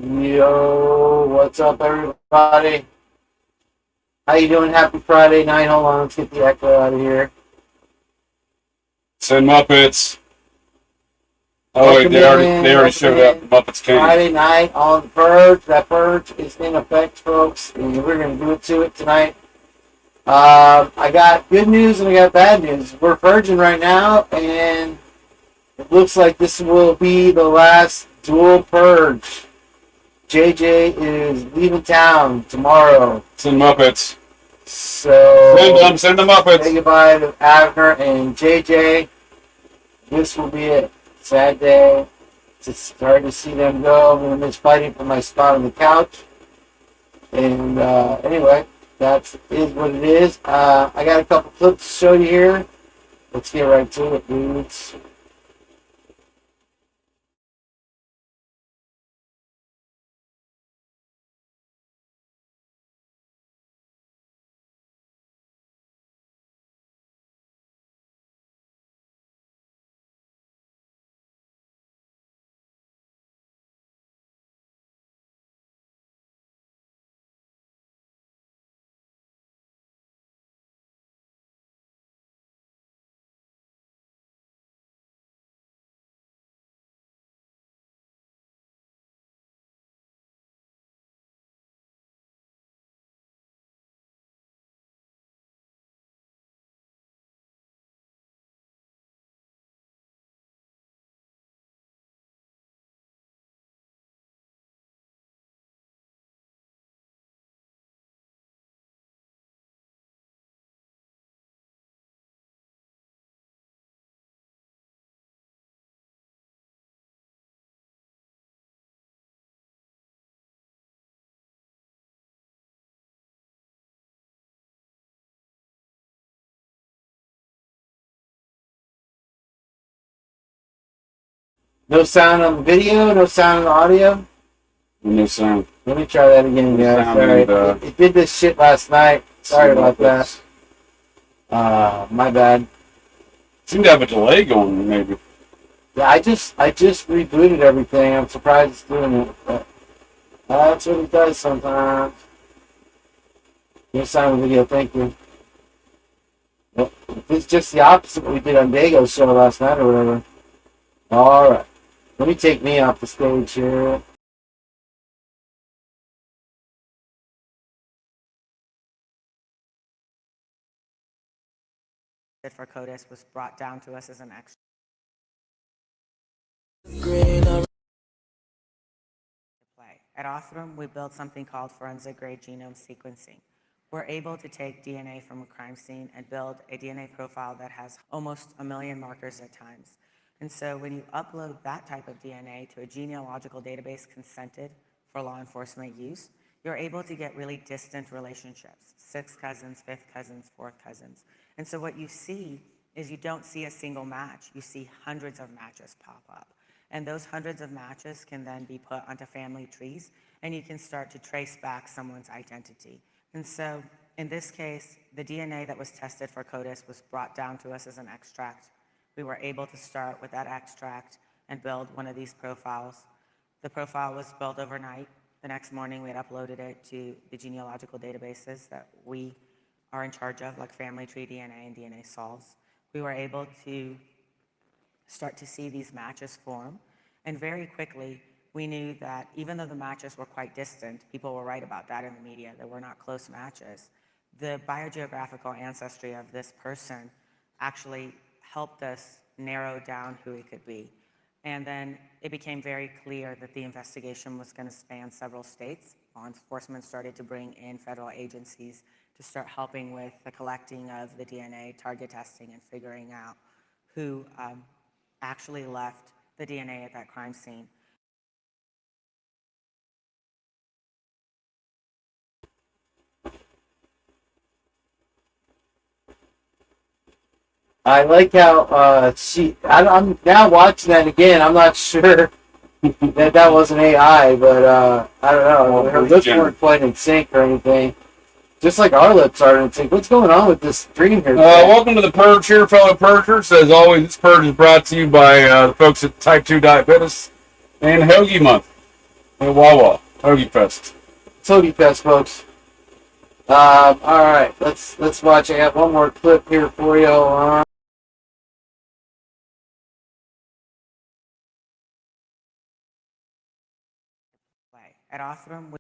Yo, what's up, everybody? How you doing? Happy Friday night. Hold on, let's get the echo out of here. Send Muppets. Oh wait, Welcome they in, already welcome showed up. in. The Muppets came. Friday night on the purge. That purge is in effect, folks, and we're gonna do it to it tonight. I got good news and I got bad news. We're purging right now, and it looks like this will be the last dual purge. JJ is leaving town tomorrow. Send Muppets. So Send them say Muppets. goodbye to Abner and JJ. This will be it. Sad day. It's sorry to see them go. I'm gonna miss fighting for my spot on the couch. And anyway, that is what it is. I got a couple clips to show you here. Let's get right to it, dudes. No sound on the video, no sound on the audio. No sound. Let me try that again, guys. Sorry. It did this shit last night. Sorry about that. My bad. Seemed to have a delay going, maybe. Yeah, I just rebooted everything. I'm surprised it's doing it, but that's what it does sometimes. No sound on the video, thank you. Well, it's just the opposite of what we did on Dago's show last night or whatever. Alright. Let me take me off the stage here. For CODIS was brought down to us as an extra play. At Othram, we built something called forensic-grade genome sequencing. We're able to take DNA from a crime scene and build a DNA profile that has almost 1 million markers at times. And so when you upload that type of DNA to a genealogical database consented for law enforcement use, you're able to get really distant relationships, sixth cousins, fifth cousins, fourth cousins. And so what you see is you don't see a single match, you see hundreds of matches pop up. And those hundreds of matches can then be put onto family trees, and you can start to trace back someone's identity. And so in this case, the DNA that was tested for CODIS was brought down to us as an extract. We were able to start with that extract and build one of these profiles. The profile was built overnight. The next morning, we had uploaded it to the genealogical databases that we are in charge of, like Family Tree DNA and DNA Solves. We were able to start to see these matches form, and very quickly, we knew that even though the matches were quite distant, people were right about that in the media, there were not close matches, the biogeographical ancestry of this person actually helped us narrow down who he could be. And then it became very clear that the investigation was going to span several states. Law enforcement started to bring in federal agencies to start helping with the collecting of the DNA, target testing, and figuring out who actually left the DNA at that crime scene. I like how I'm now watching that again. I'm not sure that wasn't AI, but I don't know. Her lips weren't quite in sync or anything. Just like our lips are in sync. What's going on with this stream here? Welcome to the Purge here, fellow Purgers. As always, this Purge is brought to you by the folks at Type 2 Diabetes and Hoagie Month. Hey, Wawa. Hoagie Fest. Toady Fest, folks. All right, let's watch. I got one more clip here for you. Play. At Othram, we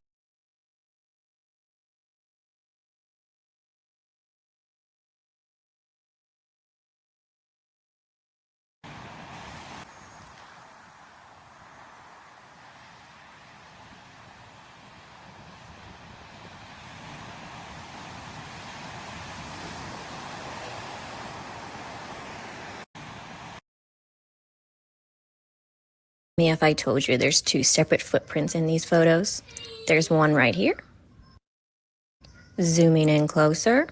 Me if I told you there's two separate footprints in these photos. There's one right here. Zooming in closer.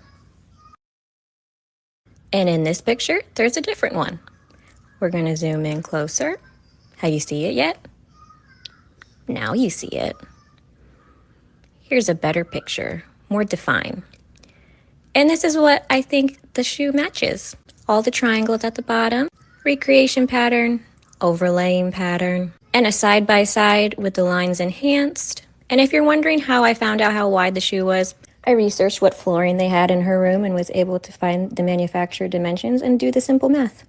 And in this picture, there's a different one. We're going to zoom in closer. Have you seen it yet? Now you see it. Here's a better picture, more defined. And this is what I think the shoe matches. All the triangles at the bottom, recreation pattern, overlaying pattern, and a side-by-side with the lines enhanced. And if you're wondering how I found out how wide the shoe was, I researched what flooring they had in her room and was able to find the manufacturer dimensions and do the simple math.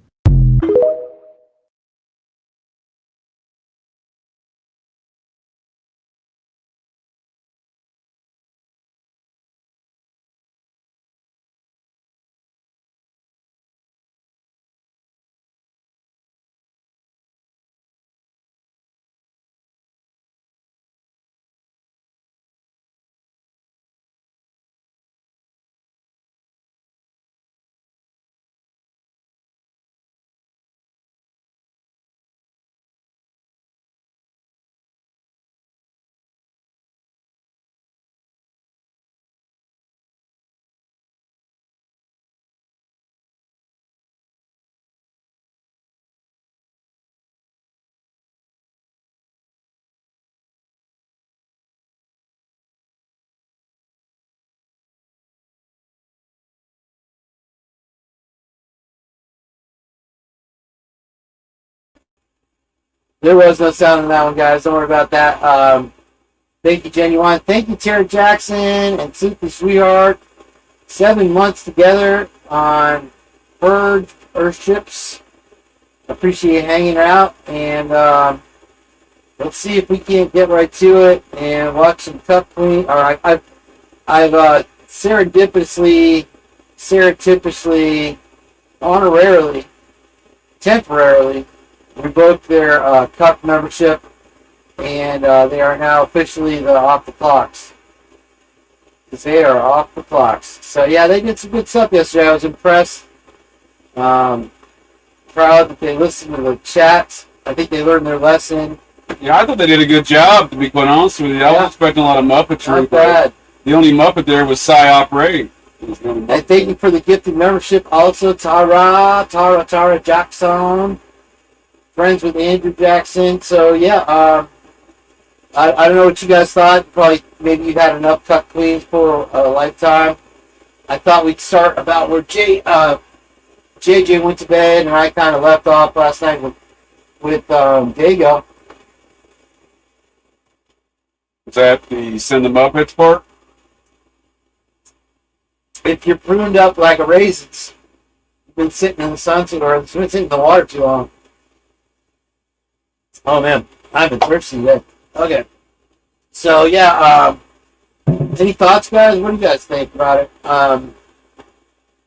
There was no sound in that one, guys. Don't worry about that. Thank you, Genuine. Thank you, Terry Jackson and Super Sweetheart. 7 months together on Purge Earthships. Appreciate hanging out, and let's see if we can't get right to it and watch some Cup Queen. All right, I've serendipitously, honorarily, temporarily revoked their Cup membership, and they are now officially off the clocks. Because they are off the clocks. So yeah, they did some good stuff yesterday. I was impressed. Proud that they listened to the chat. I think they learned their lesson. Yeah, I thought they did a good job, to be quite honest with you. I was expecting a lot of Muppetry. Not bad. The only Muppet there was Psyop Ray. And thank you for the gifted membership also, Tara Jackson. Friends with Andrew Jackson. So yeah, I don't know what you guys thought. Probably maybe you've had enough Cup Queens for a lifetime. I thought we'd start about where JJ went to bed, and I kind of left off last night with Dago. Is that the Send the Muppets part? If you're pruned up like a raisins, you've been sitting in the sun or you've been sitting in the water too long. Oh man, I've been thirsty today. Okay. So yeah, any thoughts, guys? What do you guys think about it?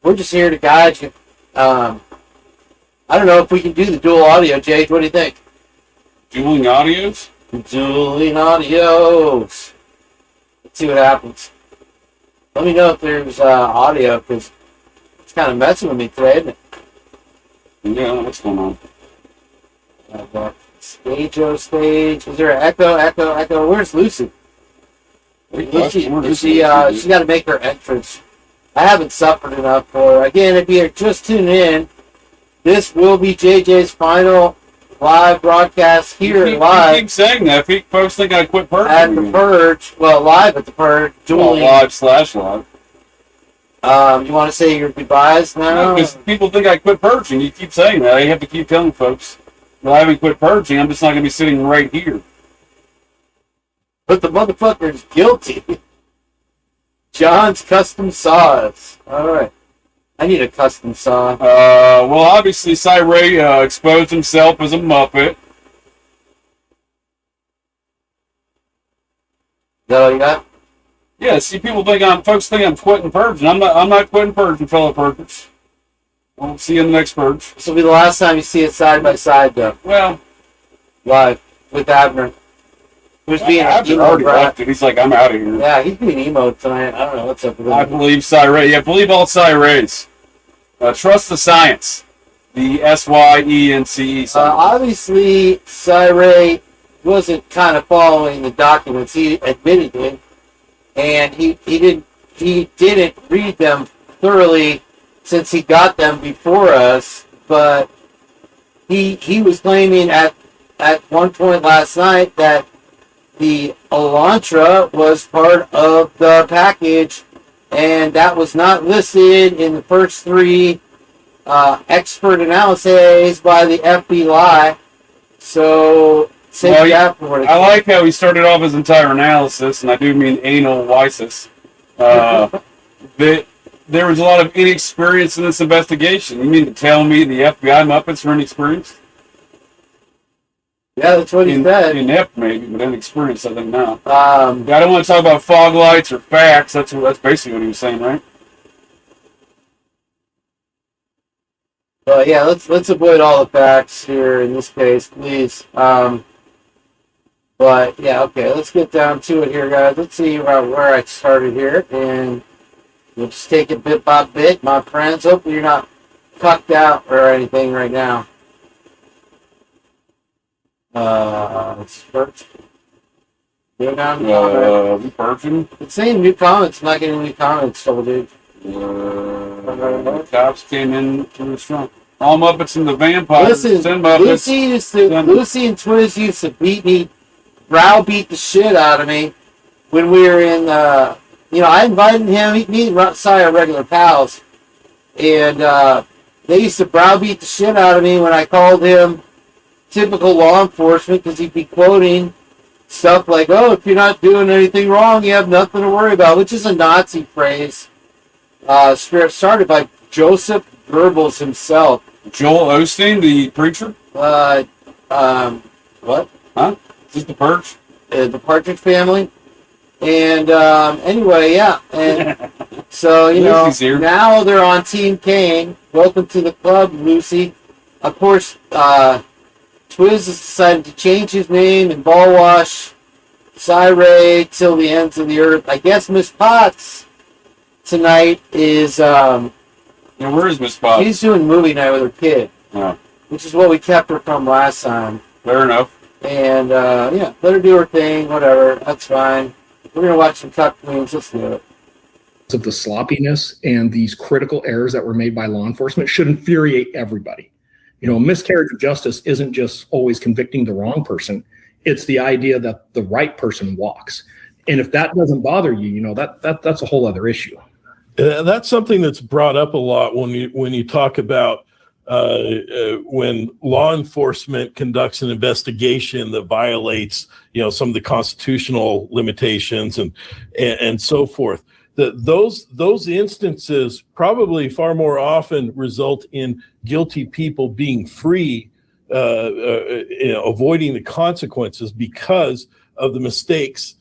We're just here to guide you. I don't know if we can do the dual audio, Jade. What do you think? Dueling audios? Dueling audios. Let's see what happens. Let me know if there's audio, because it's kind of messing with me today, isn't it? Yeah, what's going on? Stage. Is there an echo? Where's Lucy? Lucy, she got to make her entrance. I haven't suffered enough for her. Again, if you're just tuning in, this will be JJ's final live broadcast here live. You keep saying that. Folks think I quit purging. At the Purge. Well, live at the Purge. Dueling. Live/live. You want to say your goodbyes now? Because people think I quit purging. You keep saying that. I have to keep telling folks. Well, I haven't quit purging. I'm just not going to be sitting right here. but the motherfucker's guilty. John's custom saws. All right. I need a custom saw. Well, obviously, Cy exposed himself as a Muppet. Is that all you got? Yeah, see, folks think I'm quitting purging. I'm not quitting purging, fellow purgers. We'll see you in the next purge. This will be the last time you see it side by side, though. Well, Live with Abner. Who's being Abner emo already brat. left it. He's like, I'm out of here. Yeah, he's being emo tonight. I don't know what's up with him. I believe Cy. Yeah, believe all Cy. Trust the science. The SYENCE. Obviously, Cy wasn't kind of following the documents. He admitted it, and he didn't read them thoroughly since he got them before us. But he was claiming at one point last night that the Elantra was part of the package, and that was not listed in the first three expert analyses by the FBI. So, save that for what it I like how he started off his entire analysis, and I do mean anal wisis. That there was a lot of inexperience in this investigation. You mean to tell me the FBI Muppets are inexperienced? Yeah, that's what he said. Inept, maybe, but inexperienced, I think now. I don't want to talk about fog lights or facts. That's basically what he was saying, right? But yeah, let's avoid all the facts here in this case, please. But yeah, okay, let's get down to it here, guys. Let's see where I started here, and we'll just take it bit by bit, my friends. Hopefully you're not cucked out or anything right now. Let's first go down to Virgin. It's saying new comments. I'm not getting any comments, double dude. Cops came in to the front. All Muppets and the vampires. Listen, Muppets. Lucy and Twiz used to browbeat the shit out of me when we were in. I invited him. Me and Cy are regular pals, and they used to browbeat the shit out of me when I called him typical law enforcement, because he'd be quoting stuff like, "Oh, if you're not doing anything wrong, you have nothing to worry about," which is a Nazi phrase. Started by Joseph Goebbels himself. Joel Osteen, the preacher? What? Huh? Is this the Purge? The Partridge Family. And anyway, yeah. And so, now they're on Team Kane. Welcome to the club, Lucy. Of course, Twiz has decided to change his name and ball wash Cy till the ends of the earth. I guess Miss Potts tonight is where is Miss Potts? She's doing movie night with her kid. Oh. Which is what we kept her from last time. Fair enough. And let her do her thing, whatever. That's fine. We're gonna watch some cuck queens. Let's do it. Of the sloppiness and these critical errors that were made by law enforcement should infuriate everybody. A miscarriage of justice isn't just always convicting the wrong person. It's the idea that the right person walks. And if that doesn't bother you, that's a whole other issue. That's something that's brought up a lot when you talk about when law enforcement conducts an investigation that violates, some of the constitutional limitations and so forth. Those instances probably far more often result in guilty people being free, avoiding the consequences because of the mistakes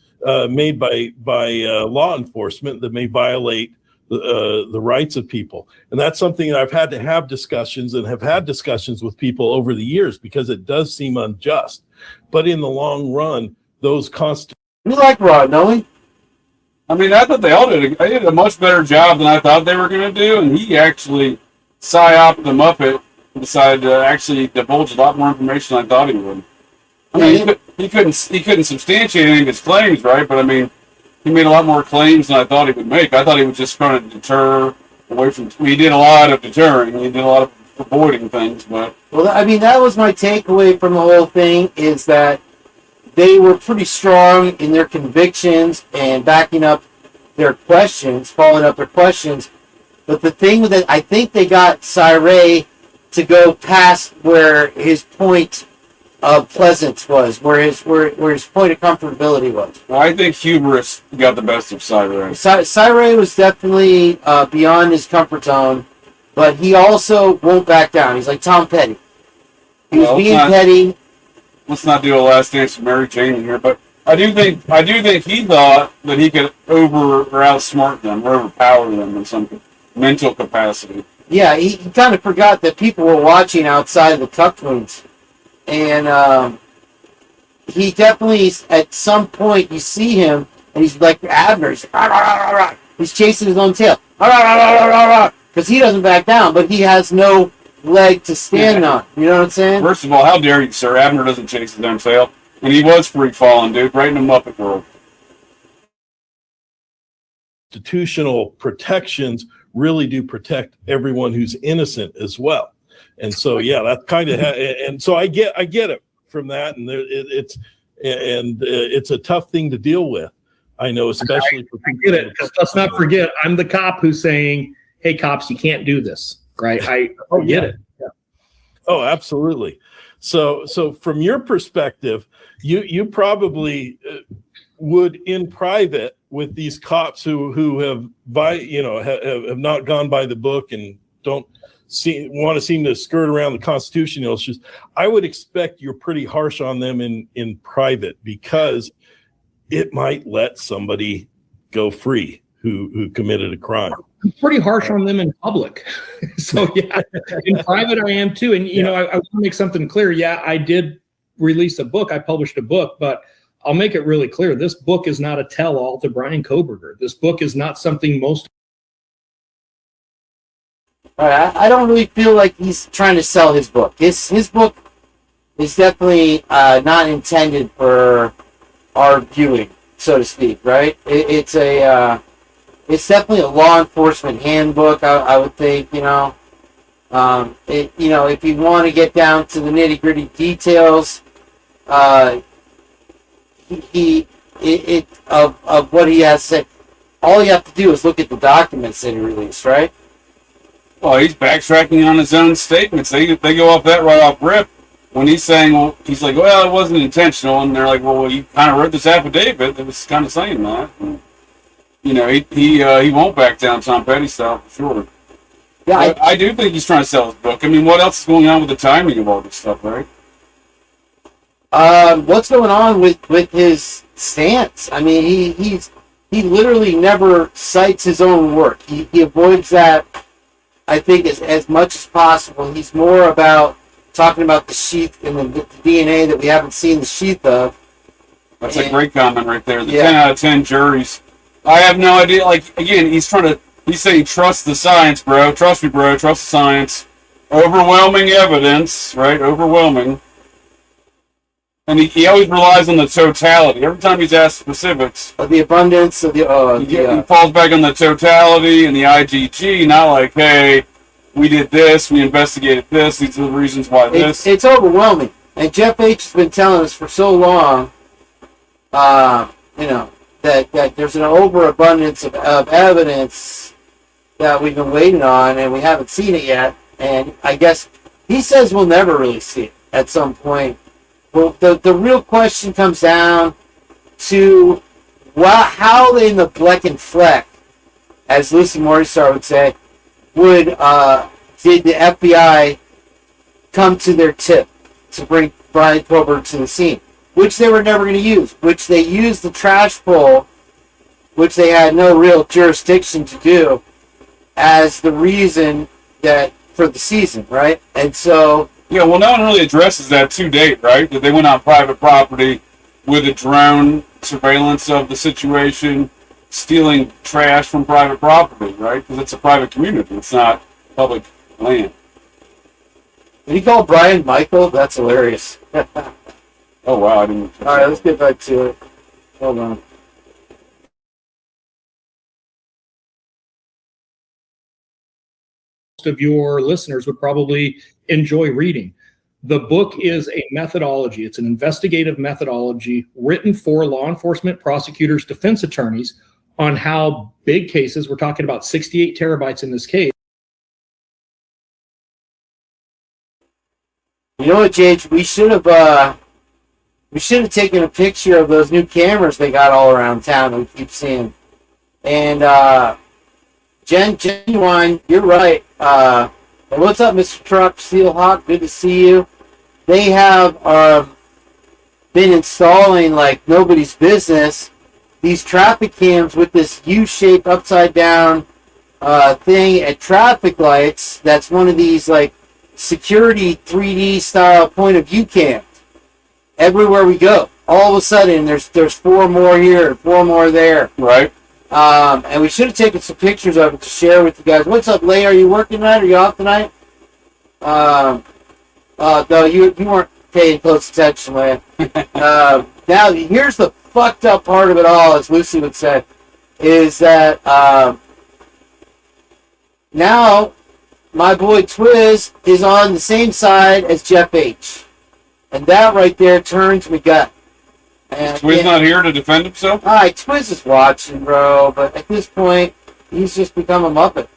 made by law enforcement that may violate the rights of people. And that's something that I've had to have discussions with people over the years, because it does seem unjust. But in the long run, those We like Rod, don't we? I mean, I thought they all did a much better job than I thought they were going to do, and he actually psyoped the Muppet and decided to actually divulge a lot more information than I thought he would. I mean, he couldn't substantiate any of his claims, right? But I mean, he made a lot more claims than I thought he would make. I thought he was just trying to deter away from. He did a lot of deterring. He did a lot of avoiding things, but. Well, I mean, that was my takeaway from the whole thing, is that they were pretty strong in their convictions and backing up their questions, following up their questions. But the thing that I think they got Cy to go past where his point of Pleasance was, where his point of comfortability was. Well, I think hubris got the best of Cyray. Cyray was definitely beyond his comfort zone, but he also won't back down. He's like Tom Petty. He was being petty. Let's not do a last dance with Mary Jane in here, but I do think he thought that he could over or outsmart them or overpower them in some mental capacity. Yeah, he kind of forgot that people were watching outside of the tuck twins. And he definitely, at some point, you see him, and he's like Abner. He's chasing his own tail. Because he doesn't back down, but he has no leg to stand on. You know what I'm saying? First of all, how dare you, sir? Abner doesn't chase his own tail. And he was free falling, dude, right in the Muppet world. Institutional protections really do protect everyone who's innocent as well. And so, yeah, that kind of, and so I get it from that, and it's a tough thing to deal with. I know, especially for people. I get it. Let's not forget, I'm the cop who's saying, "Hey, cops, you can't do this." Right? I get it. Yeah. Oh, absolutely. So from your perspective, you probably would in private with these cops who have not gone by the book and don't want to seem to skirt around the Constitution issues. I would expect you're pretty harsh on them in private, because it might let somebody go free who committed a crime. I'm pretty harsh on them in public. So yeah, in private I am too. And you know, I want to make something clear. Yeah, I did release a book. I published a book, but I'll make it really clear. This book is not a tell-all to Brian Koberger. This book is not something most. I don't really feel like he's trying to sell his book. His book is definitely not intended for our viewing, so to speak, right? It's definitely a law enforcement handbook, I would think, you know. If you want to get down to the nitty-gritty details, of what he has said, all you have to do is look at the documents that he released, right? Well, he's backtracking on his own statements. They go off that right off rip. When he's saying, well, he's like, well, it wasn't intentional, and they're like, well, you kind of wrote this affidavit that was kind of saying that. And, you know, he won't back down Tom Petty style for sure. Yeah, I do think he's trying to sell his book. I mean, what else is going on with the timing of all this stuff, right? What's going on with his stance? I mean, he literally never cites his own work. He avoids that, I think, as much as possible. He's more about talking about the sheath and the DNA that we haven't seen the sheath of. That's a great comment right there. The 10 out of 10 juries. I have no idea. Like, again, he's saying, trust the science, bro. Trust me, bro. Trust the science. Overwhelming evidence, right? Overwhelming. And he always relies on the totality. Every time he's asked specifics. The abundance of the... He falls back on the totality and the IGG, not like, hey, we did this, we investigated this, these are the reasons why this. It's overwhelming. And Jeff H. has been telling us for so long, that there's an overabundance of evidence that we've been waiting on, and we haven't seen it yet. And I guess he says we'll never really see it at some point. Well, the real question comes down to how in the Bleck and Fleck, as Lucy Morningstar would say, did the FBI come to their tip to bring Brian Koberger to the scene, which they were never going to use, which they used the trash pull, which they had no real jurisdiction to do, as the reason for the season, right? And so... Yeah, well, no one really addresses that to date, right? That they went on private property with a drone surveillance of the situation, stealing trash from private property, right? Because it's a private community. It's not public land. Did he call Brian Michael? That's hilarious. Oh, wow. I didn't... All right, let's get back to it. Hold on. Most of your listeners would probably enjoy reading. The book is a methodology. It's an investigative methodology written for law enforcement, prosecutors, defense attorneys on how big cases, we're talking about 68 terabytes in this case. You know what, Jage? We should have taken a picture of those new cameras they got all around town that we keep seeing. And Genuine, you're right. And what's up, Mr. Truck Steelhawk? Good to see you. They have been installing like nobody's business these traffic cams with this U-shaped upside down thing at traffic lights. That's one of these like security 3D style point of view cams. Everywhere we go, all of a sudden there's 4 more here, 4 more there. Right. And we should have taken some pictures of it to share with you guys. What's up, Leigh? Are you working tonight? Are you off tonight? No, you weren't paying close attention, Leigh. Now, here's the fucked up part of it all, as Lucy would say, is that now my boy Twiz is on the same side as Jeff H. And that right there turns me gut. And Twiz not here to defend himself? Alright, Twiz is watching, bro, but at this point, he's just become a Muppet.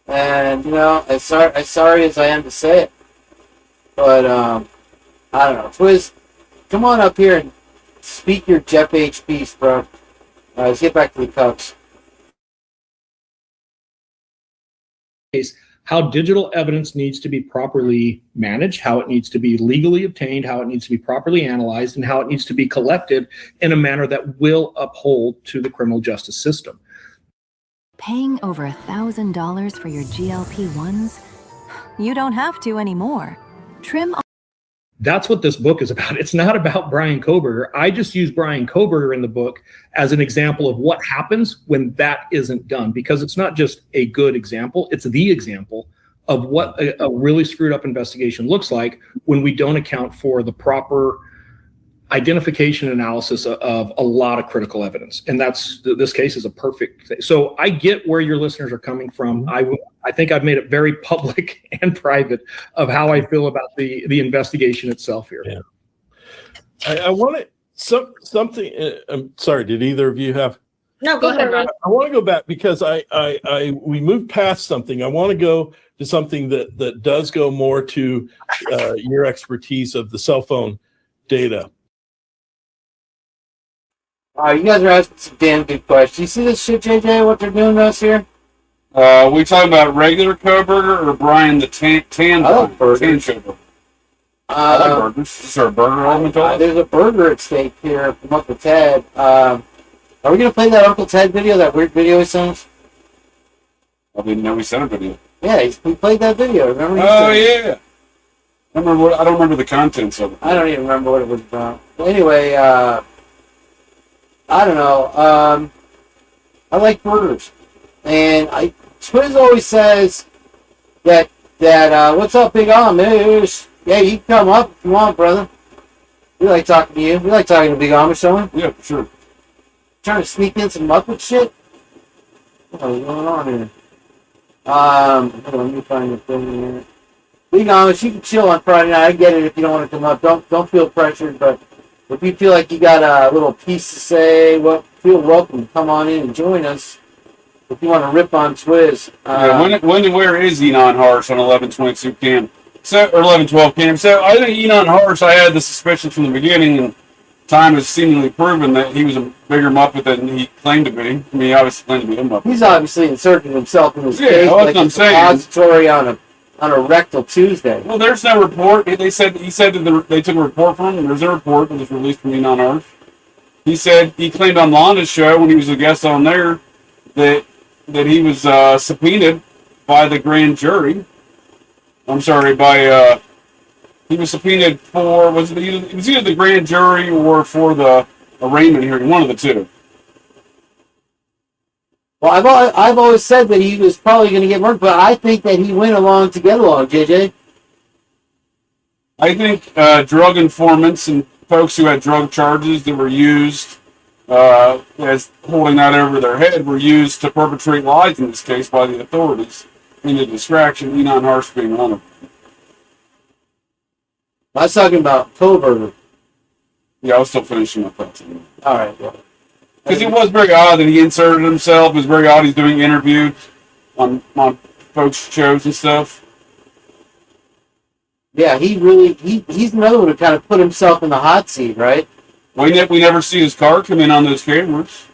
And, you know, as sorry as I am to say it, but, I don't know. Twiz, come on up here and speak your Jeff H. piece, bro. Alright, let's get back to the Cubs. How digital evidence needs to be properly managed, how it needs to be legally obtained, how it needs to be properly analyzed, and how it needs to be collected in a manner that will uphold to the criminal justice system. Paying over $1,000 for your GLP-1s? You don't have to anymore. Trim. That's what this book is about. It's not about Brian Koberger. I just use Brian Koberger in the book as an example of what happens when that isn't done, because it's not just a good example, it's the example of what a really screwed up investigation looks like when we don't account for the proper identification analysis of a lot of critical evidence. And this case is a perfect thing. So I get where your listeners are coming from. I think I've made it very public and private of how I feel about the investigation itself here. Yeah. I want to something. I'm sorry. Did either of you have? No, go ahead, Ron. I want to go back because we moved past something. I want to go to something that does go more to your expertise of the cell phone data. You guys are asking some damn good questions. You see this shit, JJ, what they're doing to us here? We talking about regular Koberger or Brian the tan I like burgers. tan Koberger? I like burgers. Is there a burger element to it? There's a burger at stake here from Uncle Ted. Are we going to play that Uncle Ted video, that weird video he sent us? I didn't know we sent a video. Yeah, we played that video. Remember? Oh, yeah. I don't remember the contents of it. I don't even remember what it was about. Well, anyway, I don't know. I like burgers. And Twiz always says that what's up, Big Amish? Yeah, you can come up if you want, brother. We like talking to you. We like talking to Big Amish, don't we? Yeah, for sure. Trying to sneak in some Muppet shit? What's going on here? Hold on, let me find the thing here. Big Amish, you can chill on Friday night. I get it if you don't want to come up. Don't feel pressured, but if you feel like you got a little piece to say, well, feel welcome. Come on in and join us. If you want to rip on Twiz. When and where is Enon Harsh on 1122 cam? So, or 1112 cam. So I think Enon Harsh, I had the suspicion from the beginning, and time has seemingly proven that he was a bigger Muppet than he claimed to be. I mean, he obviously claimed to be a Muppet. He's obviously inserted himself in his case that's like what I'm a saying. suppository on a rectal Tuesday. Well, there's no report. He said that they took a report from him. There's a report that was released from Enon Harsh. He said he claimed on Londa's show when he was a guest on there that he was subpoenaed by the grand jury. I'm sorry, he was subpoenaed for, it was either the grand jury or for the arraignment hearing, one of the two. Well, I've always said that he was probably going to get murdered, but I think that he went along to get along, JJ. I think drug informants and folks who had drug charges that were used as holding that over their head were used to perpetrate lies in this case by the authorities in the distraction, Enon Harsh being one of them. I was talking about Koberger. Yeah, I was still finishing up that too. All right, well. Because it was very odd that he inserted himself. It was very odd he's doing interviews on folks' shows and stuff. Yeah, he's another one who kind of put himself in the hot seat, right? We never see his car come in on those cameras.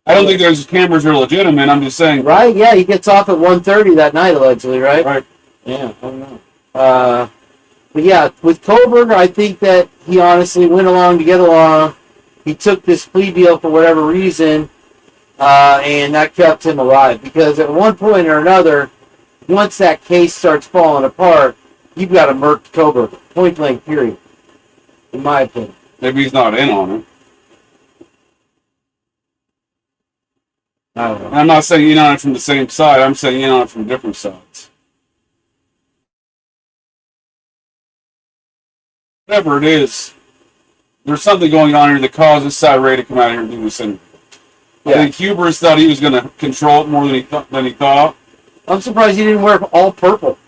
I don't think those cameras are legitimate. I'm just saying. Right? Yeah, he gets off at 1:30 that night, allegedly, right? Right. Yeah, I don't know. But yeah, with Kohlberger, I think that he honestly went along to get along. He took this plea deal for whatever reason, and that kept him alive. Because at one point or another, once that case starts falling apart, you've got to murk Kohlberger. Point blank, period. In my opinion. Maybe he's not in on it. I don't know. And I'm not saying in on it from the same side. I'm saying in on it from different sides. Whatever it is, there's something going on here that caused this side Ray to come out here and do this interview. Yeah. I think Hubris thought he was going to control it more than he thought. I'm surprised he didn't wear all purple.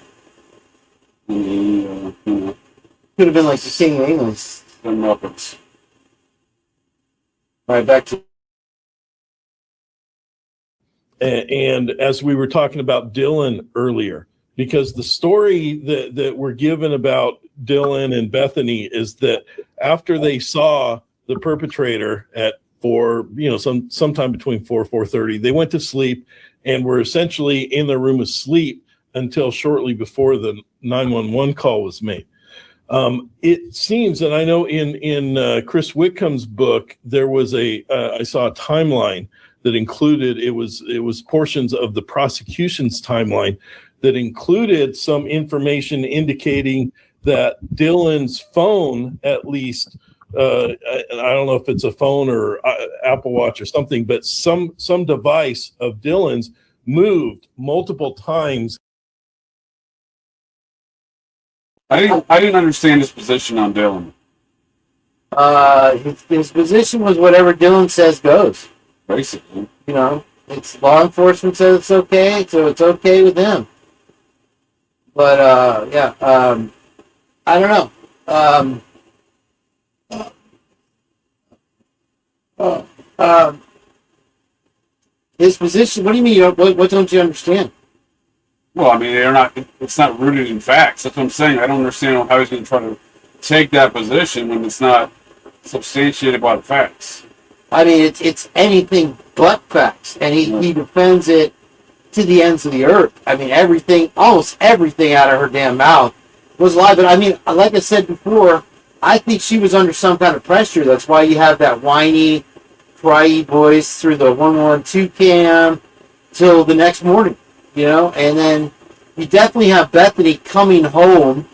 Yeah, could have been like the King of England. The Muppets. All right, back to. And as we were talking about Dylan earlier, because the story that we're given about Dylan and Bethany is that after they saw the perpetrator at sometime between 4:30, they went to sleep and were essentially in their room asleep until shortly before the 911 call was made. It seems, and I know in Chris Whitcomb's book, there was I saw a timeline that included, it was portions of the prosecution's timeline that included some information indicating that Dylan's phone, at least, I don't know if it's a phone or Apple Watch or something, but some device of Dylan's moved multiple times. I didn't understand his position on Dylan. His position was whatever Dylan says goes. Basically. You know, it's law enforcement says it's okay, so it's okay with him. But, I don't know. His position, what do you mean? What don't you understand? Well, I mean, it's not rooted in facts. That's what I'm saying. I don't understand how he's going to try to take that position when it's not substantiated by the facts. I mean, it's anything but facts, and he defends it to the ends of the earth. I mean, almost everything out of her damn mouth was a lie. But I mean, like I said before, I think she was under some kind of pressure. That's why you have that whiny, cryy voice through the 112 cam till the next morning, and then you definitely have Bethany coming home,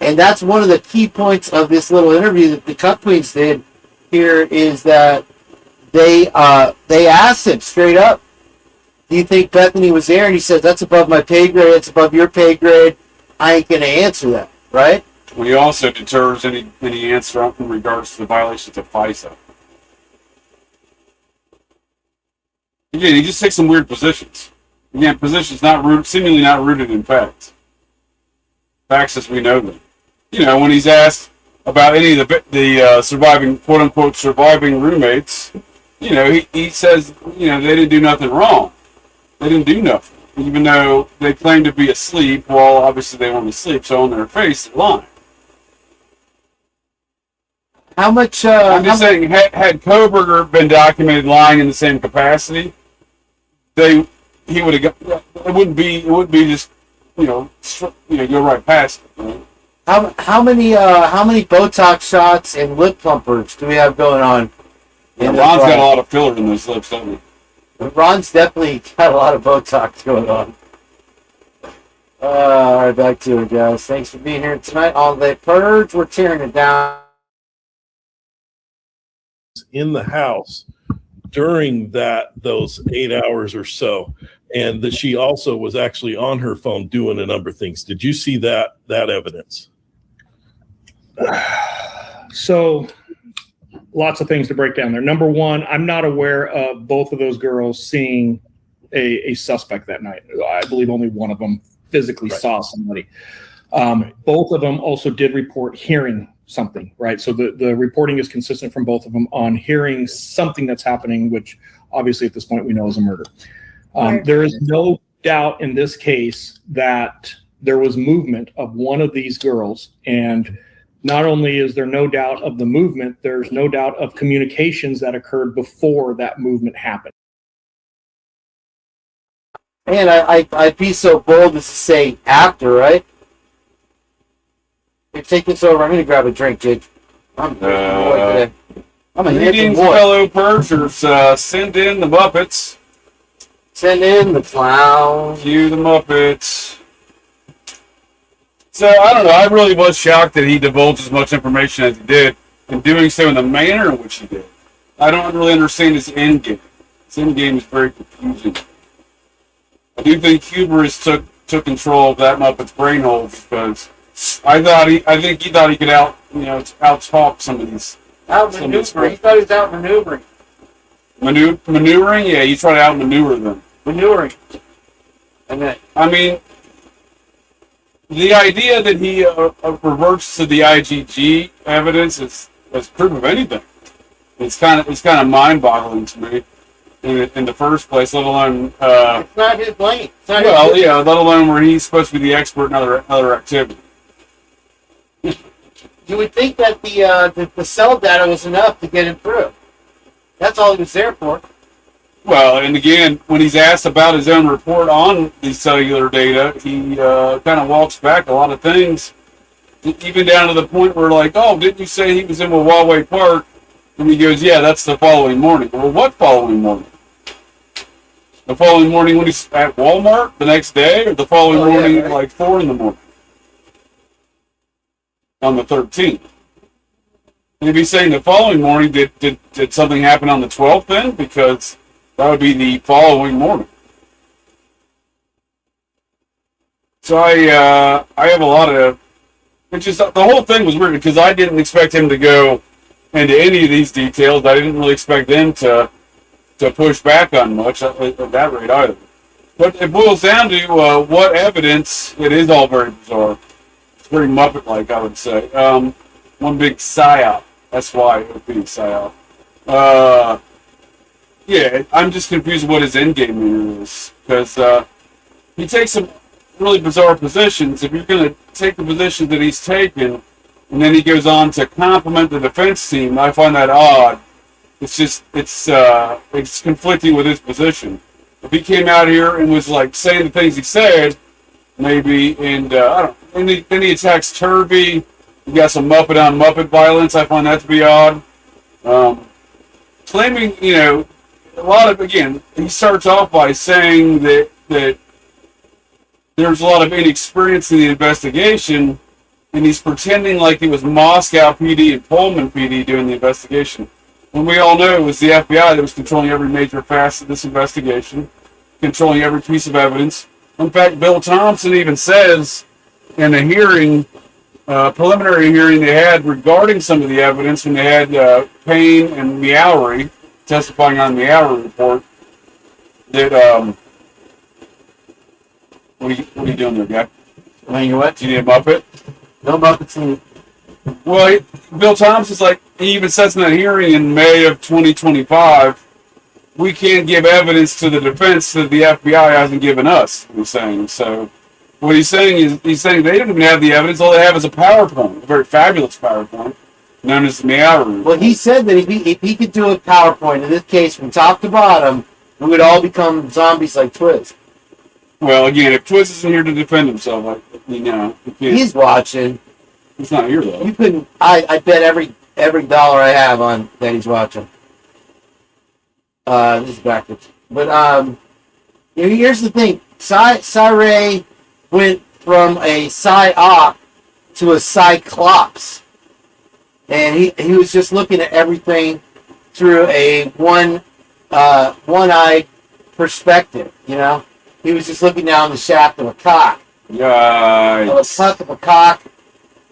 and that's one of the key points of this little interview that the Cut Queens did here is that they asked him straight up, do you think Bethany was there? And he said, that's above my pay grade, it's above your pay grade, I ain't going to answer that, right? Well, he also deters any answer in regards to the violations of FISA. Again, he just takes some weird positions. Again, positions seemingly not rooted in facts. Facts as we know them. When he's asked about any of the surviving, quote unquote, surviving roommates, he says, they didn't do nothing wrong. They didn't do nothing, even though they claim to be asleep. Well, obviously they weren't asleep, so on their face they're lying. How much? I'm just saying, had Kohlberger been documented lying in the same capacity, he would have got. It wouldn't be just go right past it. Right? How many Botox shots and lip plumpers do we have going on? Yeah, Ron's got a lot of filler in those lips, doesn't he? Ron's definitely got a lot of Botox going on. All right, back to it, guys. Thanks for being here tonight on The Purge. We're tearing it down. In the house during those 8 hours or so, and that she also was actually on her phone doing a number of things. Did you see that evidence? So lots of things to break down there. Number one, I'm not aware of both of those girls seeing a suspect that night. I believe only one of them physically saw somebody. Both of them also did report hearing something, right? So the reporting is consistent from both of them on hearing something that's happening, which obviously at this point we know is a murder. There is no doubt in this case that there was movement of one of these girls. And not only is there no doubt of the movement, there's no doubt of communications that occurred before that movement happened. And I'd be so bold as to say after, right? Here, take this over. I'm going to grab a drink, Jake. I'm today. I'm a Greetings, boy. fellow Purgers. Send in the Muppets. Send in the clowns. Cue the Muppets. So, I don't know. I really was shocked that he divulged as much information as he did, and doing so in the manner in which he did. I don't really understand his end game. His end game is very confusing. I do think hubris took control of that Muppet's brain hole, because I think he thought he could out talk some of these. Outmaneuvering. He thought he was outmaneuvering. Maneuvering? Yeah, you try to outmaneuver them. Maneuvering. And then, I mean, the idea that he reverts to the IgG evidence is proof of anything. It's kind of mind-boggling to me in the first place. Let alone it's not his lane. Let alone where he's supposed to be the expert in other activity. You would think that the cell data was enough to get him through. That's all he was there for. Well, and again, when he's asked about his own report on the cellular data, he kind of walks back a lot of things, even down to the point where, like, oh, didn't you say he was in Wawaway Park? And he goes, yeah, that's the following morning. Well, what following morning? The following morning when he's at Walmart the next day, or the following morning at like 4 in the morning? On the 13th. And if he's saying the following morning, did something happen on the 12th then? Because that would be the following morning. So I have a lot of... It's just, the whole thing was weird, because I didn't expect him to go into any of these details. I didn't really expect them to push back on much at that rate either. But it boils down to what evidence. It is all very bizarre. Very Muppet-like, I would say. One big psyop. That's why it would be psyop. Yeah, I'm just confused what his endgame here is. Because he takes some really bizarre positions. If you're going to take the positions that he's taken, and then he goes on to compliment the defense team, I find that odd. It's conflicting with his position. If he came out here and was like saying the things he said, maybe, and I don't. And then he attacks Turvey. You got some Muppet on Muppet violence. I find that to be odd. Claiming, a lot of, again, he starts off by saying that there's a lot of inexperience in the investigation, and he's pretending like it was Moscow PD and Pullman PD doing the investigation. When we all know it was the FBI that was controlling every major facet of this investigation, controlling every piece of evidence. In fact, Bill Thompson even says in a hearing, preliminary hearing they had regarding some of the evidence, when they had Payne and Meowry testifying on the Meowry report, that, what are you doing there, guy? Playing what? Do you need a Muppet? No Muppets in. Well, Bill Thompson's like, he even says in that hearing in May of 2025, we can't give evidence to the defense that the FBI hasn't given us, he's saying. So what he's saying is, they don't even have the evidence. All they have is a PowerPoint, a very fabulous PowerPoint, known as the Meowry. Well, he said that if he could do a PowerPoint, in this case, from top to bottom, we would all become zombies like Twiz. Well, again, if Twiz isn't here to defend himself, He's watching. He's not here, though. You couldn't. I bet every dollar I have on that he's watching. This is backwards. But here's the thing. Cy went from a Psy-Op to a Cyclops. And he was just looking at everything through a one-eyed perspective, He was just looking down the shaft of a cock. Yikes. A puck of a cock.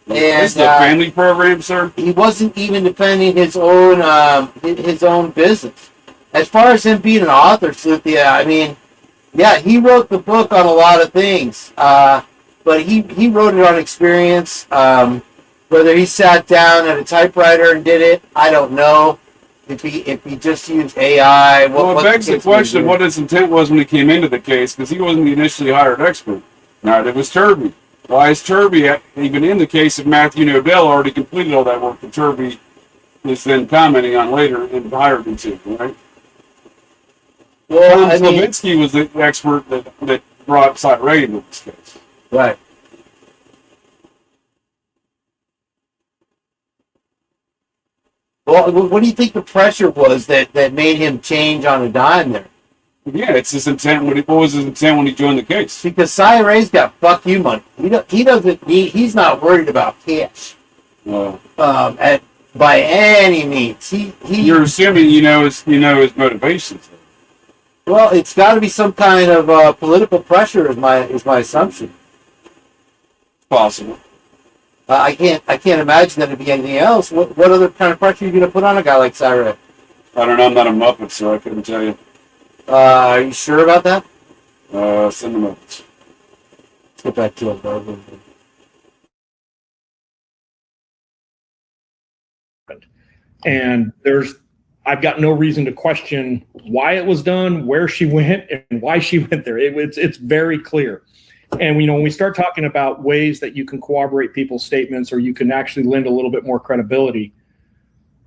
And this is the family program, sir? He wasn't even defending his own business. As far as him being an author, Cynthia, he wrote the book on a lot of things. But he wrote it on experience. Whether he sat down at a typewriter and did it, I don't know. If he just used AI, it begs the question what his intent was when he came into the case, because he wasn't the initially hired expert. Now, it was Turvey. Why is Turvey, even in the case of Matthew Nodell, already completed all that work that Turvey is then commenting on later and hired him to, right? Well, Tom Slavinsky was the expert that brought Ray into this case. right. Well, what do you think the pressure was that made him change on a dime there? Yeah, it's his intent. What was his intent when he joined the case? Because Cy Ray's got fuck you money. He doesn't need. He's not worried about cash. By any means. You're assuming you know his motivations. Well, it's got to be some kind of political pressure. Is my assumption. Possible. I can't imagine that it'd be anything else. What other kind of pressure are you going to put on a guy like Cy Ray? I don't know. I'm not a Muppet, so I couldn't tell you. Are you sure about that? Send them up. Let's get back to it, bro. And I've got no reason to question why it was done, where she went, and why she went there. It's very clear. And when we start talking about ways that you can corroborate people's statements, or you can actually lend a little bit more credibility,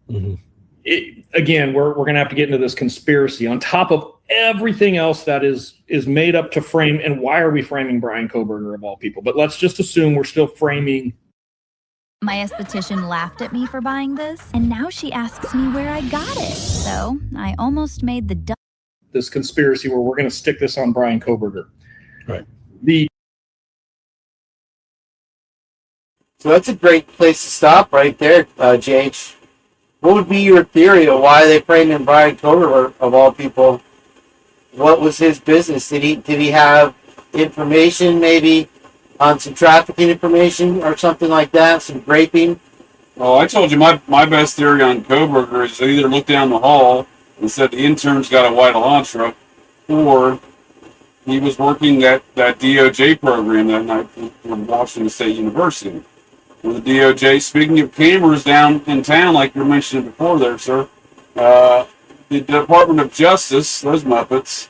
again, we're going to have to get into this conspiracy on top of everything else that is made up to frame. And why are we framing Brian Koberger of all people? But let's just assume we're still framing. My esthetician laughed at me for buying this, and now she asks me where I got it. So I almost made the this conspiracy where we're going to stick this on Brian Koberger. Right. So that's a great place to stop right there, JH. What would be your theory of why they framed in Brian Koberger of all people? What was his business? Did he have information maybe on some trafficking information or something like that? Some graping? Well, I told you my best theory on Koberger is they either looked down the hall and said the intern's got a white Elantra, or he was working that DOJ program that night from Washington State University. Where the DOJ, speaking of cameras down in town, like you were mentioning before there, sir, the Department of Justice, those Muppets,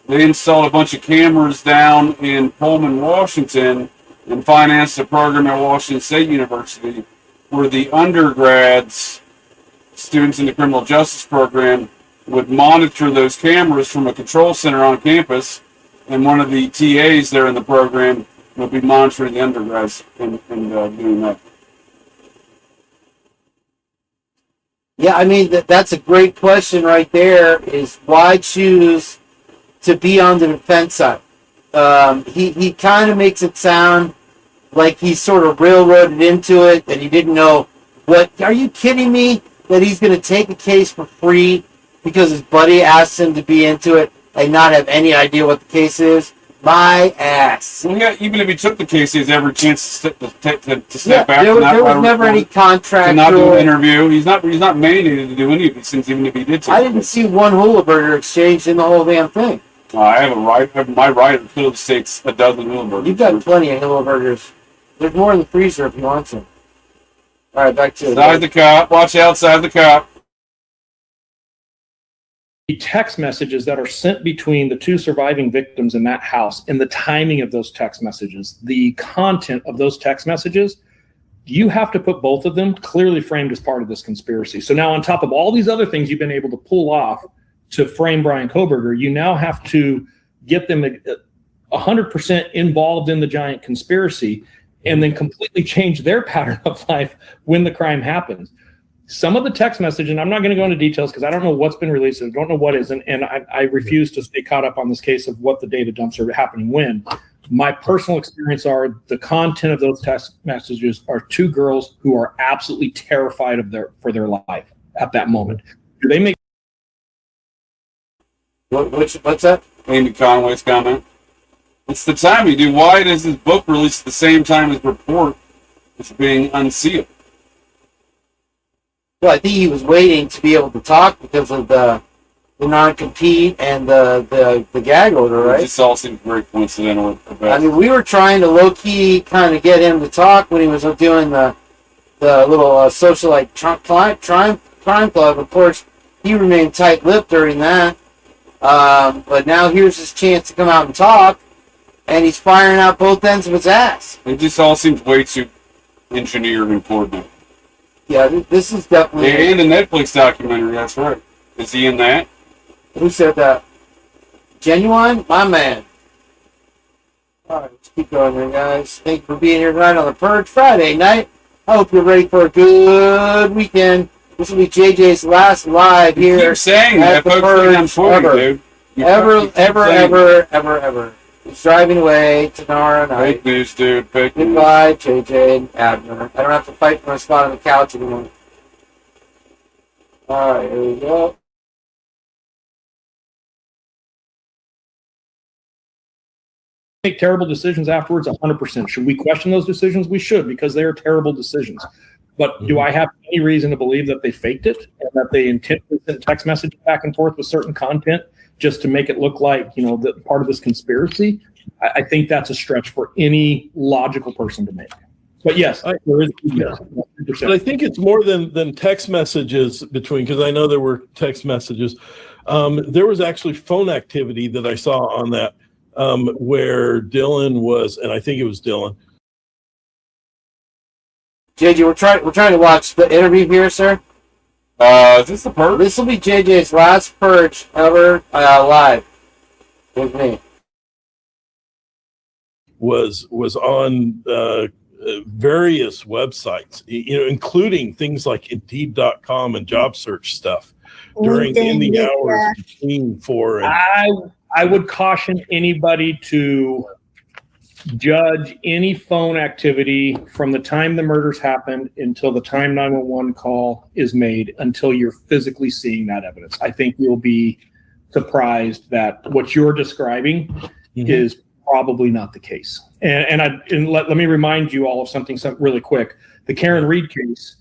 they installed a bunch of cameras down in Pullman, Washington, and financed a program at Washington State University where the undergrads, students in the criminal justice program, would monitor those cameras from a control center on campus, and one of the TAs there in the program would be monitoring the undergrads and doing that. Yeah, I mean, that's a great question right there, is why choose to be on the defense side? He kind of makes it sound like he's sort of railroaded into it, that he didn't know what. Are you kidding me that he's going to take a case for free because his buddy asked him to be into it and not have any idea what the case is? My ass. Well, yeah, even if he took the case, he has every chance to step back. There was never any contract. To not do an interview. He's not mandated to do any of these things, even if he did. I didn't see one hula burger exchanged in the whole damn thing. I have a right. My right clearly states a dozen hula burgers. You've got plenty of hula burgers. There's more in the freezer if you want some. All right, back to outside the cop. Watch outside the cop. The text messages that are sent between the two surviving victims in that house, and the timing of those text messages, the content of those text messages, you have to put both of them clearly framed as part of this conspiracy. So now, on top of all these other things you've been able to pull off to frame Brian Koberger, you now have to get them 100% involved in the giant conspiracy, and then completely change their pattern of life when the crime happens. Some of the text message, and I'm not going to go into details because I don't know what's been released, I don't know what isn't, and I refuse to stay caught up on this case of what the data dumps are happening when. My personal experience are the content of those text messages are two girls who are absolutely terrified for their life at that moment. Do they make what's that? Amy Conway's comment. It's the timing, dude. Why does his book release at the same time as report is being unsealed? Well, I think he was waiting to be able to talk because of the non-compete and the gag order, right? It just all seems very coincidental. I mean, we were trying to low-key kind of get him to talk when he was doing the little socialite crime club. Of course, he remained tight-lipped during that. But now here's his chance to come out and talk. and he's firing out both ends of his ass. It just all seems way too engineered and coordinated. Yeah, this is definitely. And a Netflix documentary, that's right. Is he in that? Who said that? Genuine? My man. Alright, let's keep going here, guys. Thank you for being here tonight on the Purge Friday night. I hope you're ready for a good weekend. This will be JJ's last live here. You keep saying at that, the folks Purge think I'm 40, dude. Ever. He's driving away tomorrow night. Fake news, dude. Fake news. Goodbye, JJ and Abner. I don't have to fight for my spot on the couch anymore. Alright, here we go. Make terrible decisions afterwards, 100%. Should we question those decisions? We should, because they are terrible decisions. But do I have any reason to believe that they faked it and that they intentionally sent text messages back and forth with certain content just to make it look like, that part of this conspiracy? I think that's a stretch for any logical person to make. But yes, there is. Yeah. But I think it's more than text messages between, because I know there were text messages. There was actually phone activity that I saw on that where Dylan was, and I think it was Dylan. JJ, we're trying to watch the interview here, sir. Is this the Purge? This will be JJ's last Purge ever live with me. Was on various websites, including things like Indeed.com and job search stuff in the hours between 4 and. I would caution anybody to judge any phone activity from the time the murders happened until the time 911 call is made, until you're physically seeing that evidence. I think you'll be surprised that what you're describing is probably not the case. And let me remind you all of something really quick. The Karen Reed case,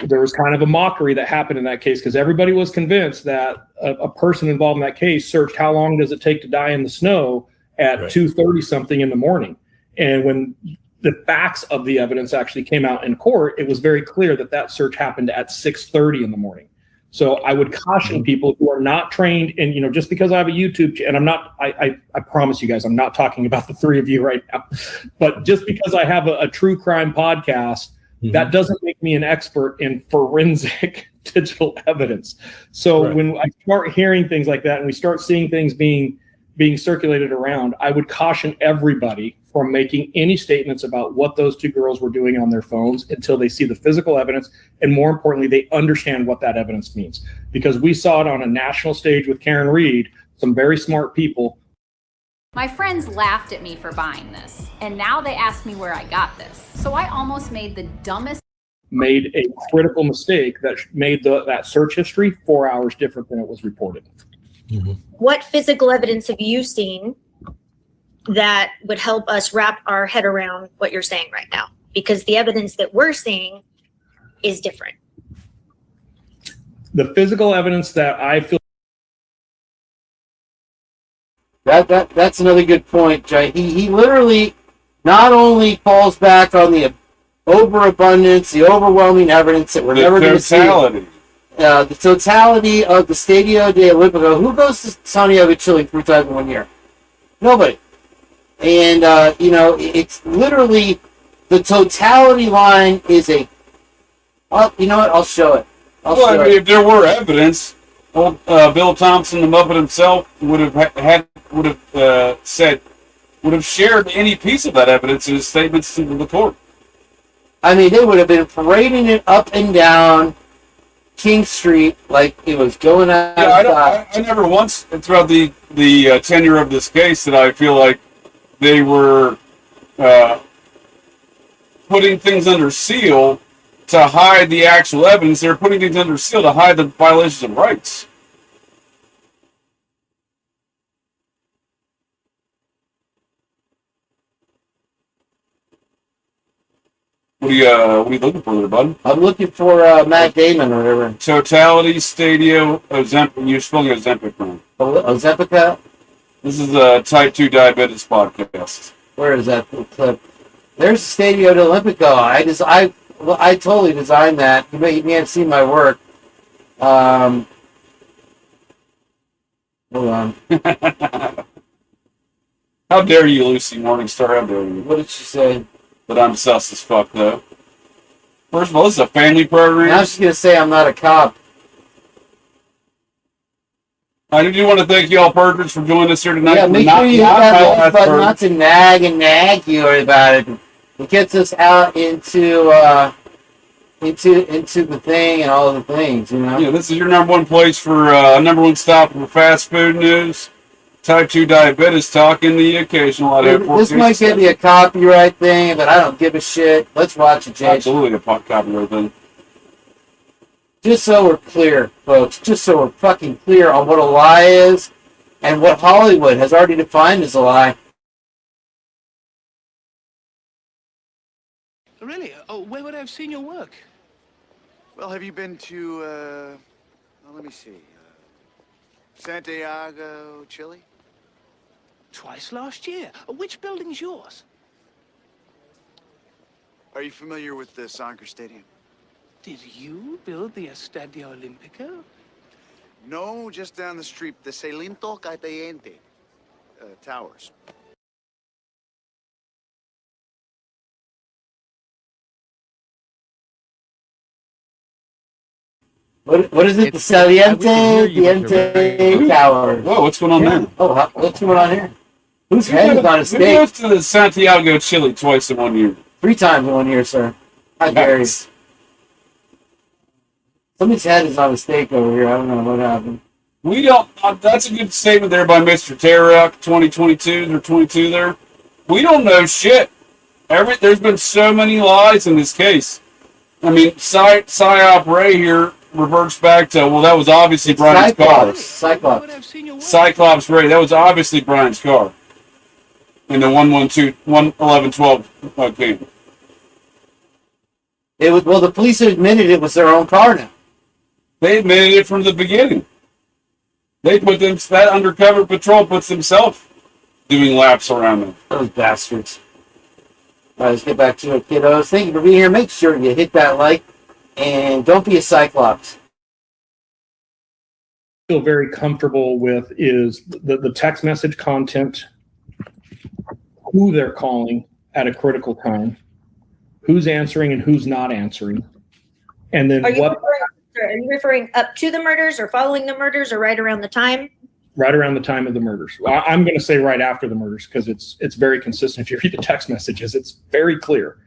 there was kind of a mockery that happened in that case because everybody was convinced that a person involved in that case searched how long does it take to die in the snow at 2:30 something in the morning. And when the facts of the evidence actually came out in court, it was very clear that search happened at 6:30 in the morning. So I would caution people who are not trained in, just because I have a YouTube, and I'm not, I promise you guys, I'm not talking about the three of you right now, but just because I have a true crime podcast, that doesn't make me an expert in forensic digital evidence. So when I start hearing things like that and we start seeing things being circulated around, I would caution everybody from making any statements about what those two girls were doing on their phones until they see the physical evidence. And more importantly, they understand what that evidence means. Because we saw it on a national stage with Karen Reed, some very smart people. My friends laughed at me for buying this, and now they ask me where I got this. So I almost made the dumbest. Made a critical mistake that made that search history 4 hours different than it was reported. What physical evidence have you seen that would help us wrap our head around what you're saying right now? Because the evidence that we're seeing is different. The physical evidence that I feel. That's another good point, Jay. He literally not only falls back on the overabundance, the overwhelming evidence that we're never going to see. The totality of the Stadio de Olimpico. Who goes to Santiago, Chile 3 times in 1 year? Nobody. And, it's literally the totality line is a. You know what? I'll show it. If there were evidence, Bill Thompson, the Muppet himself, would have shared any piece of that evidence in his statements to the court. I mean, they would have been parading it up and down King Street like it was going out. Yeah, I never once throughout the tenure of this case that I feel like they were putting things under seal to hide the actual evidence. They're putting things under seal to hide the violations of rights. What are you looking for there, bud? I'm looking for Matt Damon or whatever. Totality, Stadio, Ozempic. You're spelling Ozempic wrong. Ozempic? This is a Type 2 Diabetes podcast. Where is that clip? There's Stadio de Olimpico. I totally designed that. You may have seen my work. Hold on. How dare you, Lucy Morningstar? How dare you? What did she say? But I'm sus as fuck, though. First of all, this is a family program. Now she's gonna say I'm not a cop. I do want to thank you all purgers for joining us here tonight. Yeah, make sure you hit that like button, not to nag you about it. It gets us out into the thing and all the things, you know. Yeah, this is your number one place for number one stop for fast food news, type 2 diabetes talk, and the occasional IDAHO4. This might get me a copyright thing, but I don't give a shit. Let's watch it, Jay. Absolutely a copyright thing. Just so we're clear, folks. Just so we're fucking clear on what a lie is and what Hollywood has already defined as a lie. Really? Oh, where would I have seen your work? Well, have you been to, well, let me see, Santiago, Chile? Twice last year. Which building's yours? Are you familiar with the soccer stadium? Did you build the Estadio Olimpico? No, just down the street, the Celinto Cayente Towers. What is it? The Diente Tower. Whoa, what's going on there? Oh, what's going on here? Whose head is on a Who stake? goes to the Santiago, Chile twice in 1 year? 3 times in 1 year, sir. How dare you? Somebody's head is on a stake over here. I don't know what happened. We don't. That's a good statement there by Mr. Tarek, 2022 or 22 there. We don't know shit. There's been so many lies in this case. I mean, Psyop Ray here reverts back to, well, that was obviously Brian's car. Cyclops Ray, that was obviously Brian's car. In the 111-12 game. It was, well, the police admitted it was their own car now. They admitted it from the beginning. They put them, that undercover patrol puts themselves doing laps around them. Those bastards. All right, let's get back to it, kiddos. Thank you for being here. Make sure you hit that like, and don't be a cyclops. Feel very comfortable with is the text message content, who they're calling at a critical time, who's answering and who's not answering, and then Are you referring up to the murders or following the murders or right around the time? Right around the time of the murders. I'm going to say right after the murders because it's very consistent. If you read the text messages, it's very clear.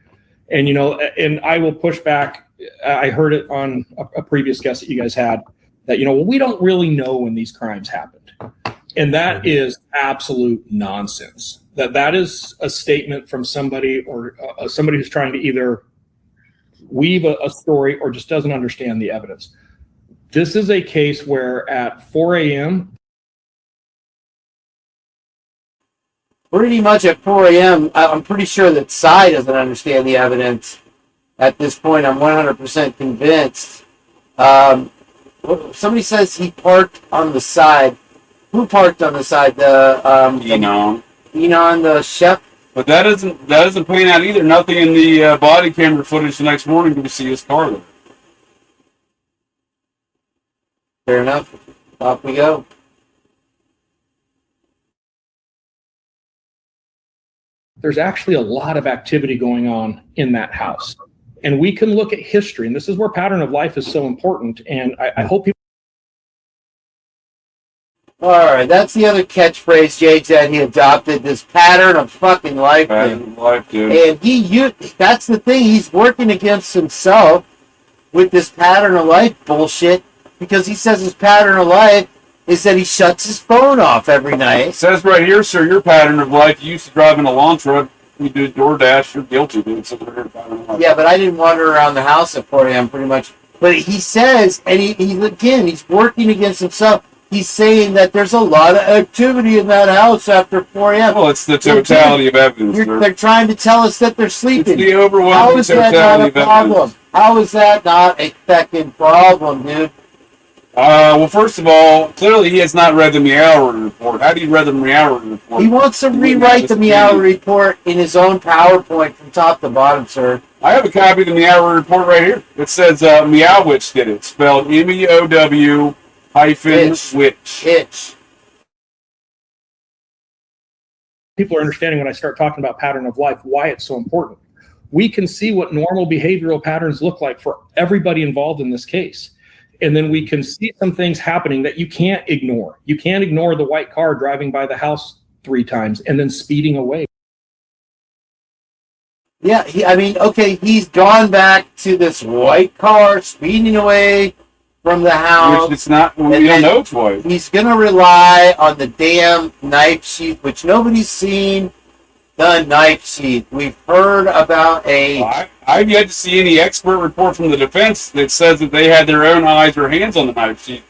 And, you know, and I will push back. I heard it on a previous guest that you guys had that, you know, well, we don't really know when these crimes happened. And that is absolute nonsense. That is a statement from somebody or somebody who's trying to either weave a story or just doesn't understand the evidence. This is a case where at 4 a.m., pretty much at 4 a.m., I'm pretty sure that Cy doesn't understand the evidence. At this point, I'm 100% convinced. Somebody says he parked on the side. Who parked on the side? Enon, the chef. But that doesn't pan out either. Nothing in the body camera footage the next morning to see his car there. Fair enough. Off we go. there's actually a lot of activity going on in that house. And we can look at history, and this is where pattern of life is so important. And I hope people. All right, that's the other catchphrase Jade said he adopted, this pattern of fucking life thing. And that's the thing, he's working against himself with this pattern of life bullshit, because he says his pattern of life is that he shuts his phone off every night. It says right here, sir, your pattern of life, you used to drive an Elantra, you do DoorDash, you're guilty, dude. Yeah, but I didn't wander around the house at 4 a.m. pretty much. But he says, and he's working against himself. He's saying that there's a lot of activity in that house after 4 a.m. Well, it's the totality of evidence. They're trying to tell us that they're sleeping. It's the overwhelming totality of evidence. How is that not a fucking problem, dude? Well, first of all, clearly he has not read the Meow report. How do you read the Meow report? He wants to rewrite the Meow report in his own PowerPoint from top to bottom, sir. I have a copy of the Meow report right here. It says Meowwitch did it, spelled MEOW hyphen witch. Itch. people are understanding when I start talking about pattern of life, why it's so important. We can see what normal behavioral patterns look like for everybody involved in this case. And then we can see some things happening that you can't ignore. You can't ignore the white car driving by the house 3 times and then speeding away. Yeah, he's gone back to this white car speeding away from the house. Which it's not, we don't know it's white. He's going to rely on the damn knife sheath, which nobody's seen the knife sheath. We've heard about I've yet to see any expert report from the defense that says that they had their own eyes or hands on the knife sheath.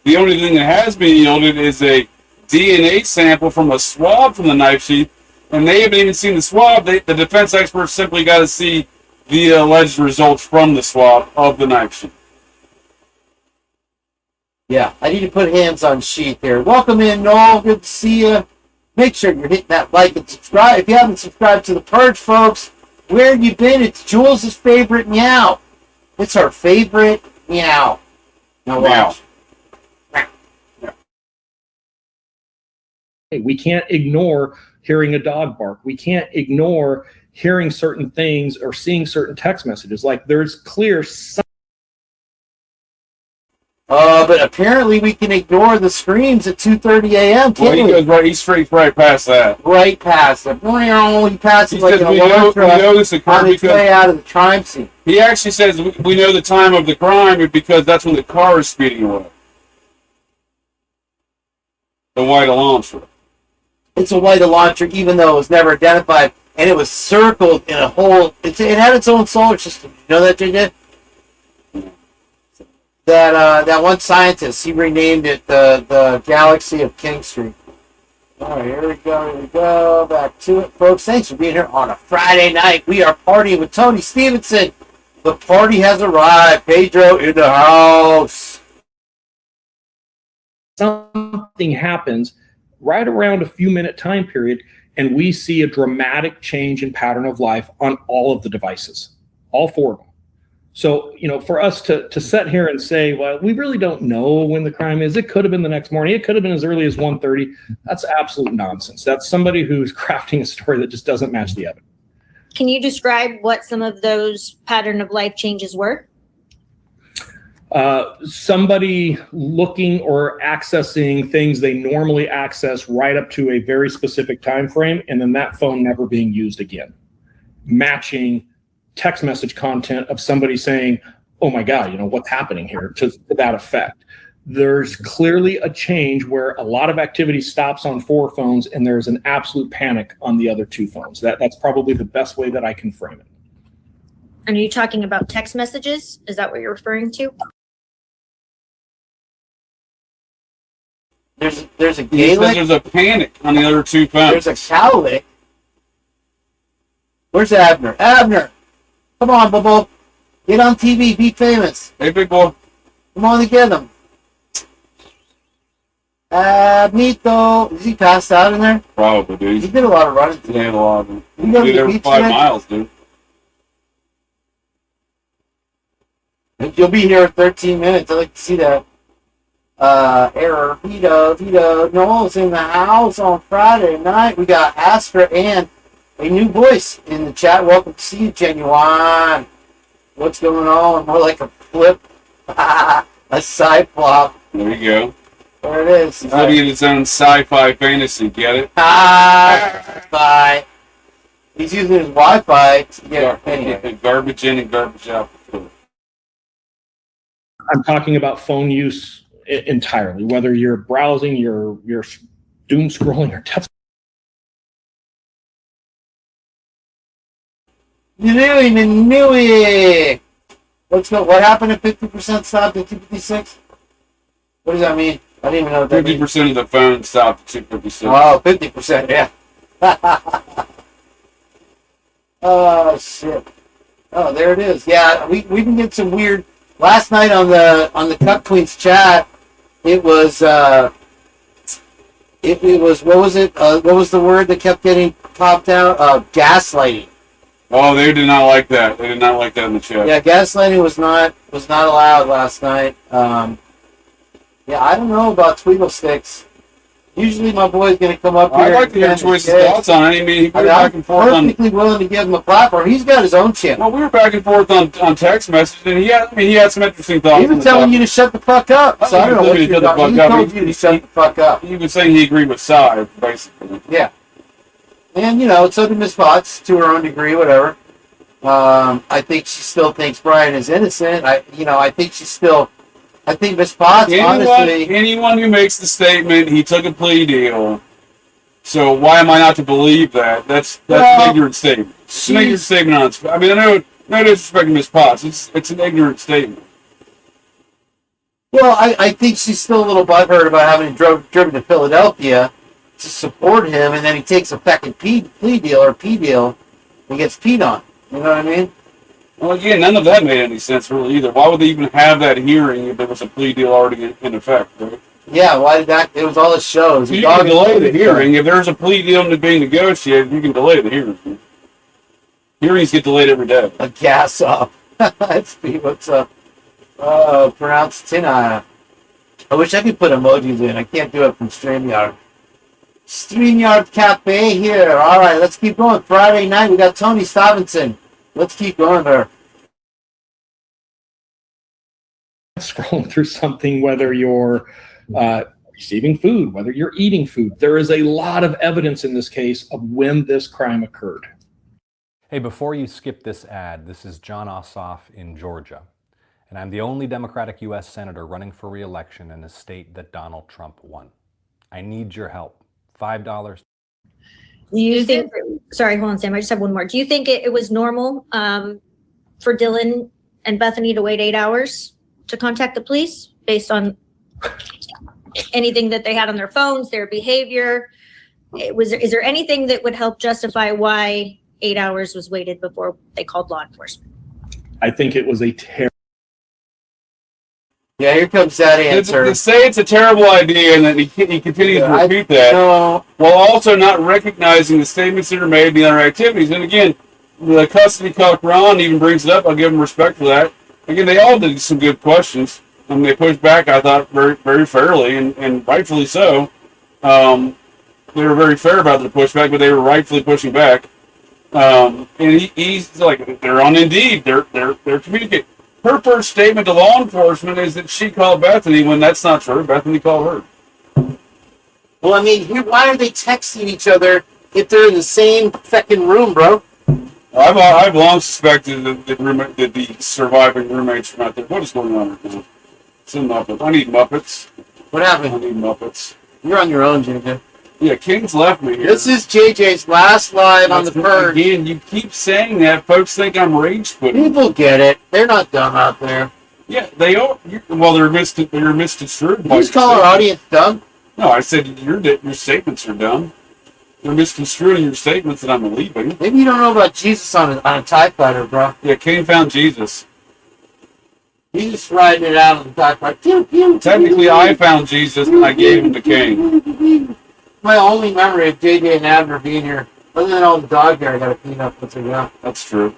The only thing that has been yielded is a DNA sample from a swab from the knife sheath, and they haven't even seen the swab. The defense experts simply got to see the alleged results from the swab of the knife sheath. Yeah, I need to put hands on sheath here. Welcome in, Noel. Good to see you. Make sure you're hitting that like and subscribe. If you haven't subscribed to The Purge, folks, where have you been? It's Jules' favorite meow. It's our favorite meow. Now watch. We can't ignore hearing a dog bark. We can't ignore hearing certain things or seeing certain text messages. Like there's clear but apparently we can ignore the screams at 2:30 a.m. Well, he goes right. He's straight right past that. Right past it. He passes like an we know this occurred on its way out of the crime scene. He actually says we know the time of the crime because that's when the car is speeding away. The white Elantra. It's a white Elantra, even though it was never identified, and it was circled in a whole. It had its own solar system. You know that, JJ? That one scientist, he renamed it the Galaxy of King Street. All right, here we go. Back to it, folks. Thanks for being here on a Friday night. We are partying with Tony Stevenson. The party has arrived. Pedro in the house. Something happens right around a few minute time period, and we see a dramatic change in pattern of life on all of the devices, all 4 of them. So, for us to sit here and say, well, we really don't know when the crime is. It could have been the next morning. It could have been as early as 1:30. That's absolute nonsense. That's somebody who's crafting a story that just doesn't match the evidence. Can you describe what some of those pattern of life changes were? Somebody looking or accessing things they normally access right up to a very specific time frame, and then that phone never being used again. Matching text message content of somebody saying, oh my God, what's happening here, to that effect. There's clearly a change where a lot of activity stops on 4 phones and there's an absolute panic on the other 2 phones. That's probably the best way that I can frame it. Are you talking about text messages? Is that what you're referring to? There's a Gaelic. There's a panic on the other 2 phones. There's a cowlick. Where's Abner? Abner! Come on, Bubble. Get on TV. Be famous. Hey, big boy. Come on and get him. Mito. Is he passed out in there? Probably, dude. He did a lot of running today. He did a lot of them. You go to the every beach 5 today? miles, dude. You'll be here in 13 minutes. I'd like to see that. Error. Vito. Noel's in the house on Friday night. We got Astra and a new voice in the chat. Welcome to see you, Genuine. What's going on? More like a flip. A side flop. There you go. There it is. He's living in his own sci-fi fantasy. Get it? Bye. He's using his Wi-Fi to get anyway. Garbage in and garbage out. I'm talking about phone use entirely, whether you're browsing, you're doom scrolling, or text. Nui. Let's go. What happened at 50% stopped at 256? What does that mean? I didn't even know what that 50% of the phones stopped at 256. Oh, 50%, yeah. Oh, shit. Oh, there it is. Yeah, we can get some weird. Last night on the Cup Queens chat, it was what was it? What was the word that kept getting popped out? Gaslighting. Oh, they did not like that. They did not like that in the chat. Yeah, gaslighting was not allowed last night. Yeah, I don't know about Tweedle sticks. Usually my boy's going to come up here. I'd like to hear and Choice's defend his thoughts on it. I mean, we were back I'm and forth on. perfectly willing to give him a platform. He's got his own channel. Well, we were back and forth on text messages, and he had some interesting thoughts. He was telling you to shut the fuck up. So I don't know what you're talking. He told you to shut the fuck up. He was saying he agreed with Cy, basically. Yeah. And, you know, so did Miss Potts, to her own degree, whatever. I think she still thinks Brian is innocent. I think Miss Potts, honestly... Anyone who makes the statement, he took a plea deal, so why am I not to believe that? That's an ignorant statement. It's an ignorant statement on its... I mean, I know, no disrespect to Miss Potts, it's an ignorant statement. Well, I think she's still a little butthurt about having driven to Philadelphia to support him, and then he takes a fucking plea deal or P deal and gets peed on. You know what I mean? Well, again, none of that made any sense really either. Why would they even have that hearing if there was a plea deal already in effect, right? Yeah, why did that? It was all his shows. You can delay the hearing. If there's a plea deal being negotiated, you can delay the hearing. Hearings get delayed every day. A gas up. That's what's up. Pronounced Tina. I wish I could put emojis in. I can't do it from StreamYard. StreamYard Cafe here. All right, let's keep going. Friday night, we got Tony Stevenson. Let's keep going there. Scrolling through something, whether you're receiving food, whether you're eating food, there is a lot of evidence in this case of when this crime occurred. Hey, before you skip this ad, this is John Ossoff in Georgia, and I'm the only Democratic U.S. Senator running for re-election in a state that Donald Trump won. I need your help. $5. Do you think, sorry, hold on, Sam, I just have one more. Do you think it was normal for Dylan and Bethany to wait 8 hours to contact the police based on anything that they had on their phones, their behavior? Is there anything that would help justify why 8 hours was waited before they called law enforcement? I think it was a terrible. Yeah, here comes that answer. To say it's a terrible idea and that he continues to repeat that, while also not recognizing the statements that are made and the other activities. And again, the custody cock Ron even brings it up. I'll give him respect for that. Again, they all did some good questions. I mean, they pushed back, I thought, very, very fairly, and rightfully so. They were very fair about the pushback, but they were rightfully pushing back. And he's like, they're on Indeed. They're communicating. Her first statement to law enforcement is that she called Bethany when that's not true. Bethany called her. Well, I mean, why are they texting each other if they're in the same fucking room, bro? I've long suspected that the surviving roommates from out there. What is going on right now? Some Muppets. I need Muppets. What happened? I need Muppets. You're on your own, JJ. Yeah, King's left me here. This is JJ's last live on the Purge. Again, you keep saying that. Folks think I'm rage quitting. People get it. They're not dumb out there. Yeah, they are. Well, they're misconstrued. You just call our audience dumb? No, I said your statements are dumb. They're misconstruing your statements that I'm leaving. Maybe you don't know about Jesus on a TIE fighter, bro. Yeah, Cain found Jesus. He's just riding it out on the TIE fighter. Technically, I found Jesus and I gave him to Cain. My only memory of JJ and Abner being here, other than all the dog hair I got to clean up once ago. That's true.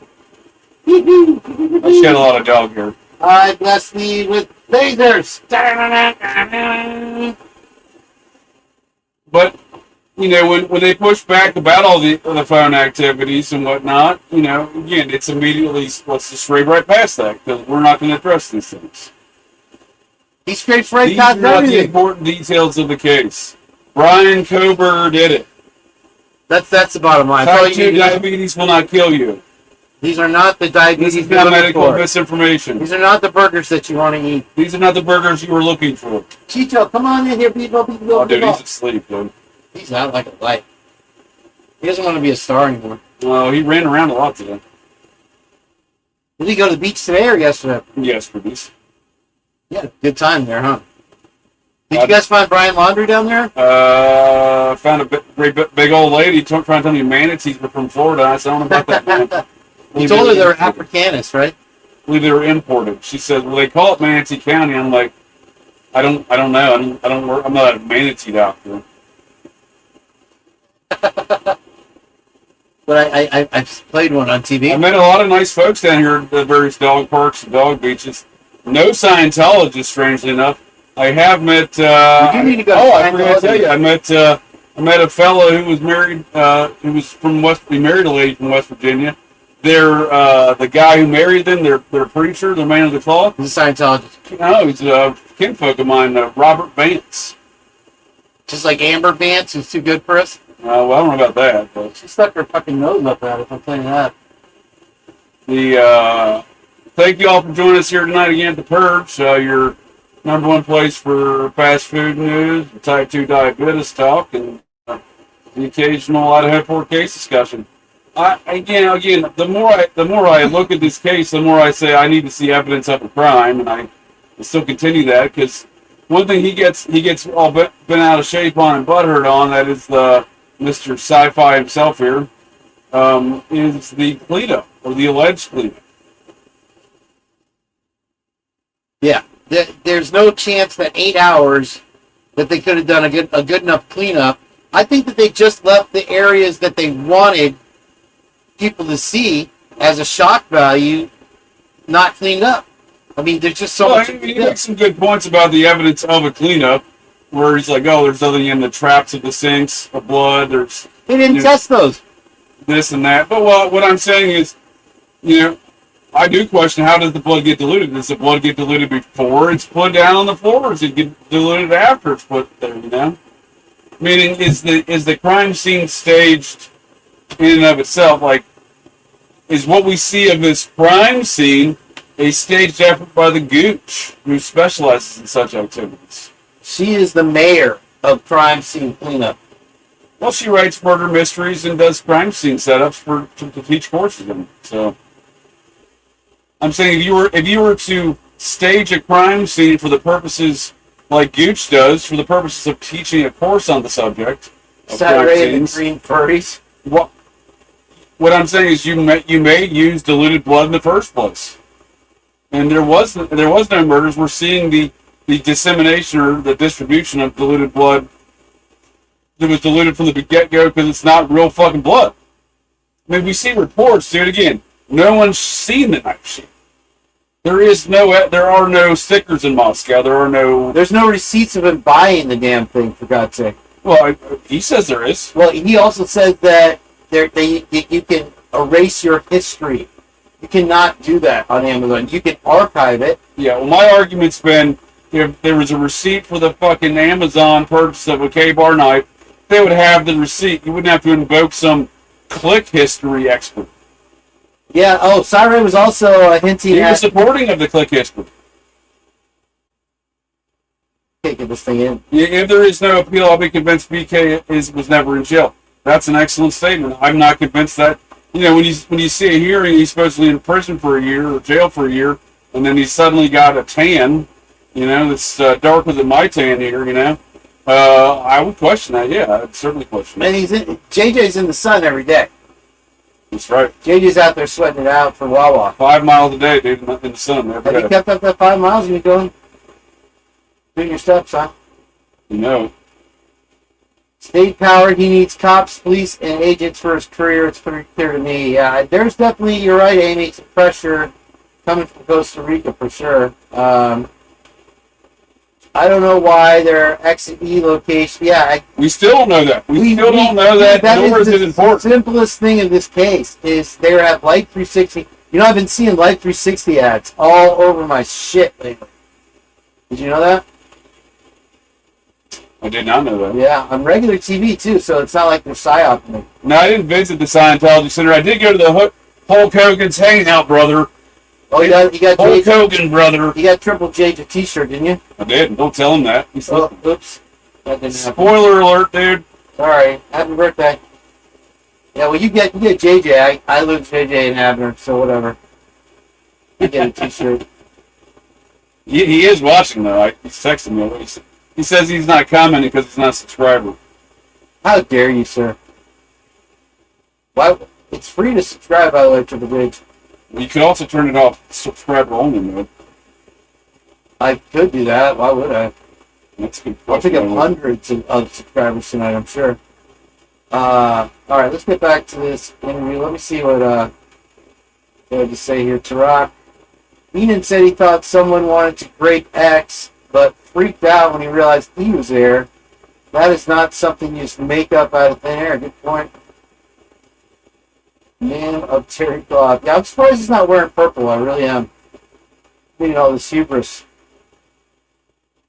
I shed a lot of dog hair. I bless thee with lasers. But, you know, when they push back about all the phone activities and whatnot, you know, again, it's immediately, let's just straight right past that, because we're not going to address these things. He scrapes right These past are not the everything. important details of the case. Brian Kober did it. That's the bottom line. Type 2 diabetes will not kill you. These are not the diabetes This is you're not looking medical for. misinformation. These are not the burgers that you want to eat. These are not the burgers you were looking for. Chicho, come on in here, people. Oh, dude, he's asleep, dude. He's out like a light. He doesn't want to be a star anymore. Oh, he ran around a lot today. Did he go to the beach today or yesterday? Yesterday. Yeah, good time there, huh? Did you guys find Brian Laundrie down there? Found a big old lady trying to tell me manatees were from Florida. I said, I don't know about that, man. You told her they were Africanus, right? I believe they were imported. She said, well, they call it Manatee County. I'm like, I don't know. I'm not a manatee doctor. But I've played one on TV. I met a lot of nice folks down here at the various dog parks and dog beaches. No Scientologists, strangely enough. I have met. You do need to go to I forgot to tell you, I met a fellow who was married. Who was from he married a lady from West Virginia. They're the guy who married them. Their preacher, the man of the cloth. He's a Scientologist. No, he's a kinfolk of mine, Robert Vance. Just like Amber Vance, who's too good for us. Well, I don't know about that, but She stuck her fucking nose up at it. I'm telling you that. Thank you all for joining us here tonight again at the Purge. Your number one place for fast food news, type 2 diabetes talk, and the occasional IDAHO4 case discussion. Again, the more I look at this case, the more I say I need to see evidence of a crime, and I still continue that because one thing he gets all bent out of shape on and butthurt on, that is the Mr. Sci-Fi himself here, is the cleanup or the alleged cleanup. Yeah, there's no chance that 8 hours that they could have done a good enough cleanup. I think that they just left the areas that they wanted people to see as a shock value not cleaned up. I mean, there's just so much. He makes some good points about the evidence of a cleanup, where he's like, "Oh, there's nothing in the traps of the sinks of blood. They didn't test those. This and that." But what I'm saying is, I do question, how does the blood get diluted? Does the blood get diluted before it's put down on the floor, or does it get diluted after it's put there? Meaning, is the crime scene staged in and of itself? Like, is what we see of this crime scene a staged effort by the Gooch, who specializes in such activities? She is the mayor of crime scene cleanup. Well, she writes murder mysteries and does crime scene setups to teach courses in. So, I'm saying if you were to stage a crime scene for the purposes like Gooch does, for the purposes of teaching a course on the subject of Saturday and the green furries. What I'm saying is you may use diluted blood in the first place, and there was no murders. We're seeing the dissemination or the distribution of diluted blood that was diluted from the get-go because it's not real fucking blood. I mean, we see reports, dude. Again, no one's seen the knife sheath. There are no stickers in Moscow. There's no receipts of him buying the damn thing, for God's sake. Well, he says there is. Well, he also says that you can erase your history. You cannot do that on Amazon. You can archive it. Yeah, well, my argument's been, if there was a receipt for the fucking Amazon purchase of a K-bar knife, they would have the receipt. You wouldn't have to invoke some click history expert. Yeah, Cyrus was also hinting he at... was supporting of the click history. Can't get this thing in. If there is no appeal, I'll be convinced BK was never in jail. That's an excellent statement. I'm not convinced that, when you see a hearing, he's supposedly in prison for a year or jail for a year, and then he suddenly got a tan, that's darker than my tan here, I would question that. Yeah, I'd certainly question that. And JJ's in the sun every day. That's right. JJ's out there sweating it out for Wawa. 5 miles a day, dude, in the sun. Have you kept up that 5 miles? You doing your steps, huh? State power, he needs cops, police, and agents for his career. It's pretty clear to me. Yeah, there's definitely, you're right, Amy, some pressure coming from Costa Rica for sure. I don't know why their X and E location. Yeah, we still don't know that. We still don't know that. Nor is it important. The simplest thing in this case is they have Life 360. I've been seeing Life 360 ads all over my shit lately. Did you know that? I did not know that. Yeah, on regular TV too, so it's not like they're psyoping me. No, I didn't visit the Scientology Center. I did go to the Hulk Hogan's Hangout, brother. Oh, you got Hulk Hogan, brother. You got Triple J's t-shirt, didn't you? I did. Don't tell him that. Oops. That didn't Spoiler alert, dude. Sorry. Happy birthday. Yeah, well, you get JJ. I lose JJ and Abner, so whatever. You get a t-shirt. He is watching, though. He's texting me. He says he's not commenting because he's not a subscriber. How dare you, sir? Why? It's free to subscribe, by the way, Triple J's. You could also turn it off subscriber only mode. I could do that. Why would I? That's a good I'll question. pick up hundreds of subscribers tonight, I'm sure. All right, let's get back to this interview. Let me see what they had to say here. Tarak. Heenan said he thought someone wanted to grape X, but freaked out when he realized he was there. That is not something you just make up out of thin air. Good point. Man of terry cloth. Yeah, I'm surprised he's not wearing purple. I really am. Meaning all this hubris.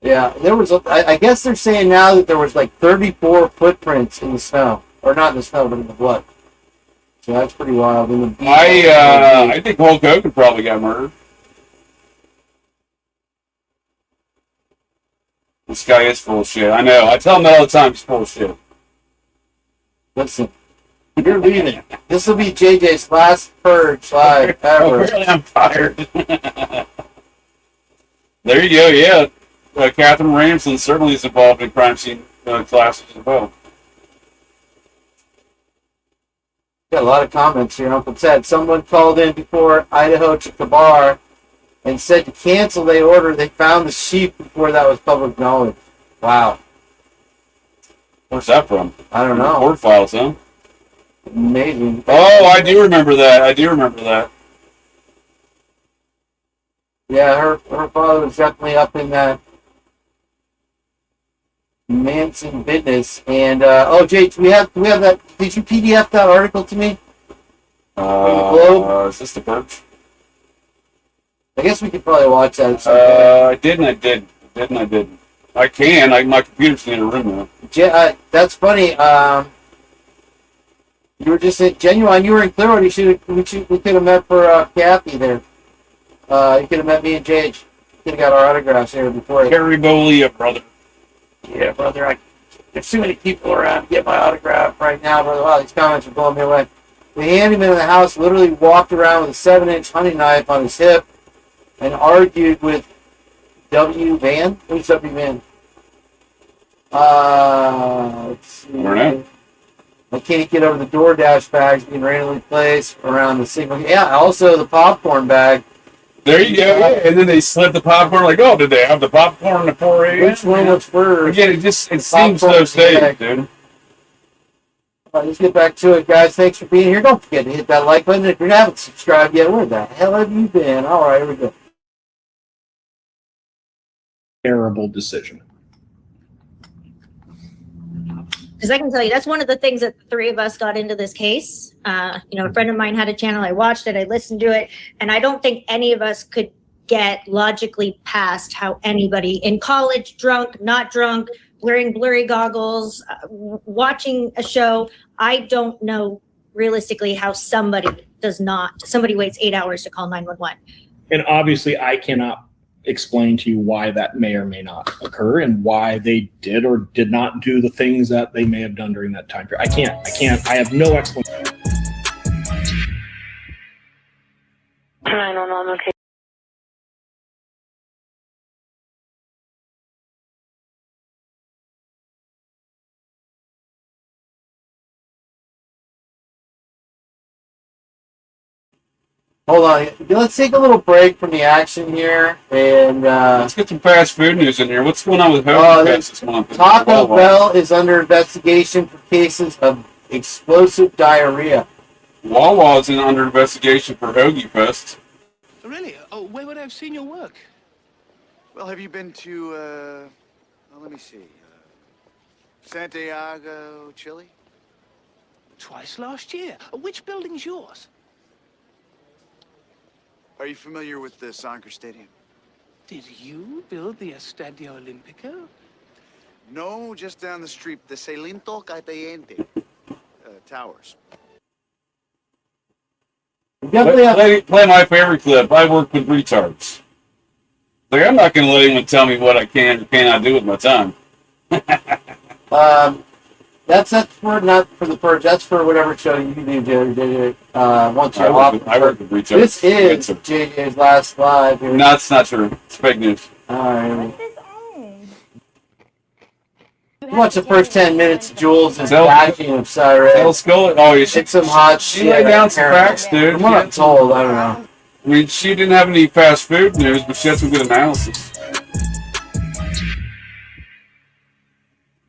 Yeah, there was. I guess they're saying now that there was like 34 footprints in the snow, or not in the snow, but in the blood. So that's pretty wild. I think Hulk Hogan probably got murdered. This guy is full of shit. I know. I tell him that all the time. He's full of shit. Listen, you're leaving. This will be JJ's last purge live ever. Apparently I'm tired. There you go. Yeah. Catherine Ramsden certainly is involved in crime scene classes as well. Got a lot of comments here. Uncle Ted. Someone called in before Idaho took the bar and said to cancel the order. They found the sheep before that was public knowledge. Wow. Where's that from? I don't know. Court files, huh? Amazing. Oh, I do remember that. Yeah, her father was definitely up in that Manson business. And Jay, do we have that? Did you PDF that article to me? Is this the Purge? I guess we could probably watch that. I didn't. I can. My computer's in the room now. That's funny. You were just at Genuine. You were in Clearwater. We could have met for Kathy there. You could have met me and Jage. Could have got our autographs here before. Gary Bolia, brother. Yeah, brother. There's too many people around to get my autograph right now, brother. Wow, these comments are blowing me away. The handyman in the house literally walked around with a 7-inch hunting knife on his hip and argued with W. Van. Who's W. Van? Let's see. I can't get over the DoorDash bags being randomly placed around the signal. Yeah, also the popcorn bag. There you go. Yeah. And then they slid the popcorn. Like, oh, did they have the popcorn at 4 a.m.? Which one was first? Again, it seems so safe, dude. All right, let's get back to it, guys. Thanks for being here. Don't forget to hit that like button. If you haven't subscribed yet, where the hell have you been? All right, here we go. Terrible decision. Because I can tell you, that's one of the things that the three of us got into this case. A friend of mine had a channel. I watched it. I listened to it. And I don't think any of us could get logically past how anybody in college, drunk, not drunk, wearing blurry goggles, watching a show. I don't know realistically how somebody waits 8 hours to call 911. And obviously, I cannot explain to you why that may or may not occur and why they did or did not do the things that they may have done during that time period. I have no explanation. Okay. Hold on. Let's take a little break from the action here, and let's get some fast food news in here. What's going on with Hoagie Fest this month? Taco Bell is under investigation for cases of explosive diarrhea. Wawa is under investigation for Hoagie Fest. Really? Oh, where would I have seen your work? Well, have you been to, let me see, Santiago, Chile? Twice last year. Which building's yours? Are you familiar with the soccer stadium? Did you build the Estadio Olimpico? No, just down the street, the Celinto Caliente Towers. Play my favorite clip. I work with retards. Like, I'm not going to let anyone tell me what I can or cannot do with my time. That's for not for the purge. That's for whatever show you do. Once you're off. I work with retards. This is JJ's last live. No, it's not true. It's fake news. All right. Watch the first 10 minutes. Jules is bashing of Cyrus. Let's go. Oh, you should. It's some hot shit. She laid down some facts, dude. From what I'm told, I don't know. I mean, she didn't have any fast food news, but she had some good analysis.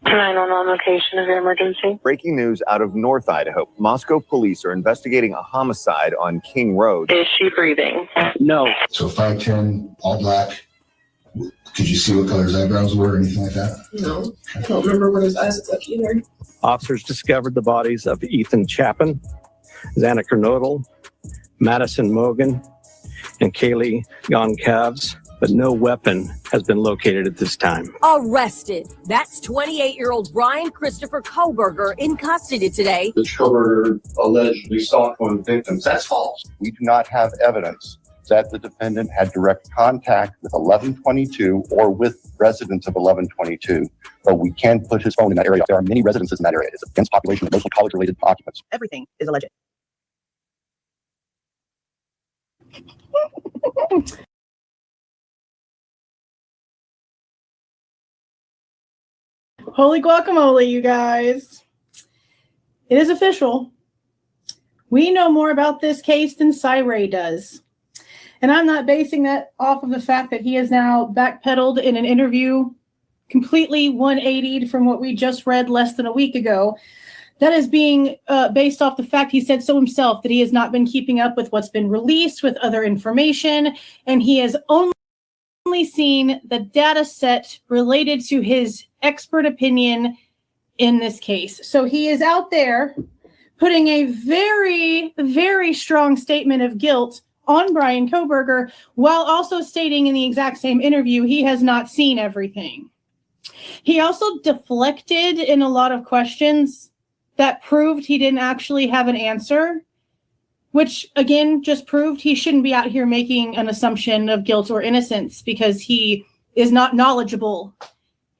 911 location of your emergency. Breaking news out of North Idaho. Moscow police are investigating a homicide on King Road. Is she breathing? No. So 5'10", all black, Did you see what color his eyebrows were or anything like that? No, I don't remember what his eyes looked like either. Officers discovered the bodies of Ethan Chapin, Xana Kernodle, Madison Mogan, and Kaylee Goncalves, but no weapon has been located at this time. Arrested. That's 28-year-old Brian Christopher Koberger in custody today. This Koberger allegedly stalked one of the victims. That's false. We do not have evidence that the defendant had direct contact with 1122 or with residents of 1122, but we can put his phone in that area. There are many residences in that area. It's a dense population of mostly college-related occupants. Everything is alleged. Holy guacamole, you guys. It is official. We know more about this case than Cyray does. And I'm not basing that off of the fact that he has now backpedaled in an interview completely 180'd from what we just read less than a week ago. That is being based off the fact he said so himself, that he has not been keeping up with what's been released with other information, and he has only seen the data set related to his expert opinion in this case. So he is out there putting a very, very strong statement of guilt on Brian Koberger, while also stating in the exact same interview he has not seen everything. He also deflected in a lot of questions that proved he didn't actually have an answer, which again just proved he shouldn't be out here making an assumption of guilt or innocence because he is not knowledgeable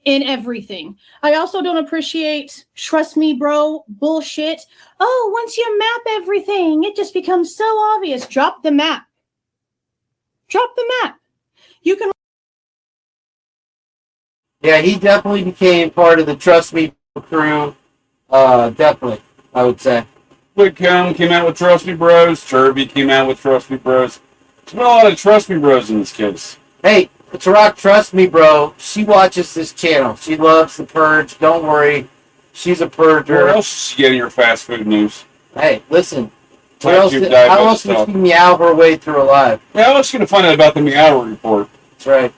in everything. I also don't appreciate trust me bro bullshit. Oh, once you map everything, it just becomes so obvious. Drop the map. Drop the map. You can. Yeah, he definitely became part of the Trust Me crew. Definitely, I would say. Whitcomb came out with Trust Me Bros. Turvey came out with Trust Me Bros. There's been a lot of Trust Me Bros in this case. Hey, Tarak, trust me, bro. She watches this channel. She loves The Purge. Don't worry. She's a purger. Where else is she getting her fast food news? Hey, listen. How How else would she meow her way through alive? Yeah, how else is she going to find out about the Meow report? That's right.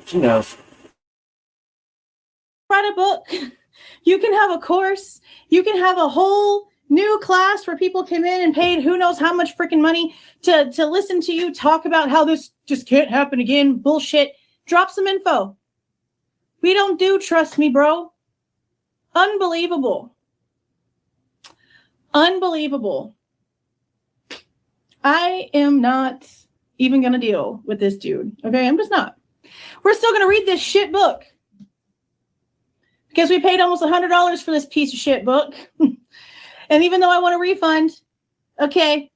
She knows. Write a book. You can have a course. You can have a whole new class where people came in and paid who knows how much freaking money to listen to you talk about how this just can't happen again. Bullshit. Drop some info. We don't do trust me, bro. Unbelievable. Unbelievable. I am not even going to deal with this dude. Okay, I'm just not. We're still going to read this shit book. Because we paid almost $100 for this piece of shit book. And even though I want a refund, okay,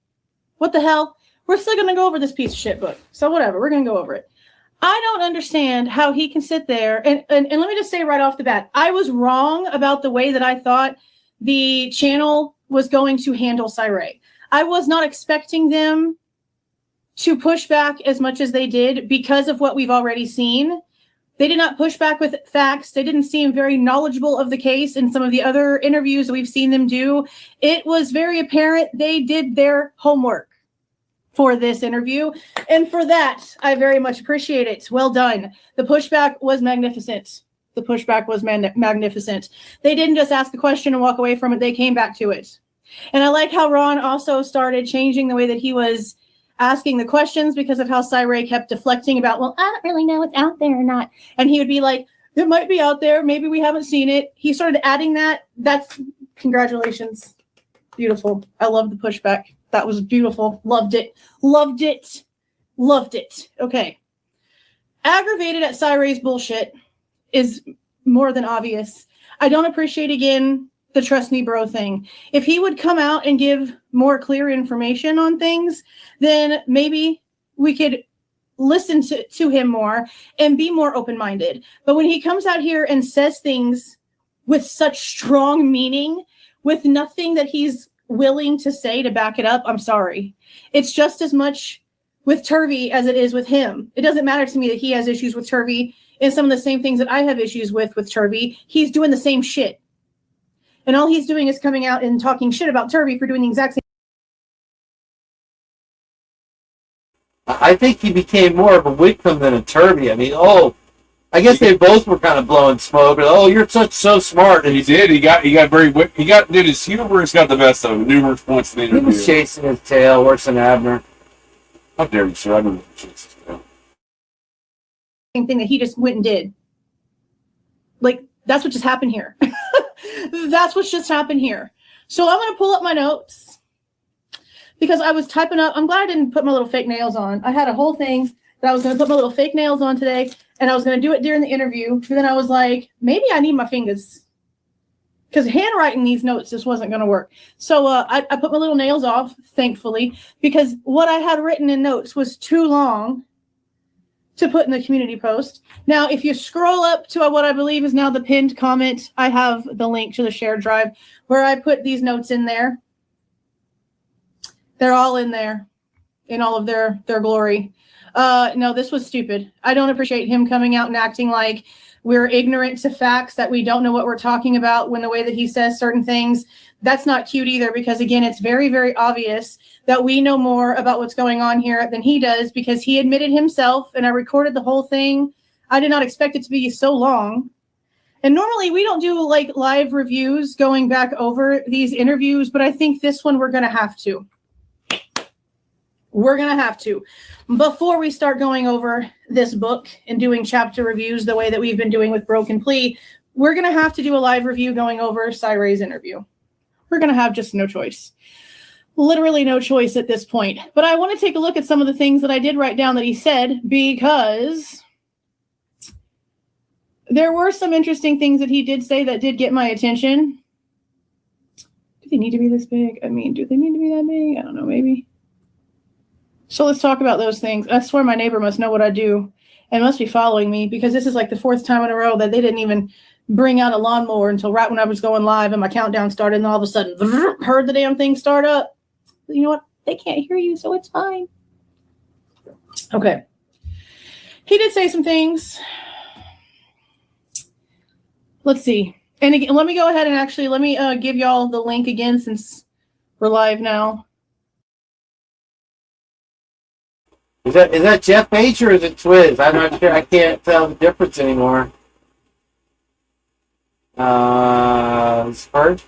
what the hell? We're still going to go over this piece of shit book. So whatever, we're going to go over it. I don't understand how he can sit there. And let me just say right off the bat, I was wrong about the way that I thought the channel was going to handle Cyray. I was not expecting them to push back as much as they did because of what we've already seen. They did not push back with facts. They didn't seem very knowledgeable of the case in some of the other interviews that we've seen them do. It was very apparent they did their homework for this interview. And for that, I very much appreciate it. Well done. The pushback was magnificent. The pushback was magnificent. They didn't just ask a question and walk away from it. They came back to it. And I like how Ron also started changing the way that he was asking the questions because of how Cyray kept deflecting about, well, I don't really know what's out there or not. And he would be like, it might be out there. Maybe we haven't seen it. He started adding that. That's congratulations. Beautiful. I love the pushback. That was beautiful. Loved it. Loved it. Loved it. Okay. Aggravated at Cyray's bullshit is more than obvious. I don't appreciate, again, the trust me bro thing. If he would come out and give more clear information on things, then maybe we could listen to him more and be more open-minded. But when he comes out here and says things with such strong meaning, with nothing that he's willing to say to back it up, I'm sorry. It's just as much with Turvey as it is with him. It doesn't matter to me that he has issues with Turvey and some of the same things that I have issues with Turvey. He's doing the same shit. And all he's doing is coming out and talking shit about Turvey for doing the exact same. I think he became more of a Whitcomb than a Turvey. I mean, I guess they both were kind of blowing smoke. Oh, you're so smart. And he did. He got dude, his hubris got the best of him numerous points in the He interview. was chasing his tail worse than Abner. How dare you, sir? I didn't chase his tail. Same thing that he just went and did. Like, that's what just happened here. That's what just happened here. So I'm going to pull up my notes because I was typing up. I'm glad I didn't put my little fake nails on. I had a whole thing that I was going to put my little fake nails on today, and I was going to do it during the interview. But then I was like, maybe I need my fingers because handwriting these notes just wasn't going to work. So I put my little nails off, thankfully, because what I had written in notes was too long to put in the community post. Now, if you scroll up to what I believe is now the pinned comment, I have the link to the shared drive where I put these notes in there. They're all in there in all of their glory. No, this was stupid. I don't appreciate him coming out and acting like we're ignorant to facts, that we don't know what we're talking about when the way that he says certain things. That's not cute either, because again, it's very, very obvious that we know more about what's going on here than he does, because he admitted himself, and I recorded the whole thing. I did not expect it to be so long. And normally we don't do like live reviews going back over these interviews, but I think this one we're going to have to. We're going to have to. Before we start going over this book and doing chapter reviews the way that we've been doing with Broken Plea, we're going to have to do a live review going over Cyray's interview. We're going to have just no choice. Literally no choice at this point. But I want to take a look at some of the things that I did write down that he said, because there were some interesting things that he did say that did get my attention. Do they need to be this big? I mean, do they need to be that big? I don't know, maybe. So let's talk about those things. I swear my neighbor must know what I do and must be following me, because this is like the fourth time in a row that they didn't even bring out a lawnmower until right when I was going live and my countdown started, and all of a sudden heard the damn thing start up. You know what? They can't hear you, so it's fine. Okay. He did say some things. Let's see. And again, let me go ahead and actually let me give y'all the link again since we're live now. Is that Jeff H or is it Twiz? I'm not sure. I can't tell the difference anymore. Spurge?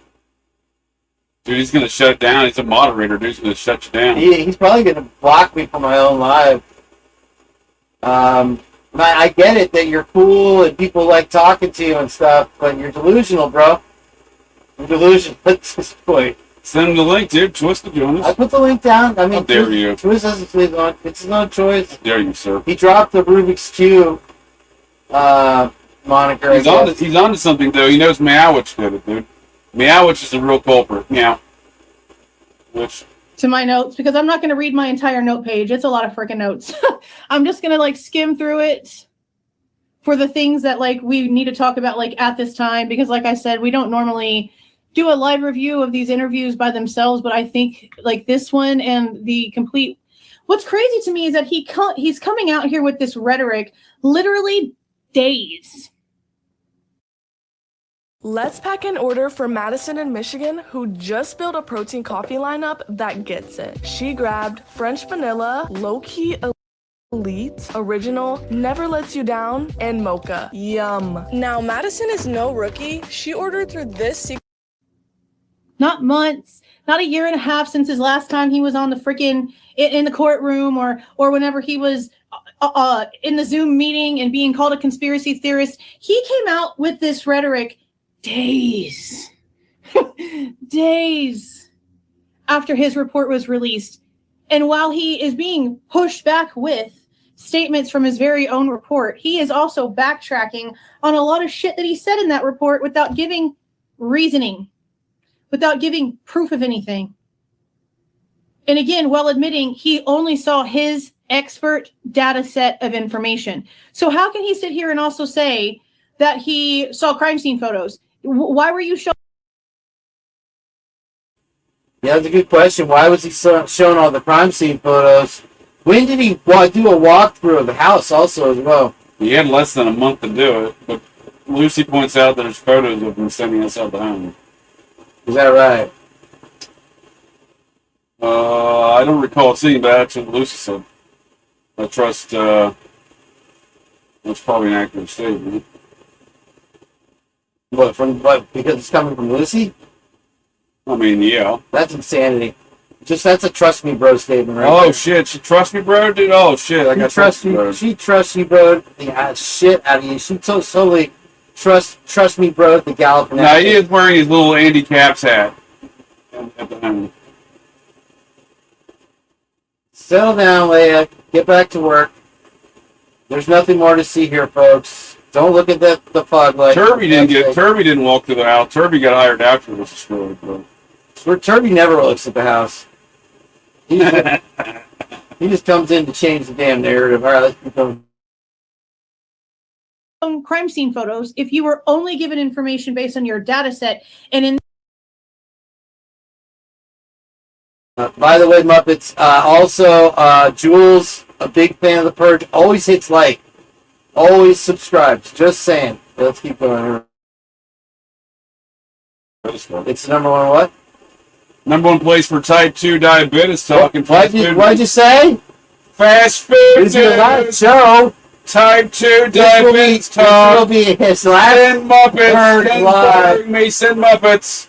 Dude, he's gonna shut it down. He's a moderator. Dude, he's gonna shut you down. He's probably gonna block me from my own live. I get it that you're cool and people like talking to you and stuff, but you're delusional, bro. You're delusional at this point. Send him the link, dude. Twist to join us. I put the link down. I mean, how dare you? Twist doesn't say on. It's his own choice. How dare you, sir? He dropped the Rubik's Cube moniker. He's on to something, though. He knows Meowwitch did it, dude. Meowwitch is the real culprit. Meow. Which? To my notes, because I'm not going to read my entire note page. It's a lot of freaking notes. I'm just going to like skim through it for the things that like we need to talk about like at this time, because like I said, we don't normally do a live review of these interviews by themselves, but I think like this one and the complete, what's crazy to me is that he's coming out here with this rhetoric literally days. Let's pack an order for Madison in Michigan, who just built a protein coffee lineup that gets it. She grabbed French vanilla, low-key elite, original, never lets you down, and mocha. Yum. Now, Madison is no rookie. She ordered through this not months, not a year and a half since his last time he was on the freaking in the courtroom, or whenever he was in the Zoom meeting and being called a conspiracy theorist. He came out with this rhetoric days after his report was released. And while he is being pushed back with statements from his very own report, he is also backtracking on a lot of shit that he said in that report without giving reasoning, without giving proof of anything. And again, while admitting he only saw his expert data set of information. So how can he sit here and also say that he saw crime scene photos? Why were you showing? Yeah, that's a good question. Why was he showing all the crime scene photos? When did he do a walkthrough of the house also as well? He had less than a month to do it, but Lucy points out there's photos of him sending us out the home. Is that right? I don't recall seeing that. That's what Lucy said. I trust That's probably an accurate statement. What, from what? Because it's coming from Lucy? I mean, yeah. That's insanity. That's a trust me bro statement, right? Oh there. shit, she trusts me, bro, dude. Oh shit, I got trust you, bro. She trusts you, bro. The shit out of you. She totally trust me, bro. The gallop. Now he is wearing his little Andy Caps hat. At the moment. Settle down, Leia. Get back to work. There's nothing more to see here, folks. Don't look at the fog light. Turby didn't walk through the house. Turby got hired after it was destroyed, bro. Turby never looks at the house. He just comes in to change the damn narrative. All right, let's keep going. Crime scene photos if you were only given information based on your data set. And in By the way, Muppets, also Jules, a big fan of The Purge, always hits like. Always subscribes. Just saying. Let's keep going. It's the number one what? Number one place for type 2 diabetes talking. What'd you say? Fast food. This is your last show. Type 2 diabetes talk. This will be his last Send Muppets. live. Send Muppets.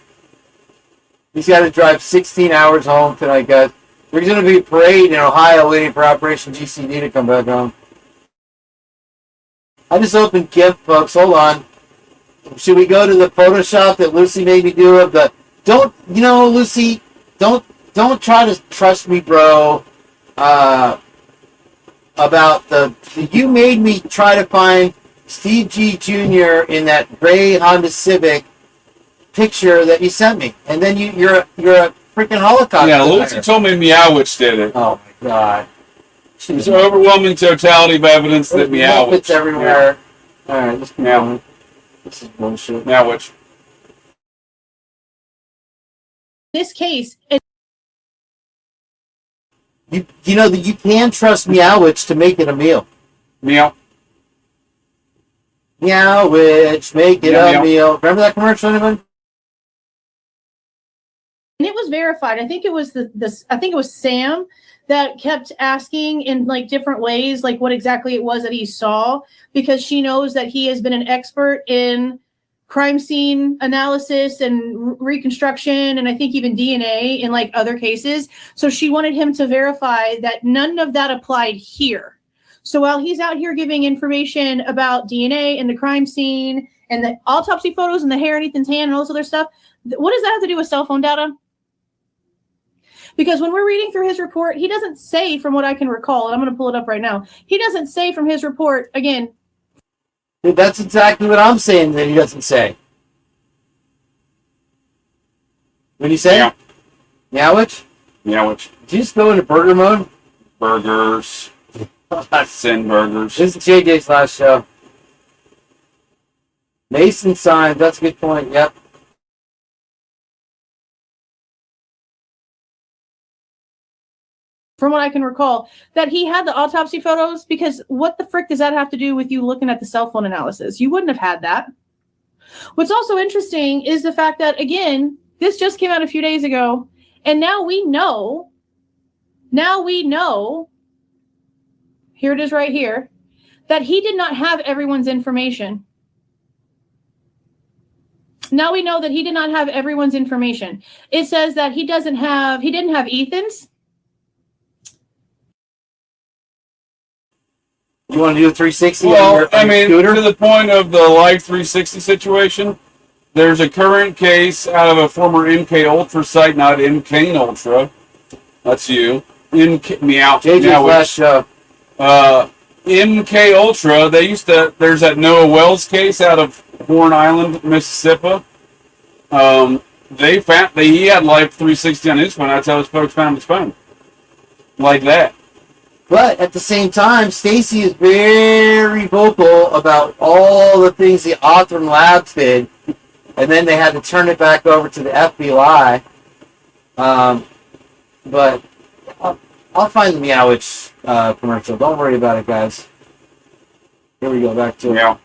He's got to drive 16 hours home tonight, guys. There's going to be a parade in Ohio waiting for Operation GCD to come back home. I just opened GIF, folks. Hold on. Should we go to the Photoshop that Lucy made me do of the... Lucy, don't try to trust me, bro, about you made me try to find Steve G. Jr. in that gray Honda Civic picture that you sent me. And then you're a freaking Holocaust. Yeah, Lucy told me Meowwitch did it. Oh, my God. There's an overwhelming totality of evidence that Meowwitch. It's everywhere. Yeah. All right, let's keep going. This is bullshit. Meowwitch. this case, you know that you can trust Meowwitch to make it a meal. Meow. Meowwitch, make it a meal. Remember that commercial, anyone? and it was verified. I think it was I think it was Sam that kept asking in like different ways, like what exactly it was that he saw, because she knows that he has been an expert in crime scene analysis and reconstruction, and I think even DNA in like other cases. So she wanted him to verify that none of that applied here. So while he's out here giving information about DNA and the crime scene and the autopsy photos and the hair and Ethan's hand and all this other stuff, what does that have to do with cell phone data? Because when we're reading through his report, he doesn't say, from what I can recall, and I'm going to pull it up right now, he doesn't say from his report, again. Dude, that's exactly what I'm saying that he doesn't say. What do you say? Meowwitch? Meowwitch. Did you just go into burger mode? Burgers. Sin burgers. This is JJ's last show. Mason signs. That's a good point. Yep. From what I can recall, that he had the autopsy photos, because what the frick does that have to do with you looking at the cell phone analysis? You wouldn't have had that. What's also interesting is the fact that, again, this just came out a few days ago, and now we know, here it is right here, that he did not have everyone's information. Now we know that he did not have everyone's information. It says that he didn't have Ethan's. You want to do a 360? Well, I mean, to the point of the Live 360 situation, there's a current case out of a former MK Ultra site, not MK Ultra. That's you. Meow. JJ's last show. MK Ultra, there's that Noah Wells case out of Horn Island, Mississippi. He had Live 360 on his phone. That's how his folks found his phone. Like that. But at the same time, Stacy is very vocal about all the things the Othram Labs did, and then they had to turn it back over to the FBI. But I'll find the Meowwitch commercial. Don't worry about it, guys. Here we go, back to it.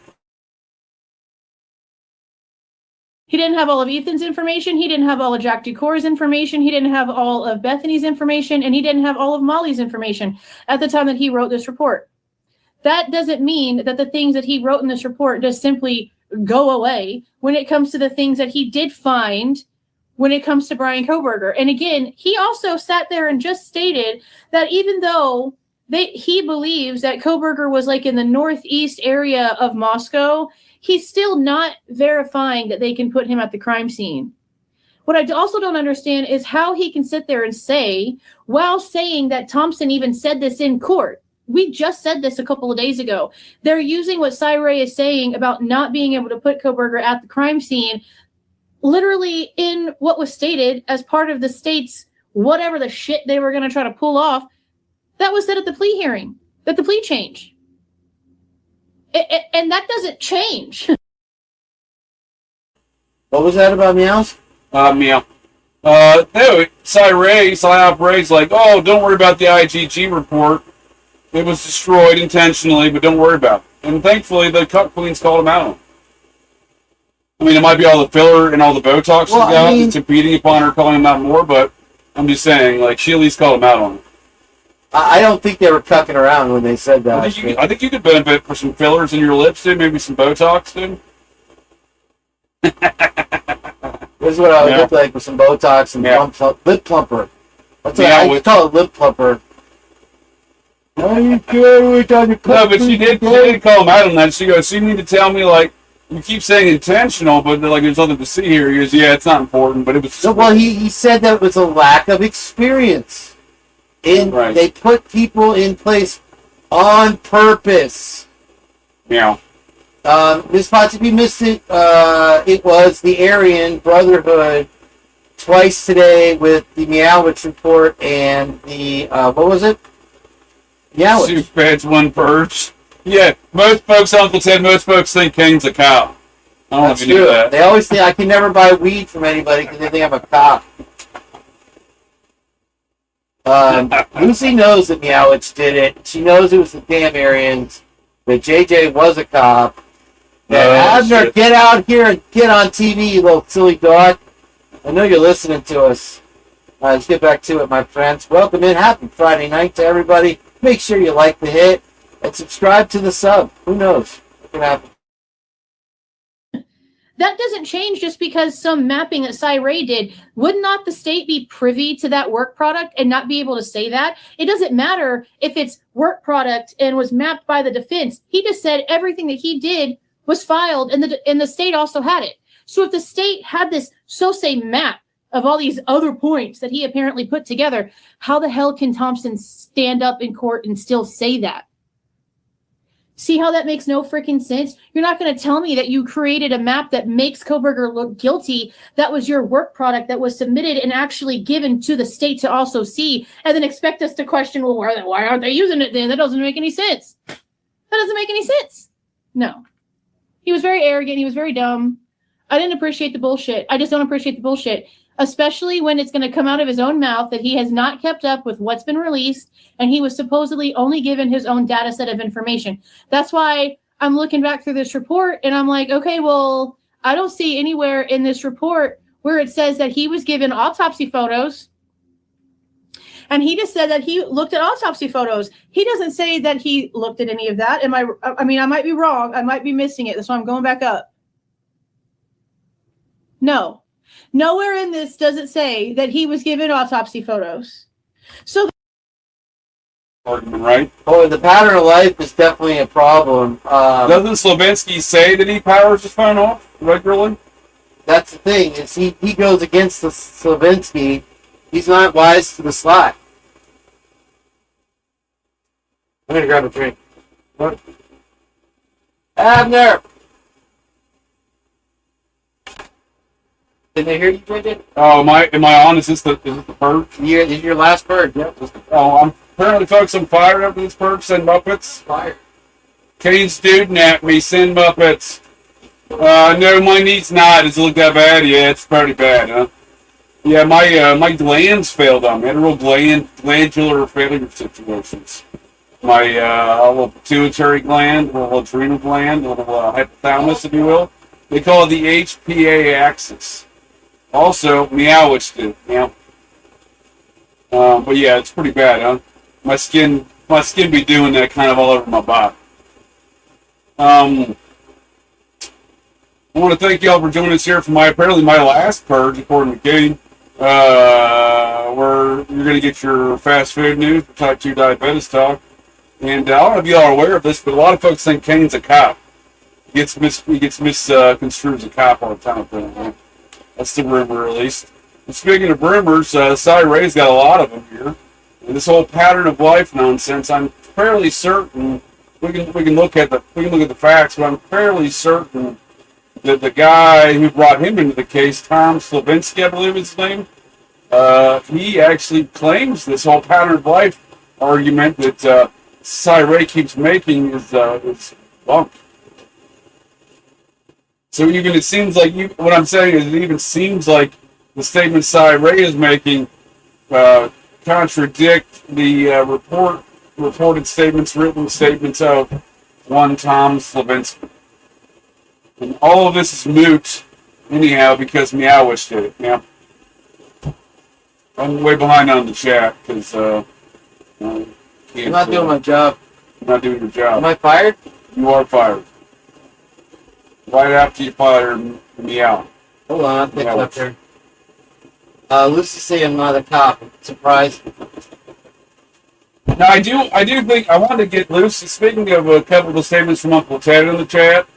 He didn't have all of Ethan's information. He didn't have all of Jack Ducour's information. He didn't have all of Bethany's information. And he didn't have all of Molly's information at the time that he wrote this report. that doesn't mean that the things that he wrote in this report just simply go away when it comes to the things that he did find when it comes to Brian Kohberger. And again, he also sat there and just stated that even though he believes that Kohberger was like in the northeast area of Moscow, he's still not verifying that they can put him at the crime scene. What I also don't understand is how he can sit there and say, while saying that Thompson even said this in court. We just said this a couple of days ago. They're using what Cy is saying about not being able to put Kohberger at the crime scene literally in what was stated as part of the state's whatever the shit they were going to try to pull off. That was said at the plea hearing, that the plea change. And that doesn't change. What was that about Meows? Meow. No, Psyop Ray's like, oh, don't worry about the IGG report. It was destroyed intentionally, but don't worry about it. And thankfully, the Cut Queens called him out on it. I mean, it might be all the filler and all the Botox she got that's impeding upon her calling him out more, but I'm just saying, like, she at least called him out on it. I don't think they were cucking around when they said that. I think you could benefit for some fillers in your lips, dude. Maybe some Botox, dude. This is what I would look like with some Botox and lip plumper. That's what I call it, lip plumper. Are you good? No, but she did call him out on that. She goes, so you need to tell me, like, you keep saying intentional, but like there's nothing to see here. He goes, yeah, it's not important, but it was... So, well, he said that it was a lack of experience. They put people in place on purpose. Yeah. Ms. Potts, if you missed it, it was the Aryan Brotherhood twice today with the Meowich report and the, what was it? Meowich. Two feds, one purge. Yeah, most folks, Uncle Ted, most folks think Kane's a cop. I don't know if you knew that. They always think I can never buy weed from anybody because they think I'm a cop. Lucy knows that Meowich did it. She knows it was the damn Aryans. That JJ was a cop. That Abner, get out here and get on TV, you little silly dog. I know you're listening to us. Let's get back to it, my friends. Welcome in. Happy Friday night to everybody. Make sure you like the hit and subscribe to the sub. Who knows what can happen? That doesn't change just because some mapping that Cy Ray did. Would not the state be privy to that work product and not be able to say that? It doesn't matter if it's work product and was mapped by the defense. He just said everything that he did was filed and the state also had it. So if the state had this so-say map of all these other points that he apparently put together, how the hell can Thompson stand up in court and still say that? See how that makes no freaking sense? You're not going to tell me that you created a map that makes Kohberger look guilty. That was your work product that was submitted and actually given to the state to also see, and then expect us to question, well, why aren't they using it then? That doesn't make any sense. That doesn't make any sense. No. He was very arrogant. He was very dumb. I didn't appreciate the bullshit. I just don't appreciate the bullshit, especially when it's going to come out of his own mouth that he has not kept up with what's been released, and he was supposedly only given his own data set of information. That's why I'm looking back through this report, and I'm like, okay, well, I don't see anywhere in this report where it says that he was given autopsy photos, and he just said that he looked at autopsy photos. He doesn't say that he looked at any of that. I mean, I might be wrong. I might be missing it. That's why I'm going back up. No. Nowhere in this does it say that he was given autopsy photos. So, right? Oh, the pattern of life is definitely a problem. Doesn't Slavinsky say that he powers his phone off regularly? That's the thing. Is he goes against the Slavinsky. He's not wise to the slot. I'm gonna grab a drink. What? Abner. Did they hear you drink it? Oh, am I on? Is this the purge? This is your last purge, yeah. I'm apparently, folks, I'm fired up with this purge. Send Muppets. Fire. Kane's student at me. Send Muppets. No, my knee's not. Does it look that bad? Yeah, it's pretty bad, huh? Yeah, my glands failed on me. I had a real glandular failure situations. My little pituitary gland, a little adrenal gland, a little hypothalamus, if you will. They call it the HPA axis. Also, Meowich did. Yeah. But yeah, it's pretty bad, huh? My skin be doing that kind of all over my body. I want to thank y'all for joining us here for apparently my last purge, according to Katie, where you're going to get your fast food news, type 2 diabetes talk. And I don't know if y'all are aware of this, but a lot of folks think Kane's a cop. He gets misconstrued as a cop all the time, apparently. That's the rumor, at least. And speaking of rumors, Cy Ray's got a lot of them here. And this whole pattern of life nonsense, I'm fairly certain we can look at the facts, but I'm fairly certain that the guy who brought him into the case, Tom Slavinsky, I believe is his name, he actually claims this whole pattern of life argument that Cy Ray keeps making is bunk. So even it seems like what I'm saying is it even seems like the statements Cy Ray is making contradict the reported statements, written statements of one Tom Slavinsky. And all of this is moot anyhow because Meowish did it. Yeah. I'm way behind on the chat because I'm not doing my job. You're not doing your job. Am I fired? You are fired. Right after you fire Meow. Hold on, I'll pick it up here. Lucy saying I'm not a cop. Surprised. Now I do think I want to get Lucy. Speaking of a couple of statements from Uncle Ted in the chat,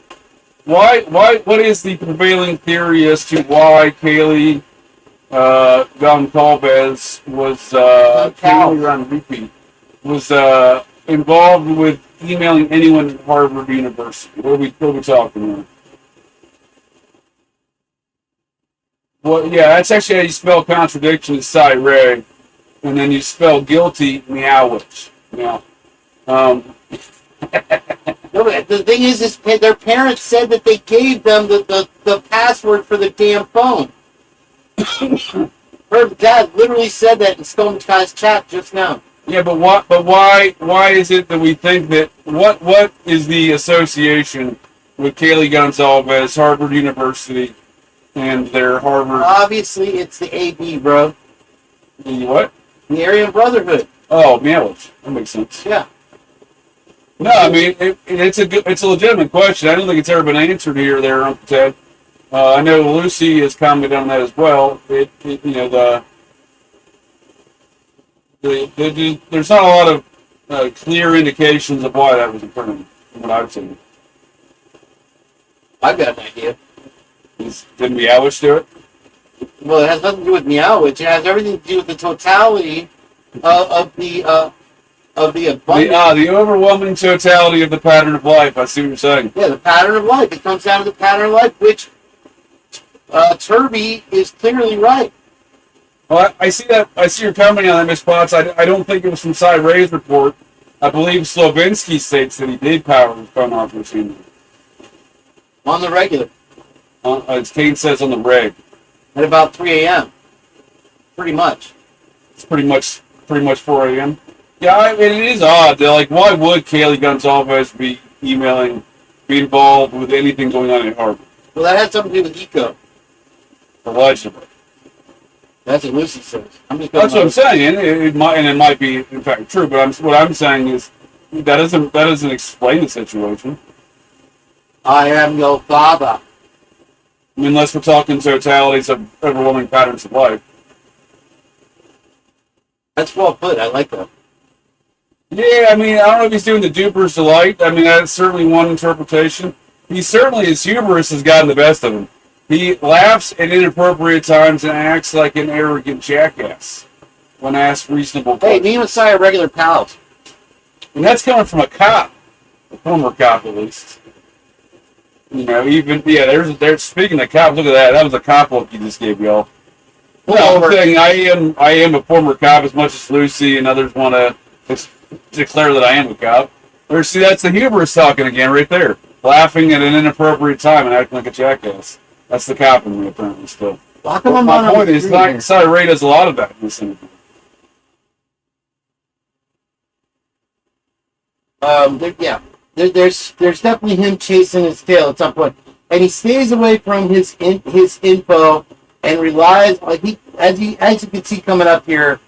what is the prevailing theory as to why Kaylee Goncalves was involved with emailing anyone at Harvard University? What are we talking about? Well, yeah, that's actually how you spell contradiction is Cy Ray, and then you spell guilty Meowich. Yeah. No, the thing is their parents said that they gave them the password for the damn phone. Her dad literally said that in Stone Sky's chat just now. Yeah, but why is it that we think that what is the association with Kaylee Goncalves, Harvard University, and their Harvard? Obviously, it's the AB, bro. The what? The Aryan Brotherhood. Oh, Meowich. That makes sense. Yeah. No, I mean it's a legitimate question. I don't think it's ever been answered here, there, Uncle Ted. I know Lucy has commented on that as well. There's not a lot of clear indications of why that was occurring, from what I've seen. I've got an idea. Did Meowish do it? Well, it has nothing to do with Meowich. It has everything to do with the totality of the abundance. The overwhelming totality of the pattern of life. I see what you're saying. Yeah, the pattern of life. It comes down to the pattern of life, which Turby is clearly right. Well, I see that. I see your comment on that, Miss Potts. I don't think it was from Cy Ray's report. I believe Slavinsky states that he did power his phone off machine. On the regular. As Kane says on the reg. At about 3 a.m. Pretty much. It's pretty much 4 a.m. Yeah, I mean, it is odd. Like, why would Kaylee Goncalves be involved with anything going on at Harvard? Well, that had something to do with ECO. Allegedly. That's what Lucy says. That's what I'm saying. It might be in fact true, but what I'm saying is that doesn't explain the situation. I am your father. Unless we're talking totalities of overwhelming patterns of life. That's well put. I like that. Yeah, I mean, I don't know if he's doing the duper's delight. I mean, that's certainly one interpretation. His hubris has gotten the best of him. He laughs at inappropriate times and acts like an arrogant jackass when asked reasonable questions. Hey, me and Cy are regular pals. And that's coming from a cop. A former cop, at least. There's speaking of cops, look at that. That was a cop look you just gave, y'all. Well, I'm saying I am a former cop as much as Lucy and others want to declare that I am a cop. See, that's the hubris talking again right there. Laughing at an inappropriate time and acting like a jackass. That's the cop in me, apparently, still. My point is, Cy Ray does a lot of that in this interview. There's definitely him chasing his tail at some point, and he stays away from his info and relies as you can see coming up here.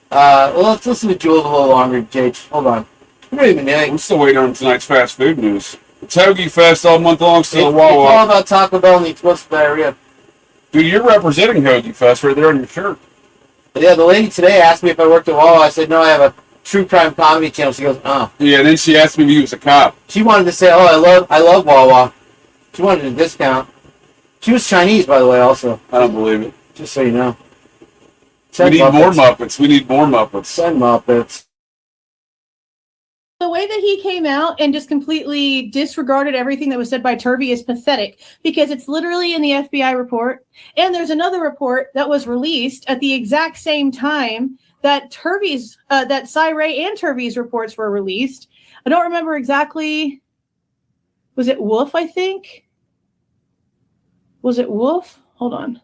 Let's listen to Jules a little longer, Jake. Hold on. I'm still waiting on tonight's fast food news. It's Hoagie Fest all month long, still It's Wawa. all about Taco Bell and the explosive diarrhea. Dude, you're representing Hoagie Fest right there on your shirt. Yeah, the lady today asked me if I worked at Wawa. I said, no, I have a true crime comedy channel. She goes, oh. Yeah, then she asked me if he was a cop. She wanted to say, oh, I love Wawa. She wanted a discount. She was Chinese, by the way, also. I don't believe it. Just so you know. We need more Muppets. We need more Muppets. Send Muppets. The way that he came out and just completely disregarded everything that was said by Turvey is pathetic, because it's literally in the FBI report. And there's another report that was released at the exact same time that Turvey's, that Cy Ray and Turvey's reports were released. I don't remember exactly. Was it Wolf, I think? Was it Wolf? Hold on.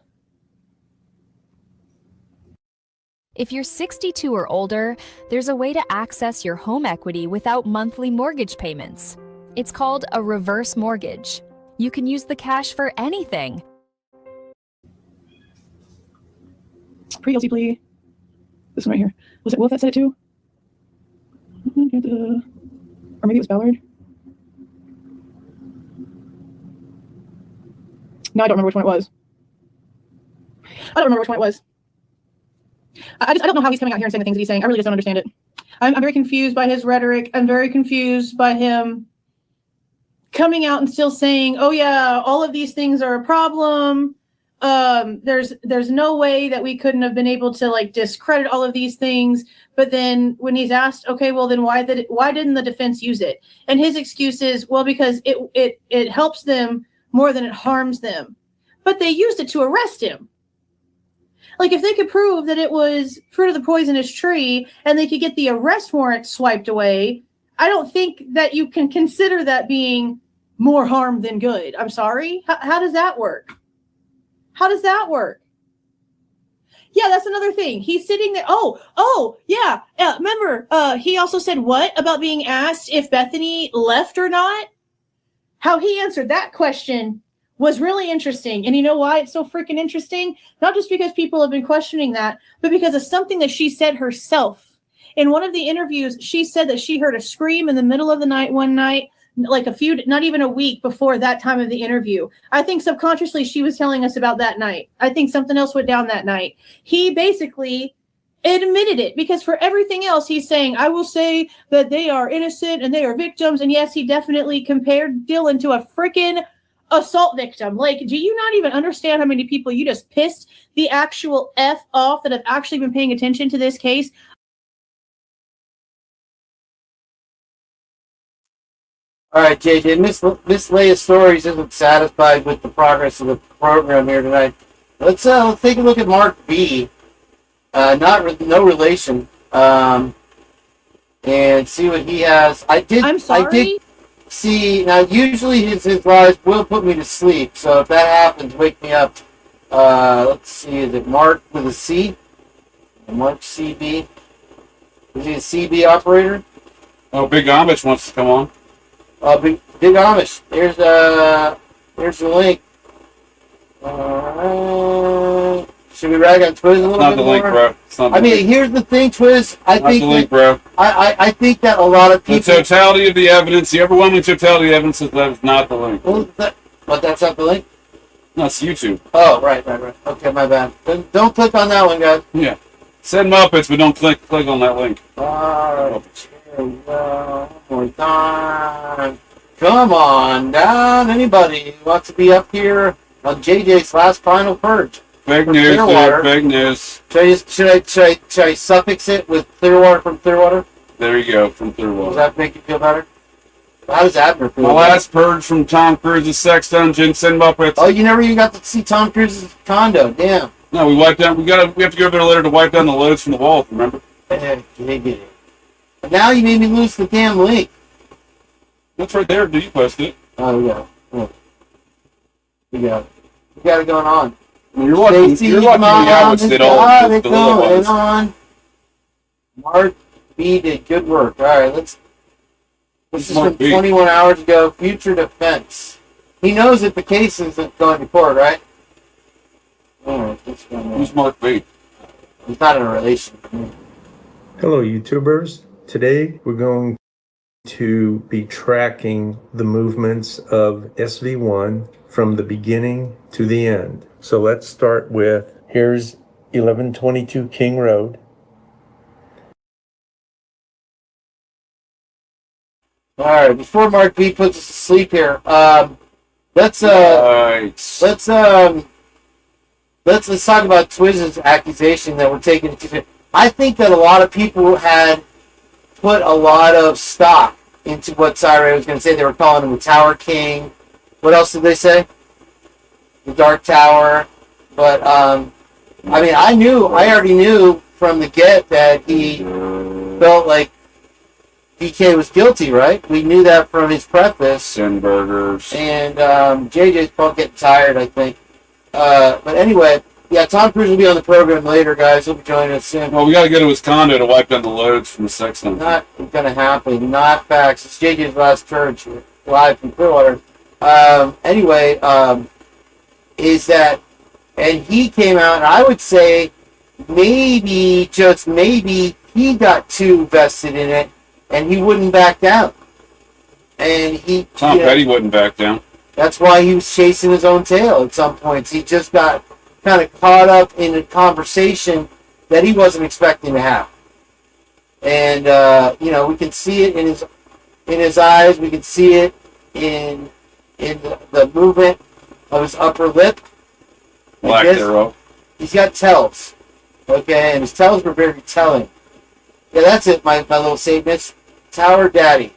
If you're 62 or older, there's a way to access your home equity without monthly mortgage payments. It's called a reverse mortgage. You can use the cash for anything. Pre-guilty plea. This one right here. Was it Wolf that said it too? Or maybe it was Ballard. No, I don't remember which one it was. I don't remember which one it was. I don't know how he's coming out here and saying the things that he's saying. I really just don't understand it. I'm very confused by his rhetoric. I'm very confused by him coming out and still saying, oh yeah, all of these things are a problem. There's no way that we couldn't have been able to like discredit all of these things. But then when he's asked, okay, well then why didn't the defense use it? And his excuse is, well, because it helps them more than it harms them. But they used it to arrest him. Like, if they could prove that it was fruit of the poisonous tree and they could get the arrest warrant swiped away, I don't think that you can consider that being more harm than good. I'm sorry. How does that work? How does that work? Yeah, that's another thing. He's sitting there. Oh, yeah. Remember, he also said what about being asked if Bethany left or not? How he answered that question was really interesting. And you know why it's so freaking interesting? Not just because people have been questioning that, but because of something that she said herself. In one of the interviews, she said that she heard a scream in the middle of the night one night, like not even a week before that time of the interview. I think subconsciously she was telling us about that night. I think something else went down that night. He basically admitted it, because for everything else he's saying, I will say that they are innocent and they are victims. And yes, he definitely compared Dylan to a freaking assault victim. Like, do you not even understand how many people you just pissed the actual F off that have actually been paying attention to this case? All right, JJ, Miss Leia Stories isn't satisfied with the progress of the program here tonight. Let's take a look at Mark B. No relation. And see what he has. I'm sorry? I did see, now usually his lives will put me to sleep, so if that happens, wake me up. Let's see, is it Mark with a C? Mark CB? Is he a CB operator? Oh, Big Amish wants to come on. Big Amish. Here's the link. Should we rag on Twiz a little bit more? Not the link, bro. I mean, here's the thing, Twiz. I think that a lot of people. The totality of the evidence, the overwhelming totality of the evidence is that it's not the link. Well, but that's not the link? No, it's YouTube. Oh, right. Okay, my bad. Then don't click on that one, guys. Yeah. Send Muppets, but don't click on that link. Alright. Here we go. One more time. Come on down, anybody who wants to be up here on JJ's last final purge. Fake news, dude. Fake news. Should I suffix it with Clearwater from Clearwater? There you go, from Clearwater. Does that make you feel better? How does Abner feel? My last purge from Tom Cruise's sex dungeon. Send Muppets. Oh, you never even got to see Tom Cruise's condo. Damn. No, we wiped down. We have to go there later to wipe down the loads from the wall. Remember? But now you made me lose the damn link. That's right there. Did you post it? Oh yeah. We got it going on. Well, you're lucky. You're lucky. Alex did all the little ones. On. Mark B did good work. All right, this is from 21 hours ago. Future defense. He knows that the case isn't going to court, right? Who's Mark B? He's not in a relation. Hello, YouTubers. Today we're going to be tracking the movements of SV1 from the beginning to the end. So let's start with, here's 1122 King Road. All right, before Mark B puts us to sleep here, let's talk about Twiz's accusation that we're taking into. I think that a lot of people had put a lot of stock into what Cyril was going to say. They were calling him the Tower King. What else did they say? The Dark Tower. But I mean, I already knew from the get that he felt like DK was guilty, right? We knew that from his preface. Burgers. And JJ's probably getting tired, I think. But anyway, yeah, Tom Cruise will be on the program later, guys. He'll be joining us soon. Well, we got to go to his condo to wipe down the loads from the sex dump. Not going to happen. Not facts. It's JJ's last church, live from Clearwater. Anyway, is that, and he came out, and I would say maybe, just maybe, he got too vested in it, and he wouldn't back down. And Tom Petty wouldn't back down. That's why he was chasing his own tail at some points. He just got kind of caught up in a conversation that he wasn't expecting to have. And, we can see it in his eyes. We can see it in the movement of his upper lip. Black thereof. He's got tells. Okay, and his tells were very telling. Yeah, that's it, my little Satanist. Tower Daddy.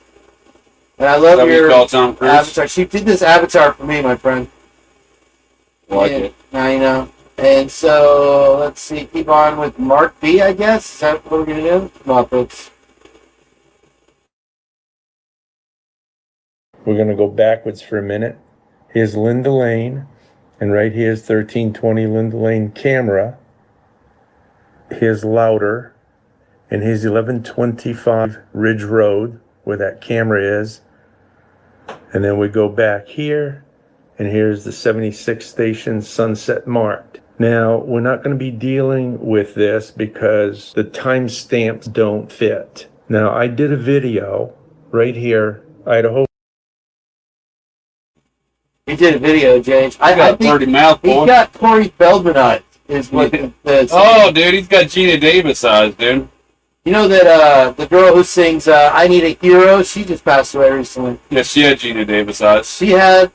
And I love your Tom Cruise? avatar. She did this avatar for me, my friend. Like it. Now you know. And so, let's see. Keep on with Mark B, I guess. Is that what we're going to do? Muppets. We're going to go backwards for a minute. Here's Linda Lane, and right here's 1320 Linda Lane camera. Here's Louder, and here's 1125 Ridge Road, where that camera is. And then we go back here, and here's the 76 station Sunset Mart. Now, we're not going to be dealing with this because the timestamps don't fit. Now, I did a video right here, Idaho. He did a video, James. I got think 30 mouth, boy. He's got Corey Feldman eyes, is what Oh, dude, he's got Gina Davis eyes, dude. You know that the girl who sings I Need a Hero, she just passed away recently. Yeah, she had Gina Davis eyes. She had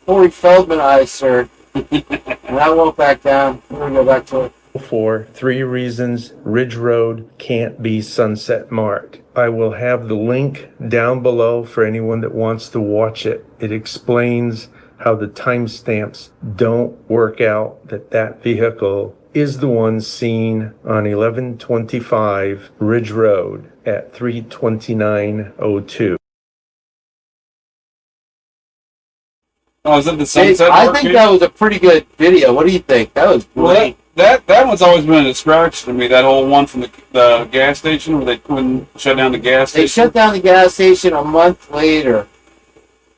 Corey Feldman eyes, sir. And I won't back down. We're going to go back to it. For 3 reasons Ridge Road can't be Sunset Mart. I will have the link down below for anyone that wants to watch it. It explains how the timestamps don't work out, that vehicle is the one seen on 1125 Ridge Road at 3:29:02. Oh, is that the Sunset I Mart think game? that was a pretty good video. What do you think? That was great. That one's always been a distraction to me. That whole one from the gas station where they couldn't shut down the gas station. They shut down the gas station a month later.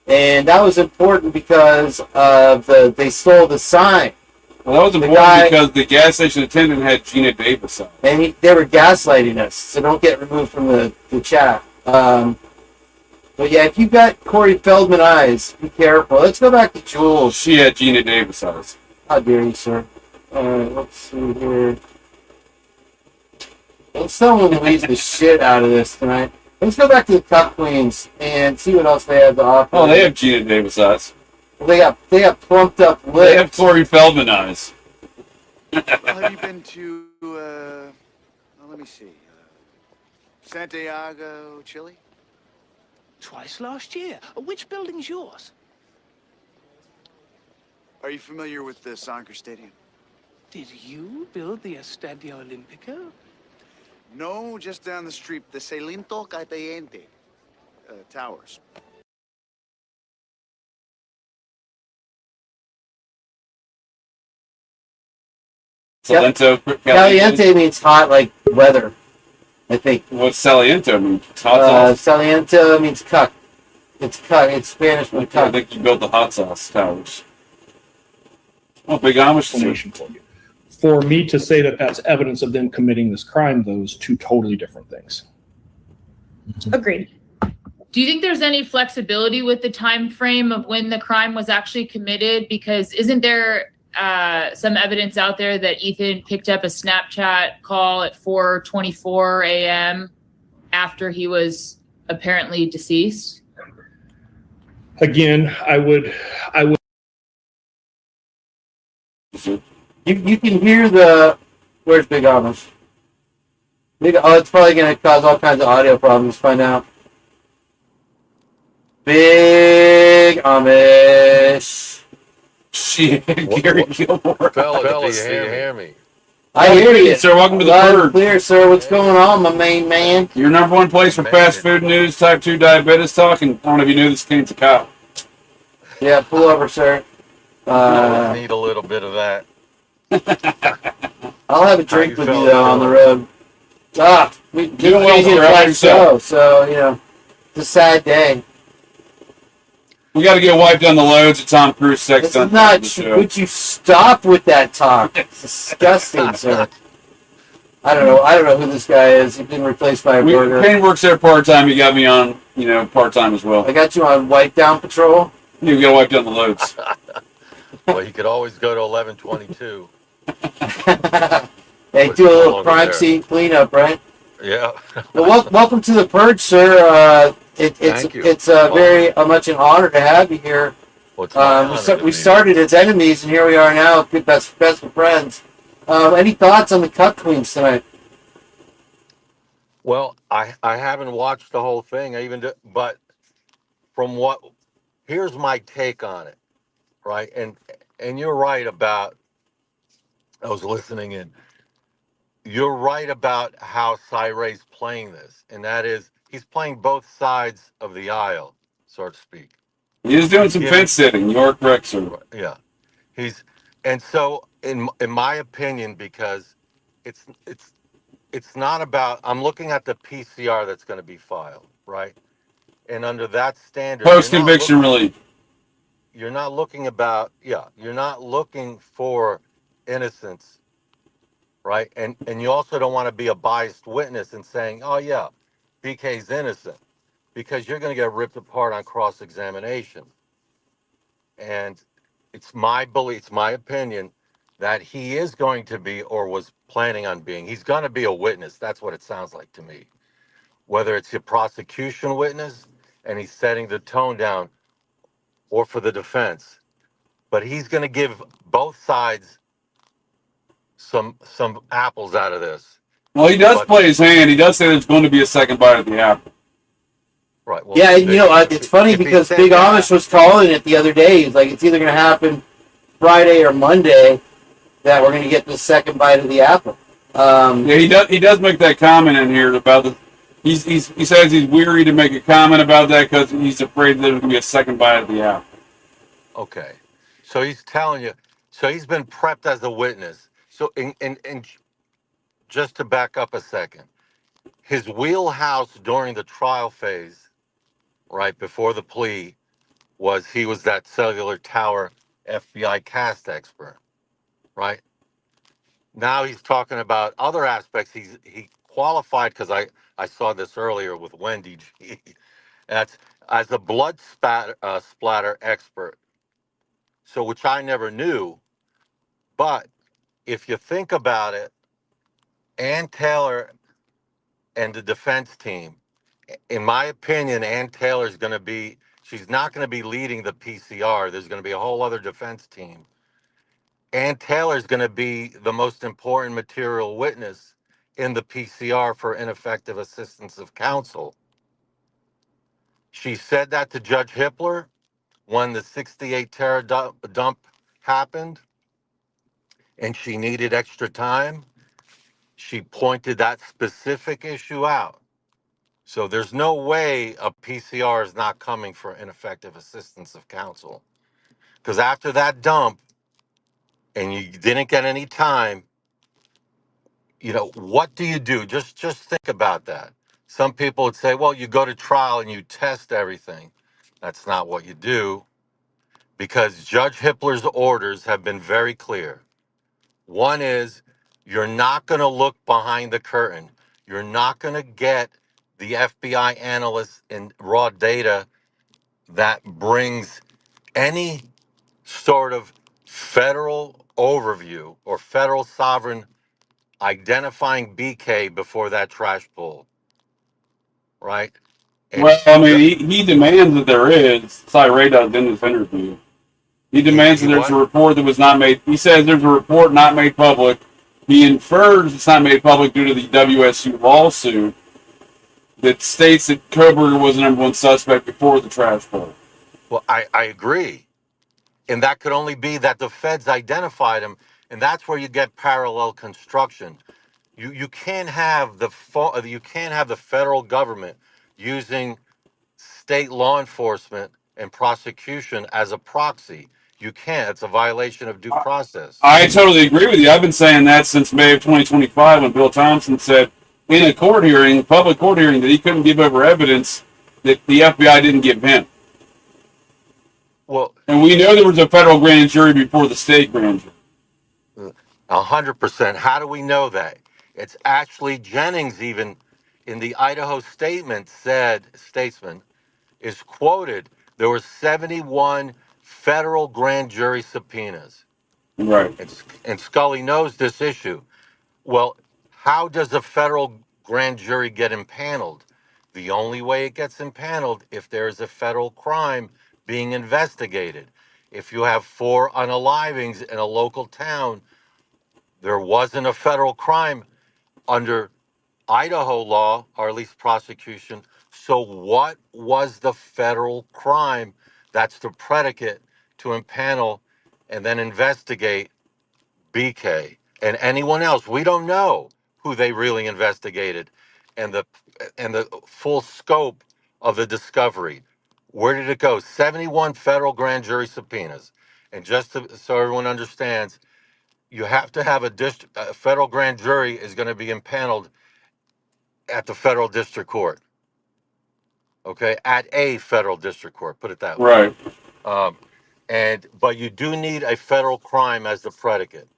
And that was important because they stole the sign. Well, that was important because the gas station attendant had Gina Davis on. And they were gaslighting us, so don't get removed from the chat. But yeah, if you've got Corey Feldman eyes, be careful. Let's go back to Jules. She had Gina Davis eyes. How dare you, sir? Alright, let's see here. Someone leaves the shit out of this tonight. Let's go back to the Cup Queens and see what else they have to offer. Oh, they have Gina Davis eyes. Well, they got plumped up lips. They have Corey Feldman eyes. Well, have you been to, let me see, Santiago, Chile? Twice last year. Which building's yours? Are you familiar with the soccer stadium? Did you build the Estadio Olimpico? No, just down the street, the Celinto Caliente Towers. Caliente means hot, like weather, I think. What's Saliento mean? Hot sauce? Saliento means cuck. It's cuck. It's Spanish for cuck. I think you built the hot sauce towers. Oh, big Amish Explanation for you. For me to say that that's evidence of them committing this crime, those two totally different things. Agreed. Do you think there's any flexibility with the time frame of when the crime was actually committed? Because isn't there some evidence out there that Ethan picked up a Snapchat call at 4:24 a.m. after he was apparently deceased? Again, I would. You can hear the. Where's Big Amish? It's probably going to cause all kinds of audio problems. Find out. Big Amish. Shit, Gary Gilmore. Fellas, do you hear me? I hear you, sir. Welcome to the Loud and Purge. clear, sir. What's going on, my main man? Your number one place for fast food news, type 2 diabetes talk, and I don't know if you knew this came to cop. Yeah, pull over, sir. I need a little bit of that. I'll have a drink with you, fellas though, on the road. We Doing well, did sir. How about yourself? so, you know, it's a sad day. We got to get wiped down the loads at Tom Cruise sex It's stunt. not true. Would you stop with that talk? It's disgusting, sir. I don't know who this guy is. He's been replaced by a burger. Payne works there part-time. He got me on, part-time as well. I got you on wipe down patrol. You got to wipe down the loads. Well, you could always go to 1122. They do a little crime scene cleanup, right? Yeah. Well, welcome to the Purge, sir. Thank you. It's very much an honor to have you here. Well, it's my honor to We be started as enemies, and here we are now, good best of friends. Any thoughts on the Cup Queens tonight? Well, I haven't watched the whole thing. But from here's my take on it, right? And you're right about. I was listening in. You're right about how Cyre's playing this, and that is he's playing both sides of the aisle, so to speak. He's doing some fence sitting. You are correct, sir. Yeah, and so in my opinion, because it's not about. I'm looking at the PCR that's going to be filed, right? And under that standard, Post-conviction relief. You're not looking you're not looking for innocence, right? And you also don't want to be a biased witness and saying, oh yeah, BK's innocent, because you're going to get ripped apart on cross-examination. And it's my belief, it's my opinion, that he is going to be, or was planning on being, he's going to be a witness. That's what it sounds like to me. Whether it's a prosecution witness and he's setting the tone down, or for the defense. But he's going to give both sides some apples out of this. Well, he does play his hand. He does say there's going to be a second bite at the apple. Right. Well, yeah, it's funny because Big Amish was calling it the other day. He's like, it's either going to happen Friday or Monday that we're going to get the second bite of the apple. Yeah, he does make that comment in here about the. He says he's weary to make a comment about that because he's afraid there's going to be a second bite at the apple. Okay, so he's telling you. So he's been prepped as a witness. So and just to back up a second, his wheelhouse during the trial phase, right before the plea, he was that cellular tower FBI cast expert, right? Now he's talking about other aspects. He qualified, because I saw this earlier with Wendy G. That's as a blood splatter expert. So, which I never knew. But if you think about it, Ann Taylor and the defense team, in my opinion, Ann Taylor's going to be, she's not going to be leading the PCR. There's going to be a whole other defense team. Ann Taylor's going to be the most important material witness in the PCR for ineffective assistance of counsel. She said that to Judge Hippler when the 68 terror dump happened and she needed extra time. She pointed that specific issue out. So there's no way a PCR is not coming for ineffective assistance of counsel. Because after that dump, and you didn't get any time, what do you do? Just think about that. Some people would say, well, you go to trial and you test everything. That's not what you do, because Judge Hippler's orders have been very clear. One is, you're not going to look behind the curtain. You're not going to get the FBI analysts and raw data that brings any sort of federal overview or federal sovereign identifying BK before that trash pull, right? Well, I mean, he demands that there is. Ray does in this interview. He demands he that there's what? a report that was not made. He says there's a report not made public. He infers it's not made public due to the WSU lawsuit that states that Koberger was the number one suspect before the trash pull. Well, I agree. And that could only be that the feds identified him, and that's where you get parallel construction. You can't have you can't have the federal government using state law enforcement and prosecution as a proxy. You can't. It's a violation of due process. I totally agree with you. I've been saying that since May of 2025 when Bill Thompson said in a court hearing, public court hearing, that he couldn't give over evidence that the FBI didn't give him. Well, and we know there was a federal grand jury before the state grand jury. 100%. How do we know that? It's actually Jennings, even in the Idaho statesman, is quoted. There were 71 federal grand jury subpoenas. Right. And Scully knows this issue. Well, how does a federal grand jury get impaneled? The only way it gets impaneled if there is a federal crime being investigated. If you have 4 unalivings in a local town, there wasn't a federal crime under Idaho law, or at least prosecution. So what was the federal crime that's the predicate to impanel and then investigate BK and anyone else? We don't know who they really investigated and the full scope of the discovery. Where did it go? 71 federal grand jury subpoenas. And so everyone understands, you have to have a federal grand jury is going to be impaneled at the federal district court. Okay, at a federal district court, put it that way. Right. But you do need a federal crime as the predicate,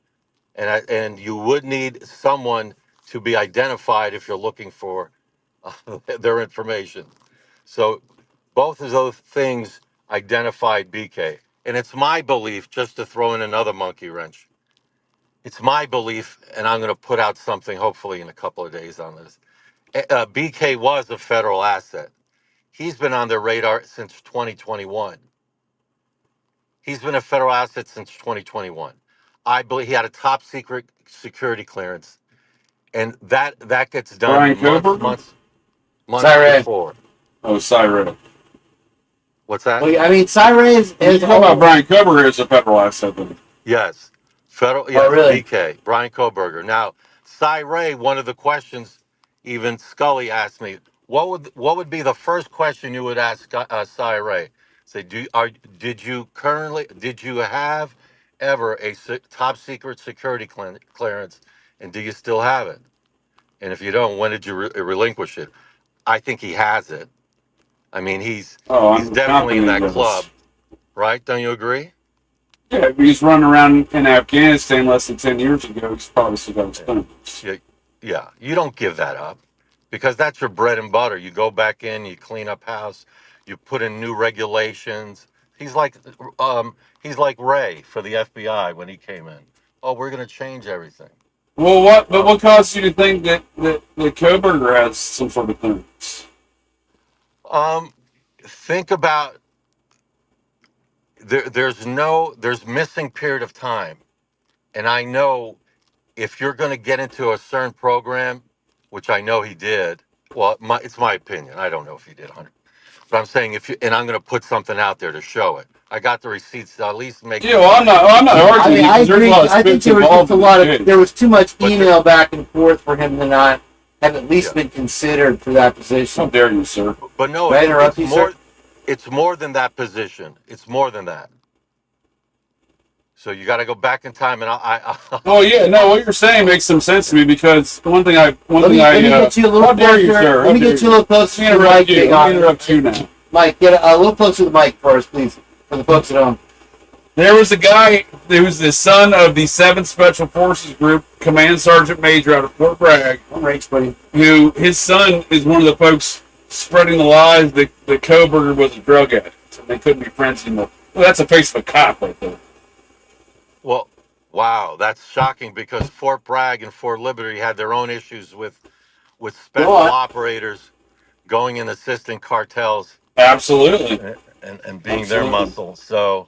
and you would need someone to be identified if you're looking for their information. So both of those things identified BK, and it's my belief, just to throw in another monkey wrench. It's my belief, and I'm going to put out something hopefully in a couple of days on this. BK was a federal asset. He's been on their radar since 2021. He's been a federal asset since 2021. I believe he had a top secret security clearance, and that gets done months before. Oh, Cyrus. What's that? Well, I mean, Cyrus is. How about Brian Koberger as a federal asset? Then? Yes, federal. Yes, really? BK, Brian Koberger. Now, Ray, one of the questions, even Scully asked me, what would be the first question you would ask Ray? Say, did you have ever a top secret security clearance, and do you still have it? And if you don't, when did you relinquish it? I think he has it. I mean, he's definitely in that club, right? Don't you agree? Yeah, he's running around in Afghanistan less than 10 years ago. He's probably still got his clearance. Yeah, you don't give that up because that's your bread and butter. You go back in, you clean up house, you put in new regulations. He's like Ray for the FBI when he came in. Oh, we're going to change everything. Well, what caused you to think that Koberger has some sort of clearance? Think about there's missing period of time, and I know if you're going to get into a certain program, which I know he did. Well, it's my opinion. I don't know if he did 100, but I'm saying and I'm going to put something out there to show it. I got the receipts to at least make. Yeah, well, I'm not arguing. I agree. I think there was just a lot of there was too much email back and forth for him to not have at least been considered for that position. How dare you, sir? But no, it's more than that position. It's more than that. So you got to go back in time, and Oh yeah, no, what you're saying makes some sense to me because let me get you a little closer. Let me get you a little closer to the mic. Let me interrupt you now. Mike, get a little closer to the mic first, please, for the folks at home. There was a guy who was the son of the 7th Special Forces Group Command Sergeant Major out of Fort Bragg, who his son is one of the folks spreading the lies that Koberger was a drug addict and they couldn't be friends anymore. Well, that's the face of a cop right there. Well, wow, that's shocking because Fort Bragg and Fort Liberty had their own issues with special operators going and assisting cartels. Absolutely. And being their muscle. So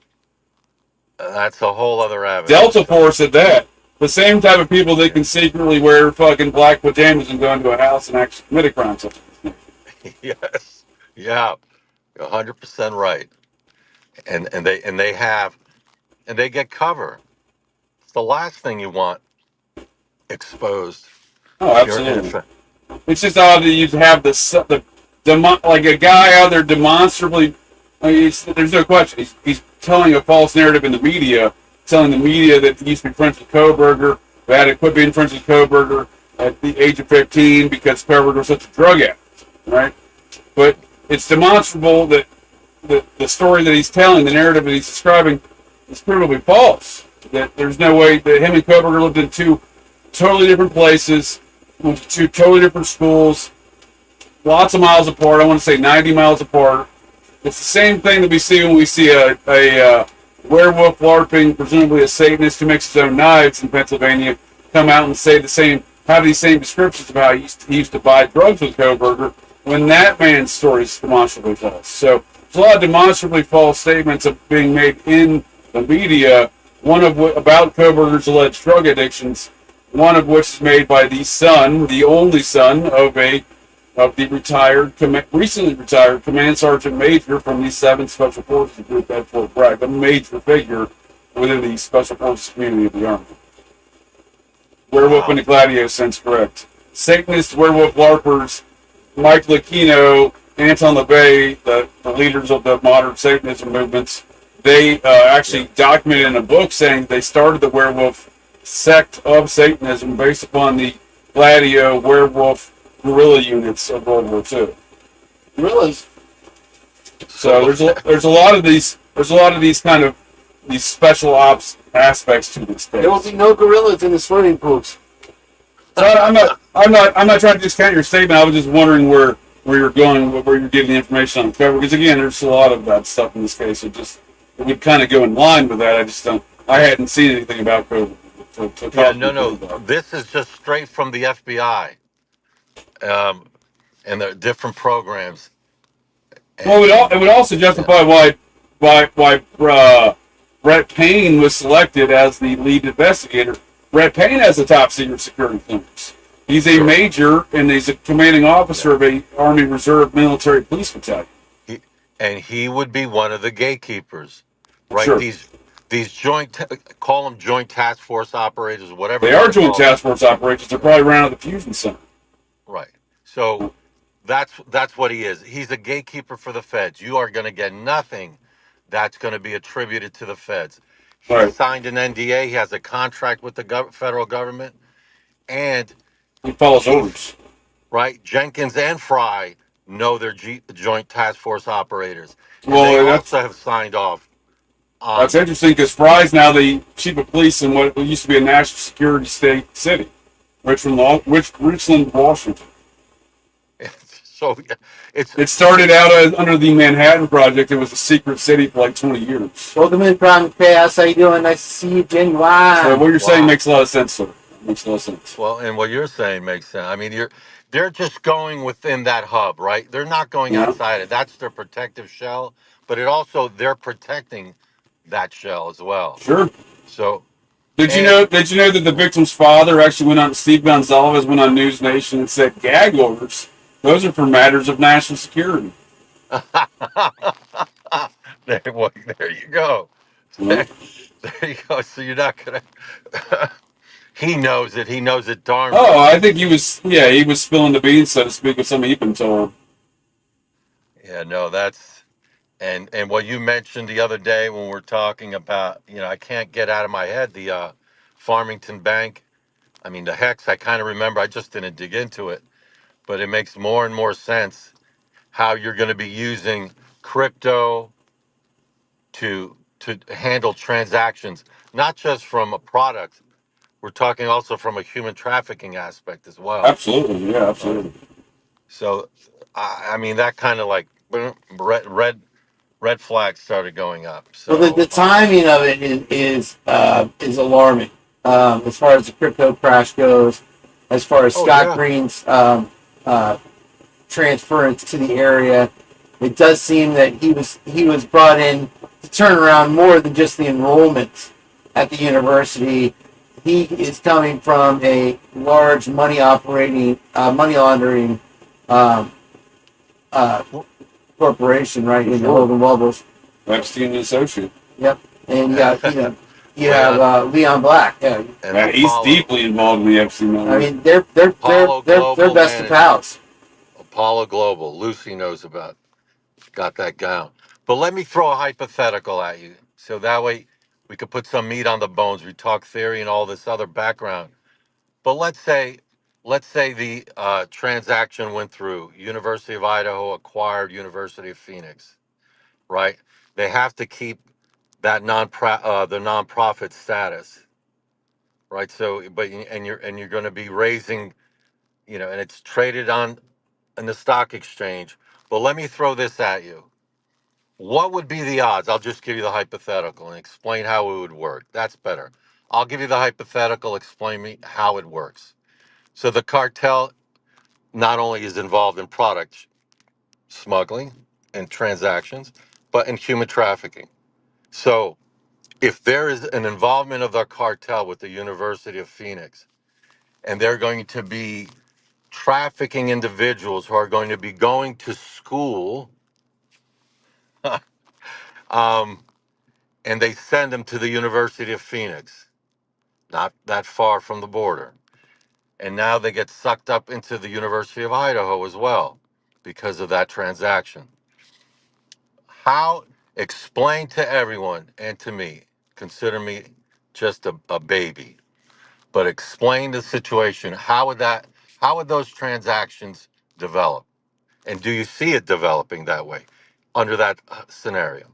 that's a whole other avenue. Delta Force at that. The same type of people that can secretly wear fucking black pajamas and go into a house and actually commit a crime such as this. Yes. Yeah. 100% right. And they get cover. It's the last thing you want exposed. Oh, absolutely. It's just odd that you have like a guy out there demonstrably. I mean, there's no question. He's telling a false narrative in the media, telling the media that he used to be friends with Koberger, but had to quit being friends with Koberger at the age of 15 because Koberger was such a drug addict, right? But it's demonstrable that the story that he's telling, the narrative that he's describing, is provably false. That there's no way that him and Koberger lived in two totally different places, went to two totally different schools, lots of miles apart. I want to say 90 miles apart. It's the same thing that we see when we see a werewolf LARPing, presumably a Satanist who makes his own knives in Pennsylvania, come out and say have these same descriptions of how he used to buy drugs with Koberger, when that man's story is demonstrably false. So there's a lot of demonstrably false statements being made in the media, one of about Koberger's alleged drug addictions, one of which is made by the only son of the recently retired Command Sergeant Major from the 7th Special Forces Group at Fort Bragg, a major figure within the Special Forces community of the Army. Werewolf in the Gladio sense, correct. Satanist werewolf LARPers, Mike Lucchino, Anton LaVey, the leaders of the modern Satanism movements, they actually documented in a book saying they started the werewolf sect of Satanism based upon the Gladio werewolf guerrilla units of World War II. Guerrillas. So there's a lot of these kind of these special ops aspects to this case. There will be no gorillas in the swimming pools. So I'm not trying to discount your statement. I was just wondering where you're going, where you're getting the information on cover. Because again, there's a lot of that stuff in this case. It would kind of go in line with that. I hadn't seen anything about COVID. No. This is just straight from the FBI, and the different programs. Well, it would also justify why Brett Payne was selected as the lead investigator. Brett Payne has a top secret security clearance. He's a major and he's a commanding officer of a Army Reserve military police battalion. He would be one of the gatekeepers, right? Sure. These call them joint task force operators, whatever. They are joint task force operators. They're probably around at the fusion center. Right. So that's what he is. He's a gatekeeper for the feds. You are going to get nothing that's going to be attributed to the feds. He signed an NDA. He has a contract with the federal government, and he follows orders. Right. Jenkins and Fry know they're joint task force operators. And well, they also have signed off. That's interesting because Fry's now the chief of police in what used to be a national security state city, Richland, Washington. So it started out under the Manhattan Project. It was a secret city for like 20 years. Welcome in, Prime Chaos. How you doing? Nice to see you, genuine. So what you're saying makes a lot of sense, sir. Makes a lot of sense. Well, and what you're saying makes sense. I mean, they're just going within that hub, right? They're not going outside it. That's their protective shell, but they're protecting that shell as well. Sure. So Did you know that the victim's father actually went on, Steve Gonzalez went on News Nation and said gag orders, those are for matters of national security. There you go. There you go. So you're not gonna he knows it. He knows it darn well. Oh, I think he was spilling the beans, so to speak, with something he'd been told. Yeah, no, that's and what you mentioned the other day when we were talking about, I can't get out of my head the Farmington Bank. I mean, the hex, I kind of remember. I just didn't dig into it, but it makes more and more sense how you're going to be using crypto to to handle transactions, not just from a product. We're talking also from a human trafficking aspect as well. Absolutely, yeah, absolutely. So, I mean, that kind of like red flags started going up. Well, So, the timing of it is alarming as far as the crypto crash goes, as far as Oh, Scott yeah. Green's transference to the area. It does seem that he was brought in to turn around more than just the enrollments at the university. He is coming from a large money laundering um, uh, corporation, right, in the Hogan Wobbles. Epstein and associate. Yep, and you Well, have Leon Black. Yeah, and He's Apollo, deeply involved in the Epstein I network. mean they're Apollo Global best of Management, pals. Apollo Global. Lucy knows about. Got that down. But let me throw a hypothetical at you, so that way we could put some meat on the bones. We talk theory and all this other background. But let's say the transaction went through. University of Idaho acquired University of Phoenix, right? They have to keep that the nonprofit status, right? So, and you're going to be raising, and it's traded on in the stock exchange. But let me throw this at you. What would be the odds? I'll just give you the hypothetical and explain how it would work. That's better. I'll give you the hypothetical, explain me how it works. So the cartel not only is involved in product smuggling and transactions, but in human trafficking. So if there is an involvement of the cartel with the University of Phoenix, and they're going to be trafficking individuals who are going to be going to school, um, and they send them to the University of Phoenix, not that far from the border. And now they get sucked up into the University of Idaho as well because of that transaction. How, explain to everyone and to me, consider me just a baby, but explain the situation. How would those transactions develop? And do you see it developing that way under that scenario?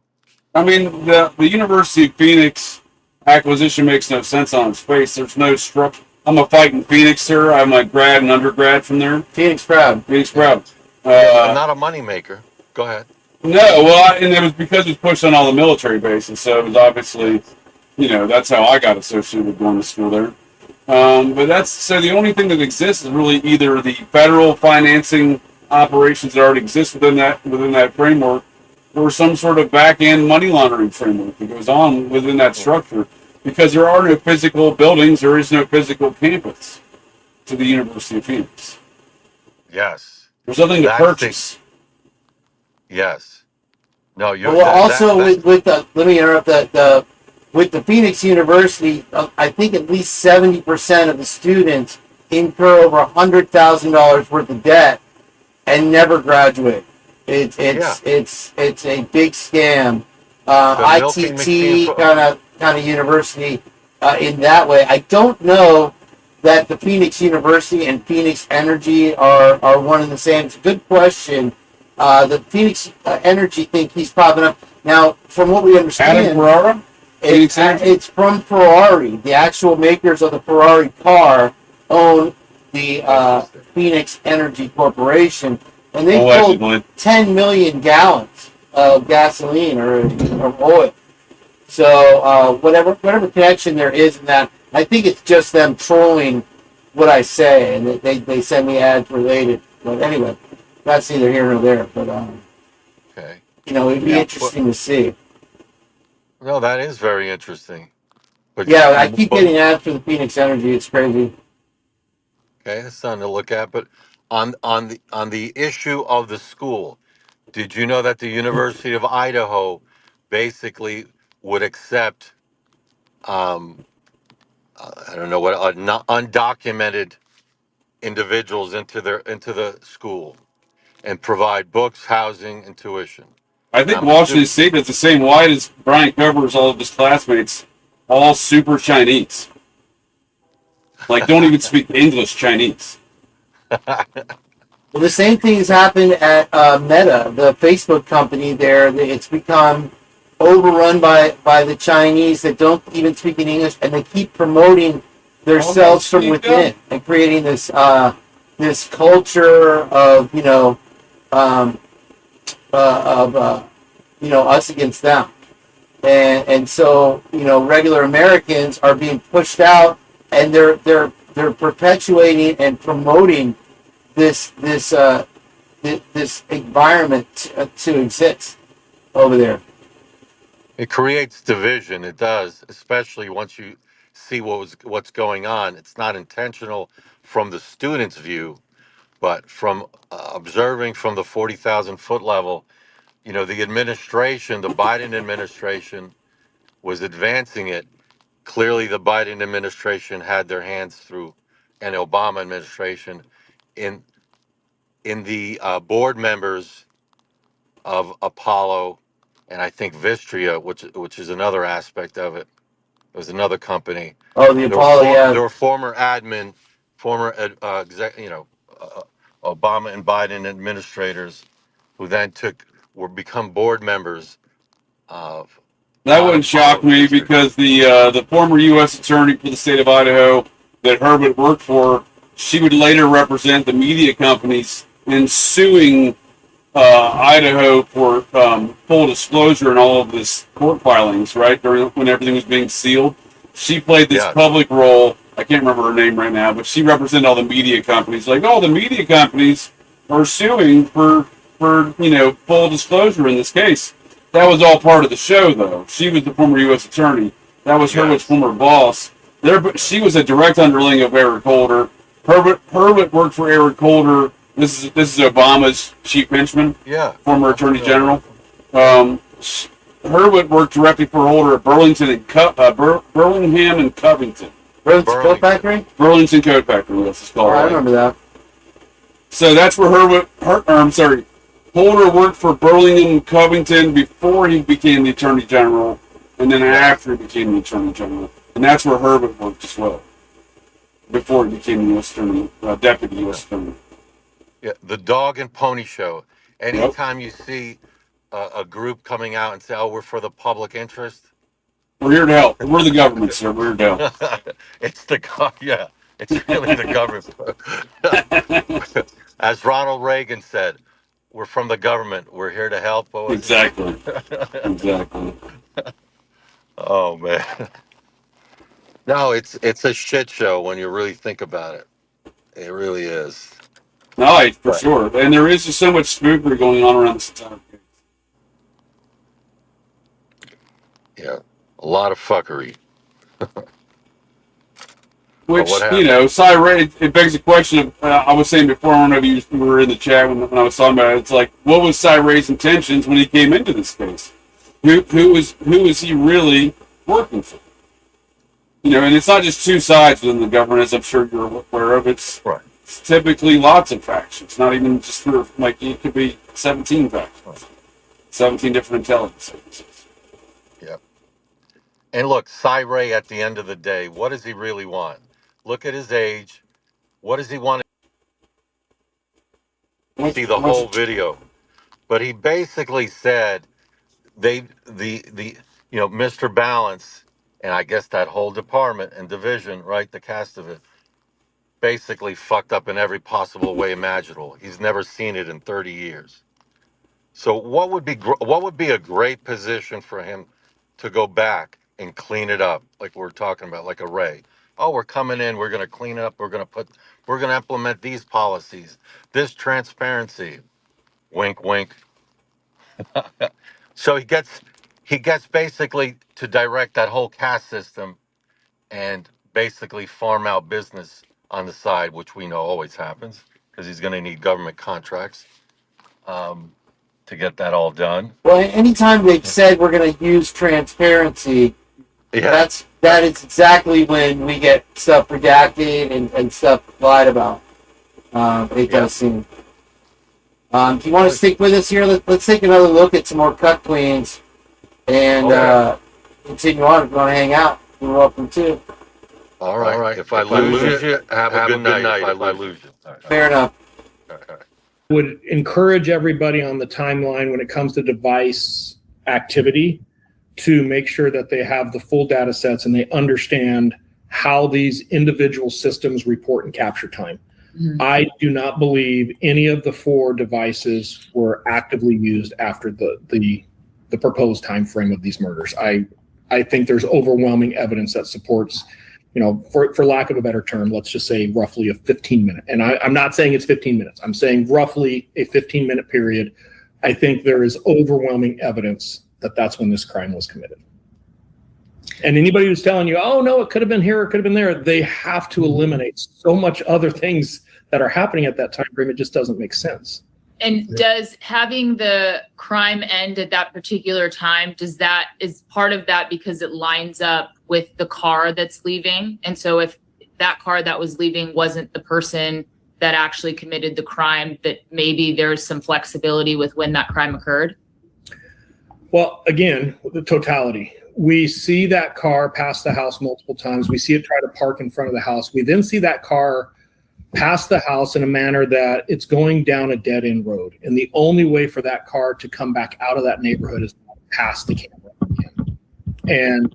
I mean, the University of Phoenix acquisition makes no sense on its face. There's no structure. I'm a fighting Phoenixer. I'm a grad and undergrad from there. Phoenix proud. Phoenix proud. Yeah, not a moneymaker. Go ahead. No, well, and it was because it was pushed on all the military bases, so it was obviously, that's how I got associated with going to school there. But the only thing that exists is really either the federal financing operations that already exist within that framework, or some sort of back-end money laundering framework that goes on within that structure. Because there are no physical buildings, there is no physical campus to the University of Phoenix. Yes. There's nothing to purchase. Yes. No, you're. Well, also with the, let me interrupt that. With the Phoenix University, I think at least 70% of the students incur over $100,000 worth of debt and never graduate. It's a big scam. ITT kind of university in that way. I don't know that the Phoenix University and Phoenix Energy are one and the same. It's a good question. The Phoenix Energy thing keeps popping up. Now, from what we understand, Adam Ferrara? it's from Ferrari. The actual makers of the Ferrari car own the Phoenix Energy Corporation, and they pulled 10 million gallons of gasoline or oil. So whatever connection there is in that, I think it's just them trolling what I say, and they send me ads related. But anyway, that's neither here nor there. But okay, it'd be interesting to see. No, that is very interesting. But yeah, I keep getting ads for the Phoenix Energy. It's crazy. Okay, that's something to look at. But on the issue of the school, did you know that the University of Idaho basically would accept, I don't know what, undocumented individuals into the school and provide books, housing, and tuition? I think Washington State is the same white as Brian covers all of his classmates, all super Chinese. Like, don't even speak English Chinese. Well, the same thing has happened at Meta, the Facebook company there. It's become overrun by the Chinese that don't even speak in English, and they keep promoting themselves from within and creating this this culture of us against them, and so regular Americans are being pushed out, and they're perpetuating and promoting this environment to exist over there. It creates division. It does, especially once you see what's going on. It's not intentional from the student's view, but from observing from the 40,000-foot level. The administration, the Biden administration, was advancing it. Clearly, the Biden administration had their hands through an Obama administration in the board members of Apollo, and I think Vistria, which is another aspect of it. It was another company. Oh, the Apollo, yeah. There were former admin, former Obama and Biden administrators who then become board members of. That wouldn't shock me because the former U.S. attorney for the state of Idaho that Herbert worked for, she would later represent the media companies in suing Idaho for full disclosure and all of this court filings, right? When everything was being sealed. She played this public role. I can't remember her name right now, but she represented all the media companies. Like, the media companies are suing for full disclosure in this case. That was all part of the show, though. She was the former U.S. attorney. That was Herbert's former boss. She was a direct underling of Eric Holder. Herbert worked for Eric Holder. This is Obama's chief henchman, former attorney general. Herbert worked directly for Holder at Burlington and Burlingham and Covington. Burlington Coat Factory? Burlington Coat Factory, yes, it's called. I remember that. So that's where Holder worked for Burlington and Covington before he became the attorney general, and then after he became the attorney general. And that's where Herbert worked as well, before he became the U.S. attorney, deputy U.S. attorney. Yeah, the dog and pony show. Anytime you see a group coming out and say, "Oh, we're for the public interest," we're here to help. We're the government, sir. We're here to help. It's really the government. As Ronald Reagan said, "We're from the government. We're here to help." Exactly. Exactly. Oh man. No, it's a shit show when you really think about it. It really is. No, for sure. And there is just so much spookery going on around this entire case. Yeah, a lot of fuckery. Which, Cy Ray, it begs the question of, I was saying before, I don't know if you were in the chat when I was talking about it, it's like, what was Cy Ray's intentions when he came into this case? Who is he really working for? And it's not just two sides within the government, as I'm sure you're aware of. It's typically lots of factions, not even just it could be 17 factions, 17 different intelligence services. Yeah. And look, Cy Ray, at the end of the day, what does he really want? Look at his age. What does he want to see the whole video? But he basically said Mr. Balance, and I guess that whole department and division, right, the cast of it, basically fucked up in every possible way imaginable. He's never seen it in 30 years. So what would be a great position for him to go back and clean it up, like we're talking about, like a Ray? Oh, we're coming in, we're going to clean it up, we're going to implement these policies, this transparency. Wink, wink. So he gets basically to direct that whole caste system and basically farm out business on the side, which we know always happens because he's going to need government contracts to get that all done. Well, anytime they've said we're going to use transparency, that is exactly when we get stuff redacted and stuff lied about. It does seem. Do you want to stick with us here? Let's take another look at some more cut cleans and continue on. If you want to hang out, you're welcome to. All right. If I lose you, have a good night. If I lose you. Fair enough. Would encourage everybody on the timeline when it comes to device activity to make sure that they have the full data sets and they understand how these individual systems report and capture time. I do not believe any of the 4 devices were actively used after the proposed time frame of these murders. I think there's overwhelming evidence that supports, for lack of a better term, let's just say roughly a 15-minute. And I'm not saying it's 15 minutes. I'm saying roughly a 15-minute period. I think there is overwhelming evidence that that's when this crime was committed. And anybody who's telling you, oh, no, it could have been here, it could have been there, they have to eliminate so much other things that are happening at that time frame. It just doesn't make sense. And does having the crime end at that particular time, is part of that because it lines up with the car that's leaving? And so if that car that was leaving wasn't the person that actually committed the crime, that maybe there's some flexibility with when that crime occurred? Well, again, the totality. We see that car pass the house multiple times. We see it try to park in front of the house. We then see that car pass the house in a manner that it's going down a dead-end road. And the only way for that car to come back out of that neighborhood is past the camera again. And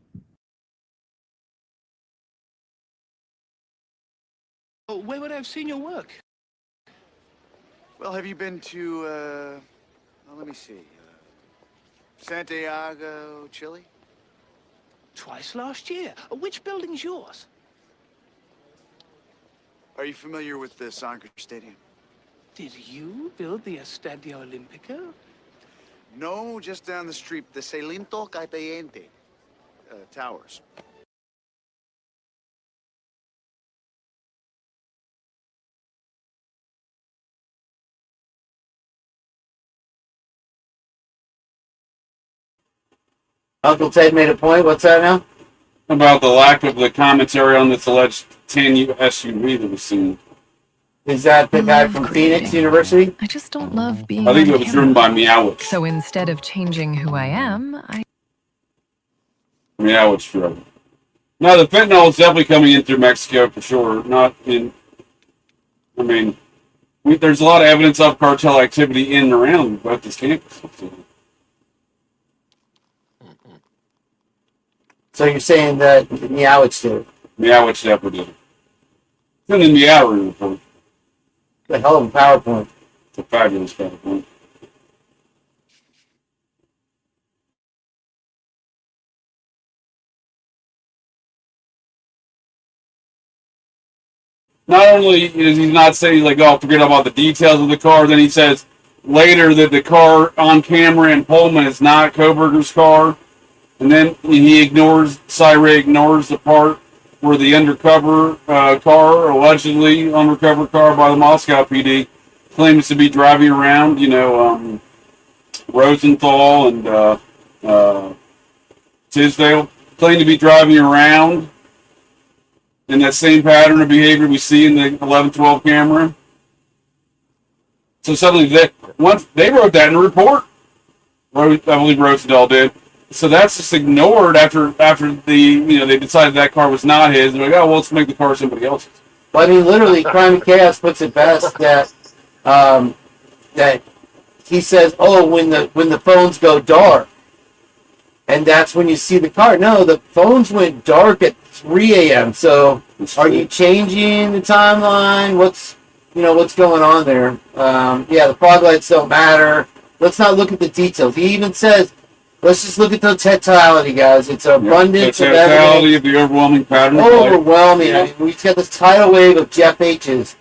where would I have seen your work? Well, have you been to, let me see, Santiago, Chile? Twice last year. Which building's yours? Are you familiar with the soccer stadium? Did you build the Estadio Olimpico? No, just down the street, the Celinto Cayente Towers. Uncle Ted made a point. What's that now? About the lack of the commentary on this alleged 10 SUV that was seen. Is that the guy from Phoenix University? I just don't love being I think on it was driven by Meowwitz. So instead of changing who I am, Meowwitz drove. No, the fentanyl is definitely coming in through Mexico for sure. There's a lot of evidence of cartel activity in and around both this campus. So you're saying that Meowwitz did it? Meowwitz definitely did it. It's in the Meow room report. The hell of a PowerPoint. It's a fabulous PowerPoint. Not only is he not saying, like, oh, forget about the details of the car, then he says later that the car on camera in Pullman is not Koberger's car. And then Syray ignores the part where the undercover car, allegedly undercover car by the Moscow PD, claims to be driving around, Rosenthal and Tisdale claim to be driving around in that same pattern of behavior we see in the 1112 camera. So suddenly they wrote that in a report. I believe Rosenthal did. So that's just ignored after they decided that car was not his. They're like, oh, well, let's make the car somebody else's. Well, literally, Crime and Chaos puts it best that he says, oh, when the phones go dark, and that's when you see the car. No, the phones went dark at 3 a.m. So are you changing the timeline? What's going on there? The fog lights don't matter. Let's not look at the details. He even says, let's just look at the totality, guys. It's an abundance of evidence. The totality of the overwhelming pattern. Overwhelming. We've got this tidal wave of Jeff H's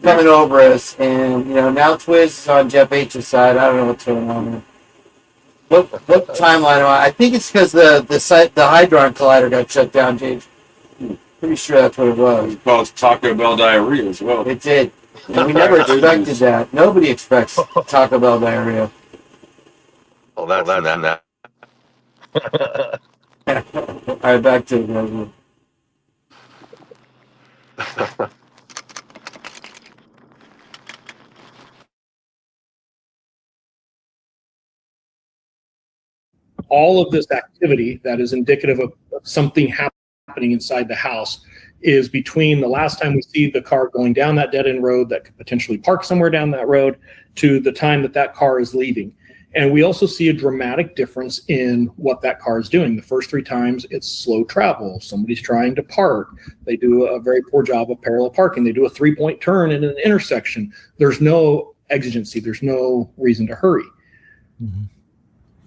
coming over us, and now Twiz is on Jeff H's side. I don't know what's going on there. What timeline am I? I think it's because the Hydron Collider got shut down, James. Pretty sure that's what it was. It caused Taco Bell diarrhea as well. It did. And we never expected that. Nobody expects Taco Bell diarrhea. Well, that's that. All right, back to it, guys. all of this activity that is indicative of something happening inside the house is between the last time we see the car going down that dead-end road that could potentially park somewhere down that road to the time that car is leaving. And we also see a dramatic difference in what that car is doing. The first 3 times, it's slow travel. Somebody's trying to park. They do a very poor job of parallel parking. They do a 3-point turn in an intersection. There's no exigency. There's no reason to hurry.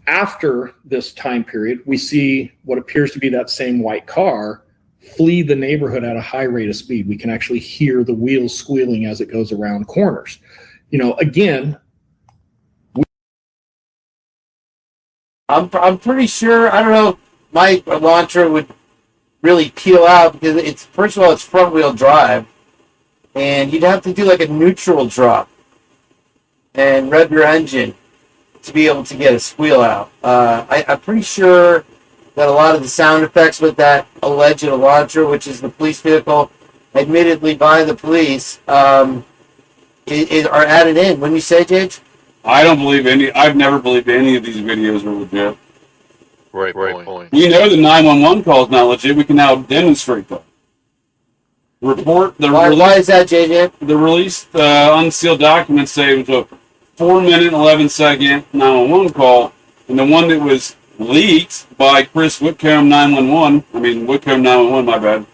After this time period, we see what appears to be that same white car flee the neighborhood at a high rate of speed. We can actually hear the wheels squealing as it goes around corners. Again, I'm pretty sure, I don't know if my Elantra would really peel out because it's, first of all, it's front wheel drive, and you'd have to do like a neutral drop and rev your engine to be able to get a squeal out. I'm pretty sure that a lot of the sound effects with that alleged Elantra, which is the police vehicle admittedly by the police, are added in. Wouldn't you say, Jage? I don't believe I've never believed any of these videos are legit. Great point. We know the 911 call is not legit. We can now demonstrate that. Why is that, JJ? The released unsealed documents say it was a 4-minute, 11-second 911 call, and the one that was leaked by Chris Whitcomb 911, my bad,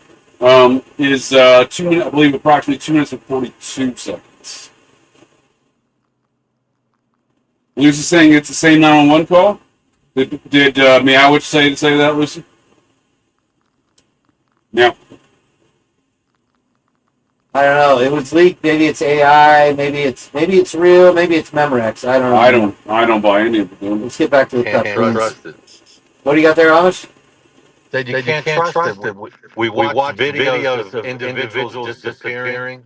is 2 minutes, I believe approximately 2 minutes and 42 seconds. Lucy's saying it's the same 911 call? Did Meowwitch say that, Lucy? Yeah. I don't know. It was leaked. Maybe it's AI. Maybe it's real. Maybe it's Memorex. I don't know. I don't buy any of it. Let's get back to the cup, Can't please. trust it. What do you got there, Amish? That you can't trust it. We watch videos of individuals disappearing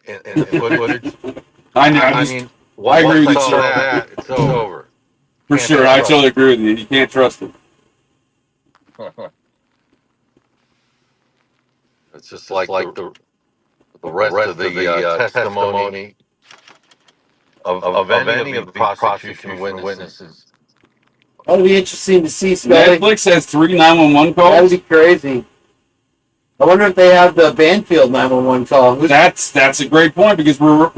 and footage. I mean, I agree with you. once I saw that, it's over. For sure, I totally agree with you. You can't trust it. It's just like the rest of the testimony of any of the prosecution witnesses. That'll be interesting to see, Scully. Netflix has 3 911 calls? That'd be crazy. I wonder if they have the Banfield 911 call. That's a great point, because we're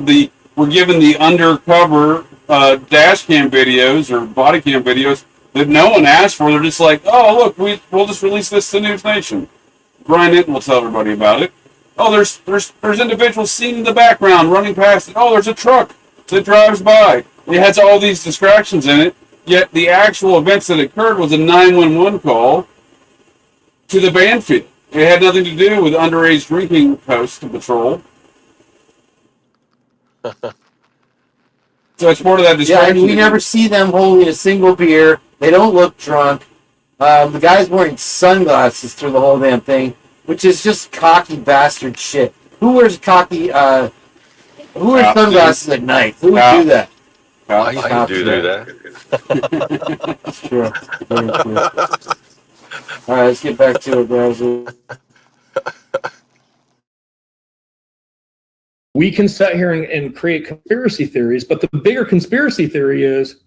given the undercover dash cam videos or body cam videos that no one asked for. They're just like, oh, look, we'll just release this to News Nation. Brian Hinton will tell everybody about it. Oh, there's individuals seen in the background running past it. Oh, there's a truck that drives by. It has all these distractions in it, yet the actual events that occurred was a 911 call to the Banfield. It had nothing to do with underage drinking posts to patrol. So it's part of that distraction. Yeah, and we never see them holding a single beer. They don't look drunk. The guy's wearing sunglasses through the whole damn thing, which is just cocky bastard shit. Who wears sunglasses at night? Who would do that? I can do that. That's true. Very true. All right, let's get back to it, browser. We can sit here and create conspiracy theories, but the bigger conspiracy theory is,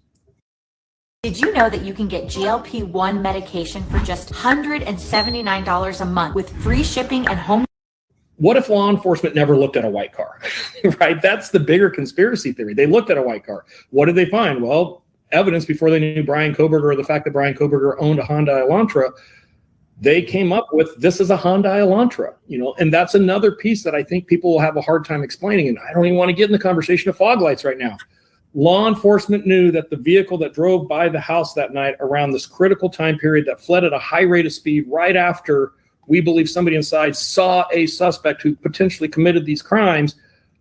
did you know that you can get GLP-1 medication for just $179 a month with free shipping and home? what if law enforcement never looked at a white car, right? That's the bigger conspiracy theory. They looked at a white car. What did they find? Well, evidence before they knew Brian Koberger or the fact that Brian Koberger owned a Hyundai Elantra. They came up with, this is a Hyundai Elantra, you know, and that's another piece that I think people will have a hard time explaining. And I don't even want to get in the conversation of fog lights right now. Law enforcement knew that the vehicle that drove by the house that night around this critical time period that fled at a high rate of speed right after we believe somebody inside saw a suspect who potentially committed these crimes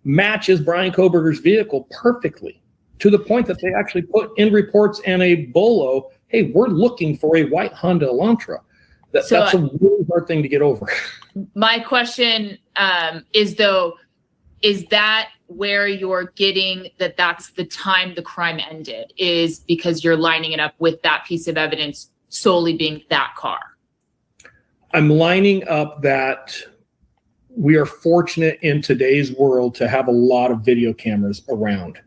matches Brian Koberger's vehicle perfectly, to the point that they actually put in reports and a bolo, hey, we're looking for a white Honda Elantra. That's a really hard thing to get over. My question is that where you're getting that that's the time the crime ended, is because you're lining it up with that piece of evidence solely being that car? I'm lining up that we are fortunate in today's world to have a lot of video cameras around.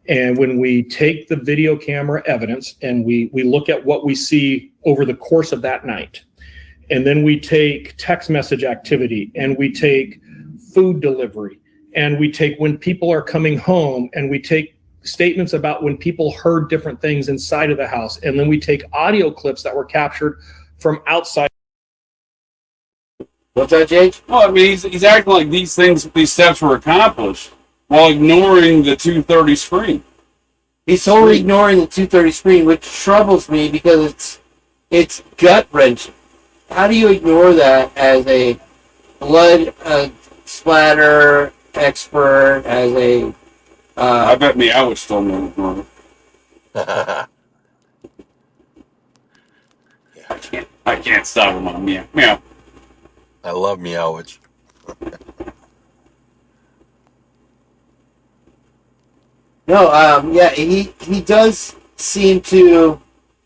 And when we take the video camera evidence and we look at what we see over the course of that night, and then we take text message activity, and we take food delivery, and we take when people are coming home, and we take statements about when people heard different things inside of the house, and then we take audio clips that were captured from outside. What's that, Jake? Well, I mean, he's acting like these steps were accomplished while ignoring the 230 screen. He's totally ignoring the 230 screen, which troubles me because it's gut wrenching. How do you ignore that as a blood splatter expert, as a I bet me I would still know ignore it. I can't stop him on meow. Meow. I love Meowich. No, yeah, he does seem to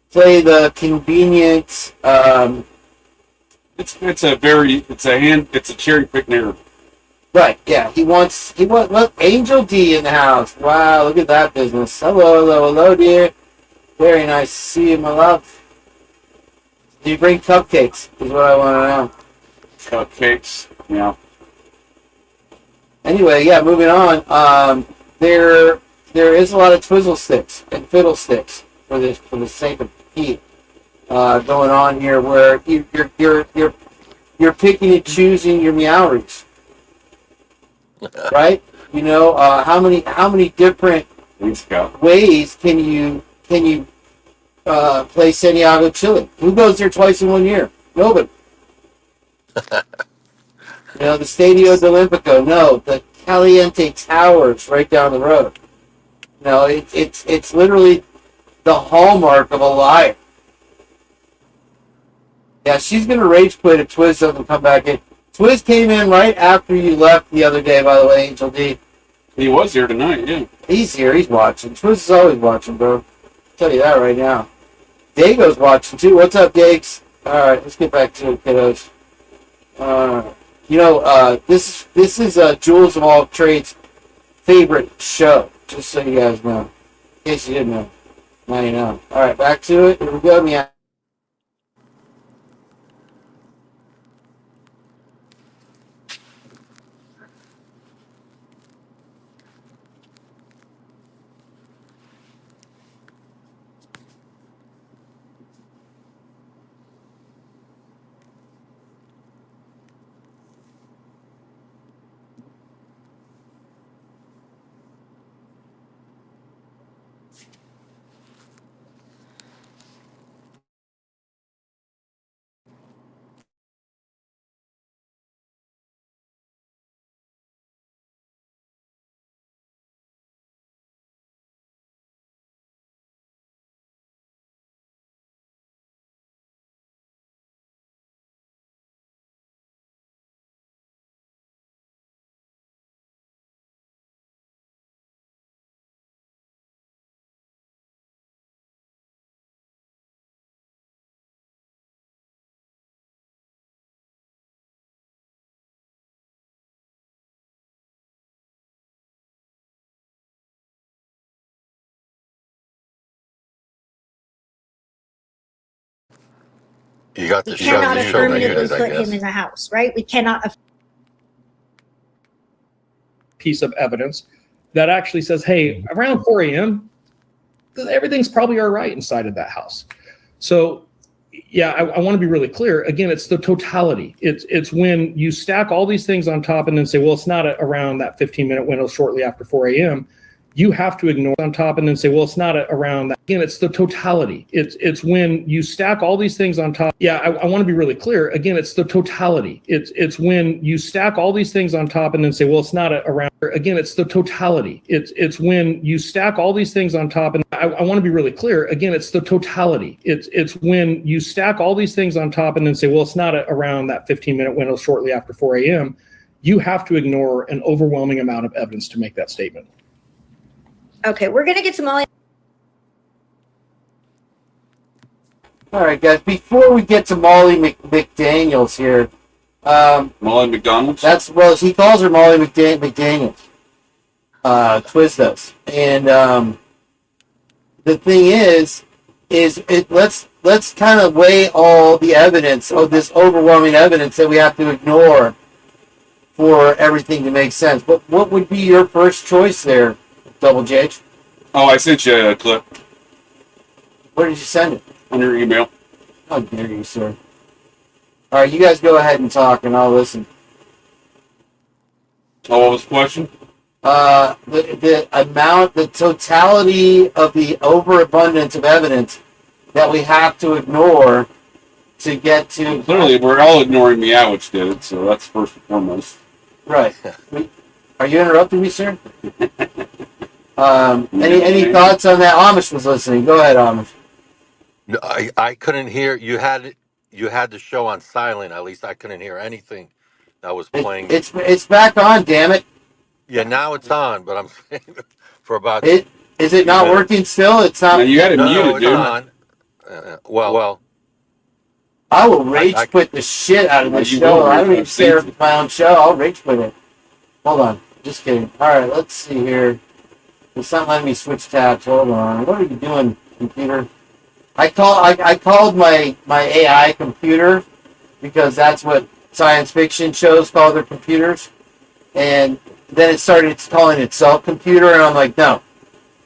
play the convenient. It's a cherry pick narrative. Right, yeah, he wants look, Angel D in the house. Wow, look at that business. Hello, dear. Very nice to see you, my love. Do you bring cupcakes? Is what I want to know. Cupcakes, yeah. Anyway, yeah, moving on. There is a lot of twizzle sticks and fiddle sticks for the sake of Pete going on here, where you're picking and choosing your meoweries, right? You know, how many different ways can you play Santiago Chile? Who goes there twice in 1 year? Nobody. You know, the Stadio Olimpico, no. The Caliente Towers right down the road. No, it's literally the hallmark of a liar. Yeah, she's going to rage quit if Twiz doesn't come back in. Twiz came in right after you left the other day, by the way, Angel D. He was here tonight, yeah. He's here, he's watching. Twiz is always watching, bro. I'll tell you that right now. Dago's watching, too. What's up, Dakes? Alright, let's get back to it, kiddos. You know, this is Jules of All Trades' favorite show, just so you guys know. In case you didn't know. Now you know. Alright, back to it. Here we go, Meow. You got We the show cannot affirmatively muted, I put him guess. in the house, right? We cannot. Piece of evidence that actually says, hey, around 4 a.m., everything's probably all right inside of that house. So, yeah, I want to be really clear. Again, it's the totality. It's when you stack all these things on top and then say, well, it's not around that 15-minute window shortly after 4 a.m., you have to ignore on top and then say, well, it's not around that. Again, it's the totality. It's when you stack all these things on top. Yeah, I want to be really clear. Again, it's the totality. It's when you stack all these things on top and then say, well, it's not around. Again, it's the totality. It's when you stack all these things on top, and I want to be really clear. Again, it's the totality. It's when you stack all these things on top and then say, well, it's not around that 15-minute window shortly after 4 a.m. You have to ignore an overwhelming amount of evidence to make that statement. Okay, we're going to get to Molly. All right, guys. Before we get to Molly McDaniels here, Molly McDonald's. He calls her Molly McDaniels. Twiz does, and the thing is let's kind of weigh all the evidence, this overwhelming evidence that we have to ignore for everything to make sense. But what would be your first choice there, Double J? Oh, I sent you a clip Where did you send it? on your email. How dare you, sir? All right, you guys go ahead and talk, and I'll listen. Oh, what was the question? The amount, the totality of the overabundance of evidence that we have to ignore to get to. Clearly, we're all ignoring Meowich did it, so that's first and foremost. Right. Are you interrupting me, sir? Any thoughts on that? Amish was listening. Go ahead, Amish. No, I couldn't hear. You had the show on silent. At least I couldn't hear anything that was playing. It's back on. Damn it. Yeah, now it's on, but I'm saying for about. Is it not working still? It's not. No, you had it muted, no, it's dude. on. Well. I will rage quit the shit out of this show. I don't even care if it's my own show. I'll rage quit it. Hold on. Just kidding. All right, let's see here. It's not letting me switch tabs. Hold on. What are you doing, computer? I called my AI computer because that's what science fiction shows call their computers. And then it started calling itself computer, and I'm like, no.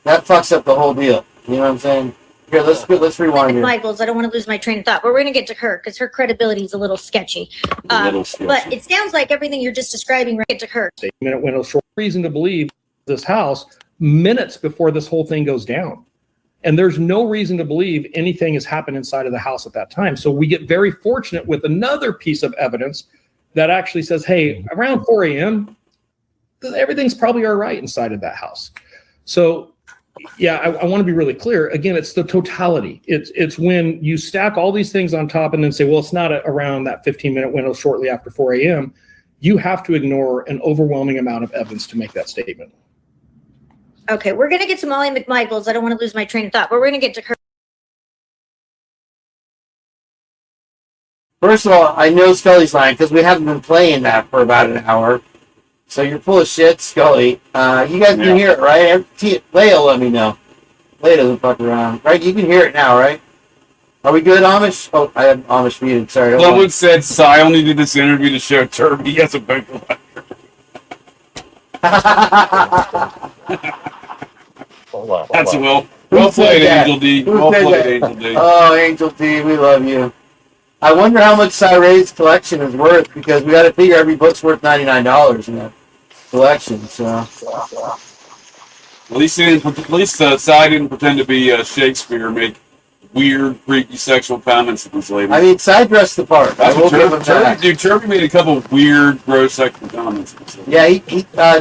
That fucks up the whole deal. You know what I'm saying? Here, let's rewind here. Michaels, I don't want to lose my train of thought, but we're going to get to her because her credibility is a little sketchy. But it sounds like everything you're just describing right to her. Minute window short reason to believe this house minutes before this whole thing goes down. And there's no reason to believe anything has happened inside of the house at that time. So we get very fortunate with another piece of evidence that actually says, hey, around 4 a.m., everything's probably all right inside of that house. So yeah, I want to be really clear. Again, it's the totality. It's when you stack all these things on top and then say, well, it's not around that 15-minute window shortly after 4 a.m. You have to ignore an overwhelming amount of evidence to make that statement. Okay, we're going to get to Molly McMichaels. I don't want to lose my train of thought, but we're going to get to her. First of all, I know Scully's lying because we haven't been playing that for about an hour. So you're full of shit, Scully. You guys can hear it, right? Leia, let me know. Leia doesn't fuck around, right? You can hear it now, right? Are we good, Amish? Oh, I have Amish muted. Sorry. Someone said Cy only did this interview to show Turby he has a big one. That's well played, Angel D. Well played, Angel D. Oh, Angel D, we love you. I wonder how much Cyray's collection is worth because we got to figure every book's worth $99 in that collection. So at least Cy didn't pretend to be Shakespeare, make weird, freaky sexual comments at this lady. I mean, Cy dressed the part. I will give him that. Dude, Turby made a couple of weird, gross sexual comments. Yeah,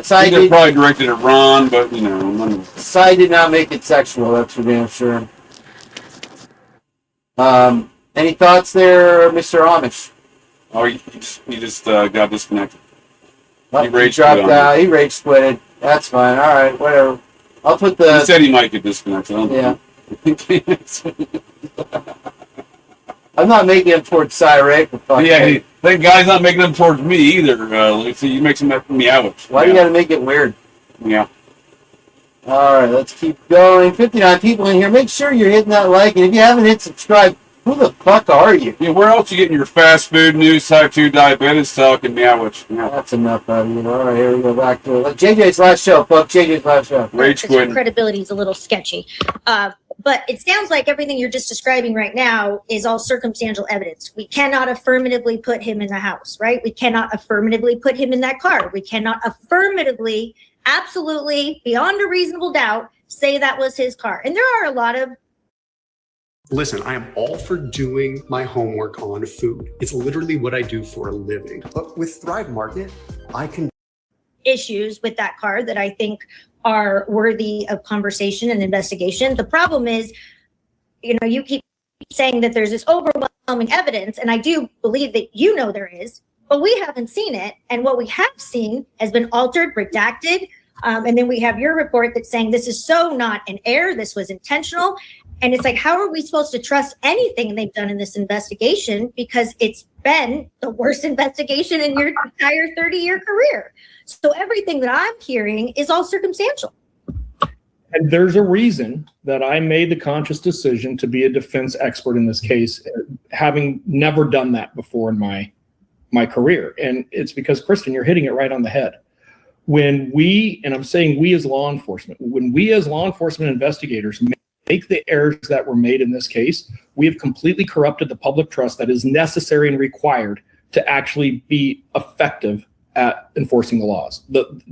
Cy did probably directed at Ron, but you know, Cy did not make it sexual. That's for damn sure. Any thoughts there, Mr. Amish? Oh, he just got disconnected. He dropped out. He rage quitted. That's fine. All right, whatever. I'll put the. He said he might get disconnected. Yeah. I'm not making him towards Cyray for fuck's sake. That guy's not making them towards me either. He makes them at me out. Why do you got to make it weird? Yeah. All right, let's keep going. 59 people in here. Make sure you're hitting that like, and if you haven't hit subscribe, who the fuck are you? Yeah, where else you getting your fast food news, type 2 diabetes talk, and Meowich? Yeah. That's enough out of you. All right, here we go back to it. JJ's last show, folks. JJ's last show. Rage quitting. Credibility is a little sketchy. But it sounds like everything you're just describing right now is all circumstantial evidence. We cannot affirmatively put him in the house, right? We cannot affirmatively put him in that car. We cannot affirmatively, absolutely, beyond a reasonable doubt, say that was his car. And there are a lot of Listen, I am all for doing my homework on food. It's literally what I do for a living. But with Thrive Market, I can issues with that car that I think are worthy of conversation and investigation. The problem is, you keep saying that there's this overwhelming evidence, and I do believe that there is, but we haven't seen it. And what we have seen has been altered, redacted, and then we have your report that's saying this is so not an error, this was intentional. And it's like, how are we supposed to trust anything they've done in this investigation? Because it's been the worst investigation in your entire 30-year career. So everything that I'm hearing is all circumstantial. And there's a reason that I made the conscious decision to be a defense expert in this case, having never done that before in my career. And it's because, Kristen, you're hitting it right on the head. when we, and I'm saying we as law enforcement, when we as law enforcement investigators make the errors that were made in this case, we have completely corrupted the public trust that is necessary and required to actually be effective at enforcing the laws,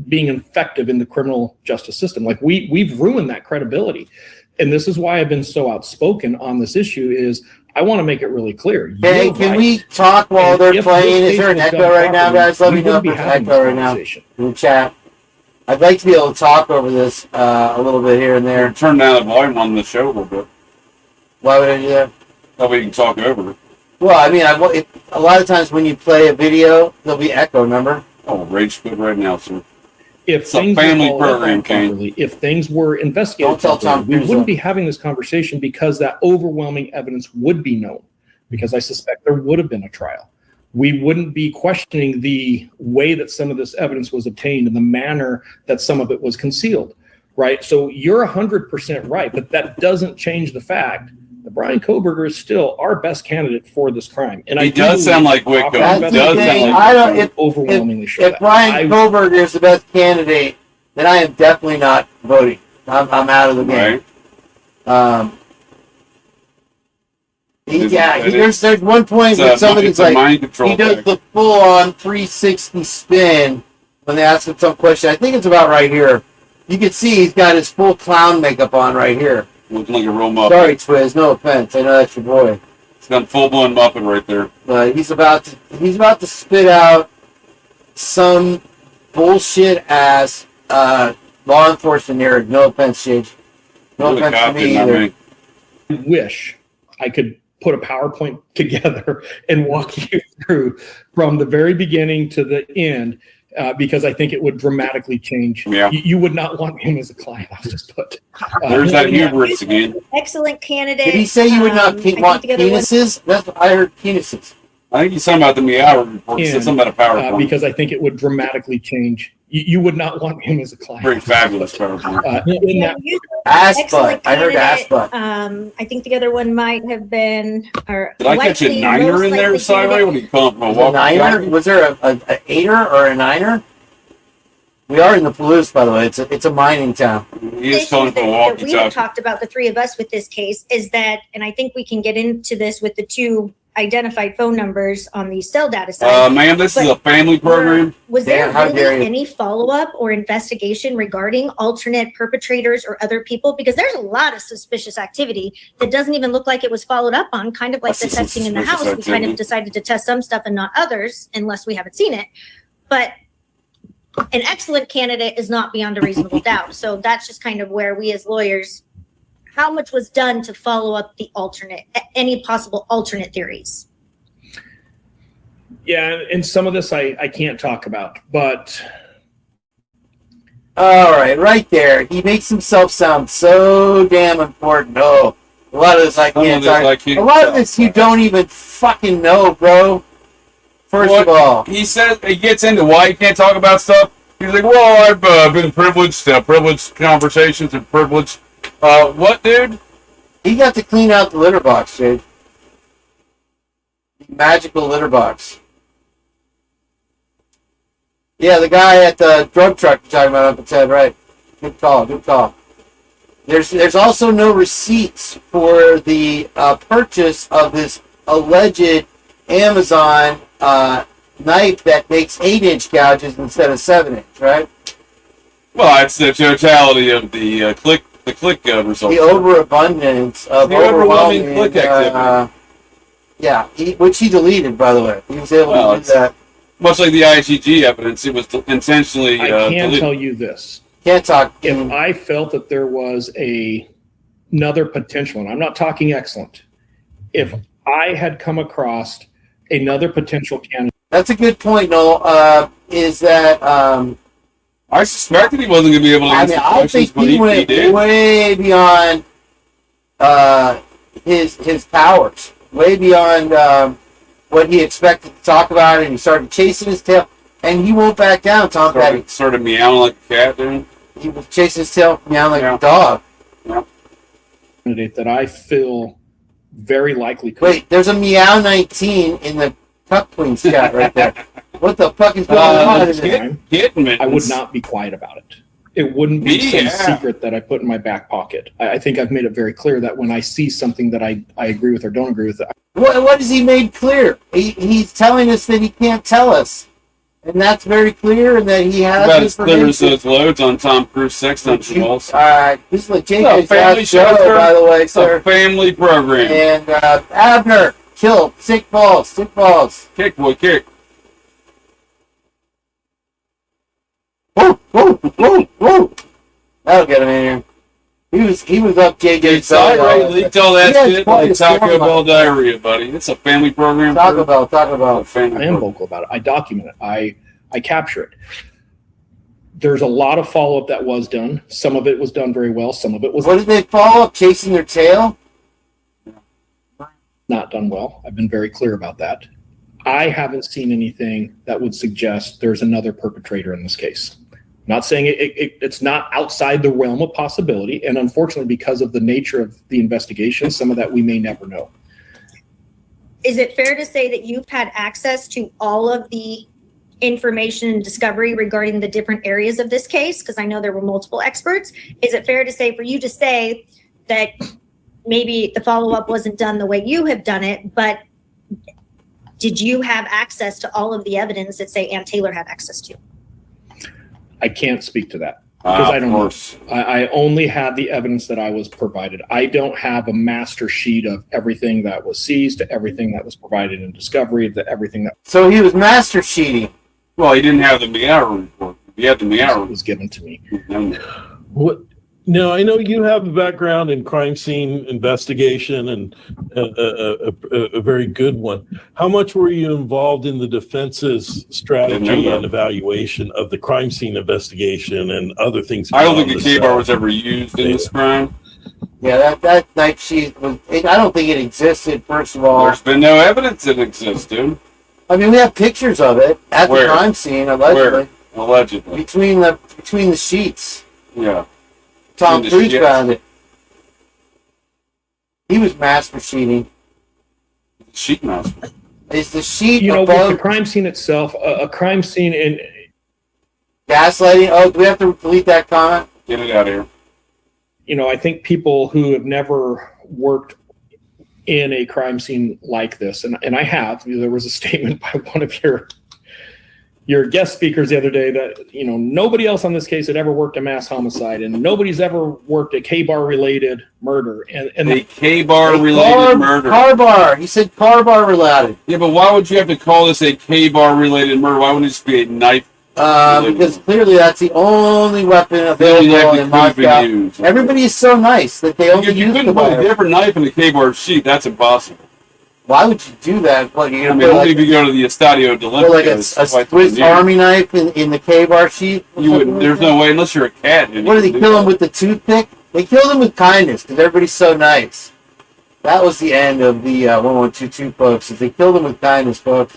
being effective in the criminal justice system. Like we've ruined that credibility. And this is why I've been so outspoken on this issue is I want to make it really clear. Hey, can we talk while they're playing? Is there an echo right now, guys? Let me know if there's an echo right now in the chat. I'd like to be able to talk over this a little bit here and there. Turn down the volume on the show a little bit. Why would I do that? That way you can talk over it. Well, I mean, a lot of times when you play a video, there'll be echo, remember? Oh, rage quit right now, sir. If It's a things family were followed up program, on Kane. properly, if things were investigated Don't tell properly, Tom we Cruise wouldn't that. be having this conversation because that overwhelming evidence would be known, because I suspect there would have been a trial. We wouldn't be questioning the way that some of this evidence was obtained and the manner that some of it was concealed, right? So you're 100% right, but that doesn't change the fact that Brian Kohberger is still our best candidate for this crime. And He do does sound like believe Wickham. proper He does sound investigation like I don't. would overwhelmingly show If that. Brian Kohberger is the best candidate, then I am definitely not voting. I'm out of the game. Right. There's one point where somebody's like, he does thing. the full-on 360 spin when they ask him some question. I think it's about right here. You can see he's got his full clown makeup on right here. Looking like a real Muppet. Sorry, Twiz. No offense. I know that's your boy. He's got full-blown Muppet right there. But he's about to spit out some bullshit ass law enforcement nerd. No offense, Shage. No You're the offense to cop, me not either. me. I wish I could put a PowerPoint together and walk you through from the very beginning to the end, because I think it would dramatically change. Yeah. You would not want him as a client, I'll just put. There's that hubris again. Excellent candidate. Did he say you would not I think want the other one- penises? That's what I heard, penises. I think he's talking about the Meow report. He said And, something about a PowerPoint. because I think it would dramatically change. You would not want him as a client. Very fabulous PowerPoint. In that Ass Excellent butt. I heard ass candidate. butt. I think the other one might have been, or Did I catch a likely, niner most in there, likely Cyrus? candidate. What do you call it from a Was, a walk? niner? Was there a eighter or a niner? We are in the Palouse, by the way. It's a mining town. He is calling from a that we have walkie-talkie. talked about, the three of us with this case, is that, and I think we can get into this with the two identified phone numbers on the cell data side. Ma'am, this is a family program. Was there Dan, how dare really you. any follow-up or investigation regarding alternate perpetrators or other people? Because there's a lot of suspicious activity that doesn't even look like it was followed up on, kind of like the That's some testing in the suspicious house. We kind of activity. decided to test some stuff and not others unless we haven't seen it. But an excellent candidate is not beyond a reasonable doubt. So that's just kind of where we as lawyers, how much was done to follow up the alternate, any possible alternate theories? Yeah, and some of this I can't talk about, but All right there. He makes himself sound so damn important. Oh, a lot of this I Some of can't this I talk. can't A lot of talk this you don't even fucking know, bro. First of all, He says he gets into why he can't talk about stuff. He's like, well, I've been privileged, privileged conversations and privileged. What, dude? he got to clean out the litter box, Jade. Magical litter box. Yeah, the guy at the drug truck you're talking about up its head, right? Good call, good call. There's also no receipts for the purchase of this alleged Amazon knife that makes 8-inch gouges instead of 7-inch, right? Well, it's the totality of the click results. The overabundance of The overwhelming overwhelming click activity. yeah, which he deleted, by the way. He was able Well, to do that. Much like the IGG evidence, it was intentionally I can deleted. tell you this. Can't talk. If I felt that there was another potential, and I'm not talking excellent, if I had come across another potential candidate. That's a good point, Noel. Is that I suspected he wasn't going to be able to I answer mean, I questions, think but he he went did. way beyond his powers, way beyond what he expected to talk about, and he started chasing his tail, and he won't back down, Tom Petty. Sort of meowing like a cat, dude. He was chasing his tail, meowing like a dog. Candidate that I feel very likely could. Wait, there's a Meow 19 in the cup queen chat right there. What the fuck is going on? I would not be quiet about it. It wouldn't be some secret that I put in my back pocket. I think I've made it very clear that when I see something that I agree with or don't agree with, What has he made clear? He's telling us that he can't tell us. And that's very clear, and that he has about as clear as information. those loads on Tom Cruise sex dungeons. This is like JJ's last show, by the way, sir. It's a family program. And Abner killed. Sick balls. Sick balls. Kick, boy, kick. Whoa, whoa, whoa, whoa. That'll get him in here. He was up JJ's Sorry, belly. leaked all that shit like Taco Bell diarrhea, buddy. It's a family program. Taco Bell. I am vocal about it. I document it. I capture it. There's a lot of follow-up that was done. Some of it was done very well. Some of it was What did they follow up? Chasing their tail? not done well. I've been very clear about that. I haven't seen anything that would suggest there's another perpetrator in this case. Not saying it's not outside the realm of possibility, and unfortunately, because of the nature of the investigation, some of that we may never know. Is it fair to say that you've had access to all of the information and discovery regarding the different areas of this case? Because I know there were multiple experts. Is it fair to say for you to say that maybe the follow-up wasn't done the way you have done it, but did you have access to all of the evidence that, say, Ann Taylor had access to? I can't speak to that because I don't know. I only had the evidence that I was provided. I don't have a master sheet of everything that was seized, everything that was provided in discovery, everything that. So he was master sheeting. Well, he didn't have the Meow report. He had the Meow. It was given to me. What? No, I know you have a background in crime scene investigation and a very good one. How much were you involved in the defense's strategy and evaluation of the crime scene investigation and other things? I don't think a K-bar was ever used in this crime. Yeah, that night sheet was. I don't think it existed. First of all, There's been no evidence it exists, dude. I mean, we have pictures of it at the crime scene, allegedly. Where? Allegedly. Between the sheets. Yeah. Tom Cruise found it. He was master sheeting. Sheet master. Is the sheet with above the crime scene itself, a crime scene in gaslighting? Oh, do we have to delete that comment? Get it out of here. I think people who have never worked in a crime scene like this, and I have, there was a statement by one of your guest speakers the other day that, nobody else on this case had ever worked a mass homicide and nobody's ever worked a K-bar related murder. And a K-bar related murder. Car bar. He said car bar related. Yeah, but why would you have to call this a K-bar related murder? Why wouldn't it just be a knife? Because clearly that's the only weapon available in Moscow. Everybody is so nice that they only use you couldn't put a different knife in a K-bar sheet. That's impossible. Why would you do that? Like, only if you go to the Estadio de like a Swiss Army knife in the K-bar sheet? You would. There's no way, unless you're a cat. What did they kill him with the toothpick? They killed him with kindness because everybody's so nice. That was the end of the 1122, folks. They killed him with kindness, folks.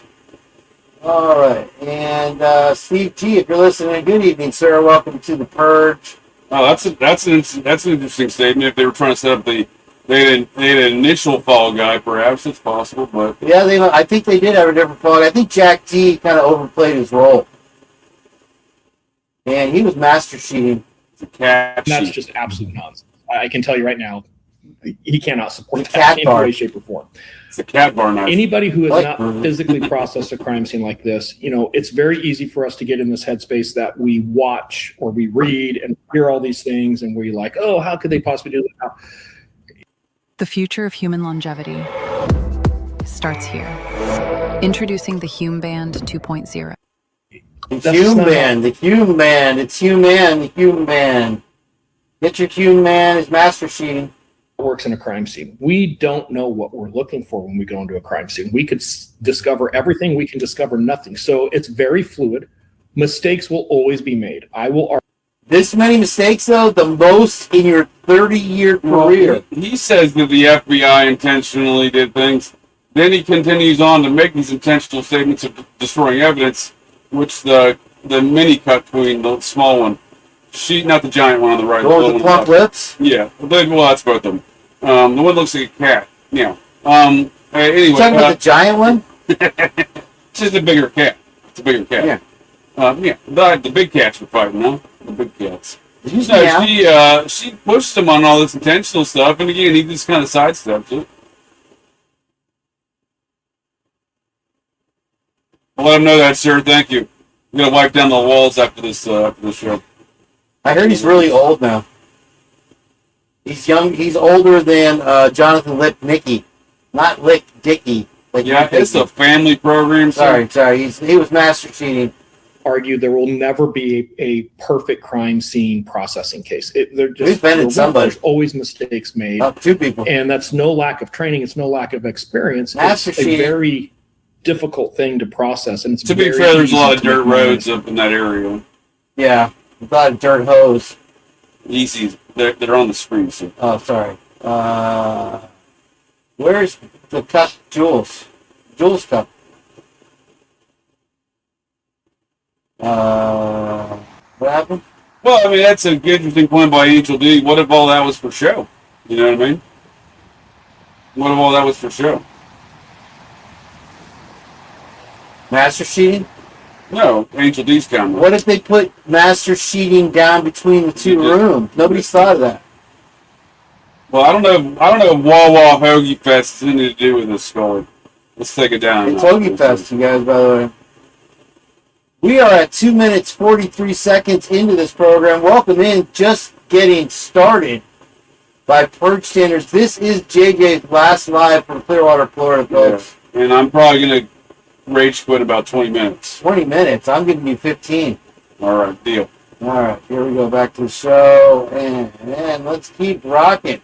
All right, and Steve G, if you're listening, good evening, sir. Welcome to the Purge. Oh, that's an interesting statement. If they were trying to set up they had an initial fall guy, perhaps it's possible, but yeah, I think they did have a different fall guy. I think Jack T kind of overplayed his role, and he was master sheeting. That's just absolute nonsense. I can tell you right now, he cannot support that in any way, shape, or form. It's a cat bar knife. Anybody who has not physically processed a crime scene like this, it's very easy for us to get in this headspace that we watch or we read and hear all these things, and we're like, oh, how could they possibly do that? The future of human longevity starts here. Introducing the Hume Band 2.0. The Hume Band, it's human, the Hume Band. Get your Hume Man, it's master sheeting. Works in a crime scene. We don't know what we're looking for when we go into a crime scene. We could discover everything, we can discover nothing. So it's very fluid. Mistakes will always be made. I will argue. This many mistakes, though, the most in your 30-year career. He says that the FBI intentionally did things. Then he continues on to make these intentional statements of destroying evidence, which the mini cut queen, the small one, not the giant one on the right. The one with the plump lips? Yeah. Well, that's both of them. The one looks like a cat. Yeah. Anyway. You talking about the giant one? It's just a bigger cat. It's a bigger cat. Yeah. The big cats were fighting, no? The big cats. She pushed him on all this intentional stuff, and again, he just kind of sidestepped it. I'll let him know that, sir. Thank you. I'm gonna wipe down the walls after this show. I heard he's really old now. He's young. He's older than Jonathan Lipnicki, not Lick Dicky. Like Yeah, it's a family program. Sorry. He was master cheating. Argued there will never be a perfect crime scene processing case. We've been in somebody. There's always mistakes made. Two people. And that's no lack of training. It's no lack of experience. Master it's a cheating. very difficult thing to process. And it's To be fair, there's a lot of dirt roads up in that area. Yeah, a lot of dirt hose. Easy. They're on the screen, sir. Oh, sorry. Where's the cup, Jules? Jules cup. What happened? Well, I mean, that's a good, interesting point by Angel D. What if all that was for show? You know what I mean? What if all that was for show? Master cheating? No, Angel D's camera. What if they put master cheating down between the two rooms? Nobody's thought of that. Well, I don't know if Wawa Hoagie Fest has anything to do with this, Scully. Let's take it down. It's Hoagie Fest, you guys, by the way. We are at 2 minutes, 43 seconds into this program. Welcome in, just getting started by Purge Standards. This is JJ's last live from Clearwater, Florida, folks. Yeah. And I'm probably going to rage quit about 20 minutes. 20 minutes? I'm giving you 15. All right, deal. All right, here we go back to the show, and let's keep rocking.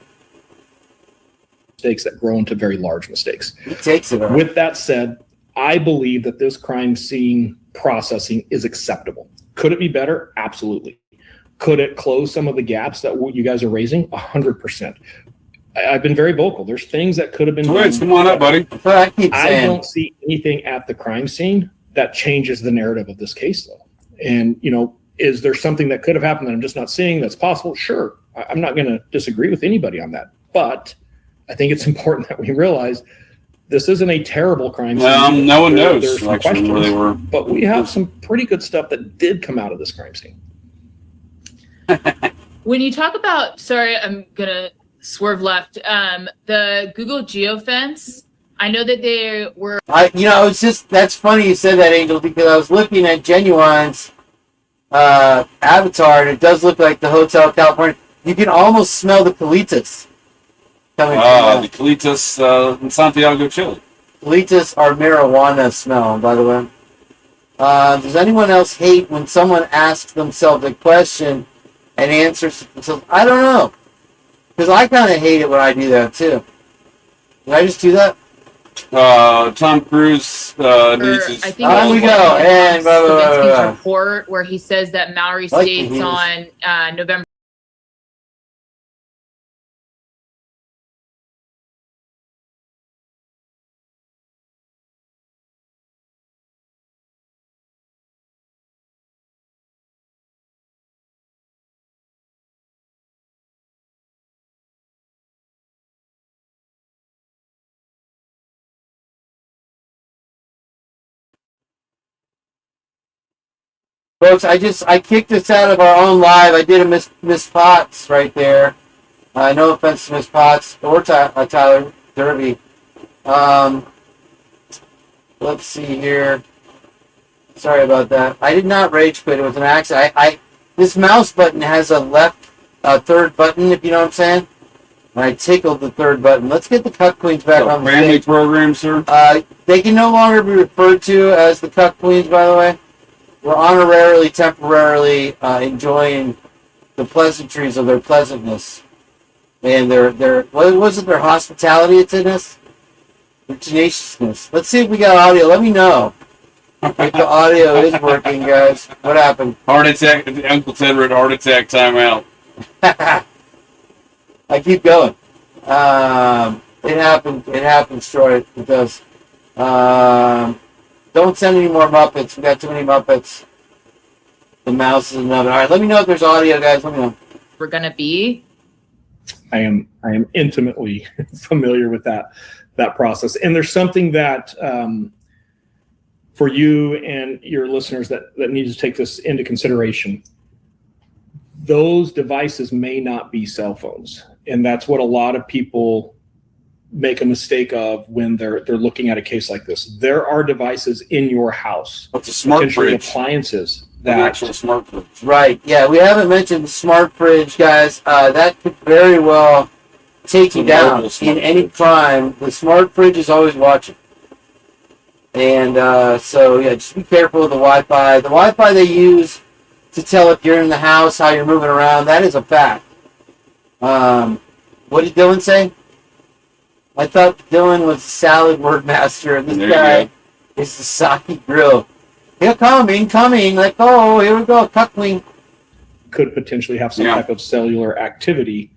Mistakes that grow into very large mistakes. He takes it on. With that said, I believe that this crime scene processing is acceptable. Could it be better? Absolutely. Could it close some of the gaps that you guys are raising? 100%. I've been very vocal. There's things that could have been done. Come on up, buddy. I don't see anything at the crime scene that changes the narrative of this case, though. And, is there something that could have happened that I'm just not seeing that's possible? Sure. I'm not going to disagree with anybody on that. But I think it's important that we realize this isn't a terrible crime scene. Well, no one knows There's some actually questions, where they were. but we have some pretty good stuff that did come out of this crime scene. When you talk about, sorry, I'm going to swerve left, the Google geofence, I know that they were... that's funny you said that, Angel, because I was looking at Genuine's avatar, and it does look like the Hotel California. You can almost smell the colitas. The colitas in Santiago, Chile. Colitas are marijuana smell, by the way. Does anyone else hate when someone asks themselves a question and answers themselves? I don't know. Because I kind of hate it when I do that, too. Did I just do that? Tom Cruise needs his... I think on we go. And Levinsky's report where he says that Maori states on November Folks, I kicked this out of our own live. I did a Miss Potts right there. No offense to Miss Potts or Tyler Derby. Let's see here. Sorry about that. I did not rage quit. It was an accident. This mouse button has a left third button, if you know what I'm saying. And I tickled the third button. Let's get the Cuck Queens back on the family stage. program, sir? They can no longer be referred to as the Cuck Queens, by the way. We're honorarily, temporarily enjoying the pleasantries of their pleasantness and their what was it? Their hospitality, attentiveness, their tenaciousness. Let's see if we got audio. Let me know if the audio is working, guys. What happened? Heart attack. Uncle Ted read heart attack timeout. I keep going. It happened. It happens, Troy. It does. Don't send any more Muppets. We got too many Muppets. The mouse is another. All right, let me know if there's audio, guys. Let me know. we're going to be? I am intimately familiar with that process. And there's something that, for you and your listeners that need to take this into consideration, those devices may not be cell phones. And that's what a lot of people make a mistake of when they're looking at a case like this. There are devices in your house. It's a smart fridge. Appliances An actual smart fridge. Right. Yeah, we haven't mentioned the smart fridge, guys. That could very well take you down in any crime. The smart fridge is always watching. And so, yeah, just be careful with the Wi-Fi. The Wi-Fi they use to tell if you're in the house, how you're moving around, that is a fact. What did Dylan say? I thought Dylan was a salad word master, and this guy is the sake grill. He'll come, incoming, like, oh, here we go, cuckling. Could potentially have some type of cellular activity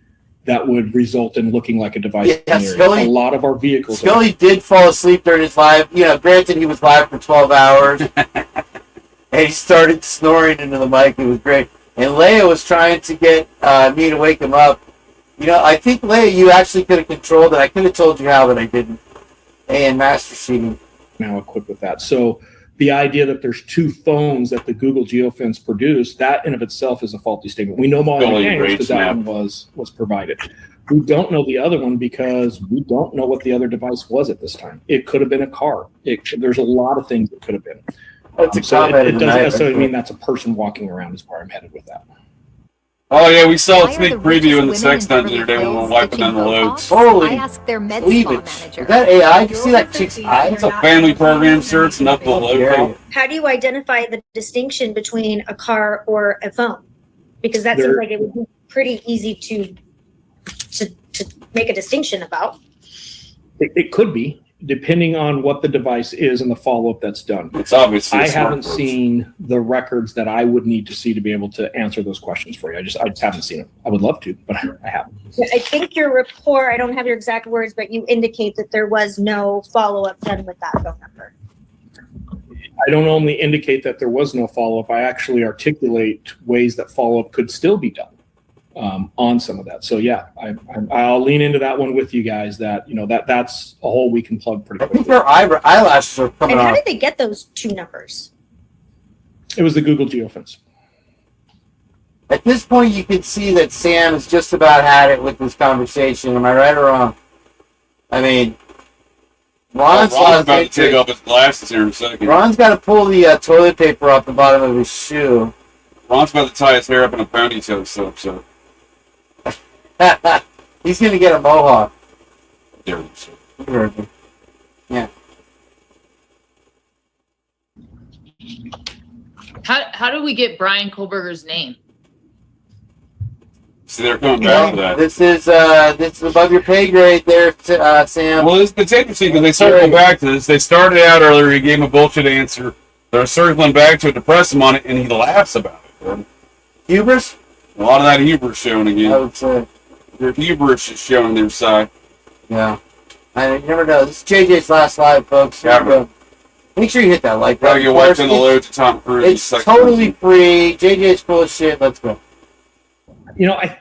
that would result in looking like a device. Yeah, Scully, a lot of our vehicles. Scully did fall asleep during his live. You know, granted, he was live for 12 hours. And he started snoring into the mic. It was great. And Leia was trying to get me to wake him up. You know, I think, Leia, you actually could have controlled it. I could have told you how, but I didn't. And Master Cheating. Now equipped with that. So the idea that there's two phones that the Google Geofence produced, that in of itself is a faulty statement. We know Molly because that one was provided. We don't know the other one because we don't know what the other device was at this time. It could have been a car. There's a lot of things it could have been. That's So it doesn't necessarily mean that's a person walking around is where I'm headed with that. Oh yeah, we saw a sneak preview in the sex dungeon today when we were wiping down the loads. Holy, I asked their med leave spa it. manager. Is that AI? You see that chick's eye? It's a family program, sir. It's enough to load. How do you identify the distinction between a car or a phone? Because that seems like it would be pretty easy to make a distinction about. It could be, depending on what the device is and the follow-up that's done. It's obviously I haven't seen the records that I would need to see to be able to answer those questions for you. I just haven't seen it. I would love to, but I haven't. I think your report, I don't have your exact words, but you indicate that there was no follow-up done with that phone number. I don't only indicate that there was no follow-up, I actually articulate ways that follow-up could still be done on some of that. So yeah, I'll lean into that one with you guys. That that's a hole we can plug pretty quickly. I think her eyelashes are coming And how off. did they get those two numbers? It was the Google Geofence. At this point, you can see that Sam has just about had it with this conversation. Am I right or wrong? I mean, Ron's about to take off his glasses here in a second. Ron's got to pull the toilet paper off the bottom of his shoe. Ron's about to tie his hair up in a ponytail soap, so. He's going to get a mohawk. There You heard me. Yeah. How do we get Brian Kohlberger's name? See, they're coming back to that. This is above your pay grade there, Sam. Well, it's interesting because they circle back to this. They started out earlier, he gave him a bullshit answer. They're circling back to it to press him on it, and he laughs about it. Hubris? A lot of that hubris showing again. I would say. Their hubris is showing their side. Yeah. I never know. This is JJ's last live, folks. Yeah, make sure you hit that like Gotta button. get wiped in the load to Tom Cruise. It's totally free. JJ's full of shit. Let's go.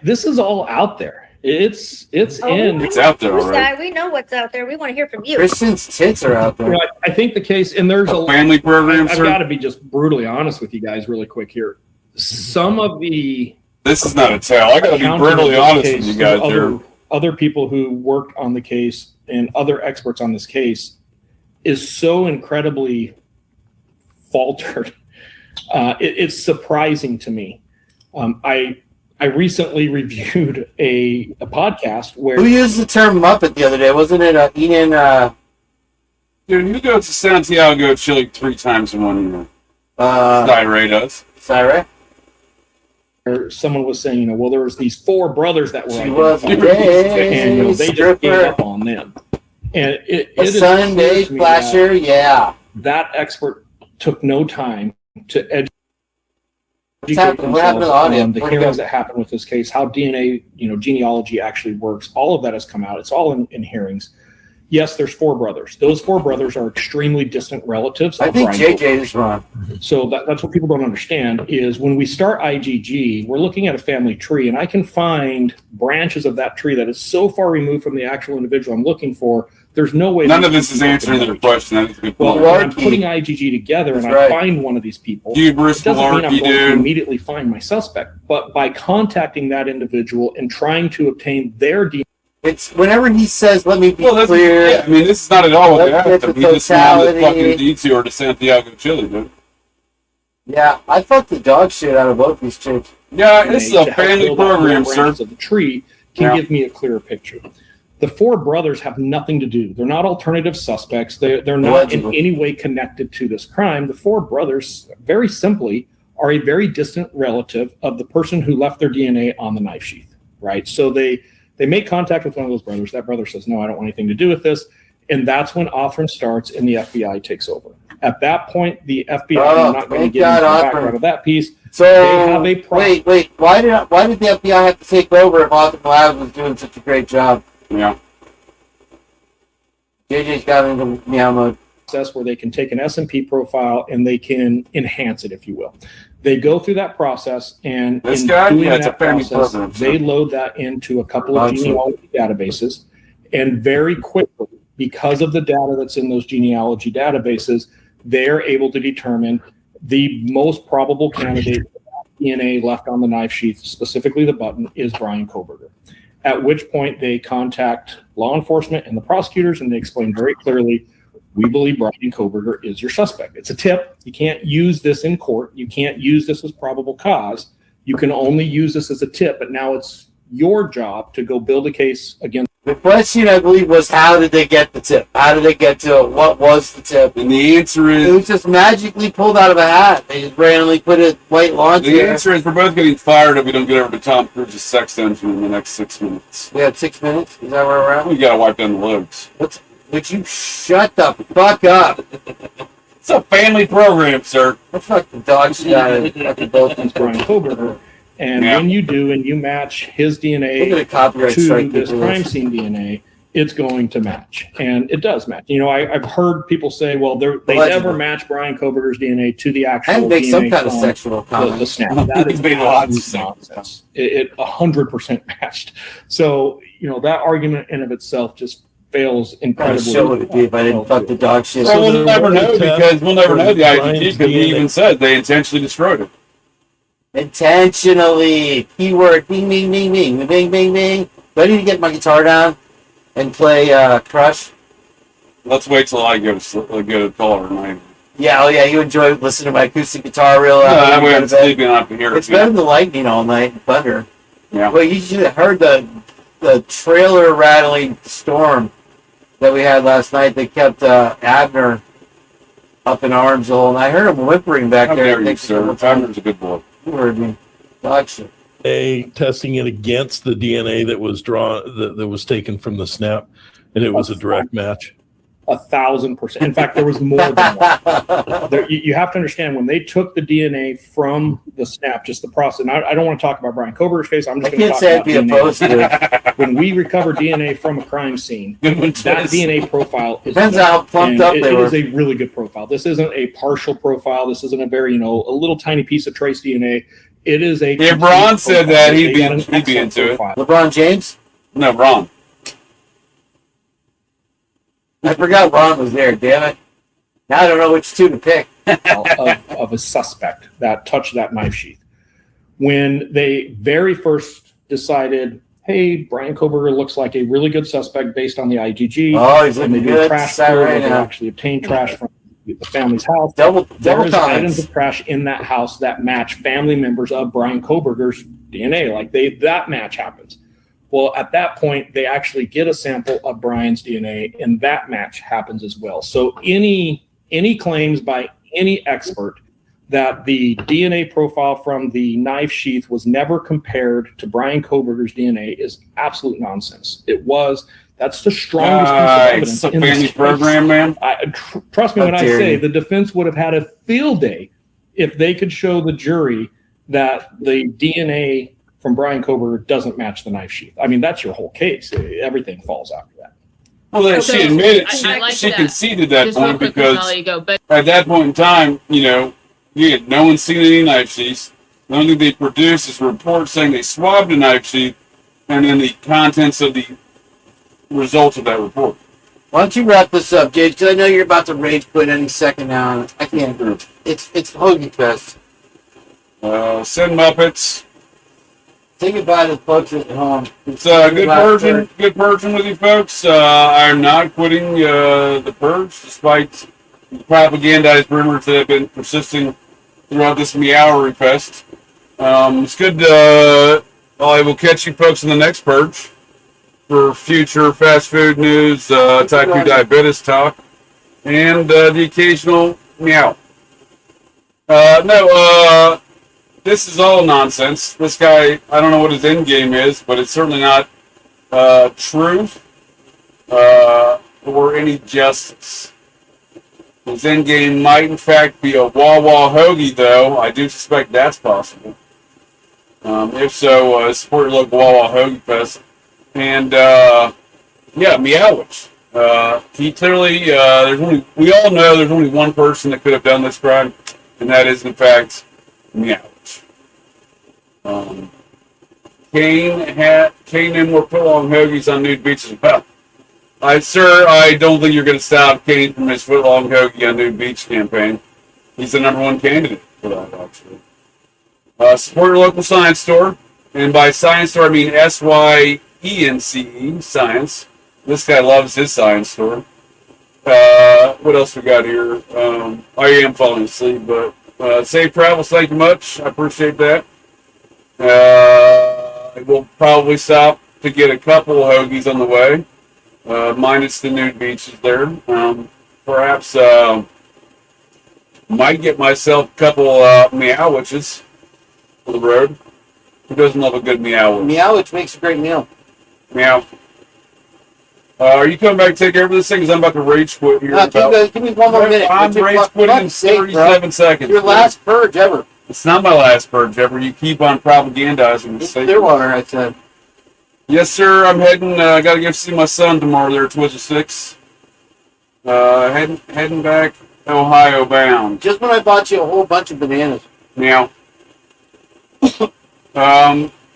This is all out there. It's in. It's out there already. We know what's out there. We want to hear from you. Christian's tits are out there. I think the case, and there's a family program. I've got to be just brutally honest with you guys, really quick here. Some of the this is not a tale. I got to be brutally honest with you guys here. Other people who worked on the case and other experts on this case is so incredibly faltered. It's surprising to me. I recently reviewed a podcast where who used the term Muppet the other day? Wasn't it Ian? Dude, who goes to Santiago, Chile 3 times in 1 year? Syray does. Syray? Or someone was saying, well, there was these 4 brothers that were identified, and they just gave up on them. And it is Sunday flasher, that expert took no time to educate what happened to the audio? on the hearings that happened with this case, how DNA, genealogy actually works. All of that has come out. It's all in hearings. Yes, there's 4 brothers. Those 4 brothers are extremely distant relatives. I think JJ is wrong. So that's what people don't understand is when we start IGG, we're looking at a family tree, and I can find branches of that tree that is so far removed from the actual individual I'm looking for There's no way. None of this is answering their question. That's a good Well, point. when I'm putting IgG together and I find one of these people, Hubris, it doesn't mean I'm malarkey, going to dude. immediately find my suspect. But by contacting that individual and trying to obtain their DNA. It's whenever he says, "Let me be Well, clear." yeah, I mean, this is not at all what they Let's asked get him. the He just went on this totality. fucking detour to Santiago, Chile, dude. Yeah, I fucked the dog shit out of both these chicks. Yeah, this is to a help family build out program, more sir. branches of the tree can give me a clearer picture. The four brothers have nothing to do. They're not alternative suspects. They're not in any way connected to this crime. The four brothers, very simply, are a very distant relative of the person who left their DNA on the knife sheath, right? So they make contact with one of those brothers. That brother says, no, I don't want anything to do with this. And that's when Othram starts and the FBI takes over. At that point, the FBI, I'm not going to get into the background of that piece. So they have a problem. wait, why did the FBI have to take over if Othram Labs was doing such a great job? Yeah. JJ's got into meow mode. Process where they can take an S&P profile and they can enhance it, if you will. They go through that process, and This in guy? doing Yeah, it's a that family process, program, they load that into a couple of genealogy databases, and very quickly, because of the data that's in those genealogy databases, they're able to determine the most probable candidate DNA left on the knife sheath, specifically the button, is Brian Koberger. At which point they contact law enforcement and the prosecutors, and they explain very clearly, we believe Brian Koberger is your suspect. It's a tip. You can't use this in court. You can't use this as probable cause. You can only use this as a tip, but now it's your job to go build a case against. The question, I believe, was how did they get the tip? How did they get to it? What was the tip? And the answer is... It was just magically pulled out of a hat. They just randomly put a white launch The answer is we're both getting fired if we don't get over to Tom Cruise's sex dungeon in the next 6 minutes. We have 6 minutes? Is that where we're at? We gotta wipe down the loads. Would you shut the fuck up? It's a family program, sir. Let's fuck the dog shit out of fucking both these Brian Koberger. And when you do, and you match his DNA Look at the copyright to strike this people. crime scene DNA, it's going to match. And it does match. You know, I've heard people say, well, they Allegedly. never match Brian Koberger's DNA to the actual And make DNA some kind of from sexual comment. the snap. That is Made lots of nonsense. It 100% matched. So, you know, that argument in of itself just fails incredibly. Show would it be if I didn't fuck the dog shit? Well, we'll never know because we'll never know the IDG because he even said they intentionally destroyed it. Intentionally. Keyword. Bing, bing, bing, bing. Bing, bing, bing. Ready to get my guitar down and play Crush? Let's wait till I get a caller tonight. Yeah, oh yeah, you enjoy listening to my acoustic guitar real loud. No, when we you go have to bed. sleeping on here. It's better than lightning all night and thunder. Yeah. Well, you should have heard the trailer rattling storm that we had last night that kept Abner up in arms the whole night. I heard him whimpering back How there. dare you, sir? Abner's a good boy. You heard me. Dog shit. Testing it against the DNA that was drawn that was taken from the snap, and it was a direct match. 1,000%. In fact, there was more than one. You have to understand when they took the DNA from the snap, just the process. And I don't want to talk about Brian Koberger's case. I'm just going to talk about DNA. When we recover DNA from a crime scene, that DNA profile is Depends on how plumped up they were. It is a really good profile. This isn't a partial profile. This isn't a very, a little tiny piece of trace DNA. It is a. If Ron said profile. that, They he'd got an be excellent into profile. it. LeBron James? No, Ron. I forgot Ron was there, damn it. Now I don't know which two to pick. of a suspect that touched that knife sheath. When they very first decided, hey, Brian Koberger looks like a really good suspect based on the IgG. Oh, he's and they looking do a good. trash Side tour, right they now. actually obtain trash from the family's house. Double There is comments. items of trash in that house that match family members of Brian Koberger's DNA. Like that match happens. Well, at that point, they actually get a sample of Brian's DNA, and that match happens as well. So any claims by any expert that the DNA profile from the knife sheath was never compared to Brian Koberger's DNA is absolute nonsense. It was. That's the strongest piece of evidence. It's a in this family case. program, man. Trust me How when I dare say you. the defense would have had a field day if they could show the jury that the DNA from Brian Koberger doesn't match the knife sheath. I mean, that's your whole case. Everything falls after that. Well, she admitted, I like she that. conceded that Just real point quick, because I'll let you go. But at that point in time, no one's seen any knife sheaths. The only thing they produced is a report saying they swabbed a knife sheath and then the contents of the results of that report. Why don't you wrap this up, Jake? Because I know you're about to rage quit any second now. I can't. It's Hoagie Fest. Send Muppets. Say goodbye to the folks at home. It's good purging with you folks. I'm not quitting the purge despite the propagandized rumors that have been persisting throughout this Meowery Fest. It's good. I will catch you folks in the next purge for future fast food news, type 2 diabetes talk, and the occasional meow. This is all nonsense. This guy, I don't know what his end game is, but it's certainly not truth or any justice. His end game might, in fact, be a Wawa hoagie, though. I do suspect that's possible. If so, support your local Wawa Hoagie Fest. And, Meowwich. He clearly, we all know there's only one person that could have done this crime, and that is, in fact, Meowwich. Kane and more footlong hoagies on nude beaches. Well, I don't think you're going to stop Kane from his footlong hoagie on nude beach campaign. He's the #1 candidate for that, actually. Support your local science store. And by science store, I mean SYENCE, science. This guy loves his science store. What else we got here? I am falling asleep, but safe travels, thank you much. I appreciate that. I will probably stop to get a couple of hoagies on the way, minus the nude beaches there. Perhaps might get myself a couple Meowwiches for the road. Who doesn't love a good Meowwich? Meowwich makes a great meal. Meow. Are you coming back to take over this thing? Because I'm about to rage quit here. Give me one more minute. I'm rage quitting in 37 seconds. Your last purge ever. It's not my last purge ever. You keep on propagandizing the state. Clearwater, I said. Yes, sir. I'm heading. I got to go see my son tomorrow there at Twizzle 6. Heading back Ohio bound. Just when I bought you a whole bunch of bananas. Meow.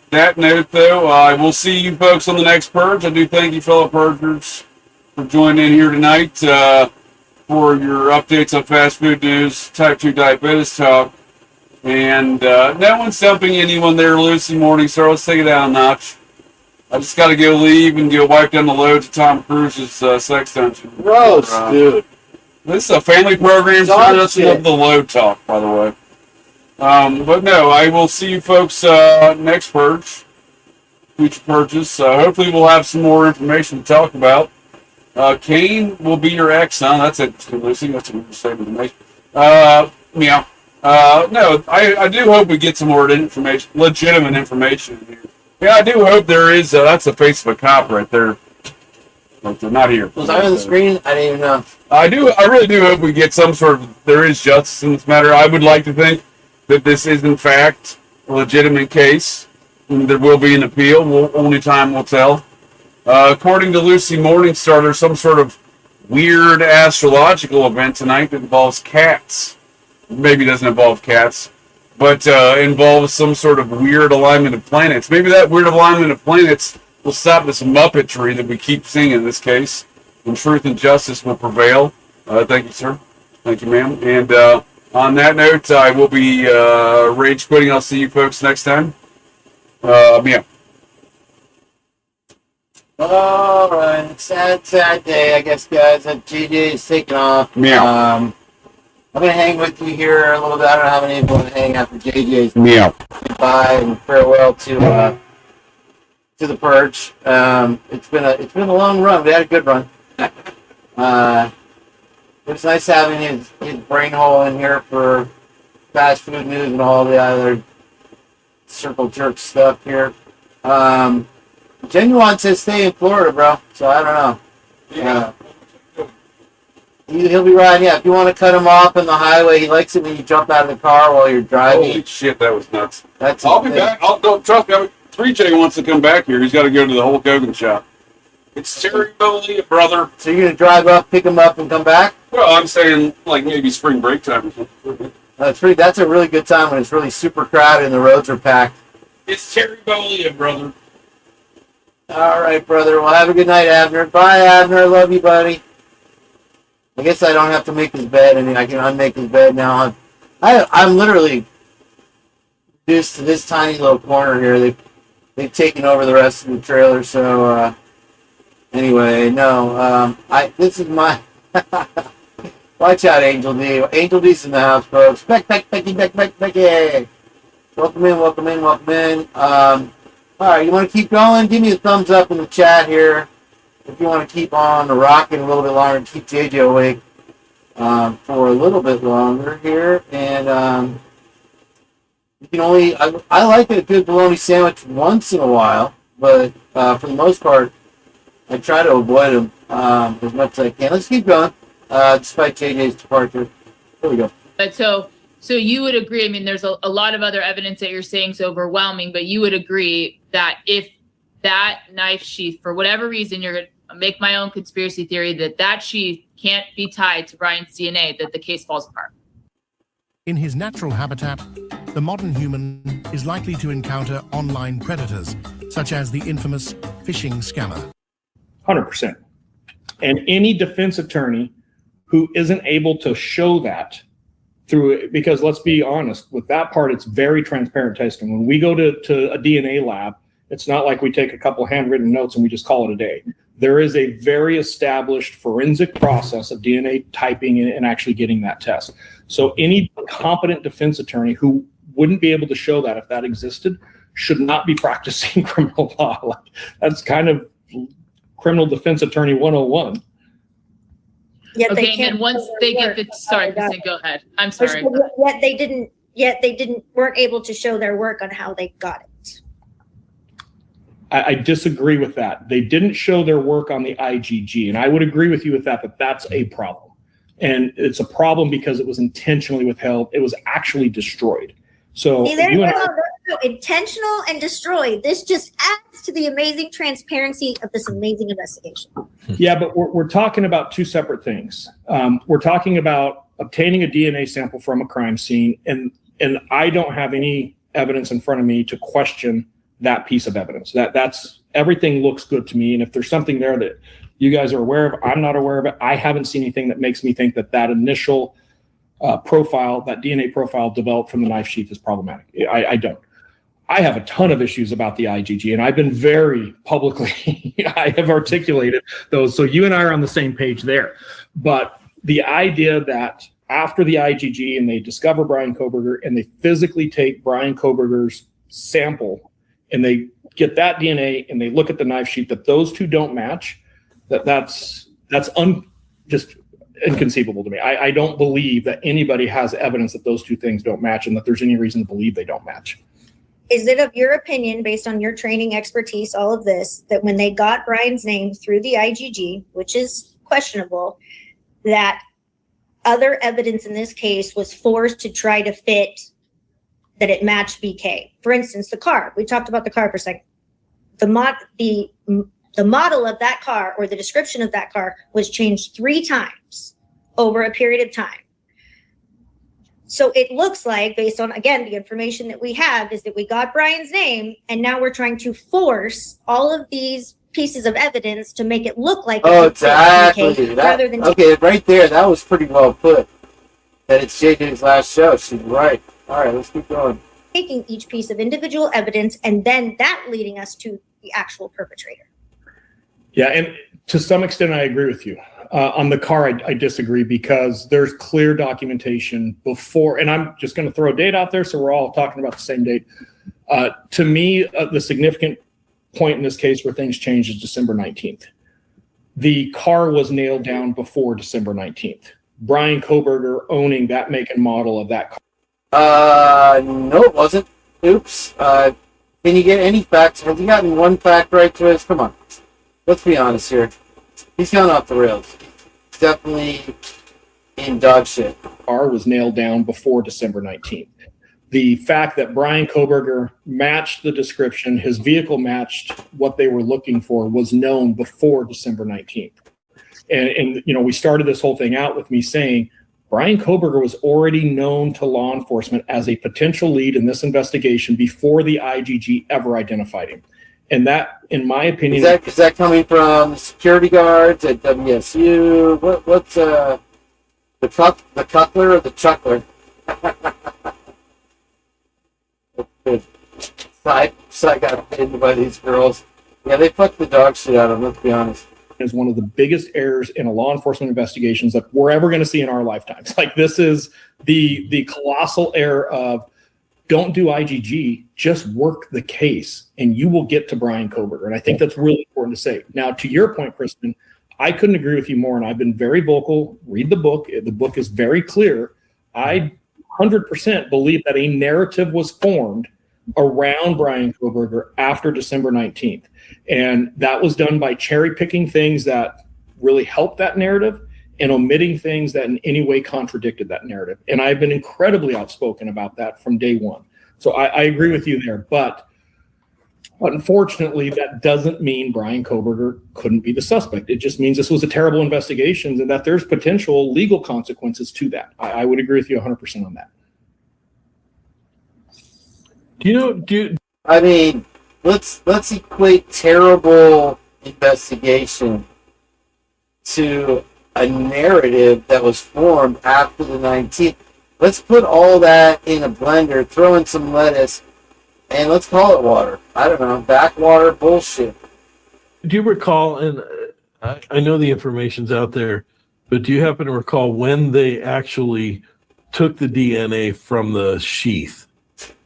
That note, though, I will see you folks on the next purge. I do thank you, fellow purgers, for joining in here tonight for your updates on fast food news, type 2 diabetes talk, and no one's dumping anyone there, Lucy Morningstar. Let's take it down a notch. I just got to go leave and go wipe down the loads of Tom Cruise's sex dungeon. Gross, dude. This is a family program, so that's love the load talk, by the way. But no, I will see you folks next purge, future purges. Hopefully we'll have some more information to talk about. Kane will be your ex, huh? That's interesting, Lucy. That's a good statement to make. Meow. No, I do hope we get some more information, legitimate information in here. Yeah, I do hope there is. That's the face of a cop right there. Like they're not here. Was I on the screen? I didn't even know. I really do hope we get some sort of. There is justice in this matter. I would like to think that this is in fact a legitimate case. And there will be an appeal. Only time will tell. According to Lucy Morningstar, there's some sort of weird astrological event tonight that involves cats. Maybe it doesn't involve cats, but involves some sort of weird alignment of planets. Maybe that weird alignment of planets will stop this muppetry that we keep seeing in this case, and truth and justice will prevail. Thank you, sir. Thank you, ma'am. And on that note, I will be rage quitting. I'll see you folks next time. Yeah. All right, sad day, I guess, guys. That JJ is taking off. Meow. I'm gonna hang with you here a little bit. I don't know how many people want to hang after JJ's Meow. goodbye and farewell to the purge. It's been a long run. We had a good run. It was nice having his brain hole in here for fast food news and all the other circle jerk stuff here. Genuine says stay in Florida, bro. So I don't know. Yeah. He'll be riding. Yeah, if you want to cut him off on the highway, he likes it when you jump out of the car while you're driving. Holy shit, that was nuts. I'll be back. Don't trust me. 3J wants to come back here. He's got to go to the Hulk Hogan shop. It's Terry Bowley, brother. So you're gonna drive up, pick him up, and come back? Well, I'm saying like maybe spring break time or something. That's a really good time when it's really super crowded and the roads are packed. It's Terry Bowley, brother. All right, brother. Well, have a good night, Abner. Bye, Abner. Love you, buddy. I guess I don't have to make his bed. I mean, I can unmake his bed now. I'm literally reduced to this tiny little corner here. They've taken over the rest of the trailer. So anyway, no. This is my. Watch out, Angel D. Angel D's in the house, folks. Becky. Welcome in. All right, you want to keep going? Give me a thumbs up in the chat here if you want to keep on rocking a little bit longer and keep JJ awake for a little bit longer here. And you can only, I like a good bologna sandwich once in a while, but for the most part, I try to avoid them as much as I can. Let's keep going, despite JJ's departure. Here we go. But so you would agree, I mean, there's a lot of other evidence that you're saying is overwhelming, but you would agree that if that knife sheath, for whatever reason, you're going to make my own conspiracy theory that sheath can't be tied to Brian's DNA, that the case falls apart. In his natural habitat, the modern human is likely to encounter online predators, such as the infamous phishing scammer. 100%. And any defense attorney who isn't able to show that through it, because let's be honest, with that part, it's very transparent testing. When we go to a DNA lab, it's not like we take a couple handwritten notes and we just call it a day. There is a very established forensic process of DNA typing and actually getting that test. So any competent defense attorney who wouldn't be able to show that if that existed should not be practicing criminal law. Like, that's kind of criminal defense attorney 101. Yet okay, they can't and once they get the sorry, Kristen, go ahead. I'm sorry. Yet they weren't able to show their work on how they got it. I disagree with that. They didn't show their work on the IgG, and I would agree with you with that, but that's a problem. And it's a problem because it was intentionally withheld. It was actually destroyed. So intentional and destroyed. This just adds to the amazing transparency of this amazing investigation. Yeah, but we're talking about two separate things. We're talking about obtaining a DNA sample from a crime scene, and I don't have any evidence in front of me to question that piece of evidence. That's everything looks good to me. And if there's something there that you guys are aware of, I'm not aware of it. I haven't seen anything that makes me think that initial profile, that DNA profile developed from the knife sheath is problematic. I don't. I have a ton of issues about the IgG, and I've been very publicly, I have articulated those. So you and I are on the same page there. But the idea that after the IgG and they discover Brian Kohberger and they physically take Brian Kohberger's sample and they get that DNA and they look at the knife sheath, that those two don't match, that's just inconceivable to me. I don't believe that anybody has evidence that those two things don't match and that there's any reason to believe they don't match. Is it of your opinion, based on your training, expertise, all of this, that when they got Brian's name through the IgG, which is questionable, that other evidence in this case was forced to try to fit that it matched BK? For instance, the car. We talked about the car for a second. The model of that car, or the description of that car, was changed 3 times over a period of time. So it looks like, based on, again, the information that we have, is that we got Brian's name, and now we're trying to force all of these pieces of evidence to make it look like exactly. rather than right there. That was pretty well put. That it's JJ's last show. She's right. All right, let's keep going. Taking each piece of individual evidence and then that leading us to the actual perpetrator. Yeah, and to some extent, I agree with you. On the car, I disagree because there's clear documentation before, and I'm just going to throw a date out there so we're all talking about the same date. To me, the significant point in this case where things changed is December 19th. The car was nailed down before December 19th. Brian Kohberger owning that make and model of that car. No, it wasn't. Oops. Can you get any facts? Has he gotten one fact right to us? Come on. Let's be honest here. He's gone off the rails. Definitely in dog shit. Car was nailed down before December 19th. The fact that Brian Kohberger matched the description, his vehicle matched what they were looking for, was known before December 19th. And you know, we started this whole thing out with me saying Brian Kohberger was already known to law enforcement as a potential lead in this investigation before the IgG ever identified him. And that, in my opinion, is that coming from security guards at WSU? The cuckler or the chuckler? So I got pinned by these girls. Yeah, they fucked the dog shit out of them, let's be honest. Is one of the biggest errors in a law enforcement investigations that we're ever going to see in our lifetimes. Like, this is the colossal error of don't do IGG, just work the case and you will get to Brian Koberger. And I think that's really important to say. Now, to your point, Kristen, I couldn't agree with you more. And I've been very vocal. Read the book. The book is very clear. I 100% believe that a narrative was formed around Brian Koberger after December 19th. And that was done by cherry picking things that really helped that narrative and omitting things that in any way contradicted that narrative. And I've been incredibly outspoken about that from day one. So I agree with you there. But unfortunately, that doesn't mean Brian Koberger couldn't be the suspect. It just means this was a terrible investigation and that there's potential legal consequences to that. I would agree with you 100% on that. I mean, let's equate terrible investigation to a narrative that was formed after the 19th. Let's put all that in a blender, throw in some lettuce, and let's call it water. I don't know, backwater bullshit. Do you recall, and I know the information's out there, but do you happen to recall when they actually took the DNA from the sheath?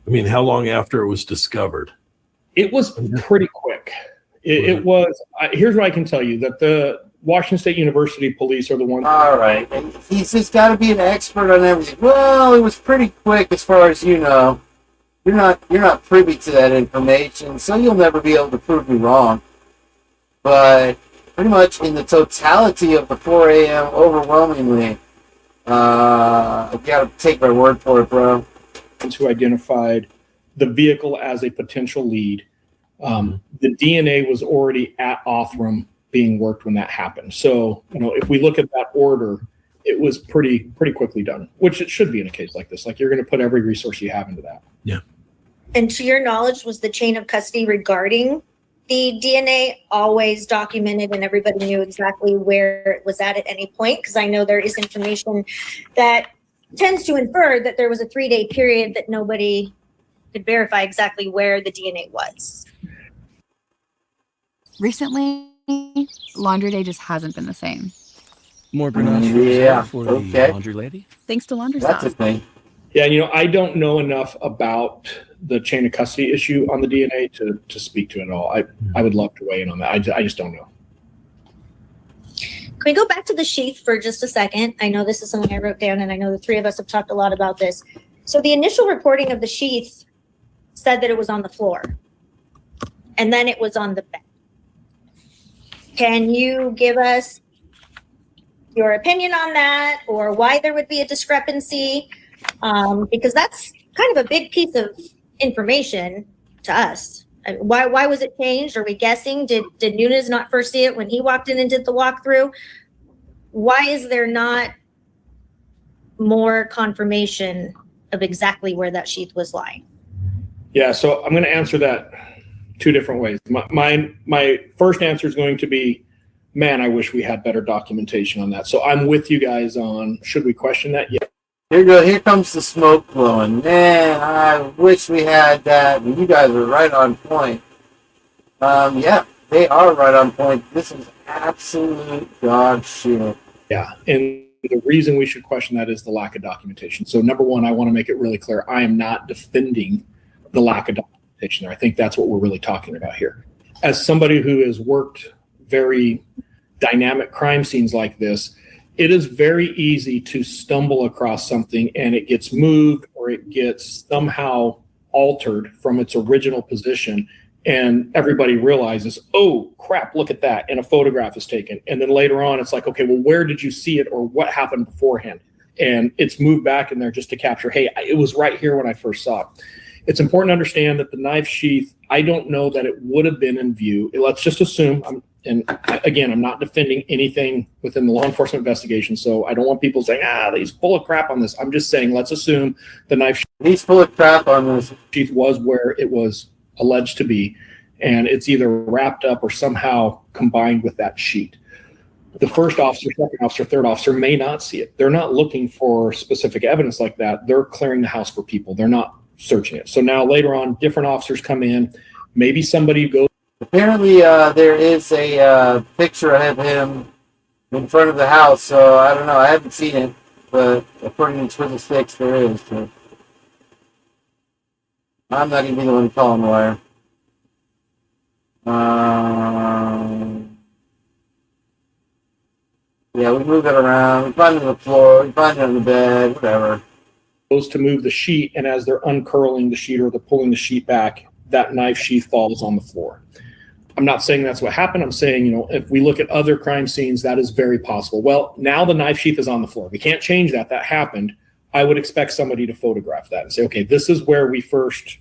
I mean, how long after it was discovered? It was pretty quick. It was, here's what I can tell you, that the Washington State University police are the ones. All right. And he's just got to be an expert on everything. Well, it was pretty quick as far as you know. You're not privy to that information, so you'll never be able to prove me wrong. But pretty much in the totality of the 4 a.m., overwhelmingly, you got to take my word for it, bro. Who identified the vehicle as a potential lead. The DNA was already at Othram being worked when that happened. So, if we look at that order, it was pretty quickly done, which it should be in a case like this. Like, you're going to put every resource you have into that. Yeah. And to your knowledge, was the chain of custody regarding the DNA always documented and everybody knew exactly where it was at any point? Because I know there is information that tends to infer that there was a 3-day period that nobody could verify exactly where the DNA was. Recently, laundry day just hasn't been the same. More Grenache for the laundry lady. Thanks to Laundry That's a Soft. thing. Yeah, I don't know enough about the chain of custody issue on the DNA to speak to it at all. I would love to weigh in on that. I just don't know. Can we go back to the sheath for just a second? I know this is something I wrote down, and I know the three of us have talked a lot about this. So the initial reporting of the sheath said that it was on the floor, and then it was on the bed. Can you give us your opinion on that, or why there would be a discrepancy? Because that's kind of a big piece of information to us. Why was it changed? Are we guessing? Did Nunes not first see it when he walked in and did the walkthrough? Why is there not more confirmation of exactly where that sheath was lying? Yeah, so I'm going to answer that two different ways. My first answer is going to be, man, I wish we had better documentation on that. So I'm with you guys on, should we question that? Yeah. Here comes the smoke blowing. Man, I wish we had that. You guys are right on point. Yeah, they are right on point. This is absolute dog shit. Yeah, and the reason we should question that is the lack of documentation. So number one, I want to make it really clear, I am not defending the lack of documentation there. I think that's what we're really talking about here. As somebody who has worked very dynamic crime scenes like this, it is very easy to stumble across something and it gets moved or it gets somehow altered from its original position. And everybody realizes, oh, crap, look at that. And a photograph is taken. And then later on, it's like, okay, well, where did you see it or what happened beforehand? And it's moved back in there just to capture, hey, it was right here when I first saw it. It's important to understand that the knife sheath, I don't know that it would have been in view. Let's just assume, and again, I'm not defending anything within the law enforcement investigation, so I don't want people saying, he's full of crap on this. I'm just saying, let's assume the knife sheath. He's full of crap on this. Sheath was where it was alleged to be, and it's either wrapped up or somehow combined with that sheet. The first officer, second officer, third officer may not see it. They're not looking for specific evidence like that. They're clearing the house for people. They're not searching it. So now later on, different officers come in. Maybe somebody goes. Apparently, there is a picture of him in front of the house. So I don't know. I haven't seen it, but according to Twitter Sticks, there is. So I'm not even the one calling the wire. Yeah, we move it around. We find it on the floor. We find it on the bed. Whatever. Goes to move the sheet, and as they're uncurling the sheet or they're pulling the sheet back, that knife sheath falls on the floor. I'm not saying that's what happened. I'm saying, if we look at other crime scenes, that is very possible. Well, now the knife sheath is on the floor. We can't change that. That happened. I would expect somebody to photograph that and say, okay, this is where we first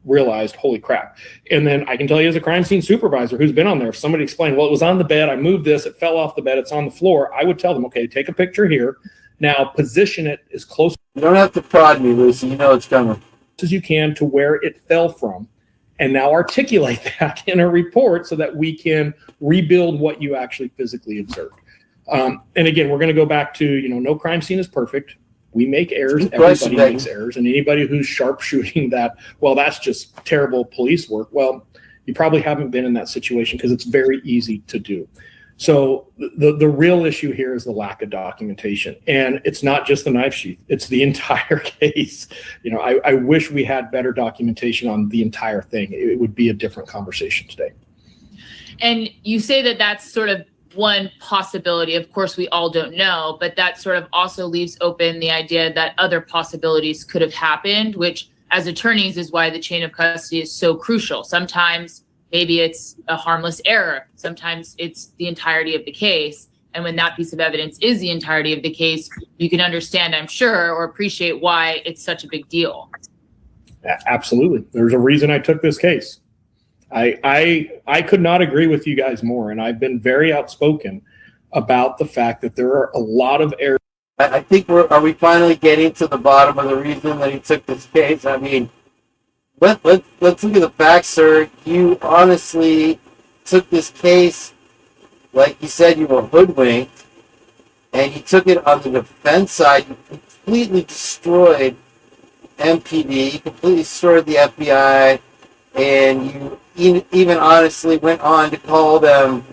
realized, holy crap. And then I can tell you as a crime scene supervisor who's been on there, if somebody explained, well, it was on the bed, I moved this, it fell off the bed, it's on the floor, I would tell them, okay, take a picture here. Now position it as close. You don't have to prod me, Lucy. You know it's coming. As you can to where it fell from. And now articulate that in a report so that we can rebuild what you actually physically observed. And again, we're going to go back to, no crime scene is perfect. We make errors. Everybody makes errors. And anybody who's sharpshooting that, well, that's just terrible police work. Well, you probably haven't been in that situation because it's very easy to do. So the real issue here is the lack of documentation. And it's not just the knife sheath. It's the entire case. I wish we had better documentation on the entire thing. It would be a different conversation today. And you say that that's sort of one possibility. Of course, we all don't know, but that sort of also leaves open the idea that other possibilities could have happened, which as attorneys is why the chain of custody is so crucial. Sometimes maybe it's a harmless error. Sometimes it's the entirety of the case. And when that piece of evidence is the entirety of the case, you can understand, I'm sure, or appreciate why it's such a big deal. Absolutely. There's a reason I took this case. I could not agree with you guys more. And I've been very outspoken about the fact that there are a lot of errors. I think are we finally getting to the bottom of the reason that he took this case? I mean, let's look at the facts, sir. You honestly took this case, like you said, you were hoodwinked, and you took it on the defense side. You completely destroyed MPD, you completely destroyed the FBI, and you even honestly went on to call them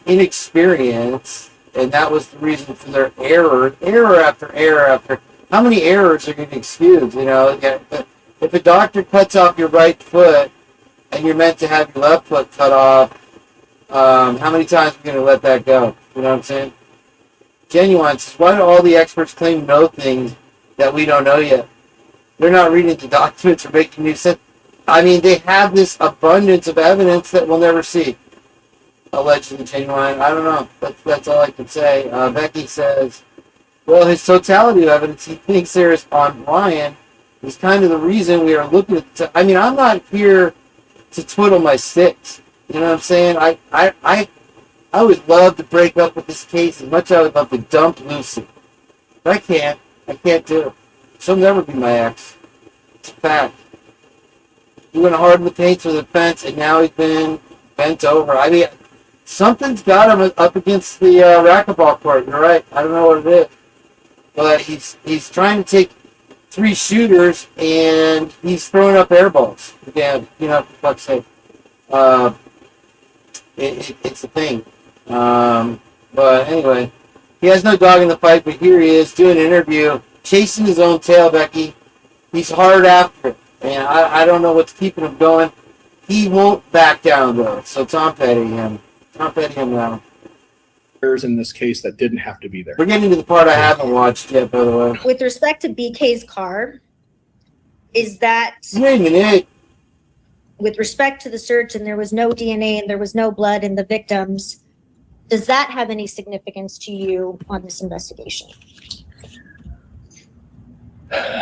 inexperienced, and that was the reason for their error after error after. How many errors are you going to excuse? If a doctor cuts off your right foot and you're meant to have your left foot cut off, how many times are you going to let that go? You know what I'm saying? Genuine. Why do all the experts claim to know things that we don't know yet? They're not reading the documents or making new sense. I mean, they have this abundance of evidence that we'll never see. Allegedly genuine. I don't know. That's all I can say. Becky says, well, his totality of evidence he thinks there is on Brian is kind of the reason we are looking at. I'm not here to twiddle my sticks. You know what I'm saying? I would love to break up with this case as much as I would love to dump Lucy. But I can't do it. She'll never be my ex. It's a fact. He went hard in the paint for the fence, and now he's been bent over. I mean, something's got him up against the racquetball court. You're right. I don't know what it is. But he's trying to take 3 shooters, and he's throwing up air balls. Again, for fuck's sake. It's a thing. But anyway, he has no dog in the fight, but here he is doing an interview, chasing his own tail, Becky. He's hard after it. And I don't know what's keeping him going. He won't back down, though. So Tom petting him. Tom petting him now. In this case that didn't have to be there. We're getting to the part I haven't watched yet, by the way. With respect to BK's car, is that... Wait a minute. With respect to the search, and there was no DNA and there was no blood in the victims, does that have any significance to you on this investigation?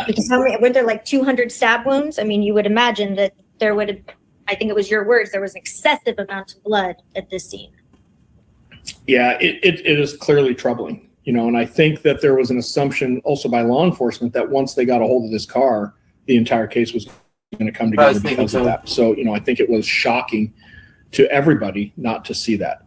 Because were there like 200 stab wounds? I mean, you would imagine that there would have, I think it was your words, there was an excessive amount of blood at this scene. Yeah, it is clearly troubling, and I think that there was an assumption also by law enforcement that once they got a hold of this car, the entire case was going to come together because of that. So, I think it was shocking to everybody not to see that.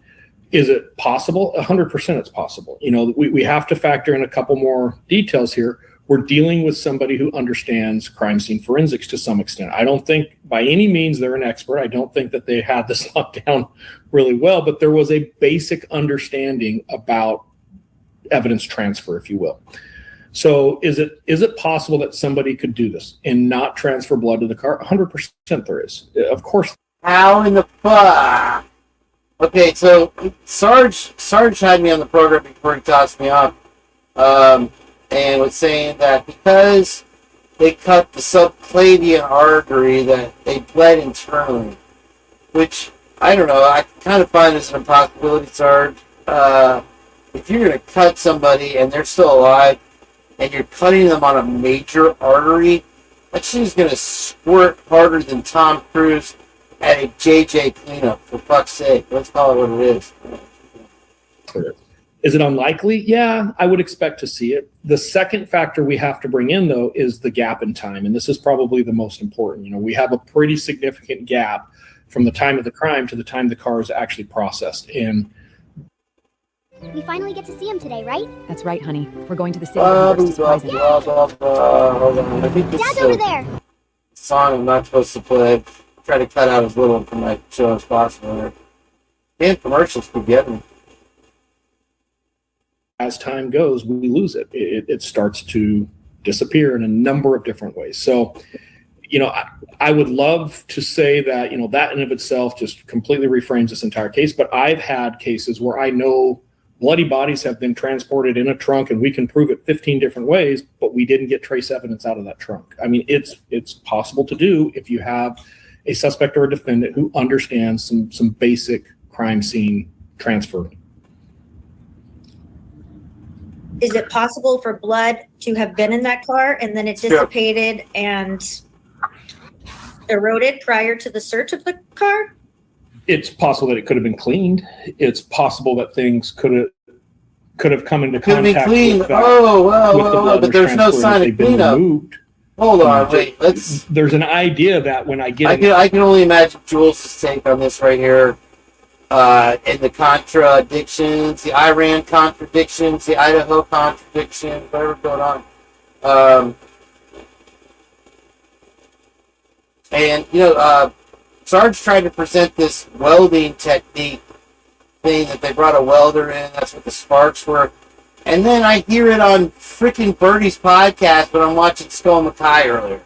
Is it possible? 100% it's possible. You know, we have to factor in a couple more details here. We're dealing with somebody who understands crime scene forensics to some extent. I don't think by any means they're an expert. I don't think that they had this locked down really well, but there was a basic understanding about evidence transfer, if you will. So is it possible that somebody could do this and not transfer blood to the car? 100% there is. Of course. How in the fuck? Okay, so Sarge had me on the program before he tossed me off, and was saying that because they cut the subclavian artery, that they bled internally, which I don't know. I kind of find this an impossibility, Sarge. If you're going to cut somebody and they're still alive, and you're cutting them on a major artery, that shit is going to squirt harder than Tom Cruise at a JJ cleanup, for fuck's sake. Let's call it what it is. Is it unlikely? Yeah, I would expect to see it. The second factor we have to bring in, though, is the gap in time. And this is probably the most important. You know, we have a pretty significant gap from the time of the crime to the time the car is actually processed. And we finally get to see him today, right? That's right, honey. We're going to the city. Hold on. I think this Dad's is over a there. song I'm not supposed to play. Try to cut out as little from my show as possible. Damn commercials could get me. as time goes, we lose it. It starts to disappear in a number of different ways. So, you know, I would love to say that, you know, that in of itself just completely reframes this entire case. But I've had cases where I know bloody bodies have been transported in a trunk and we can prove it 15 different ways, but we didn't get trace evidence out of that trunk. I mean, it's possible to do if you have a suspect or a defendant who understands some basic crime scene transfer. Is it possible for blood to have been in that car and then it dissipated and eroded prior to the search of the car? It's possible that it could have been cleaned. It's possible that things could have come into contact with that. But there's no sign of cleanup. Hold on, wait. There's an idea that when I get, I can only imagine Jules' take on this right here. And the contradictions, the Iran contradictions, the Idaho contradictions, whatever going on. And, you know, Sarge tried to present this welding technique thing that they brought a welder in. That's what the sparks were. And then I hear it on freaking Birdie's podcast, but I'm watching Skull Mackay earlier.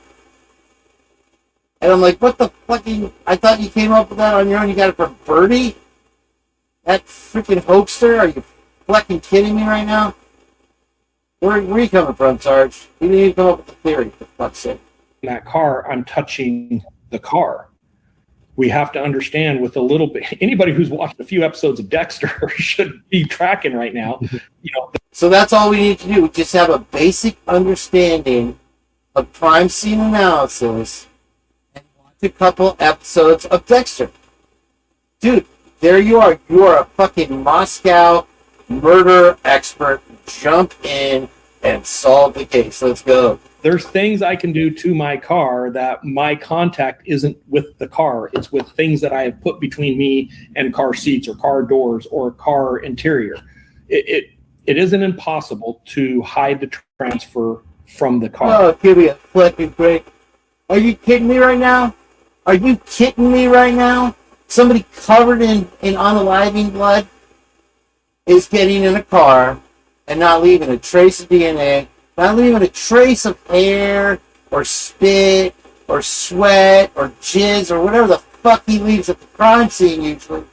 And I'm like, what the fucking... I thought you came up with that on your own. You got it from Birdie? That freaking hoaxer? Are you fucking kidding me right now? Where are you coming from, Sarge? You didn't even come up with the theory, for fuck's sake. In that car, I'm touching the car. We have to understand with a little bit, anybody who's watched a few episodes of Dexter should be tracking right now. You know. So that's all we need to do. Just have a basic understanding of crime scene analysis and watch a couple episodes of Dexter. Dude, there you are. You are a fucking Moscow murder expert. Jump in and solve the case. Let's go. There's things I can do to my car that my contact isn't with the car. It's with things that I have put between me and car seats or car doors or car interior. It isn't impossible to hide the transfer from the car. Oh, give me a fucking break. Are you kidding me right now? Are you kidding me right now? Somebody covered in unaliving blood is getting in a car and not leaving a trace of DNA, not leaving a trace of hair or spit or sweat or jizz or whatever the fuck he leaves at the crime scene usually.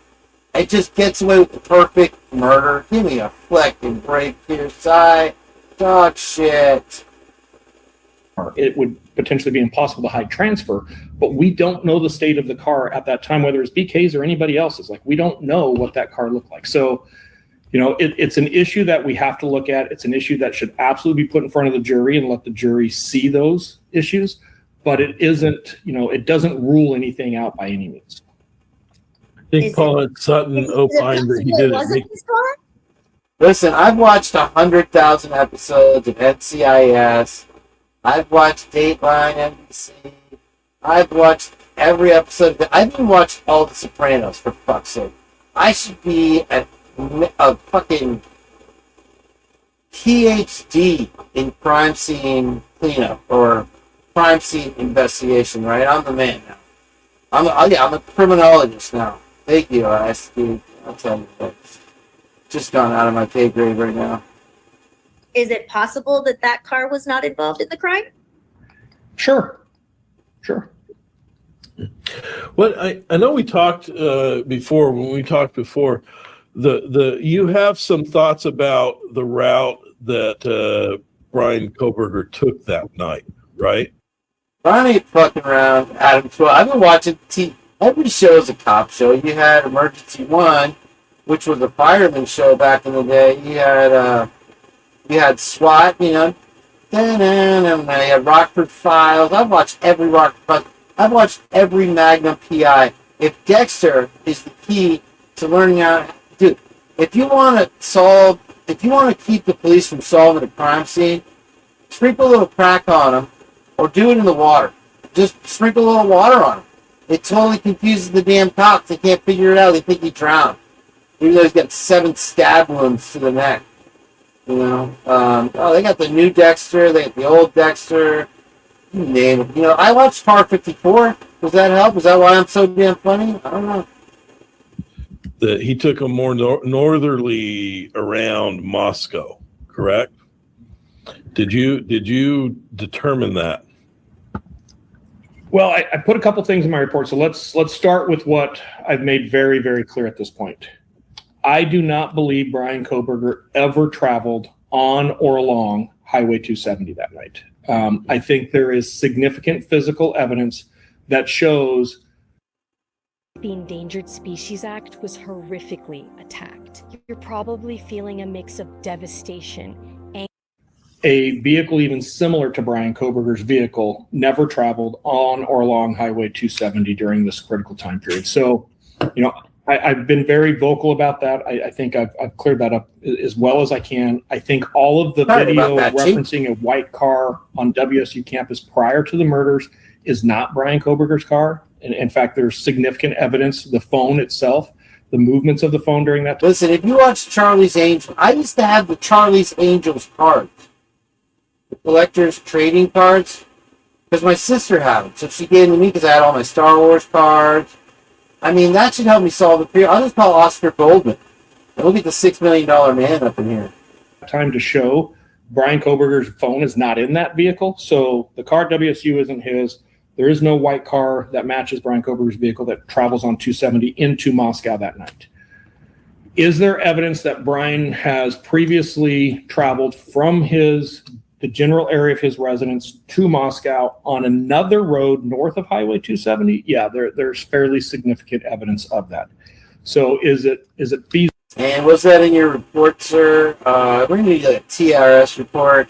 It just gets away with the perfect murder. Give me a fucking break here, Si. Dog shit. It would potentially be impossible to hide transfer, but we don't know the state of the car at that time, whether it's BK's or anybody else's. Like, we don't know what that car looked like. So, you know, it's an issue that we have to look at. It's an issue that should absolutely be put in front of the jury and let the jury see those issues. But it isn't, you know, it doesn't rule anything out by any means. I think Paulette Sutton opined that he did it. Listen, I've watched 100,000 episodes of NCIS. I've watched Dateline NBC. I've watched every episode. I've even watched all The Sopranos, for fuck's sake. I should be an a fucking PhD in crime scene cleanup or crime scene investigation, right? I'm the man now. I'm a criminologist now. Thank you, ISD. I'll tell you that. Just gone out of my pay grade right now. Is it possible that that car was not involved in the crime? Sure. Well, I know we talked before. When we talked before, you have some thoughts about the route that Brian Koberger took that night, right? Brian ain't fucking around, Adam 12. I've been watching every show is a cop show. You had Emergency One, which was a fireman show back in the day. You had SWAT, you know. And you had Rockford Files. I've watched every Rockford Files. I've watched every Magnum PI. If Dexter is the key to learning how, dude, if you want to keep the police from solving a crime scene, sprinkle a little crack on them, or do it in the water. Just sprinkle a little water on them. It totally confuses the damn cops. They can't figure it out. They think he drowned, even though he's got 7 stab wounds to the neck. You know, they got the new Dexter. They got the old Dexter. You name it. You know, I watched Car 54. Does that help? Is that why I'm so damn funny? I don't know. That he took him more northerly around Moscow, correct? Did you determine that? Well, I put a couple things in my report, so let's start with what I've made very, very clear at this point. I do not believe Brian Koberger ever traveled on or along Highway 270 that night. I think there is significant physical evidence that shows the Endangered Species Act was horrifically attacked. You're probably feeling a mix of devastation. A vehicle even similar to Brian Koberger's vehicle never traveled on or along Highway 270 during this critical time period. So, you know, I've been very vocal about that. I think I've cleared that up as well as I can. I think all of the video referencing a white car on WSU campus prior to the murders is not Brian Koberger's car. And in fact, there's significant evidence, the phone itself, the movements of the phone during that time. Listen, if you watch Charlie's Angels, I used to have the Charlie's Angels cards, the collector's trading cards, because my sister had them. So she gave them to me because I had all my Star Wars cards. I mean, that should help me solve the fear. I'll just call Oscar Goldman. And we'll get the $6 million man up in here. Time to show Brian Koberger's phone is not in that vehicle. So the car WSU isn't his. There is no white car that matches Brian Koberger's vehicle that travels on 270 into Moscow that night. Is there evidence that Brian has previously traveled from the general area of his residence to Moscow on another road north of Highway 270? Yeah, there's fairly significant evidence of that. So is it feasible? And was that in your report, sir? We're going to need a TRS report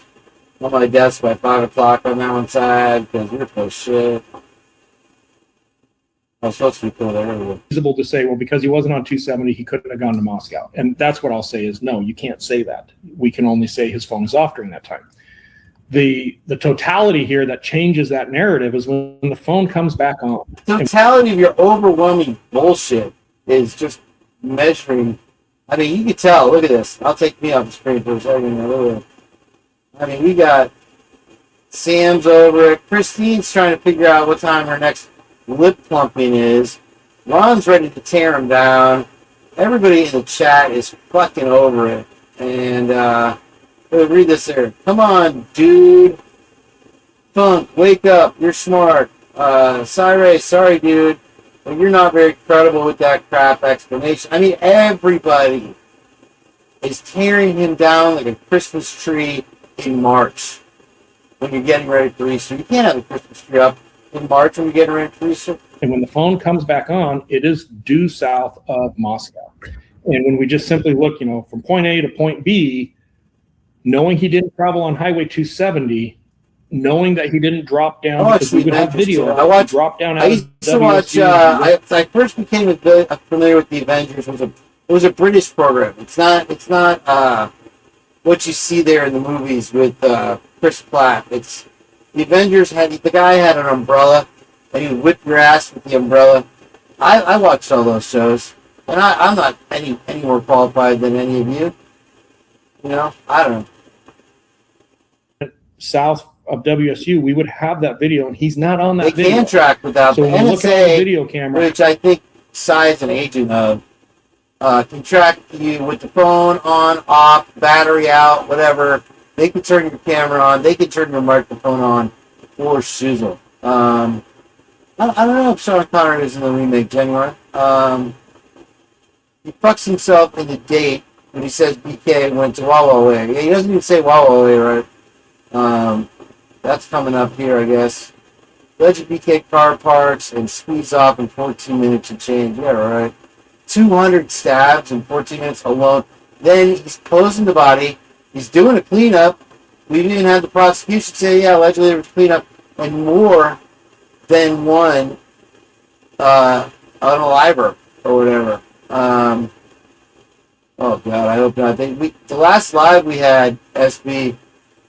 on my desk by 5 o'clock on that one side, because you're full of shit. I was supposed to be cool there. Feasible to say, well, because he wasn't on 270, he couldn't have gone to Moscow. And that's what I'll say is, no, you can't say that. We can only say his phone is off during that time. The totality here that changes that narrative is when the phone comes back on. The totality of your overwhelming bullshit is just measuring. I mean, you can tell. Look at this. I'll take me off the screen for a second. I mean, we got Sam's over it. Christine's trying to figure out what time her next lip plumping is. Ron's ready to tear him down. Everybody in the chat is fucking over it. And, read this there. Come on, dude. Funk, wake up. You're smart. Sorry, dude. But you're not very credible with that crap explanation. I mean, everybody is tearing him down like a Christmas tree in March when you're getting ready for Easter. You can't have a Christmas tree up in March when you're getting ready for Easter. And when the phone comes back on, it is due south of Moscow. And when we just simply look, from point A to point B, knowing he didn't travel on Highway 270, knowing that he didn't drop down, because we would have video. I used to watch. I first became familiar with the Avengers. It was a British program. It's not what you see there in the movies with Chris Pratt. It's the Avengers. The guy had an umbrella, and he would whip your ass with the umbrella. I watched all those shows. And I'm not any more qualified than any of you. You know, I don't know. South of WSU, we would have that video, and he's not on that They video. can track without So the when you look at all the NSA, video camera, which I think Sai's an agent of, can track you with the phone on, off, battery out, whatever. They can turn your camera on. They can turn your microphone on for Shizzle. I don't know if Sean Connery is in the remake, genuine. He fucks himself in the date when he says BK went to Huawei. Yeah, he doesn't even say Huawei, right? That's coming up here, I guess. Legend BK car parts and squeeze off in 14 minutes and change. Yeah, right. 200 stabs in 14 minutes alone. Then he's closing the body. He's doing a cleanup. We even had the prosecution say, yeah, allegedly there was cleanup and more than one unaliver or whatever. Oh God, I hope not. The last live we had, SB,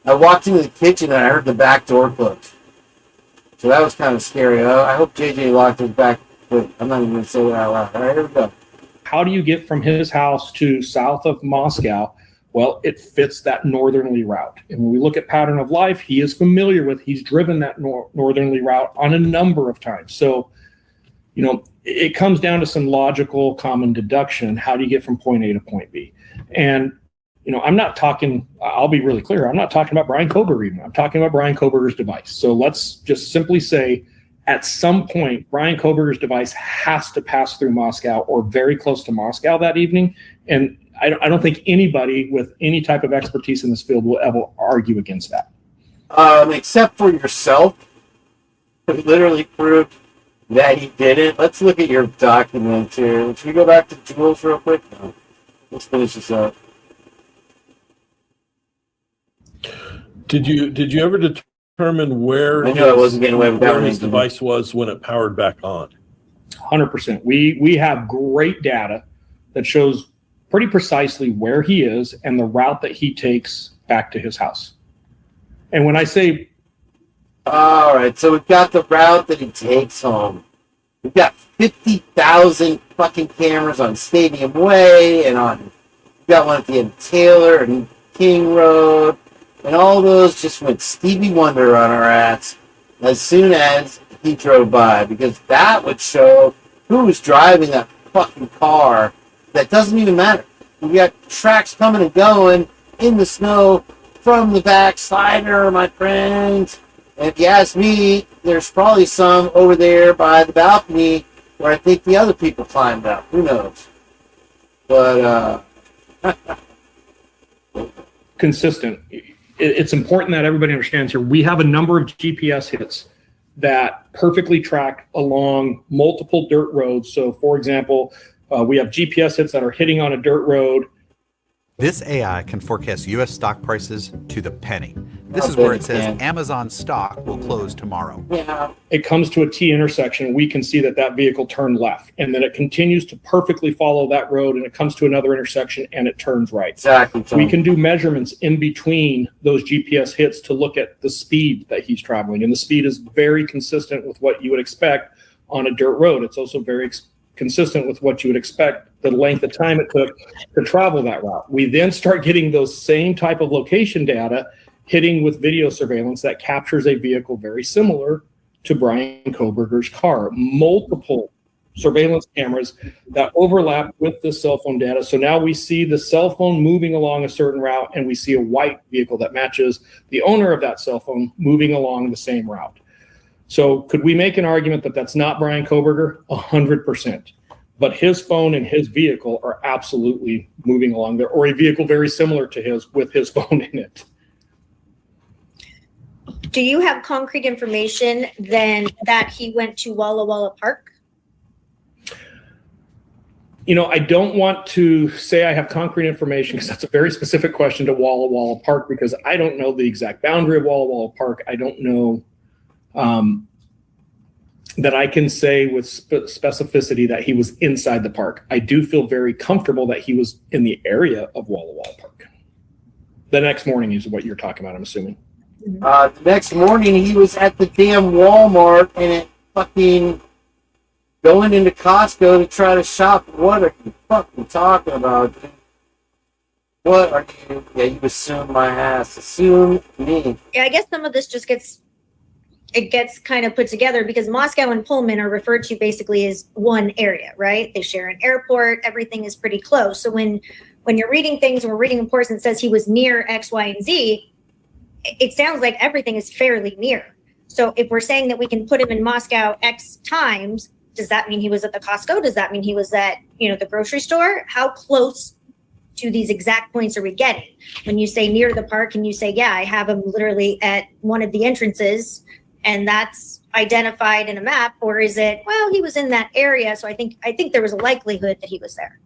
I walked into the kitchen and I heard the back door close. So that was kind of scary. I hope JJ locked his back. Wait, I'm not even going to say that out loud. All right, here we go. how do you get from his house to south of Moscow? Well, it fits that northerly route. And when we look at pattern of life, he is familiar with, he's driven that northerly route on a number of times. So, you know, it comes down to some logical common deduction. How do you get from point A to point B? And, you know, I'm not talking, I'll be really clear, I'm not talking about Brian Koberger even. I'm talking about Brian Koberger's device. So let's just simply say at some point, Brian Koberger's device has to pass through Moscow or very close to Moscow that evening. And I don't think anybody with any type of expertise in this field will ever argue against that. Except for yourself, who literally proved that he did it. Let's look at your document here. Should we go back to Jules real quick? No. Let's finish this up. Did you ever determine where I knew I wasn't getting away with that where his device was when it powered back on? 100%. We have great data that shows pretty precisely where he is and the route that he takes back to his house. And when I say... All right, so we've got the route that he takes home. We've got 50,000 fucking cameras on Stadium Way and on... We've got one at the end of Taylor and King Road. And all those just went Stevie Wonder on our ass as soon as he drove by. Because that would show who was driving that fucking car. That doesn't even matter. We got tracks coming and going in the snow from the backslider, my friends. And if you ask me, there's probably some over there by the balcony where I think the other people climbed up. Who knows? But, consistent. It's important that everybody understands here. We have a number of GPS hits that perfectly track along multiple dirt roads. So, for example, we have GPS hits that are hitting on a dirt road. This AI can forecast U.S. stock prices to the penny. This is where it says Amazon stock will close tomorrow. Yeah. It comes to a T intersection. We can see that that vehicle turned left, and then it continues to perfectly follow that road, and it comes to another intersection, and it turns right. Exactly. We can do measurements in between those GPS hits to look at the speed that he's traveling, and the speed is very consistent with what you would expect on a dirt road. It's also very consistent with what you would expect the length of time it took to travel that route. We then start getting those same type of location data hitting with video surveillance that captures a vehicle very similar to Brian Koberger's car. Multiple surveillance cameras that overlap with the cell phone data. So now we see the cell phone moving along a certain route, and we see a white vehicle that matches the owner of that cell phone moving along the same route. So could we make an argument that that's not Brian Koberger? 100%. But his phone and his vehicle are absolutely moving along there, or a vehicle very similar to his with his phone in it. Do you have concrete information then that he went to Walla Walla Park? You know, I don't want to say I have concrete information because that's a very specific question to Walla Walla Park, because I don't know the exact boundary of Walla Walla Park. I don't know that I can say with specificity that he was inside the park. I do feel very comfortable that he was in the area of Walla Walla Park. The next morning is what you're talking about, I'm assuming. The next morning he was at the damn Walmart and it fucking going into Costco to try to shop. What are you fucking talking about, dude? What are you? Yeah, you assume my ass. Assume me. Yeah, I guess some of this just gets kind of put together because Moscow and Pullman are referred to basically as one area, right? They share an airport. Everything is pretty close. So when you're reading things, we're reading reports that says he was near X, Y, and Z, it sounds like everything is fairly near. So if we're saying that we can put him in Moscow X times, does that mean he was at the Costco? Does that mean he was at, the grocery store? How close to these exact points are we getting? When you say near the park, can you say, yeah, I have him literally at one of the entrances and that's identified in a map? Or is it, well, he was in that area, so I think there was a likelihood that he was there?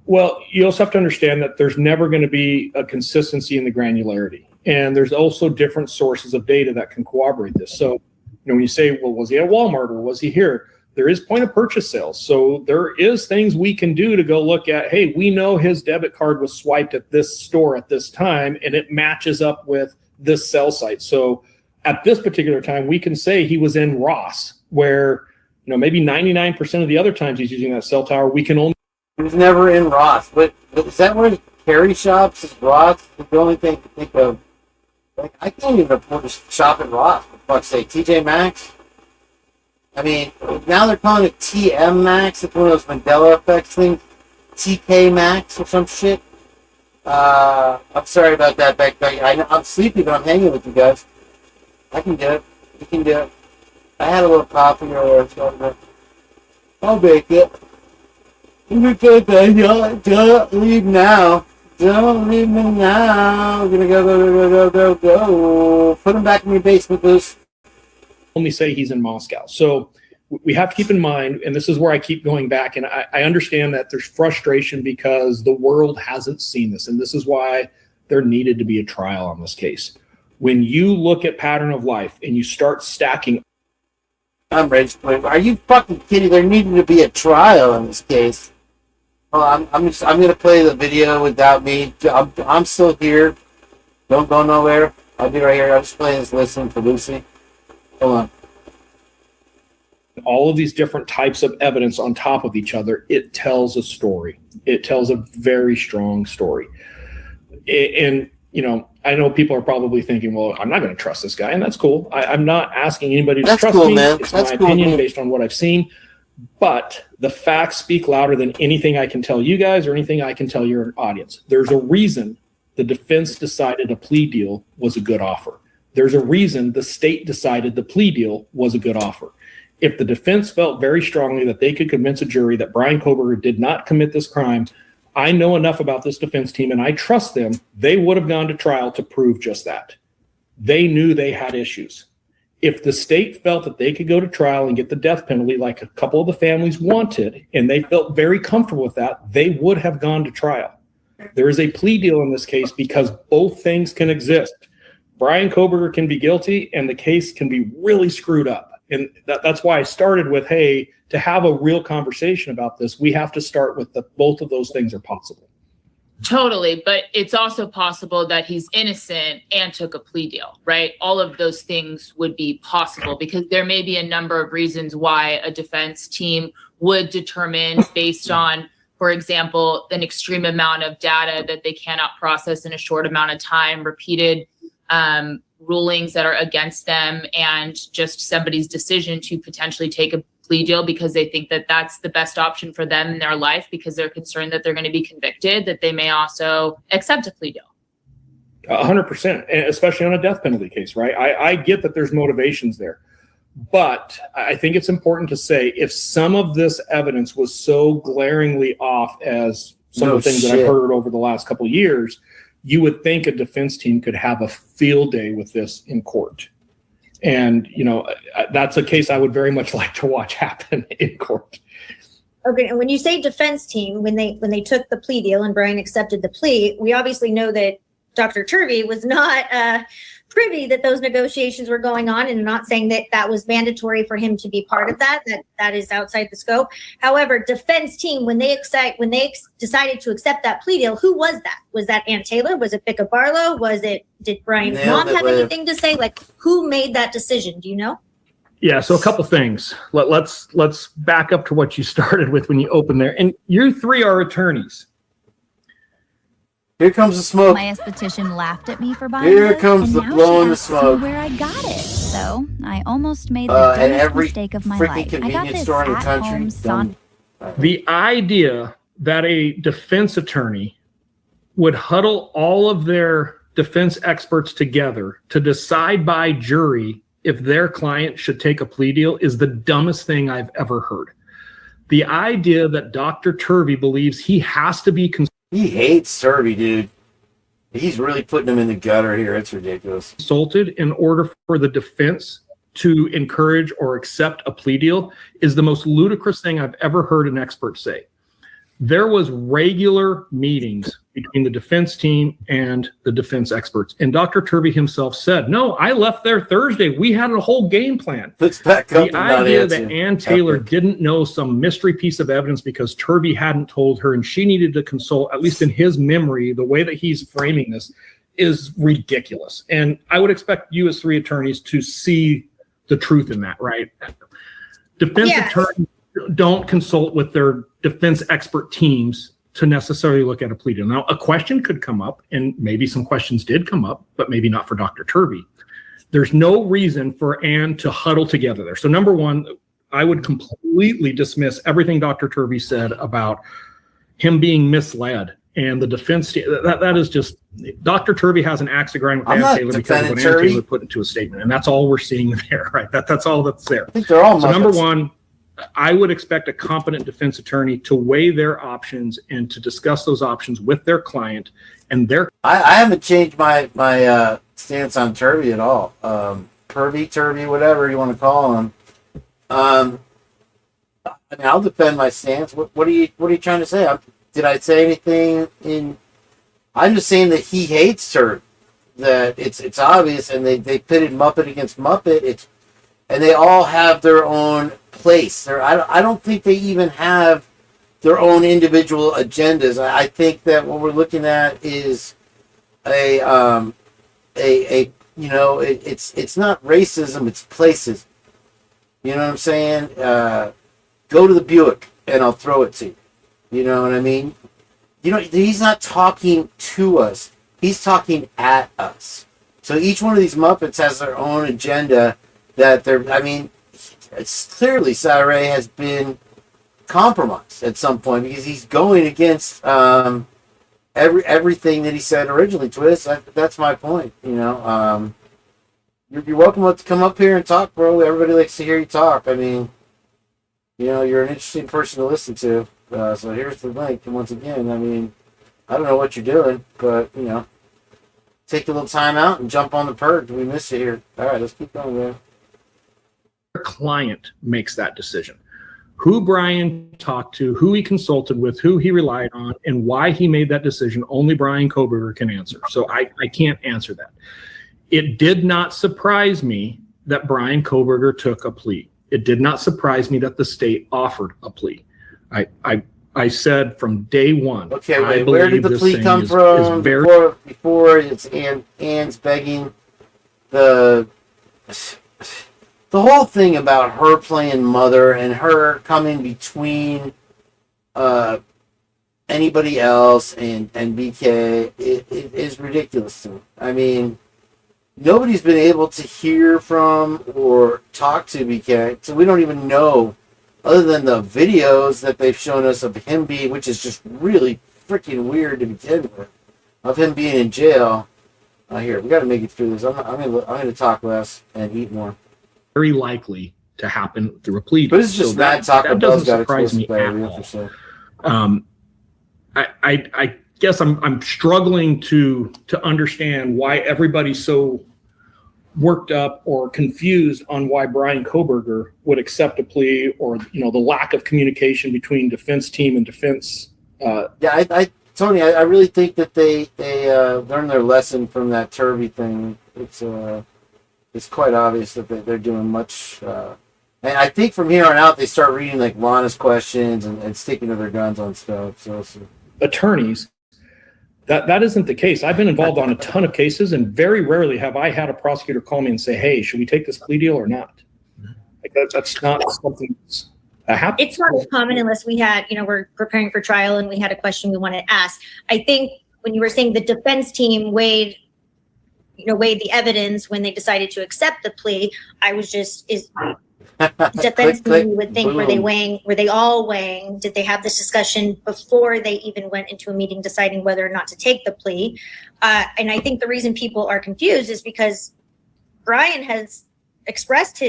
Well, you also have to understand that there's never going to be a consistency in the granularity. And there's also different sources of data that can corroborate this. So, when you say, well, was he at Walmart or was he here? There is point of purchase sales. So there is things we can do to go look at, hey, we know his debit card was swiped at this store at this time, and it matches up with this cell site. So at this particular time, we can say he was in Ross, where, maybe 99% of the other times he's using that cell tower, we can only. He was never in Ross. But is that where Carry shops is Ross? It's the only thing to think of. Like, I can't even afford to shop at Ross, for fuck's sake. TJ Maxx? I mean, now they're calling it TM Max. It's one of those Mandela effects things. TK Max or some shit. I'm sorry about that, Beck. I'm sleepy, but I'm hanging with you guys. I can do it. You can do it. I had a little coffee earlier, so I'll make it. Don't leave now. Don't leave me now. I'm gonna go. Put him back in your basement, Bruce. Only say he's in Moscow. So we have to keep in mind, and this is where I keep going back, and I understand that there's frustration because the world hasn't seen this, and this is why there needed to be a trial on this case. When you look at pattern of life and you start stacking. I'm ready to play. Are you fucking kidding? There needed to be a trial in this case. Oh, I'm gonna play the video without me. I'm still here. Don't go nowhere. I'll be right here. I'll just play this listening for Lucy. Hold on. All of these different types of evidence on top of each other, it tells a story. It tells a very strong story. And, I know people are probably thinking, well, I'm not going to trust this guy, and that's cool. I'm not asking anybody to trust me. Man. It's that's my cool, opinion man. based on what I've seen. But the facts speak louder than anything I can tell you guys or anything I can tell your audience. There's a reason the defense decided a plea deal was a good offer. There's a reason the state decided the plea deal was a good offer. If the defense felt very strongly that they could convince a jury that Brian Koberger did not commit this crime, I know enough about this defense team and I trust them, they would have gone to trial to prove just that. They knew they had issues. If the state felt that they could go to trial and get the death penalty like a couple of the families wanted, and they felt very comfortable with that, they would have gone to trial. There is a plea deal in this case because both things can exist. Brian Koberger can be guilty and the case can be really screwed up. And that's why I started with, hey, to have a real conversation about this, we have to start with both of those things are possible. Totally. But it's also possible that he's innocent and took a plea deal, right? All of those things would be possible because there may be a number of reasons why a defense team would determine based on, for example, an extreme amount of data that they cannot process in a short amount of time, repeated rulings that are against them, and just somebody's decision to potentially take a plea deal because they think that that's the best option for them in their life because they're concerned that they're going to be convicted, that they may also accept a plea deal. 100%, especially on a death penalty case, right? I get that there's motivations there, but I think it's important to say if some of this evidence was so glaringly off as some of the things that I've heard over the last couple of years, you would think a defense team could have a field day with this in court. And, that's a case I would very much like to watch happen in court. Okay, and when you say defense team, when they took the plea deal and Brian accepted the plea, we obviously know that Dr. Turvey was not privy that those negotiations were going on, and not saying that that was mandatory for him to be part of that is outside the scope. However, defense team, when they decided to accept that plea deal, who was that? Was that Ann Taylor? Was it Becca Barlow? Did Brian's mom have anything to say? Like, who made that decision? Do you know? Yeah, so a couple things. Let's back up to what you started with when you opened there. And you three are attorneys. Here comes the smoke. My esthetician laughed at me for buying Here this, comes and the now blowing she the asks me smoke. where I got it. So I almost made the And dumbest every mistake of my freaking life. I got convenience this store in the country. at-home Dumb. The idea that a defense attorney would huddle all of their defense experts together to decide by jury if their client should take a plea deal is the dumbest thing I've ever heard. The idea that Dr. Turvey believes he has to be He hates Turvey, dude. He's really putting him in the gutter here. It's ridiculous. consulted in order for the defense to encourage or accept a plea deal is the most ludicrous thing I've ever heard an expert say. There was regular meetings between the defense team and the defense experts. And Dr. Turvey himself said, no, I left there Thursday. We had a whole game plan. Let's back up. The idea that Ann Taylor didn't know some mystery piece of evidence because Turvey hadn't told her and she needed to consult, at least in his memory, the way that he's framing this is ridiculous. And I would expect you as three attorneys to see the truth in that, right? Defense attorneys don't consult with their defense expert teams to necessarily look at a plea deal. Now, a question could come up, and maybe some questions did come up, but maybe not for Dr. Turvey. There's no reason for Ann to huddle together there. So number one, I would completely dismiss everything Dr. Turvey said about him being misled and the defense. That is just, Dr. Turvey has an axe to grind with Ann Taylor because of what Ann Taylor put into a statement. And that's all we're seeing there, right? That's all that's there. I think they're all so number one, I would expect a competent defense attorney to weigh their options and to discuss those options with their client and their. I haven't changed my stance on Turvey at all. Turvey, whatever you want to call him. I mean, I'll defend my stance. What are you trying to say? Did I say anything in? I'm just saying that he hates Turvey. That it's obvious, and they pitted Muppet against Muppet. And they all have their own place. I don't think they even have their own individual agendas. I think that what we're looking at is it's not racism, it's placism. You know what I'm saying? Go to the Buick and I'll throw it to you. You know what I mean? You know, he's not talking to us. He's talking at us. So each one of these Muppets has their own agenda that it's clearly Saturday has been compromised at some point because he's going against everything that he said originally. Twist. That's my point. You know, you're welcome to come up here and talk, bro. Everybody likes to hear you talk. I mean, you know, you're an interesting person to listen to. So here's the link. And once again, I mean, I don't know what you're doing, but you know, take a little time out and jump on the purge. We miss you here. All right, let's keep going, man. Client makes that decision. Who Brian talked to, who he consulted with, who he relied on, and why he made that decision, only Brian Koberger can answer. So I can't answer that. It did not surprise me that Brian Koberger took a plea. It did not surprise me that the state offered a plea. I said from day one. Okay, wait, where did the plea come from? Before it's Ann's begging the whole thing about her playing mother and her coming between anybody else and BK it is ridiculous to me. I mean, nobody's been able to hear from or talk to BK, so we don't even know, other than the videos that they've shown us of him being, which is just really freaking weird to begin with, of him being in jail. Here, we got to make it through this. I'm going to talk less and eat more. Very likely to happen through a plea. But it's just that doesn't surprise me at all. I guess I'm struggling to understand why everybody's so worked up or confused on why Brian Koberger would accept a plea, or the lack of communication between defense team and defense. Tony, I really think that they learned their lesson from that Turvey thing. It's quite obvious that they're doing much. And I think from here on out, they start reading like Lana's questions and sticking to their guns on stuff. So. Attorneys, that isn't the case. I've been involved on a ton of cases, and very rarely have I had a prosecutor call me and say, hey, should we take this plea deal or not? Like that's not something that happens. It's not as common unless we had, we're preparing for trial and we had a question we wanted to ask. I think when you were saying the defense team weighed the evidence when they decided to accept the plea, I was just, defense team, you would think, were they all weighing? Did they have this discussion before they even went into a meeting deciding whether or not to take the plea? And I think the reason people are confused is because Brian has expressed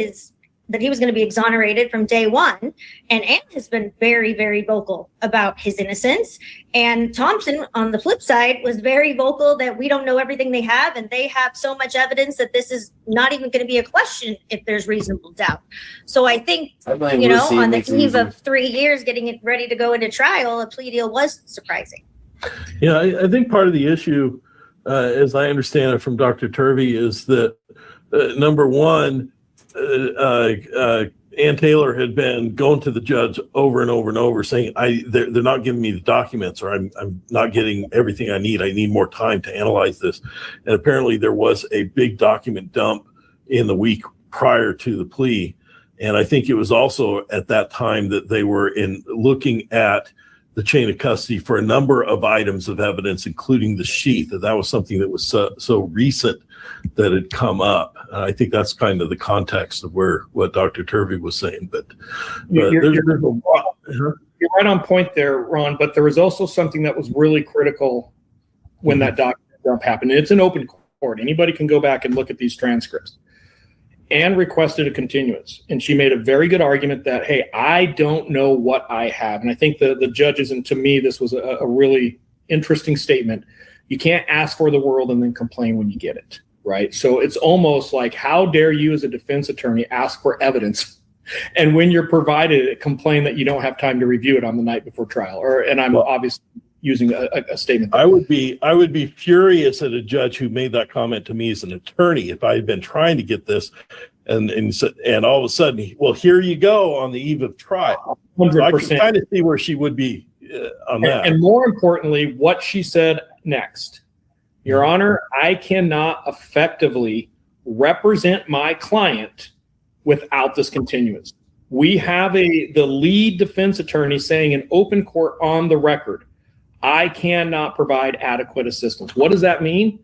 that he was going to be exonerated from day one. And Ann has been very, very vocal about his innocence. And Thompson, on the flip side, was very vocal that we don't know everything they have. And they have so much evidence that this is not even going to be a question if there's reasonable doubt. So I think, on the eve of 3 years getting it ready to go into trial, a plea deal was surprising. Yeah, I think part of the issue, as I understand it from Dr. Turvey, is that number one, Ann Taylor had been going to the judge over and over and over saying, they're not giving me the documents, or I'm not getting everything I need. I need more time to analyze this. And apparently there was a big document dump in the week prior to the plea. And I think it was also at that time that they were looking at the chain of custody for a number of items of evidence, including the sheath. That was something that was so recent that had come up. I think that's kind of the context of what Dr. Turvey was saying. But you're right on point there, Ron. But there was also something that was really critical when that document dump happened. And it's an open court. Anybody can go back and look at these transcripts. Ann requested a continuance, and she made a very good argument that, hey, I don't know what I have. And I think the judges, and to me, this was a really interesting statement. You can't ask for the world and then complain when you get it, right? So it's almost like, how dare you as a defense attorney ask for evidence, and when you're provided it, complain that you don't have time to review it on the night before trial? And I'm obviously using a statement. I would be furious at a judge who made that comment to me as an attorney if I had been trying to get this, and all of a sudden, well, here you go on the eve of trial. 100%. So I can kind of see where she would be on that. And more importantly, what she said next. Your Honor, I cannot effectively represent my client without this continuance. We have the lead defense attorney saying in open court on the record, I cannot provide adequate assistance. What does that mean?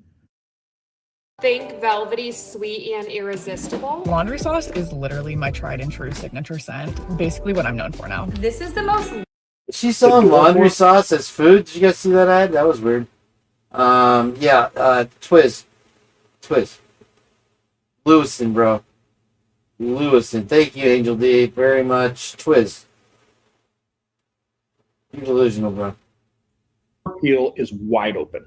Think velvety, sweet, and irresistible. Laundry sauce is literally my tried and true signature scent. Basically what I'm known for now. This is the most... Is she selling laundry sauce as food? Did you guys see that ad? That was weird. Twiz. Lewison, bro. Lewison. Thank you, Angel D, very much. Twiz. You're delusional, bro. Appeal is wide open.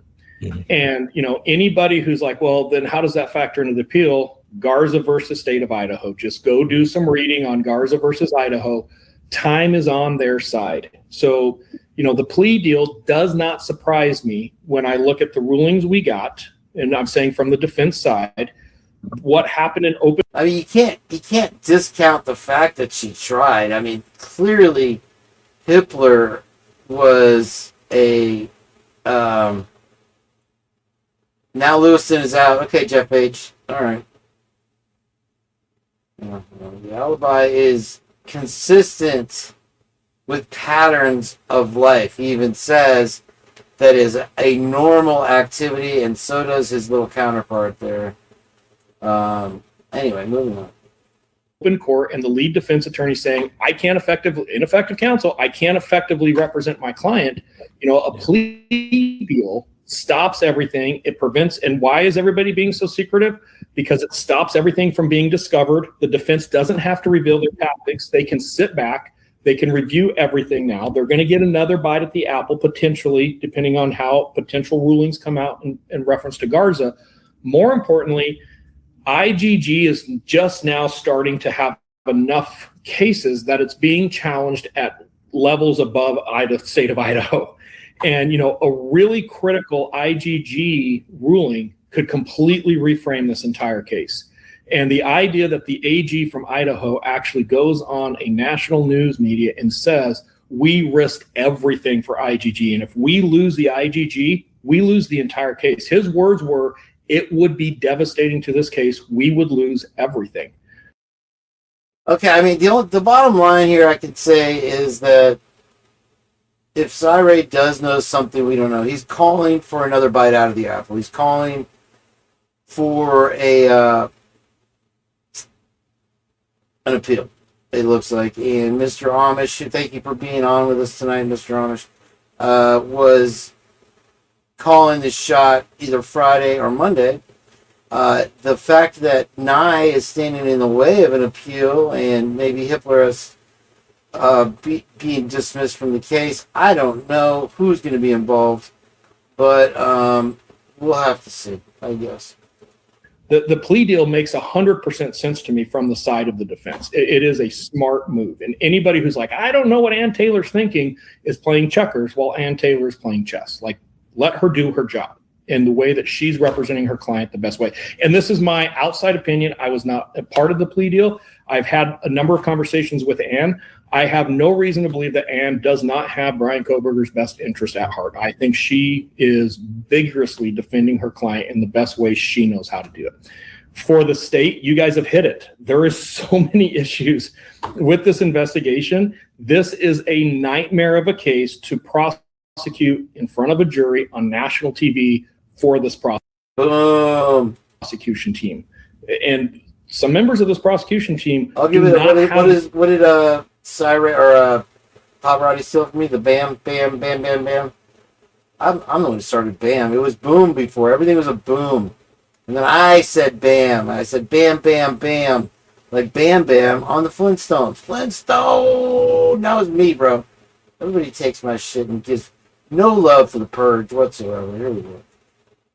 And, anybody who's like, well, then how does that factor into the appeal? Garza versus State of Idaho. Just go do some reading on Garza versus Idaho. Time is on their side. So, the plea deal does not surprise me when I look at the rulings we got, and I'm saying from the defense side, what happened in open. I mean, you can't discount the fact that she tried. I mean, clearly Hippler was a now Lewison is out. Okay, Jeff H. All right. The alibi is consistent with patterns of life. He even says that is a normal activity, and so does his little counterpart there. Anyway, moving on. Open court, and the lead defense attorney saying, ineffective counsel, I can't effectively represent my client. A plea deal stops everything. It prevents, and why is everybody being so secretive? Because it stops everything from being discovered. The defense doesn't have to reveal their tactics. They can sit back. They can review everything now. They're going to get another bite at the apple, potentially, depending on how potential rulings come out in reference to Garza. More importantly, IGG is just now starting to have enough cases that it's being challenged at levels above State of Idaho. And, a really critical IGG ruling could completely reframe this entire case. And the idea that the AG from Idaho actually goes on a national news media and says, we risk everything for IGG. And if we lose the IGG, we lose the entire case. His words were, it would be devastating to this case. We would lose everything. Okay, I mean the bottom line here I could say is that if Cyrate does know something we don't know, he's calling for another bite out of the apple. He's calling for an appeal. It looks like, and Mr. Amish, thank you for being on with us tonight, Mr. Amish, was calling this shot either Friday or Monday. The fact that Nye is standing in the way of an appeal and maybe Hitler is being dismissed from the case, I don't know who's going to be involved, but we'll have to see, I guess. The plea deal makes 100% sense to me from the side of the defense. It is a smart move. And anybody who's like, I don't know what Ann Taylor's thinking, is playing checkers while Ann Taylor is playing chess. Like, let her do her job in the way that she's representing her client the best way. And this is my outside opinion. I was not a part of the plea deal. I've had a number of conversations with Ann. I have no reason to believe that Ann does not have Brian Kohberger's best interest at heart. I think she is vigorously defending her client in the best way she knows how to do it. For the state, you guys have hit it. There is so many issues with this investigation. This is a nightmare of a case to prosecute in front of a jury on national TV for this prosecution team. And some members of this prosecution team. I'll give it what did Cyrate or Pavarotti steal from me? The bam, bam, bam, bam, bam. I'm the one who started bam. It was boom before. Everything was a boom. And then I said bam. I said bam, bam, bam. Like bam, bam on the Flintstones. Flintstone! That was me, bro. Everybody takes my shit and gives no love for the purge whatsoever. Here we go.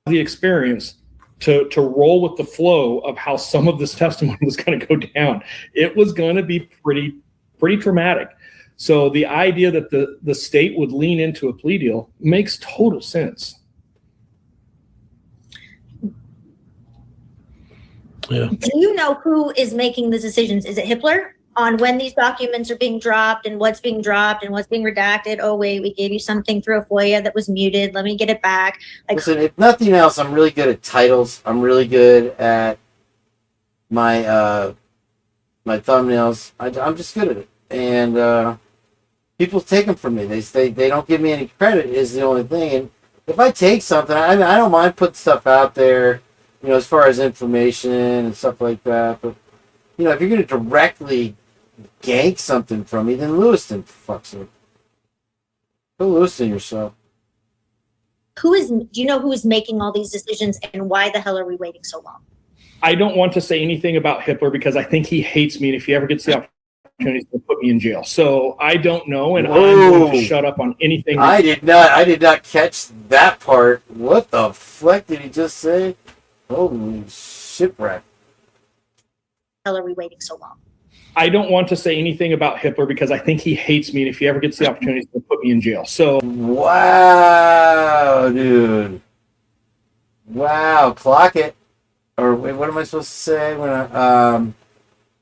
The experience to roll with the flow of how some of this testimony was going to go down. It was going to be pretty traumatic. So the idea that the state would lean into a plea deal makes total sense. Yeah. Do you know who is making the decisions? Is it Hitler on when these documents are being dropped and what's being dropped and what's being redacted? Oh, wait, we gave you something through a FOIA that was muted. Let me get it back. Like, listen, if nothing else, I'm really good at titles. I'm really good at my my thumbnails. I'm just good at it. And people take them from me. They don't give me any credit is the only thing. And if I take something, I don't mind putting stuff out there, you know, as far as information and stuff like that. But, you know, if you're going to directly gank something from me, then Lewiston fucks it. Go Lewiston yourself. do you know who is making all these decisions and why the hell are we waiting so long? I don't want to say anything about Hitler because I think he hates me. And if he ever gets the opportunity, he'll put me in jail. So I don't know. And I'm going to shut up on anything. I did not catch that part. What the fuck did he just say? Holy shipwreck. Hell are we waiting so long? I don't want to say anything about Hitler because I think he hates me. And if he ever gets the opportunity, he'll put me in jail. So wow, dude. Wow, clock it. Or wait, what am I supposed to say when I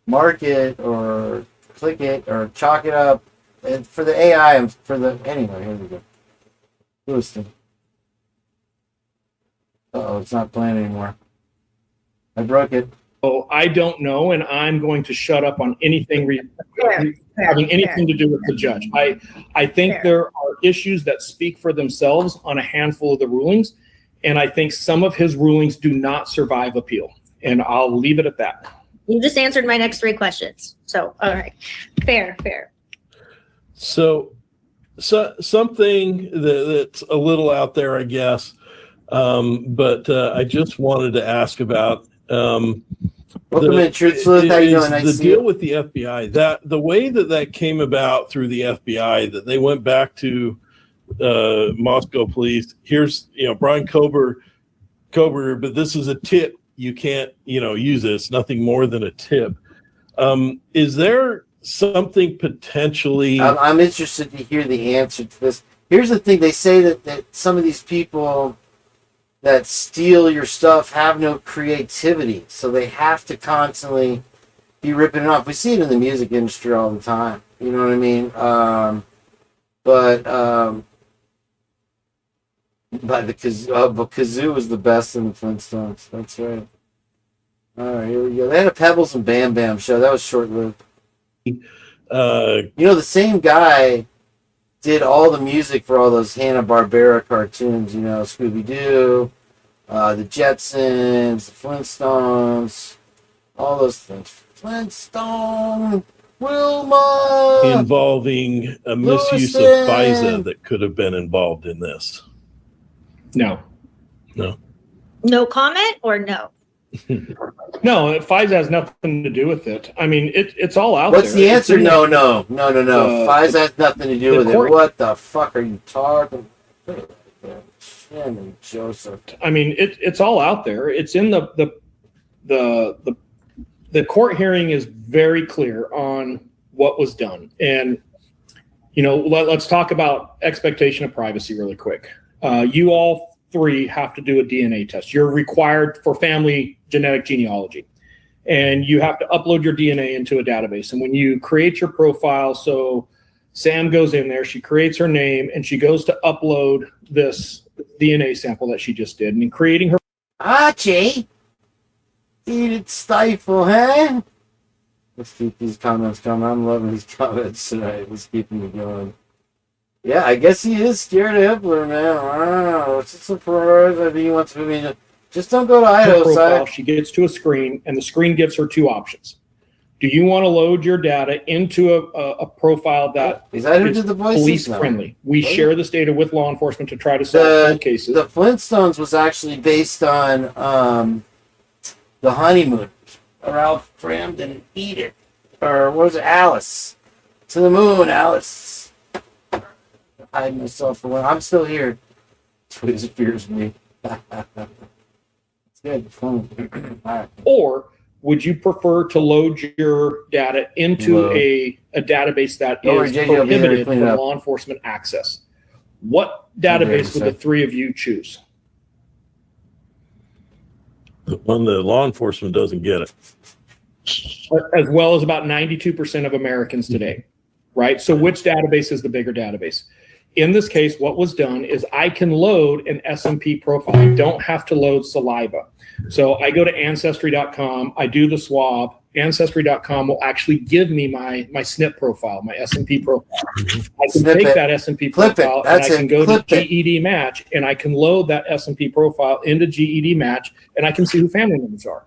mark it or click it or chalk it up? And for the AI, anyway, here we go. Lewiston. Uh-oh, it's not playing anymore. I broke it. Oh, I don't know, and I'm going to shut up on anything having anything to do with the judge. I think there are issues that speak for themselves on a handful of the rulings, and I think some of his rulings do not survive appeal. And I'll leave it at that. You just answered my next three questions. So, all right. Fair. So something that's a little out there, I guess, but I just wanted to ask about welcome in, Truth Sleuth. How you doing? Nice the to see deal you. with the FBI, that the way that came about through the FBI, that they went back to Moscow police. Here's, Brian Kohberger, but this is a tip. You can't, use it. It's nothing more than a tip. Is there something potentially? I'm interested to hear the answer to this. Here's the thing. They say that some of these people that steal your stuff have no creativity, so they have to constantly be ripping it off. We see it in the music industry all the time. You know what I mean? But the kazoo was the best in the Flintstones. That's right. All right, here we go. They had a Pebbles and Bam Bam show. That was short-lived. The same guy did all the music for all those Hanna-Barbera cartoons, Scooby-Doo, the Jetsons, the Flintstones, all those things. Flintstone, Wilma! Involving a misuse of FISA that could have been involved in this. No. No comment or no? No, FISA has nothing to do with it. I mean, it's all out there. What's the answer? No. FISA has nothing to do with it. What the fuck are you talking about? Joseph. I mean, it's all out there. It's in the court hearing is very clear on what was done. And, let's talk about expectation of privacy really quick. You all three have to do a DNA test. You're required for family genetic genealogy, and you have to upload your DNA into a database. And when you create your profile, so Sam goes in there, she creates her name, and she goes to upload this DNA sample that she just did. And in creating her Archie, eat it stifle, huh? Let's keep these comments coming. I'm loving these comments tonight. Let's keep them going. Yeah, I guess he is scared of Hitler, man. Wow, it's a surprise. I think he wants to just don't go to Idaho profile, side. she gets to a screen, and the screen gives her two options. Do you want to load your data into a profile that is who did the voices? Police friendly? We share this data with law enforcement to try to solve cold cases. The Flintstones was actually based on the Honeymooners. Ralph Crammed and Edith, or what was it, Alice? To the moon, Alice. I hide myself for one. I'm still here. That's what it fears me. It's good. Fun. All right. Or would you prefer to load your data into a database that is prohibited from law enforcement access? What database would the three of you choose? The one that law enforcement doesn't get it. As well as about 92% of Americans today, right? So which database is the bigger database? In this case, what was done is I can load an S&P profile. I don't have to load saliva. So I go to Ancestry.com, I do the swab. Ancestry.com will actually give me my SNP profile, my S&P profile. I can take that S&P profile and I can go to GED Match and I can load that S&P profile into GED Match and I can see who family members are.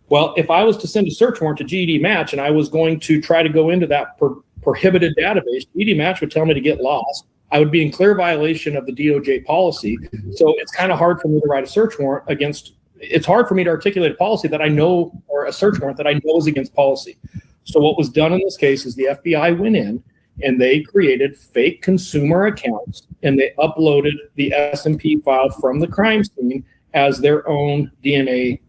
Well, if I was to send a search warrant to GED Match and I was going to try to go into that prohibited database, GED Match would tell me to get lost. I would be in clear violation of the DOJ policy. So it's kind of hard for me to write a search warrant against. It's hard for me to articulate a policy that I know, or a search warrant that I know is against policy. So what was done in this case is the FBI went in and they created fake consumer accounts and they uploaded the S&P file from the crime scene as their own DNA.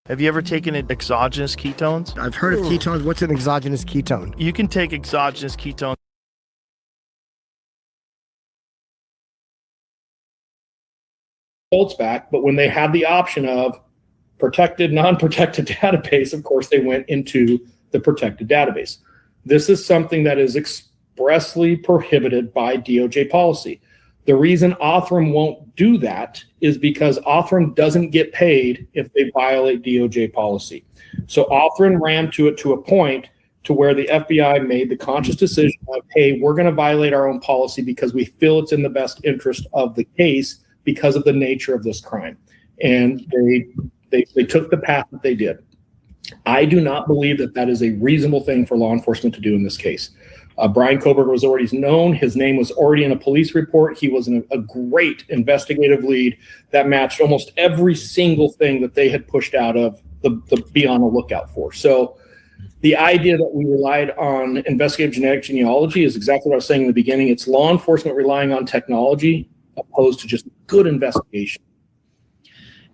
Have you ever taken exogenous ketones? I've heard of ketones. What's an exogenous ketone? You can take exogenous ketones. Back, but when they had the option of protected, non-protected database, of course, they went into the protected database. This is something that is expressly prohibited by DOJ policy. The reason Othram won't do that is because Othram doesn't get paid if they violate DOJ policy. So Othram ran to it to a point to where the FBI made the conscious decision of, hey, we're going to violate our own policy because we feel it's in the best interest of the case because of the nature of this crime. And they took the path that they did. I do not believe that that is a reasonable thing for law enforcement to do in this case. Brian Koberg was already known. His name was already in a police report. He was a great investigative lead that matched almost every single thing that they had pushed out of the be on the lookout for. So the idea that we relied on investigative genetic genealogy is exactly what I was saying in the beginning. It's law enforcement relying on technology opposed to just good investigation.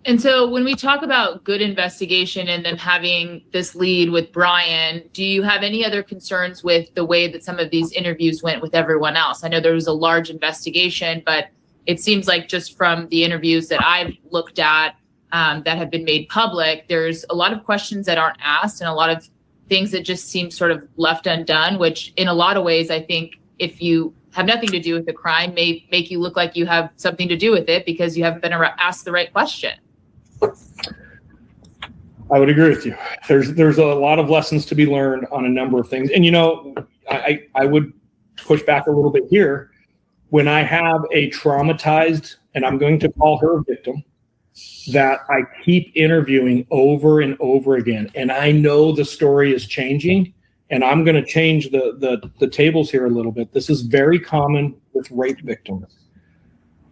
And so when we talk about good investigation and them having this lead with Brian, do you have any other concerns with the way that some of these interviews went with everyone else? I know there was a large investigation, but it seems like just from the interviews that I've looked at that have been made public, there's a lot of questions that aren't asked and a lot of things that just seem sort of left undone, which in a lot of ways, I think if you have nothing to do with the crime may make you look like you have something to do with it because you haven't been asked the right question. I would agree with you. There's a lot of lessons to be learned on a number of things. And, I would push back a little bit here. When I have a traumatized, and I'm going to call her a victim, that I keep interviewing over and over again, and I know the story is changing, and I'm going to change the tables here a little bit. This is very common with rape victims.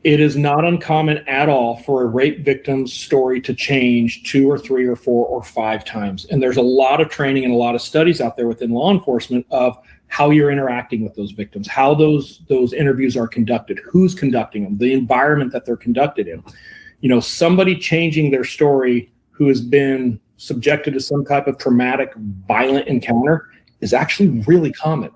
It is not uncommon at all for a rape victim's story to change 2 or 3 or 4 or 5 times. And there's a lot of training and a lot of studies out there within law enforcement of how you're interacting with those victims, how those interviews are conducted, who's conducting them, the environment that they're conducted in. Somebody changing their story who has been subjected to some type of traumatic, violent encounter is actually really common.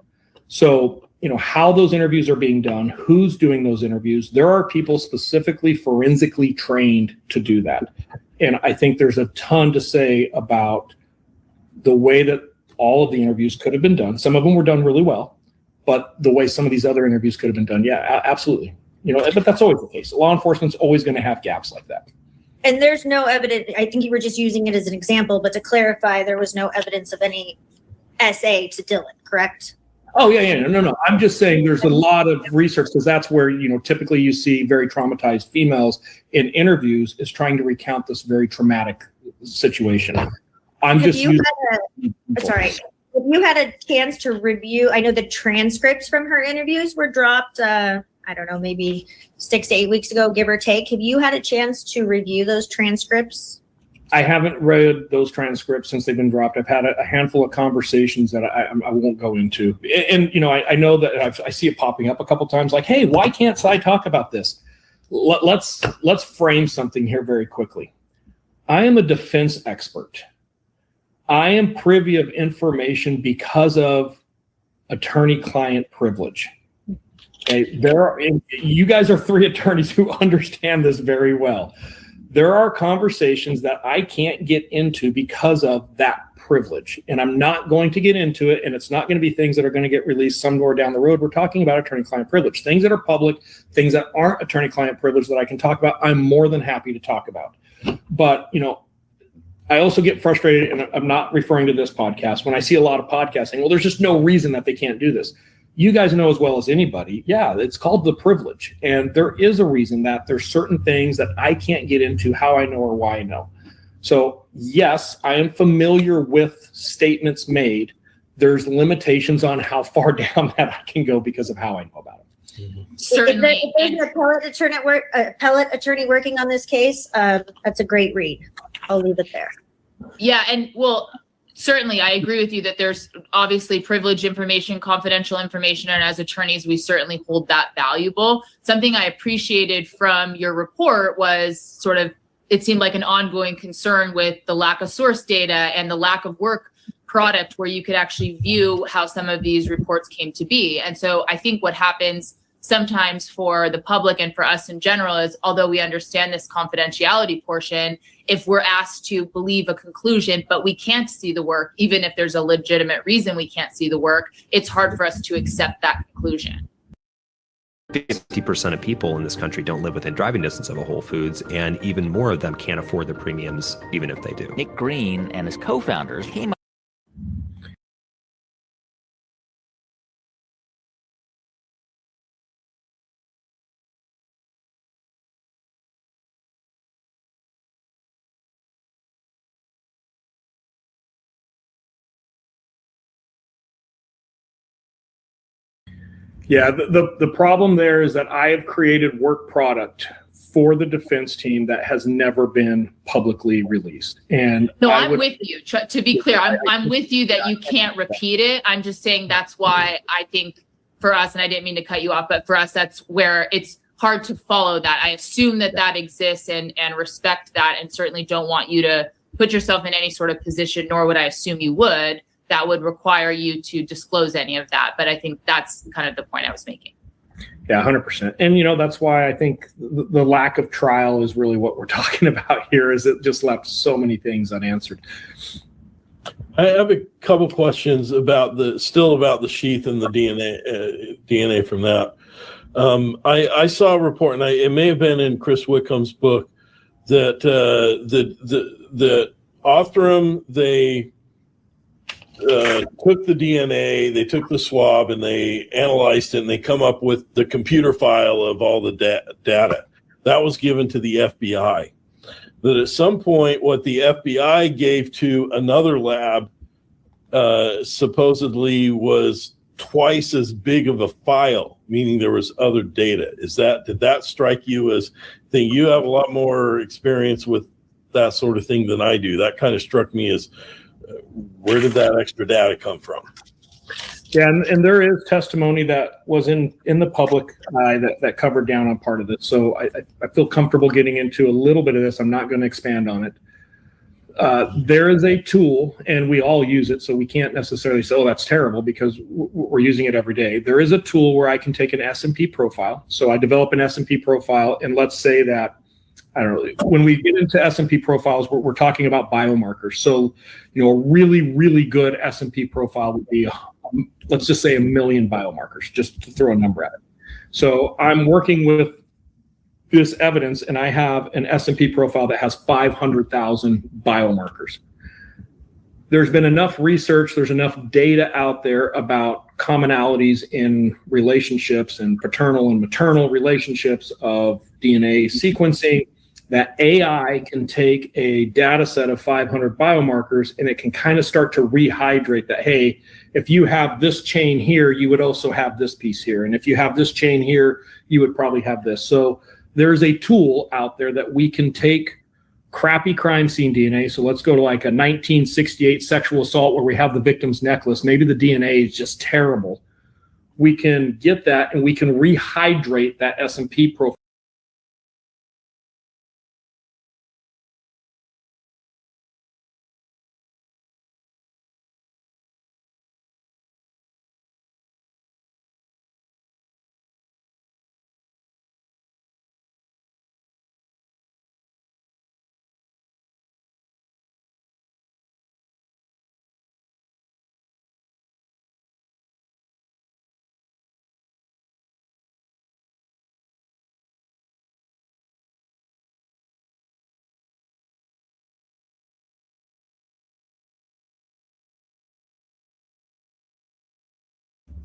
So, how those interviews are being done, who's doing those interviews. There are people specifically forensically trained to do that. And I think there's a ton to say about the way that all of the interviews could have been done. Some of them were done really well, but the way some of these other interviews could have been done, yeah, absolutely. But that's always the case. Law enforcement's always going to have gaps like that. And there's no evidence, I think you were just using it as an example, but to clarify, there was no evidence of any SA to Dylan, correct? Oh, yeah. No. I'm just saying there's a lot of research, because that's where, typically you see very traumatized females in interviews is trying to recount this very traumatic situation. Have you had a chance to review, I know the transcripts from her interviews were dropped, I don't know, maybe 6 to 8 weeks ago, give or take. Have you had a chance to review those transcripts? I haven't read those transcripts since they've been dropped. I've had a handful of conversations that I won't go into. And I know that I see it popping up a couple times like, hey, why can't Cy talk about this? Let's frame something here very quickly. I am a defense expert. I am privy of information because of attorney-client privilege. Okay, you guys are 3 attorneys who understand this very well. There are conversations that I can't get into because of that privilege, and I'm not going to get into it, and it's not going to be things that are going to get released somewhere down the road. We're talking about attorney-client privilege. Things that are public, things that aren't attorney-client privilege that I can talk about, I'm more than happy to talk about. But, I also get frustrated, and I'm not referring to this podcast, when I see a lot of podcasts saying, well, there's just no reason that they can't do this. You guys know as well as anybody, yeah, it's called the privilege. And there is a reason that there's certain things that I can't get into how I know or why I know. So yes, I am familiar with statements made. There's limitations on how far down that I can go because of how I know about it. Certainly. If there's an appellate attorney working on this case, that's a great read. I'll leave it there. Yeah, and certainly, I agree with you that there's obviously privileged information, confidential information, and as attorneys, we certainly hold that valuable. Something I appreciated from your report was it seemed like an ongoing concern with the lack of source data and the lack of work product where you could actually view how some of these reports came to be. And so I think what happens sometimes for the public and for us in general is, although we understand this confidentiality portion, if we're asked to believe a conclusion, but we can't see the work, even if there's a legitimate reason we can't see the work, it's hard for us to accept that conclusion. 50% of people in this country don't live within driving distance of a Whole Foods, and even more of them can't afford the premiums, even if they do. Nick Green and his co-founders came up. Yeah, the problem there is that I have created work product for the defense team that has never been publicly released. And I'm with you. To be clear, I'm with you that you can't repeat it. I'm just saying that's why I think for us, and I didn't mean to cut you off, but for us, that's where it's hard to follow that. I assume that exists and respect that, and certainly don't want you to put yourself in any sort of position, nor would I assume you would, that would require you to disclose any of that. But I think that's kind of the point I was making. Yeah, 100%. And, that's why I think the lack of trial is really what we're talking about here, is it just left so many things unanswered. I have a couple questions about the sheath and the DNA from that. I saw a report, and it may have been in Chris Wickham's book, that Othram, they took the DNA, they took the swab, and they analyzed it, and they come up with the computer file of all the data. That was given to the FBI. That at some point, what the FBI gave to another lab supposedly was twice as big of a file, meaning there was other data. Did that strike you as thing? You have a lot more experience with that sort of thing than I do. That kind of struck me as where did that extra data come from? Yeah, and there is testimony that was in the public eye that covered down on part of this. So I feel comfortable getting into a little bit of this. I'm not going to expand on it. There is a tool, and we all use it, so we can't necessarily say, oh, that's terrible, because we're using it every day. There is a tool where I can take an S&P profile. So I develop an S&P profile, and let's say that, I don't know, when we get into S&P profiles, we're talking about biomarkers. So, a really, really good S&P profile would be, let's just say 1 million biomarkers, just to throw a number at it. So I'm working with this evidence, and I have an S&P profile that has 500,000 biomarkers. There's been enough research, there's enough data out there about commonalities in relationships and paternal and maternal relationships of DNA sequencing that AI can take a data set of 500 biomarkers, and it can kind of start to rehydrate that, hey, if you have this chain here, you would also have this piece here. And if you have this chain here, you would probably have this. So there's a tool out there that we can take crappy crime scene DNA. So let's go to like a 1968 sexual assault where we have the victim's necklace. Maybe the DNA is just terrible. We can get that, and we can rehydrate that S&P profile.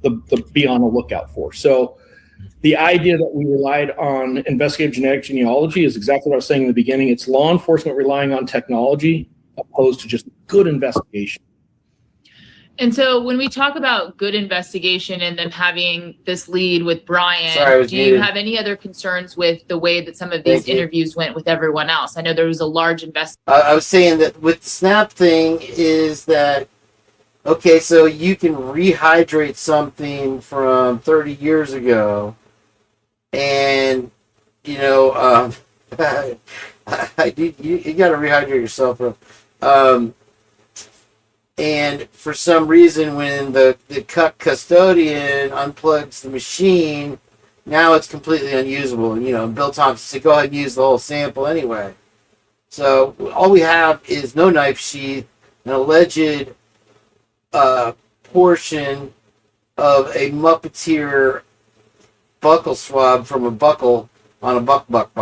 The be on the lookout for. So the idea that we relied on investigative genetic genealogy is exactly what I was saying in the beginning. It's law enforcement relying on technology opposed to just good investigation. And so when we talk about good investigation and them having this lead with Brian, do you have any other concerns with the way that some of these interviews went with everyone else? I know there was a large I was saying that with the SNAP thing is that, okay, so you can rehydrate something from 30 years ago, and, you got to rehydrate yourself. And for some reason, when the custodian unplugs the machine, now it's completely unusable. Bill Thompson said, go ahead and use the whole sample anyway. So all we have is no knife sheath, an alleged portion of a Muppeteer buckle swab from a buckle on a buck, bucky,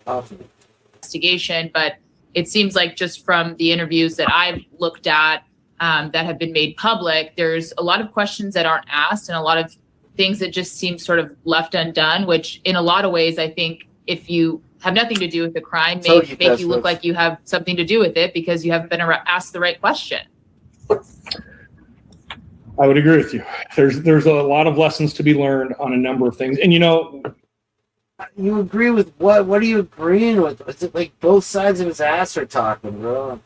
awesome. Investigation, but it seems like just from the interviews that I've looked at that have been made public, there's a lot of questions that aren't asked and a lot of things that just seem sort of left undone, which in a lot of ways, I think if you have nothing to do with the crime, make you look like you have something to do with it because you haven't been asked the right question. I would agree with you. There's a lot of lessons to be learned on a number of things. And you agree with what? What are you agreeing with? Is it like both sides of his ass are talking, bro?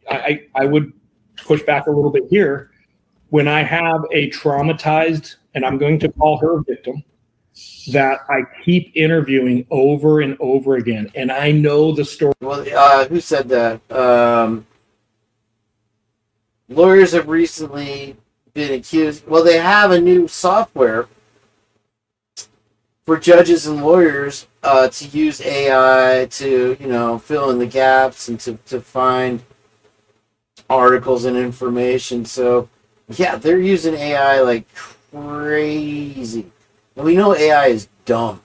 I would push back a little bit here. When I have a traumatized, and I'm going to call her a victim, that I keep interviewing over and over again, and I know the story. Well, who said that? Lawyers have recently been accused. Well, they have a new software for judges and lawyers to use AI to, fill in the gaps and to find articles and information. So, yeah, they're using AI like crazy. And we know AI is dumb.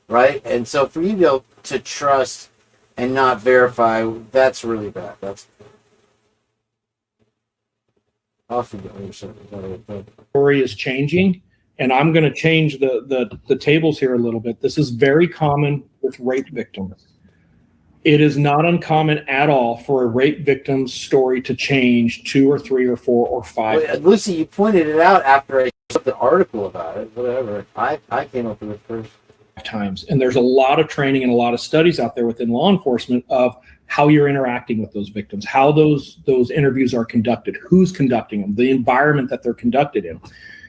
right? And so for you to trust and not verify, that's really bad. That's story is changing, and I'm going to change the tables here a little bit. This is very common with rape victims. It is not uncommon at all for a rape victim's story to change 2 or 3 or 4 or 5. Well, Lucy, you pointed it out after I wrote the article about it. Whatever. I came up with it first. Times, and there's a lot of training and a lot of studies out there within law enforcement of how you're interacting with those victims, how those interviews are conducted, who's conducting them, the environment that they're conducted in.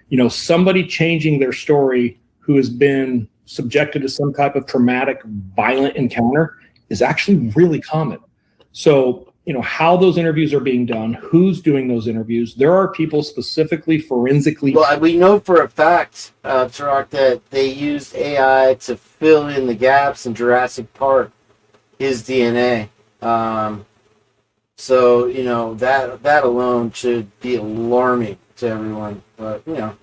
You know, somebody changing their story who has been subjected to some type of traumatic, violent encounter is actually really common. So, you know, how those interviews are being done, who's doing those interviews. There are people specifically forensically. Well, we know for a fact, Tarak, that they used AI to fill in the gaps in Jurassic Park, his DNA. So, you know, that alone should be alarming to everyone. But, you know,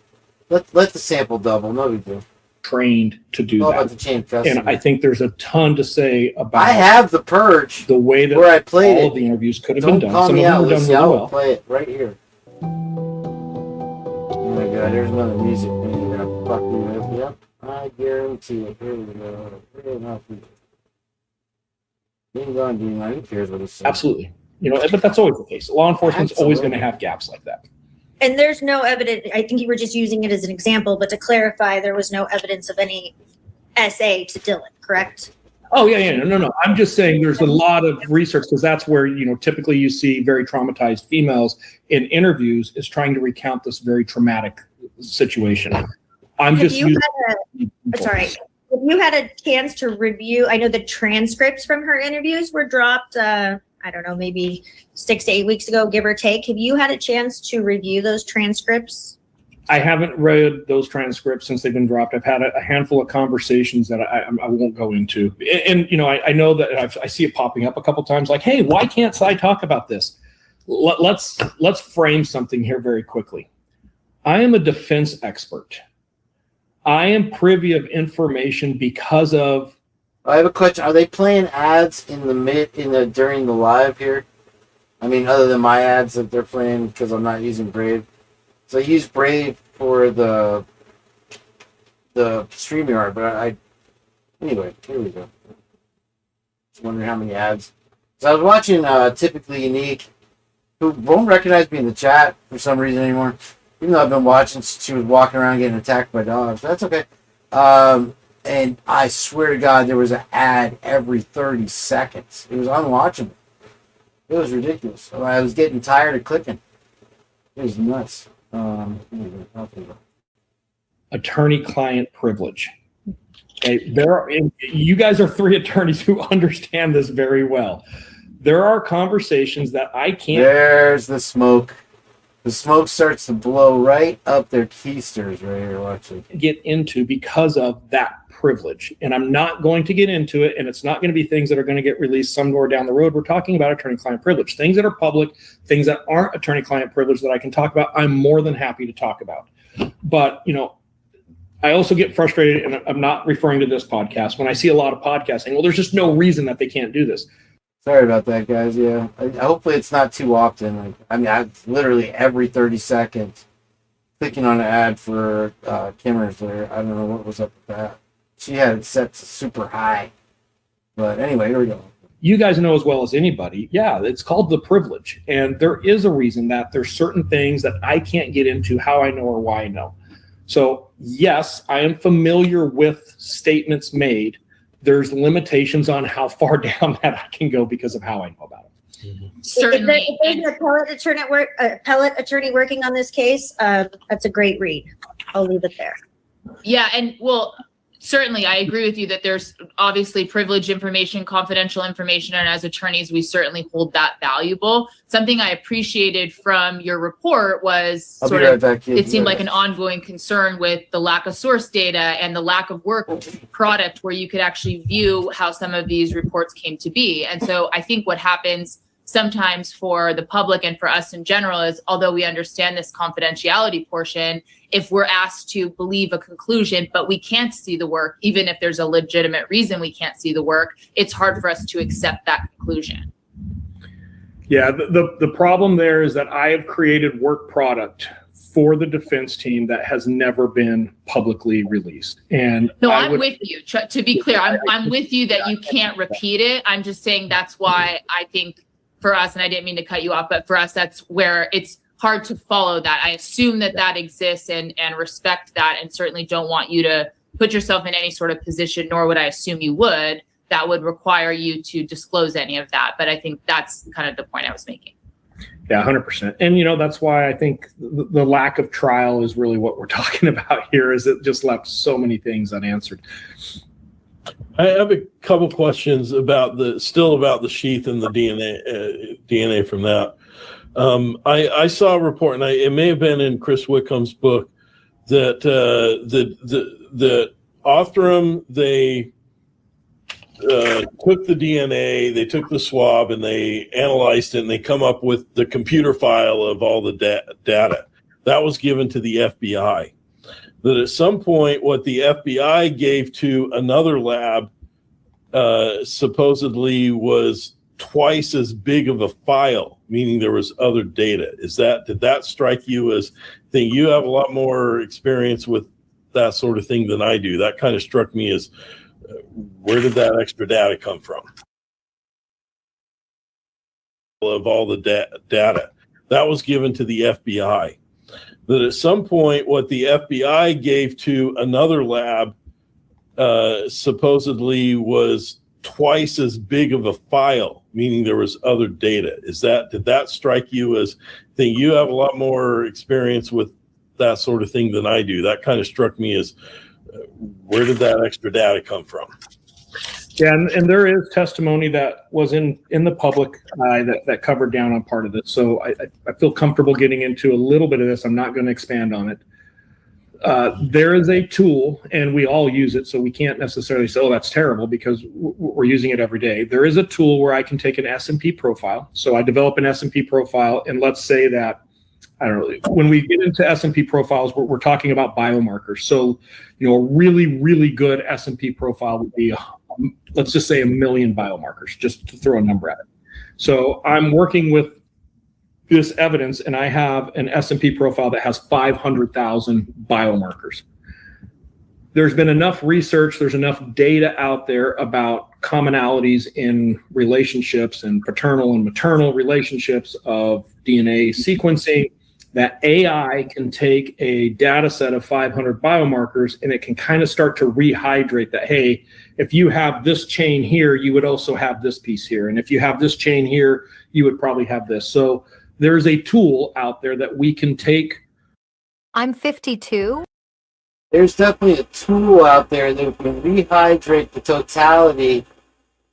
let the sample double. No big deal. Trained to do All that. about the chain of custody. And I think there's a ton to say about. I have the Purge. The way that where I played all it. of the interviews could have Don't been done. call Some me of them out, were done Lucy. I really will well. play it right here. Oh my God! There's another music thing you're gonna fuck me with. Yep, I guarantee it. Here we go. Ding dong, ding dong. Who cares what he says? Absolutely. You know, but that's always the case. Law enforcement's always going to Absolutely. have gaps like that. And there's no evidence, I think you were just using it as an example, but to clarify, there was no evidence of any SA to Dylan, correct? Oh yeah. No. I'm just saying there's a lot of research because that's where, you know, typically you see very traumatized females in interviews is trying to recount this very traumatic situation. I'm Have just you using. If you had a chance to review, I know the transcripts from her interviews were dropped, I don't know, maybe 6 to 8 weeks ago, give or take. Have you had a chance to review those transcripts? I haven't read those transcripts since they've been dropped. I've had a handful of conversations that I won't go into. And you know, I know that I see it popping up a couple times like, hey, why can't Cy talk about this? Let's frame something here very quickly. I am a defense expert. I am privy of information because of. I have a question. Are they playing ads during the live here? I mean, other than my ads that they're playing because I'm not using Brave. So I use Brave for the StreamYard, but anyway, here we go. Just wondering how many ads. So I was watching Typically Unique, who won't recognize me in the chat for some reason anymore. Even though I've been watching, she was walking around getting attacked by dogs. That's okay. And I swear to God, there was an ad every 30 seconds. It was unwatchable. It was ridiculous. I was getting tired of clicking. It was nuts. Attorney-client privilege. Okay, you guys are 3 attorneys who understand this very well. There are conversations that I can't. There's the smoke. The smoke starts to blow right up their keisters right here. Watch it. Get into because of that privilege. And I'm not going to get into it, and it's not going to be things that are going to get released somewhere down the road. We're talking about attorney-client privilege. Things that are public, things that aren't attorney-client privilege that I can talk about, I'm more than happy to talk about. But, you know, I also get frustrated, and I'm not referring to this podcast, when I see a lot of podcasts saying, well, there's just no reason that they can't do this. Sorry about that, guys. Yeah, hopefully it's not too often. I literally every 30 seconds clicking on an ad for Kimmers there. I don't know what was up with that. She had it set to super high. But anyway, here we go. You guys know as well as anybody, yeah, it's called the privilege. And there is a reason that there's certain things that I can't get into how I know or why I know. So yes, I am familiar with statements made. There's limitations on how far down that I can go because of how I know about it. Certainly. If there's an appellate attorney working on this case, that's a great read. I'll leave it there. Yeah, and well, certainly I agree with you that there's obviously privileged information, confidential information, and as attorneys, we certainly hold that valuable. Something I appreciated from your report was it seemed like an ongoing concern with the lack of source data and the lack of work product where you could actually view how some of these reports came to be. And so I think what happens sometimes for the public and for us in general is, although we understand this confidentiality portion, if we're asked to believe a conclusion, but we can't see the work, even if there's a legitimate reason we can't see the work, it's hard for us to accept that conclusion. Yeah, the problem there is that I have created work product for the defense team that has never been publicly released. And no, I'm with you. To be clear, I'm with you that you can't repeat it. I'm just saying that's why I think for us, and I didn't mean to cut you off, but for us, that's where it's hard to follow that. I assume that exists and respect that, and certainly don't want you to put yourself in any sort of position, nor would I assume you would, that would require you to disclose any of that. But I think that's kind of the point I was making. Yeah, 100%. And, that's why I think the lack of trial is really what we're talking about here, is it just left so many things unanswered. I have a couple questions about the sheath and the DNA from that. I saw a report, and it may have been in Chris Wickham's book, that the Othram, they took the DNA, they took the swab, and they analyzed it, and they come up with the computer file of all the data. That was given to the FBI. That at some point, what the FBI gave to another lab supposedly was twice as big of a file, meaning there was other data. Did that strike you as thing? You have a lot more experience with that sort of thing than I do. That kind of struck me as, where did that extra data come from? Of all the data that was given to the FBI. That at some point, what the FBI gave to another lab supposedly was twice as big of a file, meaning there was other data. Did that strike you as thing? You have a lot more experience with that sort of thing than I do. That kind of struck me as, where did that extra data come from? Yeah, and there is testimony that was in the public eye that covered down on part of this. So I feel comfortable getting into a little bit of this. I'm not going to expand on it. There is a tool, and we all use it, so we can't necessarily say, oh, that's terrible, because we're using it every day. There is a tool where I can take an S&P profile. So I develop an S&P profile, and let's say that, I don't know, when we get into S&P profiles, we're talking about biomarkers. So, a really, really good S&P profile would be, let's just say 1 million biomarkers, just to throw a number at it. So I'm working with this evidence, and I have an S&P profile that has 500,000 biomarkers. There's been enough research, there's enough data out there about commonalities in relationships and paternal and maternal relationships of DNA sequencing, that AI can take a data set of 500 biomarkers, and it can kind of start to rehydrate that, hey, if you have this chain here, you would also have this piece here. And if you have this chain here, you would probably have this. So there's a tool out there that we can take. I'm 52. There's definitely a tool out there that can rehydrate the totality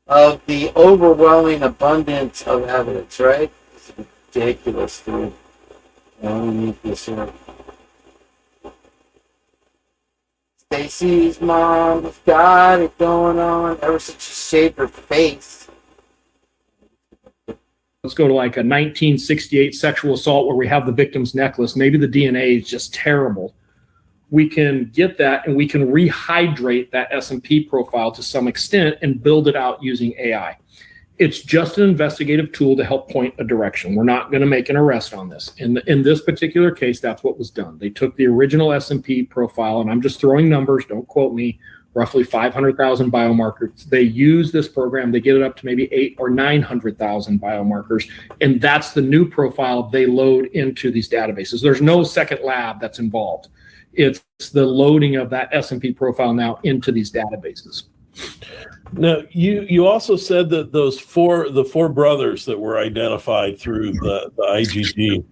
of the overwhelming abundance of evidence, right? It's ridiculous, dude. We need this here. Stacy's mom's got it going on. Ever since she shaved her face. Let's go to like a 1968 sexual assault where we have the victim's necklace. Maybe the DNA is just terrible. We can get that, and we can rehydrate that S&P profile to some extent and build it out using AI. It's just an investigative tool to help point a direction. We're not going to make an arrest on this. In this particular case, that's what was done. They took the original S&P profile, and I'm just throwing numbers, don't quote me, roughly 500,000 biomarkers. They use this program, they get it up to maybe 800,000 or 900,000 biomarkers, and that's the new profile they load into these databases. There's no second lab that's involved. It's the loading of that S&P profile now into these databases. Now, you also said that the four brothers that were identified through the IGD,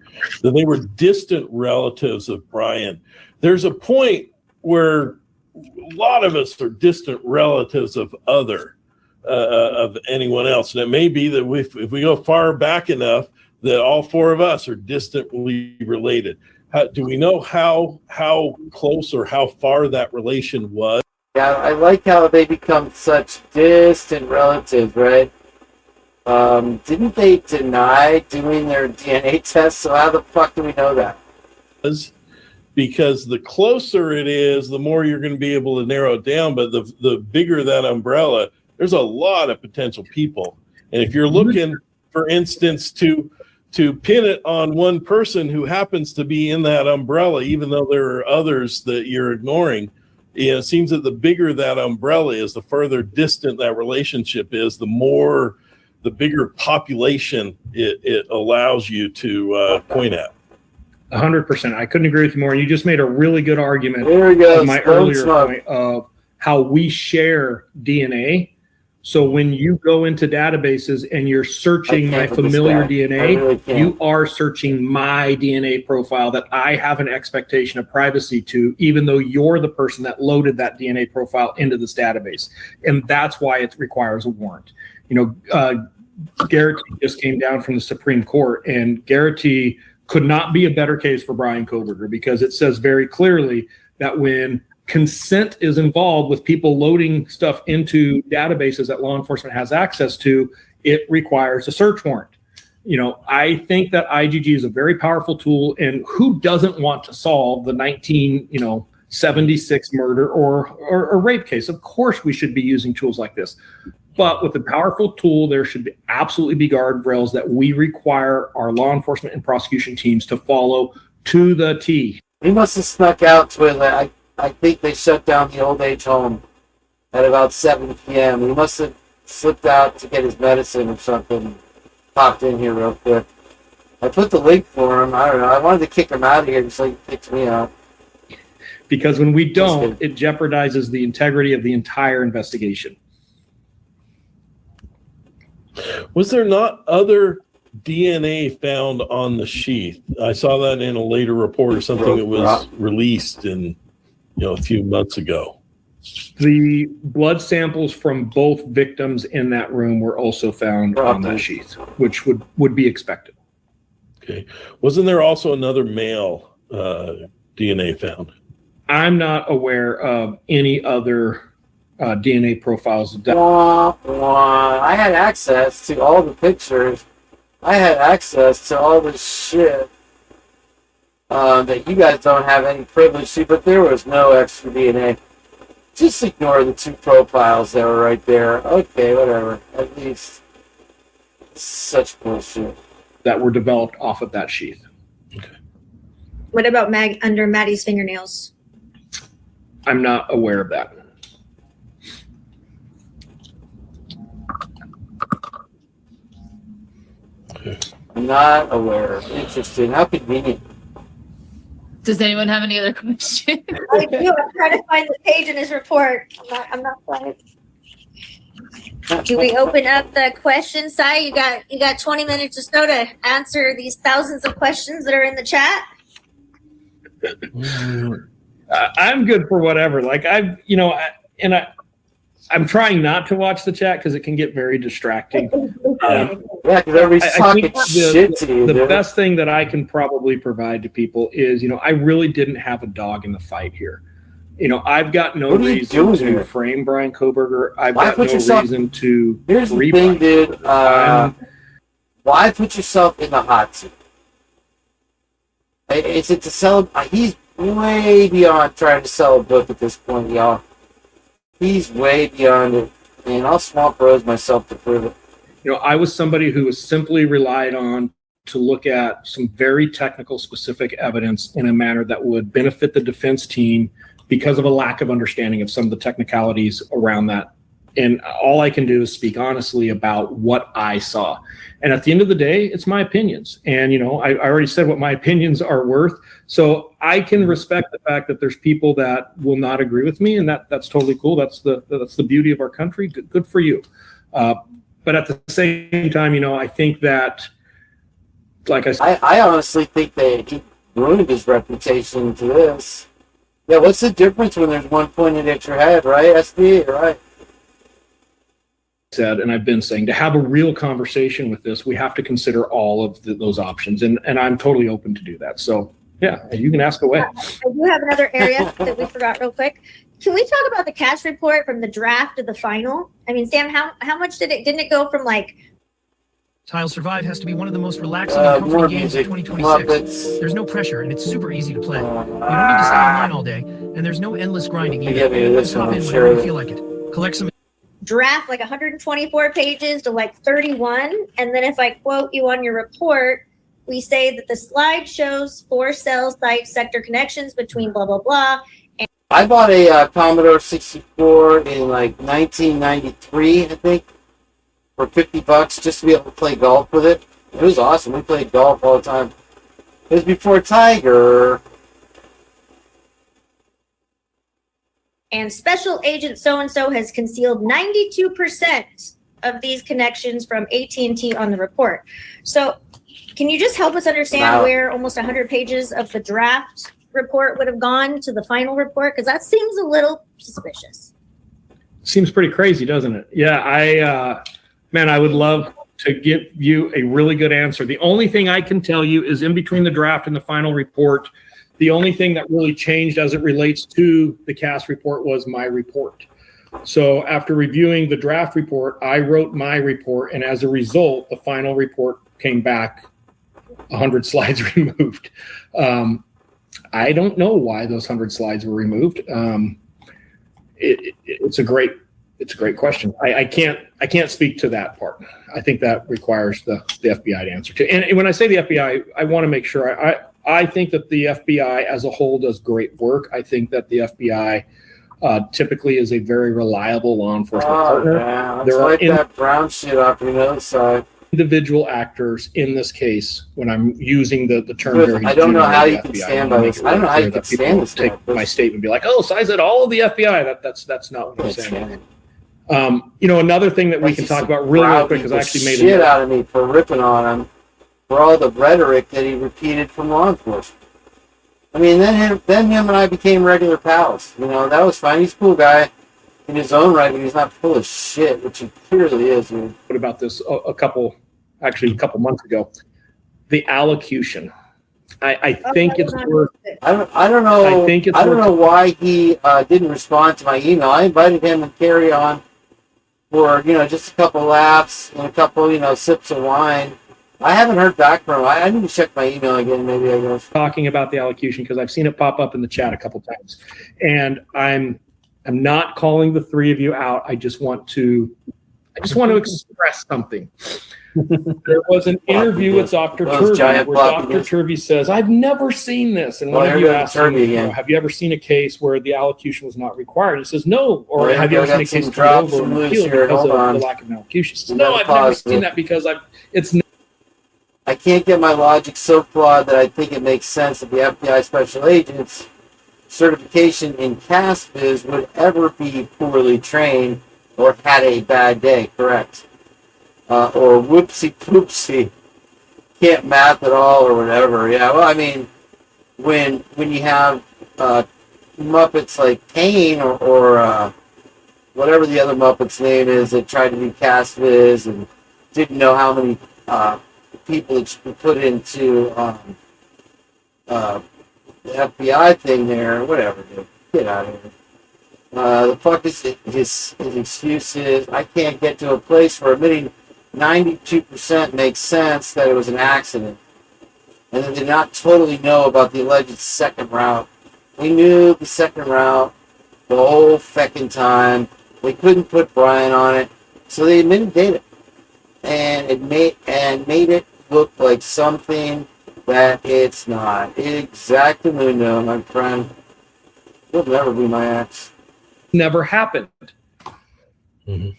that they were distant relatives of Brian. There's a point where a lot of us are distant relatives of anyone else, and it may be that if we go far back enough, that all four of us are distantly related. Do we know how close or how far that relation was? Yeah, I like how they become such distant relatives, right? Didn't they deny doing their DNA test? So how the fuck do we know that? Because the closer it is, the more you're going to be able to narrow it down. But the bigger that umbrella, there's a lot of potential people. And if you're looking, for instance, to pin it on one person who happens to be in that umbrella, even though there are others that you're ignoring, it seems that the bigger that umbrella is, the further distant that relationship is, the bigger population it allows you to point at. 100%. I couldn't agree with you more. And you just made a really good argument of my earlier point of how we share DNA. So when you go into databases and you're searching my familiar DNA, you are searching my DNA profile that I have an expectation of privacy to, even though you're the person that loaded that DNA profile into this database. And that's why it requires a warrant. Garrity just came down from the Supreme Court, and Garrity could not be a better case for Brian Koberger, because it says very clearly that when consent is involved with people loading stuff into databases that law enforcement has access to, it requires a search warrant. I think that IgG is a very powerful tool, and who doesn't want to solve the 1976 murder or rape case? Of course we should be using tools like this. But with a powerful tool, there should absolutely be guardrails that we require our law enforcement and prosecution teams to follow to the T. He must have snuck out to it. I think they shut down the old age home at about 7 p.m. He must have slipped out to get his medicine or something. Popped in here real quick. I put the link for him. I don't know. I wanted to kick him out of here just like he kicked me out. Because when we don't, it jeopardizes the integrity of the entire investigation. Was there not other DNA found on the sheath? I saw that in a later report or something that was released a few months ago. The blood samples from both victims in that room were also found on that sheath, which would be expected. Okay. Wasn't there also another male DNA found? I'm not aware of any other DNA profiles. I had access to all the pictures. I had access to all the shit that you guys don't have any privilege to, but there was no extra DNA. Just ignore the two profiles that were right there. Okay, whatever. At least such bullshit. That were developed off of that sheath. Okay. What about under Maddie's fingernails? I'm not aware of that. I'm not aware. Interesting. How convenient. Does anyone have any other questions? I do. I'm trying to find the page in his report. I'm not finding. Do we open up the question side? You got 20 minutes or so to answer these thousands of questions that are in the chat. I'm good for whatever. I'm trying not to watch the chat because it can get very distracting. Yeah, because everybody's talking shit to you. The best thing that I can probably provide to people is, I really didn't have a dog in the fight here. I've got no reason to frame Brian Koberger. I've got no reason to. Here's the thing, dude. Why put yourself in the hot seat? Is it to sell? He's way beyond trying to sell a book at this point, y'all. He's way beyond it, and I'll swamp rose myself to prove it. I was somebody who was simply relied on to look at some very technical, specific evidence in a manner that would benefit the defense team because of a lack of understanding of some of the technicalities around that. And all I can do is speak honestly about what I saw. And at the end of the day, it's my opinions. And, I already said what my opinions are worth. So I can respect the fact that there's people that will not agree with me, and that's totally cool. That's the beauty of our country. Good for you. But at the same time, I think that, like I said, I honestly think he ruined his reputation to this. Yeah, what's the difference when there's one pointed at your head, right? SB, right? Said, and I've been saying, to have a real conversation with this, we have to consider all of those options, and I'm totally open to do that. So yeah, you can ask away. I do have another area that we forgot real quick. Can we talk about the cash report from the draft to the final? I mean, Sam, how much didn't it go from Tile Survive has to be one of the most relaxing and comforting games of 2026. There's no pressure, and it's super easy to play. You don't need to stay online all day, and there's no endless grinding either. Just hop in whenever you feel like it. Collect some Draft like 124 pages to like 31. And then if I quote you on your report, we say that the slide shows 4 cell site sector connections between blah, blah, blah. And I bought a Commodore 64 in like 1993, I think, for $50 just to be able to play golf with it. It was awesome. We played golf all the time. It was before Tiger. And Special Agent so-and-so has concealed 92% of these connections from AT&T on the report. So can you just help us understand where almost 100 pages of the draft report would have gone to the final report? Because that seems a little suspicious. Seems pretty crazy, doesn't it? Yeah, man, I would love to give you a really good answer. The only thing I can tell you is in between the draft and the final report, the only thing that really changed as it relates to the CAS report was my report. So after reviewing the draft report, I wrote my report, and as a result, the final report came back 100 slides removed. I don't know why those 100 slides were removed. It's a great question. I can't speak to that part. I think that requires the FBI to answer to. And when I say the FBI, I want to make sure I think that the FBI as a whole does great work. I think that the FBI typically is a very reliable law enforcement partner. Yeah, there are that brown shit off your nose side. Individual actors in this case, when I'm using the term very I don't know how you FBI, can stand by this. I don't know how you can stand this. Take my statement and be like, oh, so I said all of the FBI. That's not what I'm saying. Another thing that we can talk about really quick, because I actually made shit out of me for ripping on him for all the rhetoric that he repeated from law enforcement. I mean, then him and I became regular pals. That was fine. He's a cool guy in his own right, but he's not full of shit, which he clearly is. What about this a couple months ago? The allocution. I think it's worth. I don't know. I don't know why he didn't respond to my email. I invited him and Carrie on for just a couple laughs and a couple sips of wine. I haven't heard back from him. I need to check my email again. Maybe I guess. Talking about the allocution because I've seen it pop up in the chat a couple times, and I'm not calling the three of you out. I just want to express something. There was an interview with Dr. Turvey where Dr. Turvey says, I've never seen this. And one of you asked him, have you ever seen a case where the allocution was not required? He says, no. Or have you ever seen a case turned over and appealed because of the lack of an allocution? He says, no, I've never seen that because I can't get my logic so flawed that I think it makes sense that the FBI special agents certification in CASVIZ would ever be poorly trained or had a bad day, correct? Or whoopsie poopsie, can't math at all or whatever. Yeah, well, I mean, when you have Muppets like Kane or whatever the other Muppet's name is that tried to do CASVIZ and didn't know how many people it should be put into the FBI thing there, whatever, dude. Get out of here. The fuck is his excuse is, I can't get to a place where admitting 92% makes sense that it was an accident. And they did not totally know about the alleged second route. They knew the second route the whole feckin' time. They couldn't put Brian on it. So they admitted data. And made it look like something that it's not. Exactamundo, my friend. You'll never be my ex. Never happened. Mm-hmm.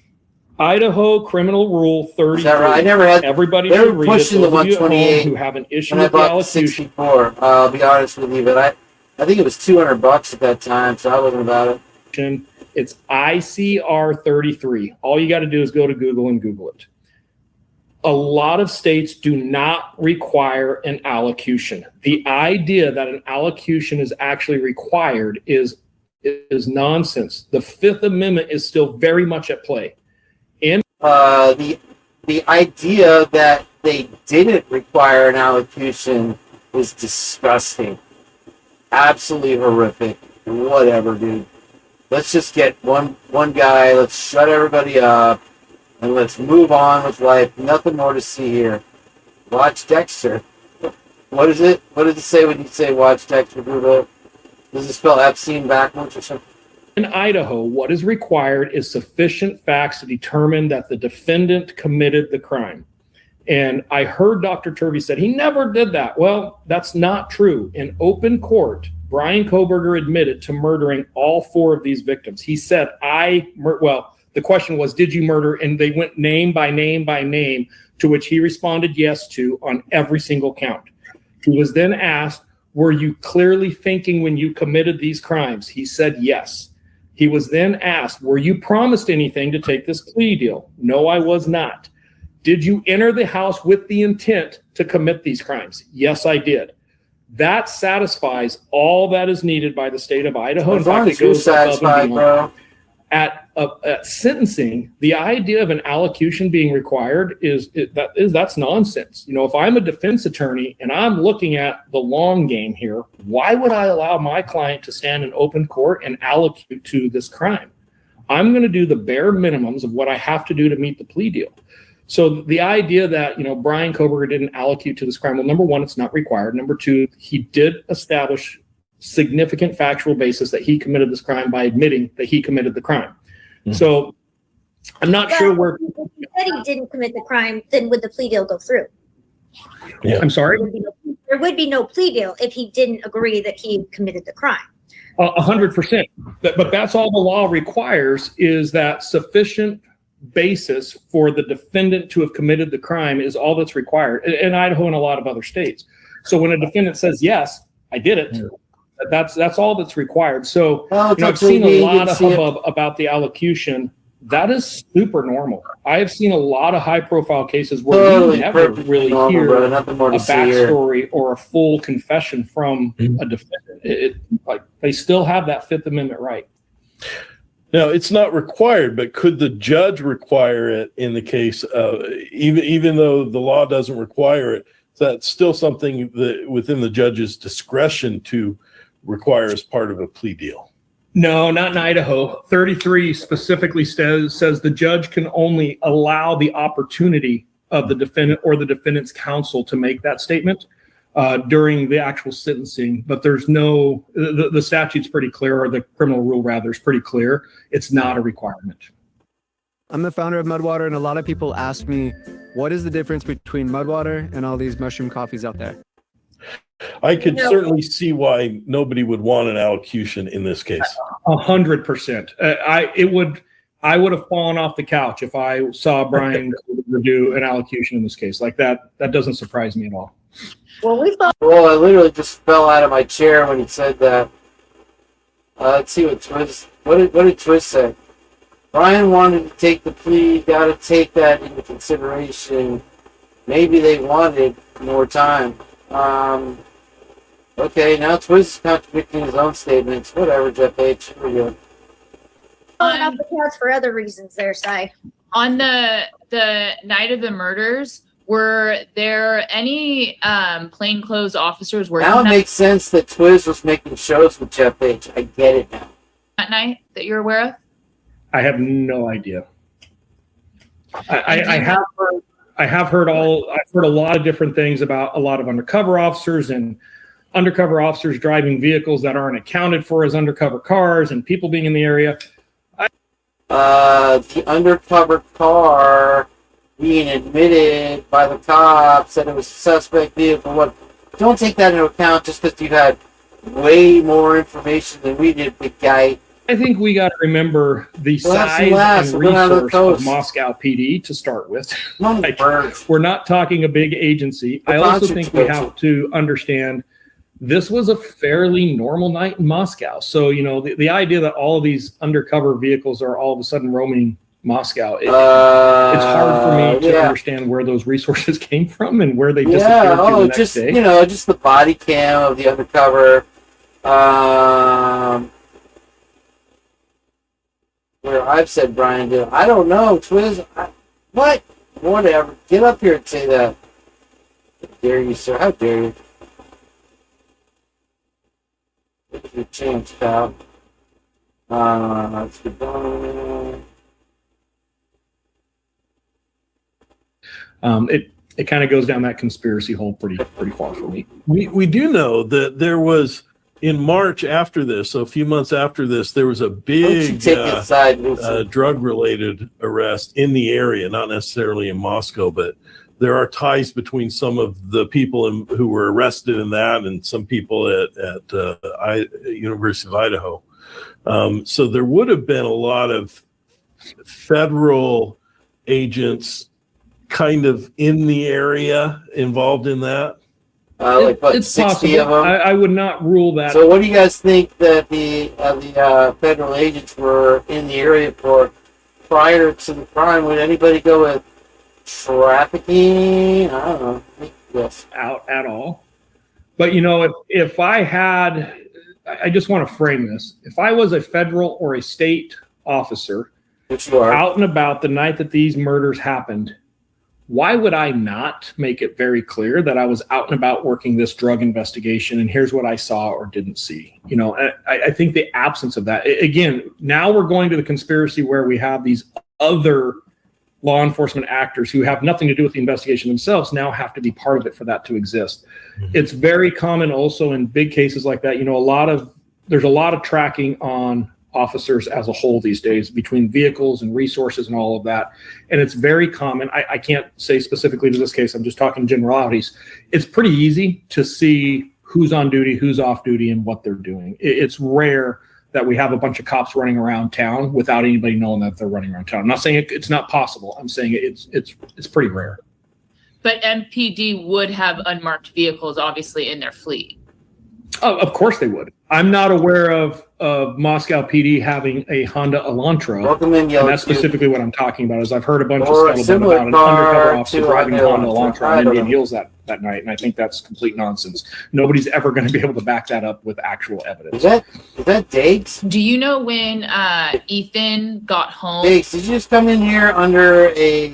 Idaho Criminal Rule 33. Right? I never had. Everybody they should were read pushing it. the 128 who have an issue when I with the bought the allocution. 64. I'll be honest with you, but I think it was $200 at that time, so I wasn't about it. It's ICR 33. All you got to do is go to Google and Google it. A lot of states do not require an allocution. The idea that an allocution is actually required is nonsense. The Fifth Amendment is still very much at play. The idea that they didn't require an allocution is disgusting. Absolutely horrific. Whatever, dude. Let's just get one guy. Let's shut everybody up. and let's move on with life. Nothing more to see here. Watch Dexter. What is it? What does it say when you say watch Dexter? Does it spell Epstein backwards or something? In Idaho, what is required is sufficient facts to determine that the defendant committed the crime. And I heard Dr. Turvey said he never did that. Well, that's not true. In open court, Brian Koberger admitted to murdering all 4 of these victims. He said, the question was, did you murder? And they went name by name by name, to which he responded yes to on every single count. He was then asked, were you clearly thinking when you committed these crimes? He said yes. He was then asked, were you promised anything to take this plea deal? No, I was not. Did you enter the house with the intent to commit these crimes? Yes, I did. That satisfies all that is needed by the state of Idaho. As long as you're satisfied, bro. At sentencing, the idea of an allocution being required that's nonsense. You know, if I'm a defense attorney and I'm looking at the long game here, why would I allow my client to stand in open court and allocute to this crime? I'm going to do the bare minimums of what I have to do to meet the plea deal. So the idea that, Brian Koberger didn't allocute to this crime, well, number one, it's not required. Number two, he did establish significant factual basis that he committed this crime by admitting that he committed the crime. Mm-hmm. So I'm not sure where. If he said he didn't commit the crime, then would the plea deal go through? Yeah. I'm sorry? There would be no plea deal if he didn't agree that he committed the crime. 100%. But that's all the law requires, is that sufficient basis for the defendant to have committed the crime is all that's required in Idaho and a lot of other states. So when a defendant says, yes, I did it, that's all that's required. So I've seen a lot of hubbub about the allocution. That is super normal. I have seen a lot of high profile cases where we never really hear a backstory or a full confession from a defendant. They still have that Fifth Amendment right. Now, it's not required, but could the judge require it in the case of, even though the law doesn't require it, that's still something that within the judge's discretion to require as part of a plea deal? No, not in Idaho. 33 specifically says the judge can only allow the opportunity of the defendant or the defendant's counsel to make that statement during the actual sentencing. But there's no, the statute's pretty clear, or the criminal rule rather is pretty clear. It's not a requirement. I'm the founder of Mudwater, and a lot of people ask me, what is the difference between Mudwater and all these mushroom coffees out there? I could certainly see why nobody would want an allocution in this case. 100%. I would have fallen off the couch if I saw Brian do an allocution in this case. Like that doesn't surprise me at all. Well, I literally just fell out of my chair when he said that. Let's see what did Twist say? Brian wanted to take the plea. Got to take that into consideration. Maybe they wanted more time. Okay, now Twist is contradicting his own statements. Whatever, Jeff H. Here we go. Falling off the couch for other reasons there, Si. On the night of the murders, were there any plainclothes officers working now it makes sense that Twiz was making shows with Jeff H. I get it now. That night that you're aware of? I have no idea. I've heard a lot of different things about a lot of undercover officers and undercover officers driving vehicles that aren't accounted for as undercover cars and people being in the area. The undercover car being admitted by the cops that it was a suspect vehicle. What? Don't take that into account just because you had way more information than we did, big guy. I think we got to remember the size and resource of Moscow PD to start with. We're not talking a big agency. I also think we have to understand this was a fairly normal night in Moscow. So, the idea that all of these undercover vehicles are all of a sudden roaming Moscow, it's hard for me to understand where those resources came from and where they disappeared to the next day. Just the body cam of the undercover. Where I've said Brian did. I don't know, Twiz. What? Whatever. Get up here and say that. How dare you, sir? How dare you? Look at your change, pal. Let's get going. It kind of goes down that conspiracy hole pretty far for me. We do know that there was in March after this, so a few months after this, there was a big drug-related arrest in the area, not necessarily in Moscow, but there are ties between some of the people who were arrested in that and some people at University of Idaho. So there would have been a lot of federal agents kind of in the area involved in that. Like what, it's 60 possible. of them? I would not rule that. So what do you guys think that the federal agents were in the area for prior to the crime? Would anybody go with trafficking? I don't know. Yes. Out at all. But, you know, if I had, I just want to frame this. If I was a federal or a state officer out and about the night that these murders happened, why would I not make it very clear that I was out and about working this drug investigation and here's what I saw or didn't see? You know, I think the absence of that, again, now we're going to the conspiracy where we have these other law enforcement actors who have nothing to do with the investigation themselves now have to be part of it for that to exist. Mm-hmm. It's very common also in big cases like that. You know, there's a lot of tracking on officers as a whole these days between vehicles and resources and all of that. And it's very common. I can't say specifically to this case, I'm just talking generalities. It's pretty easy to see who's on duty, who's off duty, and what they're doing. It's rare that we have a bunch of cops running around town without anybody knowing that they're running around town. I'm not saying it's not possible. I'm saying it's pretty rare. But MPD would have unmarked vehicles, obviously, in their fleet. Oh, of course they would. I'm not aware of Moscow PD having a Honda Elantra. Welcome in, and that's specifically what I'm talking about. Is I've heard a bunch of scuttlebutt about an undercover officer driving a Honda Elantra on Indian Hills that night, and I think that's complete nonsense. Nobody's ever going to be able to back that up with actual evidence. Is that dates? Do you know when Ethan got home? Dates, did you just come in here under a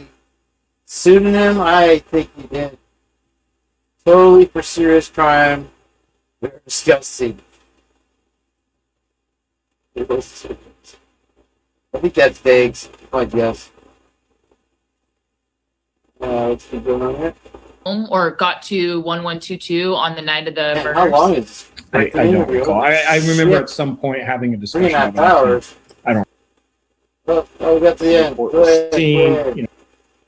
pseudonym? I think you did. Totally for serious crime. Very disgusting. I think that's Diggs. I guess. Let's keep going on here. Or got to 1122 on the night of the murders? How long is this? I don't recall. I remember at some point having a discussion about 3.5 hours. I don't. Oh, we got to the end. Go ahead. You know.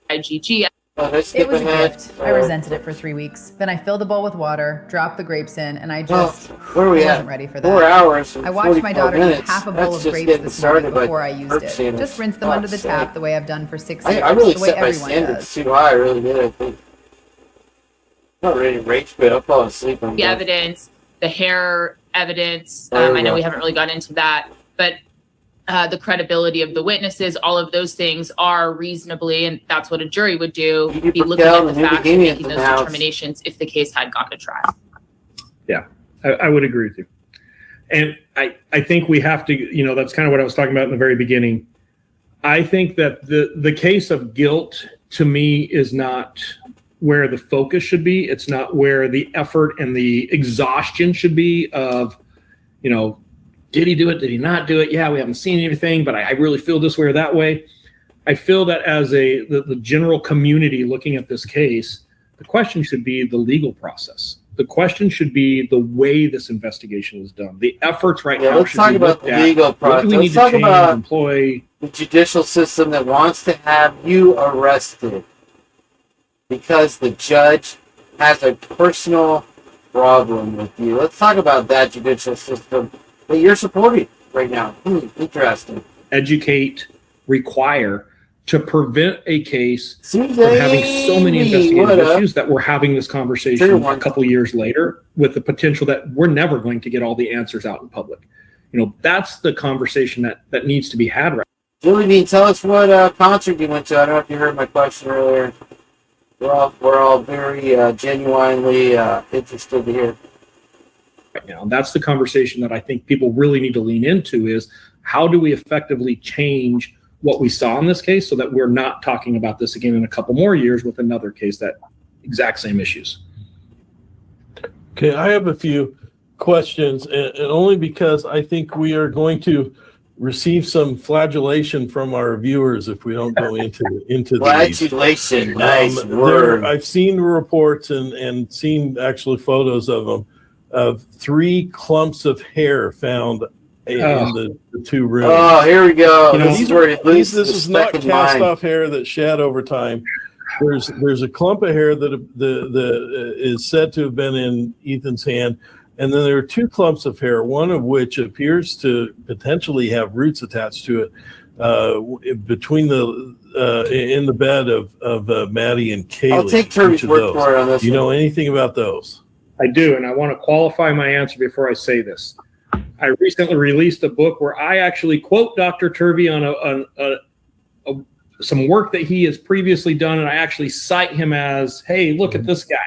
IGG. It was a gift. I resented it for 3 weeks. Then I filled the bowl with water, dropped the grapes in, and I just wasn't ready for that. 4 hours. I watched my daughter eat half a bowl of grapes this morning before I used it. Just rinse them under the tap the way I've done for 6 years. I really the way set my everyone standards does. too high. I really did. I think. I'm not ready to rage quit. I'll fall asleep. The evidence, the hair evidence. I know we haven't really gotten into that, but the credibility of the witnesses, all of those things are reasonably, and that's what a jury would do, be looking at the facts and making those determinations if the case had gone to trial. Yeah, I would agree with you. And I think we have to, you know, that's kind of what I was talking about in the very beginning. I think that the case of guilt, to me, is not where the focus should be. It's not where the effort and the exhaustion should be of, you know, did he do it? Did he not do it? Yeah, we haven't seen anything, but I really feel this way or that way. I feel that as the general community looking at this case, the question should be the legal process. The question should be the way this investigation was done. The efforts right now should be looked at. Let's talk about the legal process. What do we need to change and employ? The judicial system that wants to have you arrested because the judge has a personal problem with you. Let's talk about that judicial system that you're supporting right now. Interesting. Educate, require, to prevent a case from having so many investigative issues that we're having this conversation a couple years later with the potential that we're never going to get all the answers out in public. You know, that's the conversation that needs to be had right now. Julie Bean, tell us what concert you went to. I don't know if you heard my question earlier. We're all very genuinely interested to hear. Right now. And that's the conversation that I think people really need to lean into is how do we effectively change what we saw in this case so that we're not talking about this again in a couple more years with another case that exact same issues. Okay, I have a few questions, and only because I think we are going to receive some flagellation from our viewers if we don't go into these. Flagellation, nice word. I've seen reports and seen actually photos of them, of 3 clumps of hair found in the 2 rooms. Oh, here we go. This is not cast off hair that shed over time. There's a clump of hair that is said to have been in Ethan's hand. And then there are 2 clumps of hair, one of which appears to potentially have roots attached to it, between in the bed of Maddie and Kaylee. I'll take Turby's word for it on this. Do you know anything about those? I do, and I want to qualify my answer before I say this. I recently released a book where I actually quote Dr. Turvey on some work that he has previously done, and I actually cite him as, hey, look at this guy.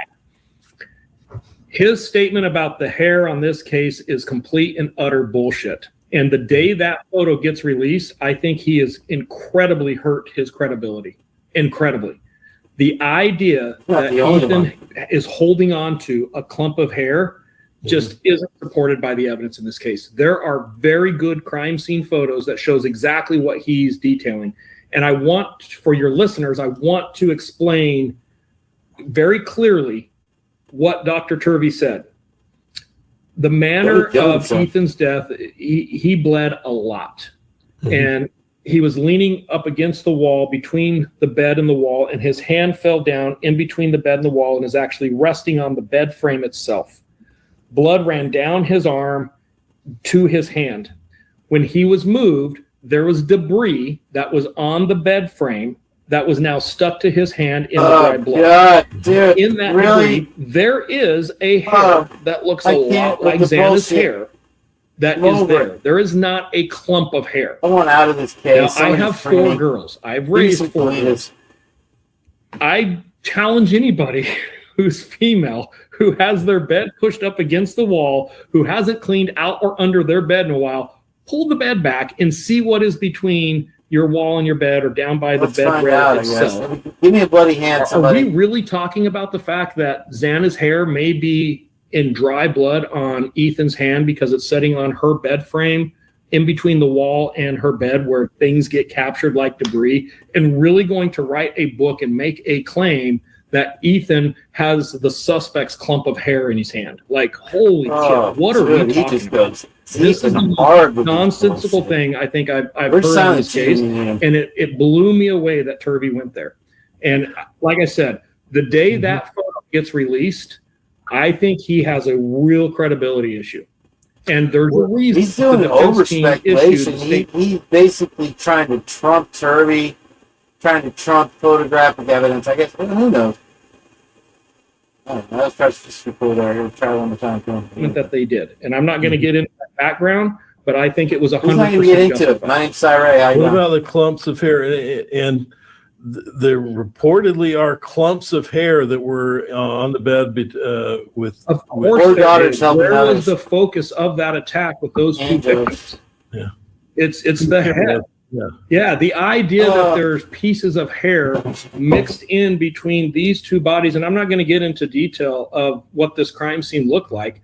His statement about the hair on this case is complete and utter bullshit. And the day that photo gets released, I think he has incredibly hurt his credibility. Incredibly. The idea that Ethan is holding on to a clump of hair just isn't supported by the evidence in this case. There are very good crime scene photos that shows exactly what he's detailing. And I want, for your listeners, I want to explain very clearly what Dr. Turvey said. The manner of Ethan's death, he bled a lot. And he was leaning up against the wall between the bed and the wall, and his hand fell down in between the bed and the wall and is actually resting on the bed frame itself. Blood ran down his arm to his hand. When he was moved, there was debris that was on the bed frame that was now stuck to his hand in the dry blood. God, dude, in that really? debris, there is a hair that looks a lot like Xana's hair that is there. There is not a clump of hair. I want out of this case. Now, I have 4 girls. I've raised 4 girls. I challenge anybody who's female, who has their bed pushed up against the wall, who hasn't cleaned out or under their bed in a while, pull the bed back and see what is between your wall and your bed or down by the bed rail itself. Give me a bloody hand, somebody. Are we really talking about the fact that Xana's hair may be in dry blood on Ethan's hand because it's sitting on her bed frame in between the wall and her bed where things get captured like debris, and really going to write a book and make a claim that Ethan has the suspect's clump of hair in his hand? Like, holy shit, what are we talking about? This is the nonsensical thing I think I've heard in this case, and it blew me away that Turvey went there. And like I said, the day that photo gets released, I think he has a real credibility issue. And there's a reason. He's doing an over-speculation. He's basically trying to trump Turvey, trying to trump photographic evidence. I guess, who knows? I don't know. Let's try to record there. We'll try one more time. That they did. And I'm not going to get into that background, but I think it was 100% Who's not going to get into it? My name's Cyril. What about the clumps of hair? And there reportedly are clumps of hair that were on the bed with. Of course, where was the focus of that attack with those 2 victims? Yeah, it's the head. Yeah, the idea that there's pieces of hair mixed in between these 2 bodies, and I'm not going to get into detail of what this crime scene looked like.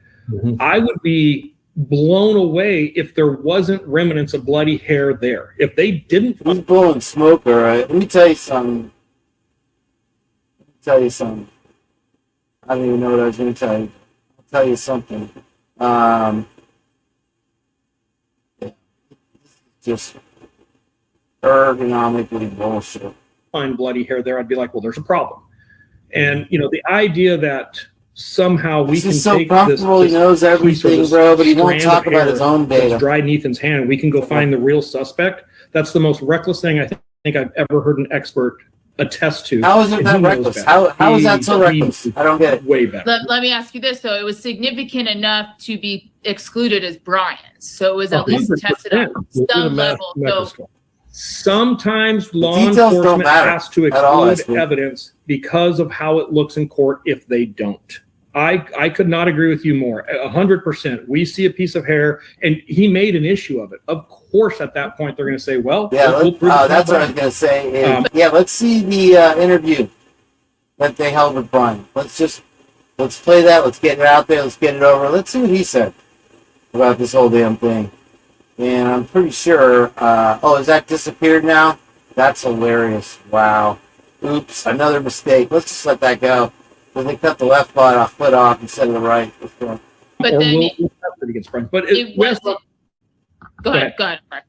I would be blown away if there wasn't remnants of bloody hair there. If they didn't, he's blowing smoke. All right, let me tell you something. I don't even know what I was going to tell you. I'll tell you something. Just ergonomically bullshit. Find bloody hair there, I'd be like, well, there's a problem. And the idea that somehow we can so take comfortable, he knows everything, bro, but he won't talk about his own data. Dried in Ethan's hand, we can go find the real suspect. That's the most reckless thing I think I've ever heard an expert attest to. How is it that reckless? How is that so reckless? I don't get it. Way better. Let me ask you this, though. It was significant enough to be excluded as Brian's, so it was at least tested at some level. So sometimes law enforcement has to exclude evidence because of how it looks in court if they don't. I could not agree with you more. 100%. We see a piece of hair, and he made an issue of it. Of course, at that point, they're going to say, well, we'll that's what I was going to say. Let's see the interview that they held with Brian. Let's play that. Let's get it out there. Let's get it over. Let's see what he said about this whole damn thing. And I'm pretty sure, is that disappeared now? That's hilarious. Wow. Oops, another mistake. Let's just let that go. Because they cut the left foot off instead of the right. But then we'll test it against Brian. But go ahead, Mark.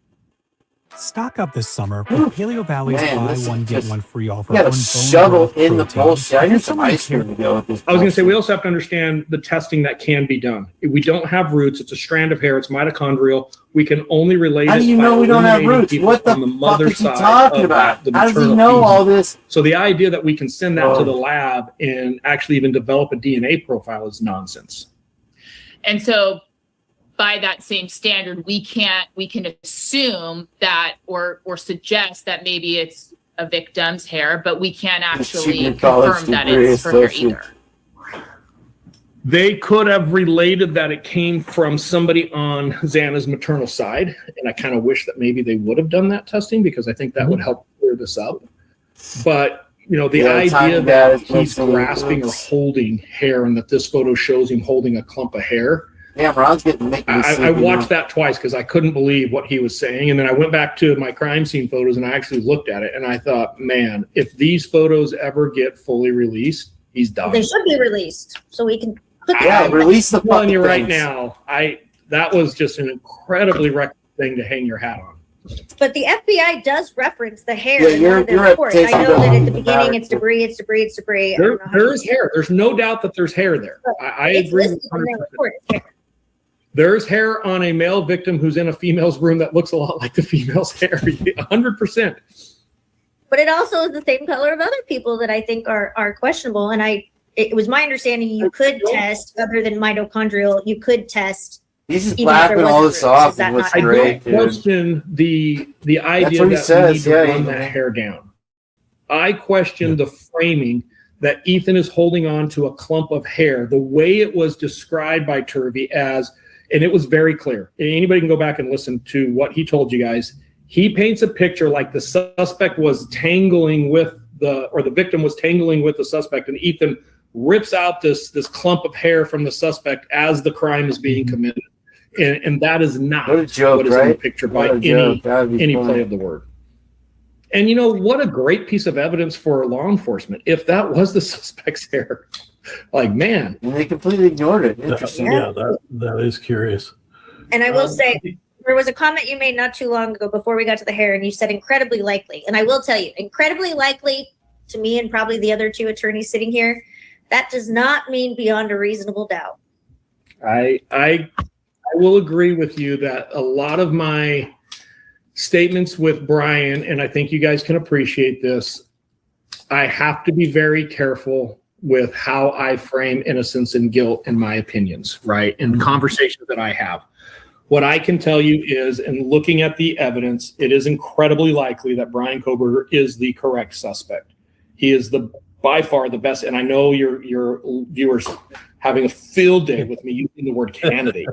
Stock up this summer with Paleo Valley's buy one get one free offer. You got on to bone shovel broth in the protein. bullshit. I need some ice cream to go with this. I was going to say, we also have to understand the testing that can be done. We don't have roots. It's a strand of hair. It's mitochondrial. We can only relate How it do you by know we don't have eliminating roots? people What the on fuck mother's is he side talking of about? the How does he maternal know fetus. all this? So the idea that we can send that to the lab and actually even develop a DNA profile is nonsense. And so by that same standard, we can assume that or suggest that maybe it's a victim's hair, but we can't actually confirm that it's her hair either. They could have related that it came from somebody on Xana's maternal side, and I kind of wish that maybe they would have done that testing because I think that would help clear this up. But the idea that he's grasping or holding hair and that this photo shows him holding a clump of hair. Yeah, Ron's getting I watched that twice because I couldn't believe what he was saying. And then I went back to my crime scene photos and I actually looked at it and I thought, man, if these photos ever get fully released, he's done. They should be released so we can put release the telling you right things. now, that was just an incredibly record thing to hang your hat on. But the FBI does reference the hair Yeah, in one of their reports. I know that at the beginning it's debris. There is hair. There's no doubt that there's hair there. I agree with 100%. There's hair on a male victim who's in a female's room that looks a lot like the female's hair, 100%. But it also is the same color of other people that I think are questionable. And it was my understanding you could test, other than mitochondrial, you could test. He's just laughing all this off. I don't question the idea that we need to run that hair down. I question the framing that Ethan is holding on to a clump of hair, the way it was described by Turvey as, and it was very clear. Anybody can go back and listen to what he told you guys. He paints a picture like the suspect was tangling with the victim was tangling with the suspect, and Ethan rips out this clump of hair from the suspect as the crime is being committed. And that is not what is in the picture by any play of the word. And what a great piece of evidence for law enforcement. If that was the suspect's hair, like, man. And they completely ignored it. Interesting. Yeah, that is curious. And I will say, there was a comment you made not too long ago before we got to the hair, and you said incredibly likely. And I will tell you, incredibly likely to me and probably the other two attorneys sitting here, that does not mean beyond a reasonable doubt. I will agree with you that a lot of my statements with Brian, and I think you guys can appreciate this, I have to be very careful with how I frame innocence and guilt in my opinions, right? In conversations that I have. What I can tell you is, in looking at the evidence, it is incredibly likely that Brian Koberger is the correct suspect. He is by far the best, and I know your viewers having a field day with me using the word candidate.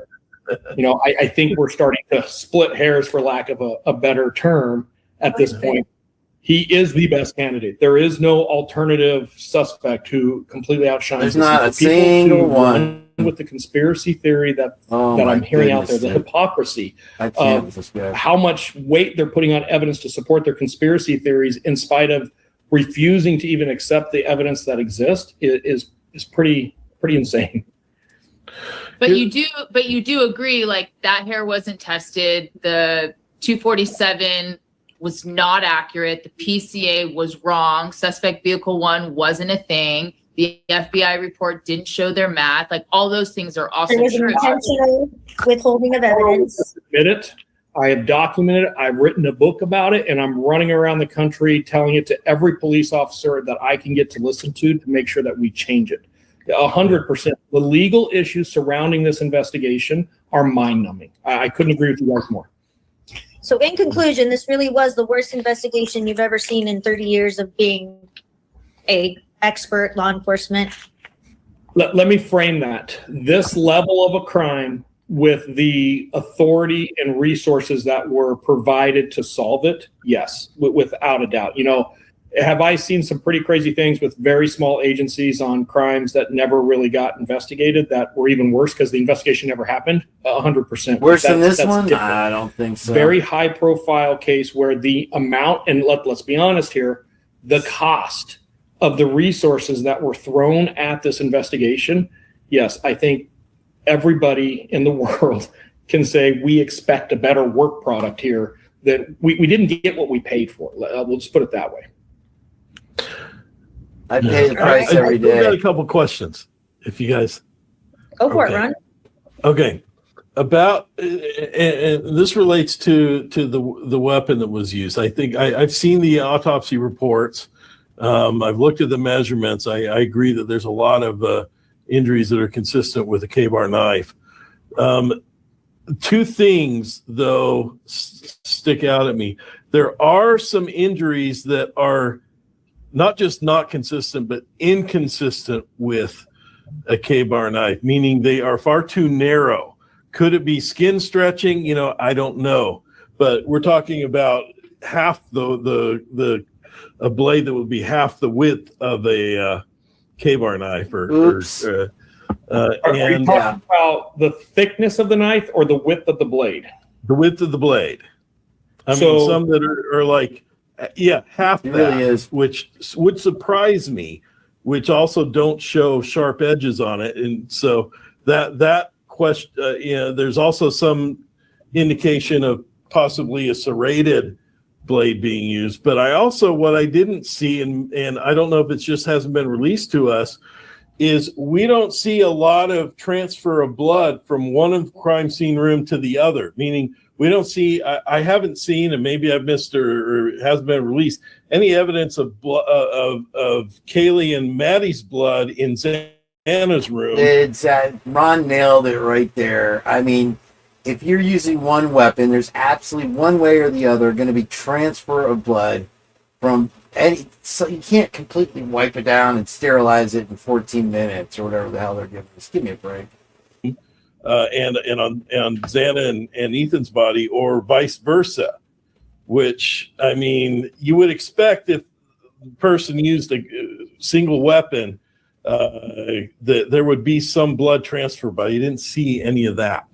I think we're starting to split hairs, for lack of a better term, at this point. He is the best candidate. There is no alternative suspect who completely outshines. There's not a single one. With the conspiracy theory that I'm hearing out there, the hypocrisy of how much weight they're putting on evidence to support their conspiracy theories, in spite of refusing to even accept the evidence that exists, is pretty insane. But you do agree, like, that hair wasn't tested. The 247 was not accurate. The PCA was wrong. Suspect vehicle 1 wasn't a thing. The FBI report didn't show their math. Like, all those things are also There was true. an intentional withholding of evidence. Admit it. I have documented it. I've written a book about it, and I'm running around the country telling it to every police officer that I can get to listen to make sure that we change it. 100%. The legal issues surrounding this investigation are mind-numbing. I couldn't agree with you guys more. So in conclusion, this really was the worst investigation you've ever seen in 30 years of being a expert law enforcement. Let me frame that. This level of a crime, with the authority and resources that were provided to solve it, yes, without a doubt. have I seen some pretty crazy things with very small agencies on crimes that never really got investigated that were even worse because the investigation never happened? 100%. Worse than this one? Different. I don't think so. Very high profile case where the amount, and let's be honest here, the cost of the resources that were thrown at this investigation, yes, I think everybody in the world can say we expect a better work product here, that we didn't get what we paid for. We'll just put it that way. I pay the price every day. I've got a couple questions, if you guys. Go for it, Ron. Okay. About, and this relates to the weapon that was used. I think I've seen the autopsy reports. I've looked at the measurements. I agree that there's a lot of injuries that are consistent with a K-bar knife. Two things, though, stick out at me. There are some injuries that are not just not consistent, but inconsistent with a K-bar knife, meaning they are far too narrow. Could it be skin stretching? I don't know. But we're talking about half a blade that would be half the width of a K-bar knife. Are you talking about the thickness of the knife or the width of the blade? The width of the blade. I mean, some that are like, half that, really is, which would surprise me, which also don't show sharp edges on it. And so that question, there's also some indication of possibly a serrated blade being used. But what I didn't see, and I don't know if it just hasn't been released to us, is we don't see a lot of transfer of blood from one crime scene room to the other, meaning we don't see, I haven't seen, and maybe I've missed or it hasn't been released, any evidence of Kaylee and Maddie's blood in Xana's room. Ron nailed it right there. I mean, if you're using one weapon, there's absolutely one way or the other going to be transfer of blood from any, so you can't completely wipe it down and sterilize it in 14 minutes or whatever the hell they're giving us. Give me a break. And on Xana and Ethan's body, or vice versa, which, I mean, you would expect if the person used a single weapon, that there would be some blood transfer, but you didn't see any of that.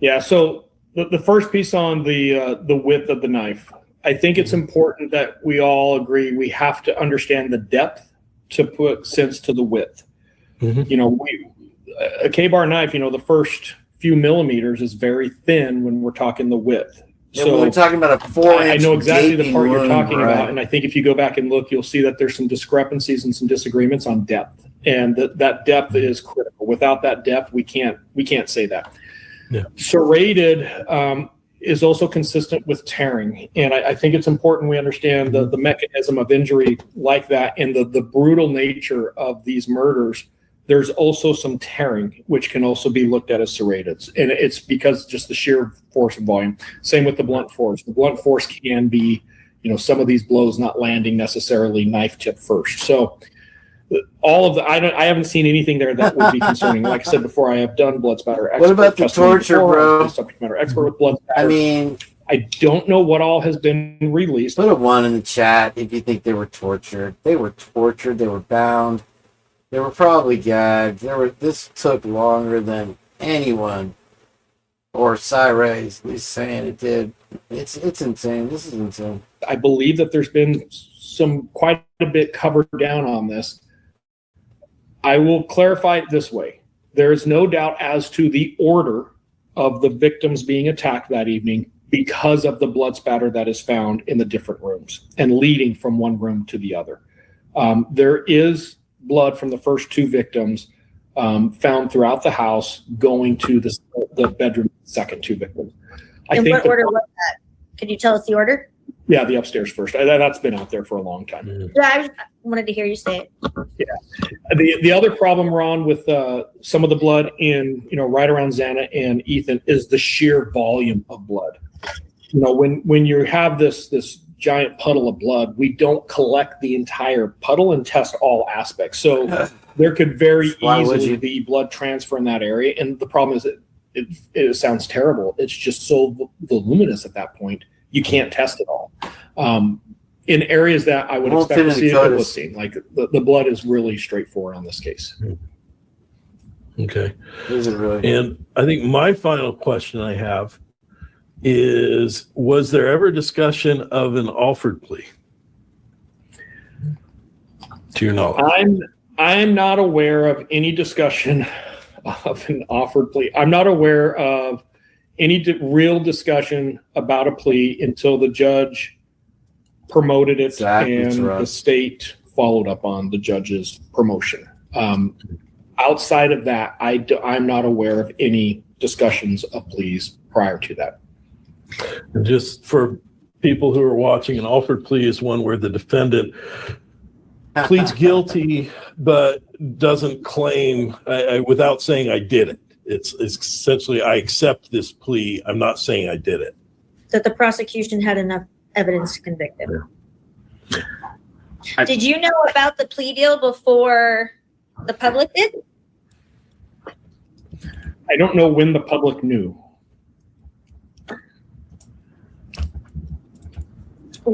Yeah, so the first piece on the width of the knife, I think it's important that we all agree we have to understand the depth to put sense to the width. Mm-hmm. A K-bar knife, the first few millimeters is very thin when we're talking the width. Yeah, so we're talking about a 4-inch. I know exactly the part you're talking about, and I think if you go back and look, you'll see that there's some discrepancies and some disagreements on depth, and that depth is critical. Without that depth, we can't say that. Yeah. Serrated is also consistent with tearing, and I think it's important we understand the mechanism of injury like that and the brutal nature of these murders. There's also some tearing, which can also be looked at as serrated. And it's because just the sheer force and volume. Same with the blunt force. The blunt force can be, some of these blows not landing necessarily knife tip first. So all of I haven't seen anything there that would be concerning. Like I said before, I have done blood spatter expert. What about the torture, bro? Subject matter expert with blood spatter. I mean, I don't know what all has been released. Put a 1 in the chat if you think they were tortured. They were tortured. They were bound. They were probably gagged. This took longer than anyone or Cyray's at least saying it did. It's insane. This is insane. I believe that there's been quite a bit covered down on this. I will clarify it this way. There is no doubt as to the order of the victims being attacked that evening because of the blood spatter that is found in the different rooms and leading from one room to the other. There is blood from the first 2 victims found throughout the house going to the bedroom, second 2 victims. In what order was that? Could you tell us the order? Yeah, the upstairs first. That's been out there for a long time. Yeah, I wanted to hear you say it. Yeah. The other problem, Ron, with some of the blood in, right around Xana and Ethan is the sheer volume of blood. When you have this giant puddle of blood, we don't collect the entire puddle and test all aspects. So there could very easily be blood transfer in that area. And the problem is it sounds terrible. It's just so voluminous at that point. You can't test it all. In areas that I would Won't expect fit to in see the a code. listing, like the blood is really straightforward on this case. Okay. Is it really? And I think my final question I have is, was there ever discussion of an offered plea? To your knowledge. I'm not aware of any discussion of an offered plea. I'm not aware of any real discussion about a plea until the judge promoted it and the state followed up on the judge's promotion. Outside of that, I'm not aware of any discussions of pleas prior to that. And just for people who are watching, an offered plea is one where the defendant pleads guilty but doesn't claim without saying I did it. It's essentially I accept this plea. I'm not saying I did it. That the prosecution had enough evidence to convict him. Did you know about the plea deal before the public did? I don't know when the public knew.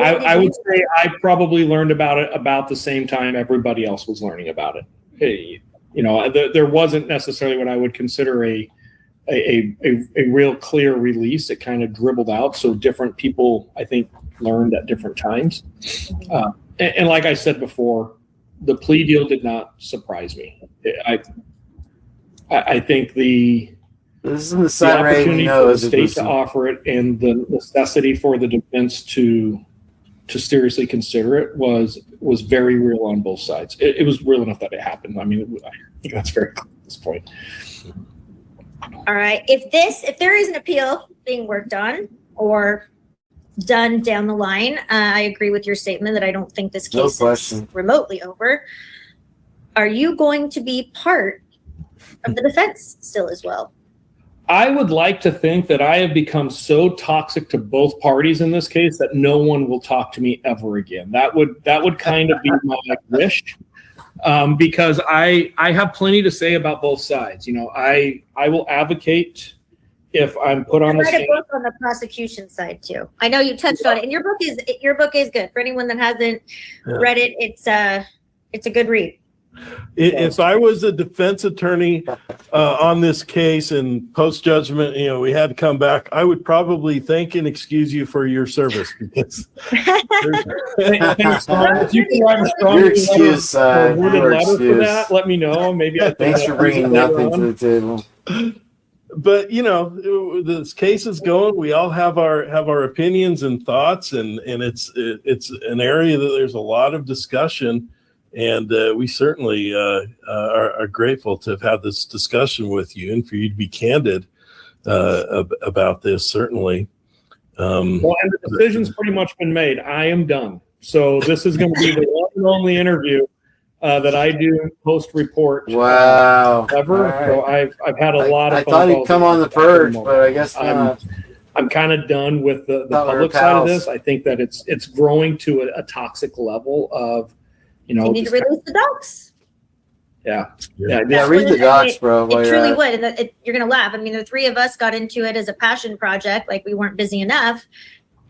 I would say I probably learned about it about the same time everybody else was learning about it. There wasn't necessarily what I would consider a real clear release. It kind of dribbled out, so different people, I think, learned at different times. And like I said before, the plea deal did not surprise me. I think the opportunity for the state to offer it and the necessity for the defense to seriously consider it was very real on both sides. It was real enough that it happened. I mean, I think that's very clear at this point. All right. If there is an appeal being worked on or done down the line, I agree with your statement that I don't think this case is remotely over. Are you going to be part of the defense still as well? I would like to think that I have become so toxic to both parties in this case that no one will talk to me ever again. That would kind of be my wish, because I have plenty to say about both sides. I will advocate if I'm put on the stand. I read a book on the prosecution side too. I know you touched on it, and your book is good. For anyone that hasn't read it, it's a good read. If I was a defense attorney on this case and post judgment, we had to come back, I would probably thank and excuse you for your service because if you can write a strong letter for that, let me know. Maybe thanks for bringing nothing to the table. But this case is going. We all have our opinions and thoughts, and it's an area that there's a lot of discussion. And we certainly are grateful to have had this discussion with you and for you to be candid about this, certainly. Well, and the decision's pretty much been made. I am done. So this is going to be the one and only interview that I do post-report. Wow. Ever. Right. So I've had a lot of I thought he'd come on the purge, but I guess not. I'm kind of done with the public side of this. I think that it's growing to a toxic level of, you need to release the docs. Yeah. Read the docs, bro. It truly would, and you're gonna laugh. I mean, the three of us got into it as a passion project, like we weren't busy enough.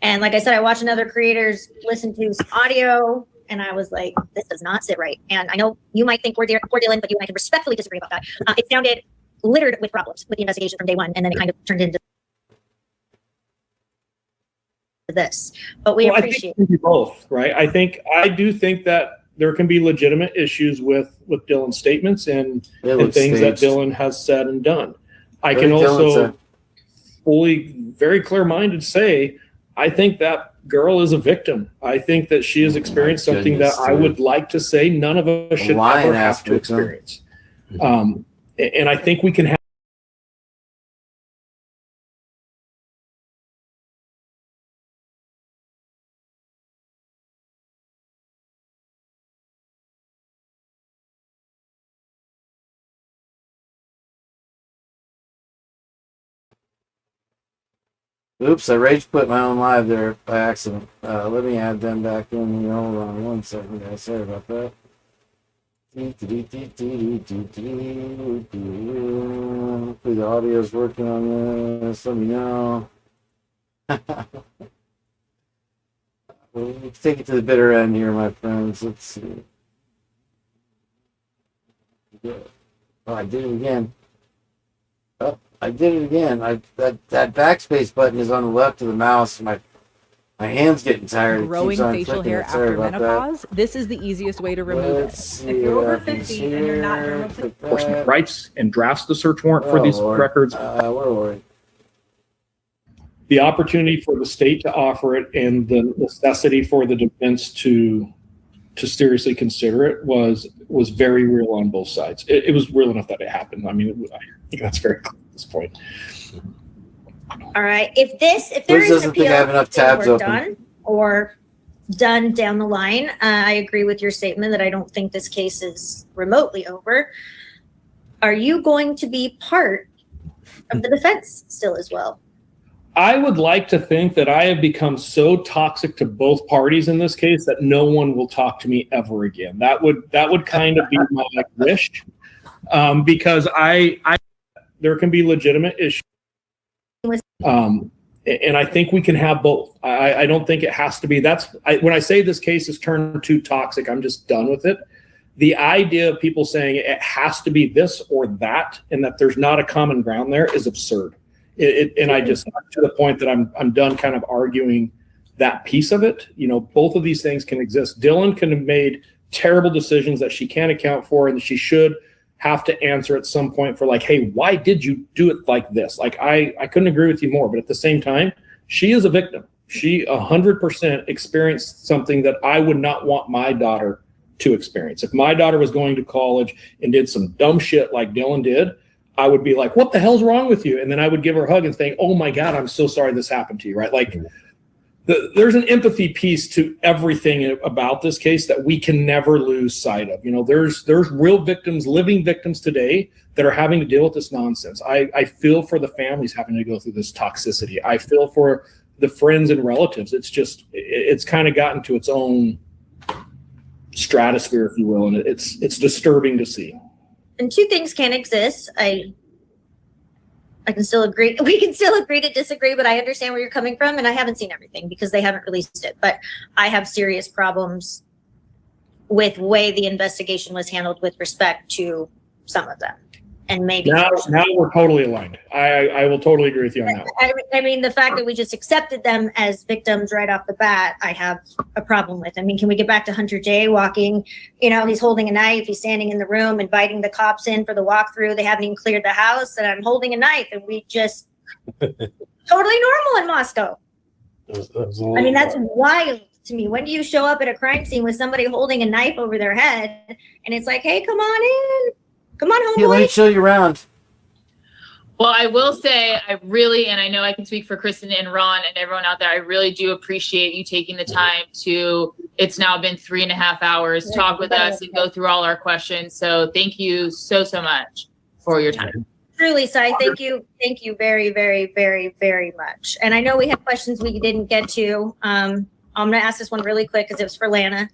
And like I said, I watched another creators listen to some audio, and I was like, this does not sit right. And I know you might think we're dealing, but you and I can respectfully disagree about that. It sounded littered with problems with the investigation from day one, and then it kind of turned into this. But we appreciate it. Both, right? I do think that there can be legitimate issues with Dylan's statements and things that Dylan has said and done. I can also fully, very clear-minded say, I think that girl is a victim. I think that she has experienced something that I would like to say none of us should ever have to experience. And I think we can have Oops, I rage quit my own live there by accident. Let me add them back in here. Hold on 1 second, guys. Sorry about that. Hopefully the audio is working on this. Let me know. Let's take it to the bitter end here, my friends. Let's see. Oh, I did it again. Oh, I did it again. That backspace button is on the left of the mouse. My hand's getting tired. Growing facial hair after menopause, this is the easiest way to remove it. If you're over 50 and you're not Enforcement writes and drafts the search warrant for these records. The opportunity for the state to offer it and the necessity for the defense to seriously consider it was very real on both sides. It was real enough that it happened. I mean, I think that's very clear at this point. All right. If there is an appeal done or done down the line, I agree with your statement that I don't think this case is remotely over. Are you going to be part of the defense still as well? I would like to think that I have become so toxic to both parties in this case that no one will talk to me ever again. That would kind of be my wish, because there can be legitimate issues. And I think we can have both. I don't think it has to be. When I say this case has turned too toxic, I'm just done with it. The idea of people saying it has to be this or that, and that there's not a common ground there, is absurd. And I just, to the point that I'm done kind of arguing that piece of it. You know, both of these things can exist. Dylan can have made terrible decisions that she can't account for, and that she should have to answer at some point for, like, hey, why did you do it like this? Like, I couldn't agree with you more, but at the same time, she is a victim. She 100% experienced something that I would not want my daughter to experience. If my daughter was going to college and did some dumb shit like Dylan did, I would be like, what the hell's wrong with you? And then I would give her a hug and think, oh my God, I'm so sorry this happened to you, right? Like, there's an empathy piece to everything about this case that we can never lose sight of. You know, there's real victims, living victims today that are having to deal with this nonsense. I feel for the families having to go through this toxicity. I feel for the friends and relatives. It's kind of gotten to its own stratosphere, if you will, and it's disturbing to see. And two things can exist. I can still agree. We can still agree to disagree, but I understand where you're coming from, and I haven't seen everything because they haven't released it. But I have serious problems with the way the investigation was handled with respect to some of them. And maybe now we're totally aligned. I will totally agree with you on that. I mean, the fact that we just accepted them as victims right off the bat, I have a problem with. I mean, can we get back to Hunter J walking? You know, he's holding a knife. He's standing in the room, inviting the cops in for the walkthrough. They haven't even cleared the house, and I'm holding a knife, and we just totally normal in Moscow. I mean, that's wild to me. When do you show up at a crime scene with somebody holding a knife over their head, and it's like, hey, come on in. Come on, homeboy. Let me show you around. Well, I will say I really, and I know I can speak for Kristen and Ron and everyone out there, I really do appreciate you taking the time to, it's now been 3.5 hours, talk with us and go through all our questions. So thank you so much for your time. Truly, Sai, thank you very, very, very, very much. And I know we have questions we didn't get to. I'm going to ask this one really quick because it was for Lana.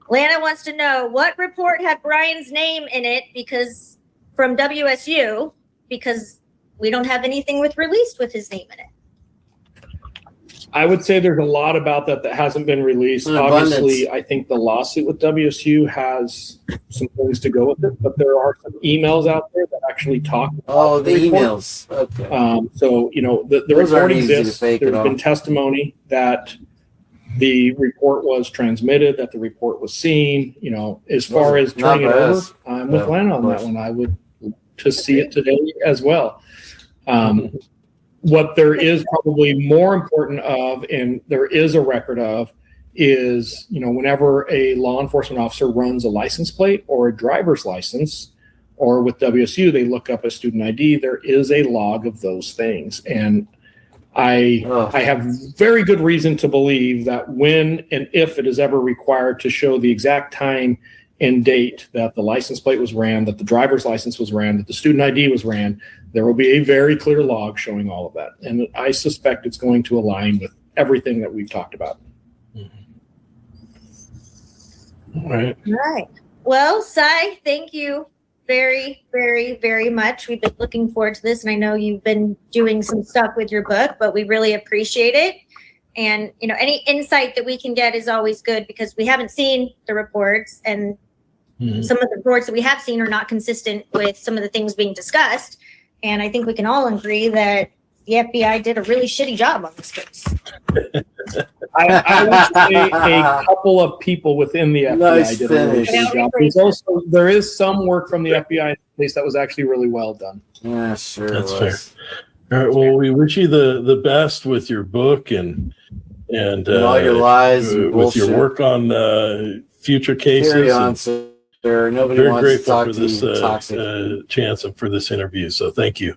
Lana wants to know what report had Brian's name in it because from WSU, because we don't have anything released with his name in it. I would say there's a lot about that hasn't been released. Obviously, I think the lawsuit with WSU has some things to go with it, but there are some emails out there that actually talk about the emails. Okay. So, you know, the report exists. There's been testimony that the report was transmitted, that the report was seen. You know, as far as turning it over, I'm with Lana on that one. I would to see it today as well. What there is probably more important of, and there is a record of, is, you know, whenever a law enforcement officer runs a license plate or a driver's license, or with WSU, they look up a student ID, there is a log of those things. And I have very good reason to believe that when and if it is ever required to show the exact time and date that the license plate was ran, that the driver's license was ran, that the student ID was ran, there will be a very clear log showing all of that. And I suspect it's going to align with everything that we've talked about. All right. All right. Well, Sai, thank you very, very, very much. We've been looking forward to this, and I know you've been doing some stuff with your book, but we really appreciate it. And, any insight that we can get is always good because we haven't seen the reports, and some of the reports that we have seen are not consistent with some of the things being discussed. And I think we can all agree that the FBI did a really shitty job on this case. I would say a couple of people within the FBI did a really shitty job. There is some work from the FBI in the case that was actually really well done. Yeah, sure. That's fair. All right. Well, we wish you the best with your book and all your lies and with bullshit. your work on future cases. Carry on, sir. Nobody Very wants grateful to talk for to this you. Toxic. chance and for this interview. So thank you.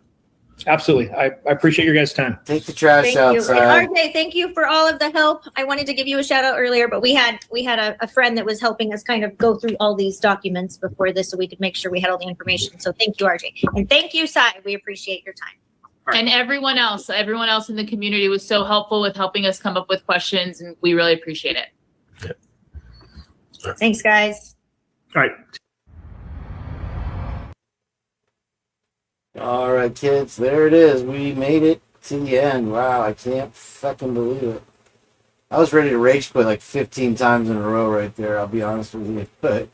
Absolutely. I appreciate your guys' time. Take the trash Thank you. outside. And RJ, thank you for all of the help. I wanted to give you a shout out earlier, but we had a friend that was helping us kind of go through all these documents before this so we could make sure we had all the information. So thank you, RJ. And thank you, Sai. We appreciate your time. And everyone else in the community was so helpful with helping us come up with questions, and we really appreciate it. Yeah. Thanks, guys. All right. All right, kids, there it is. We made it to the end. Wow, I can't fucking believe it. I was ready to rage quit like 15 times in a row right there, I'll be honest with you. But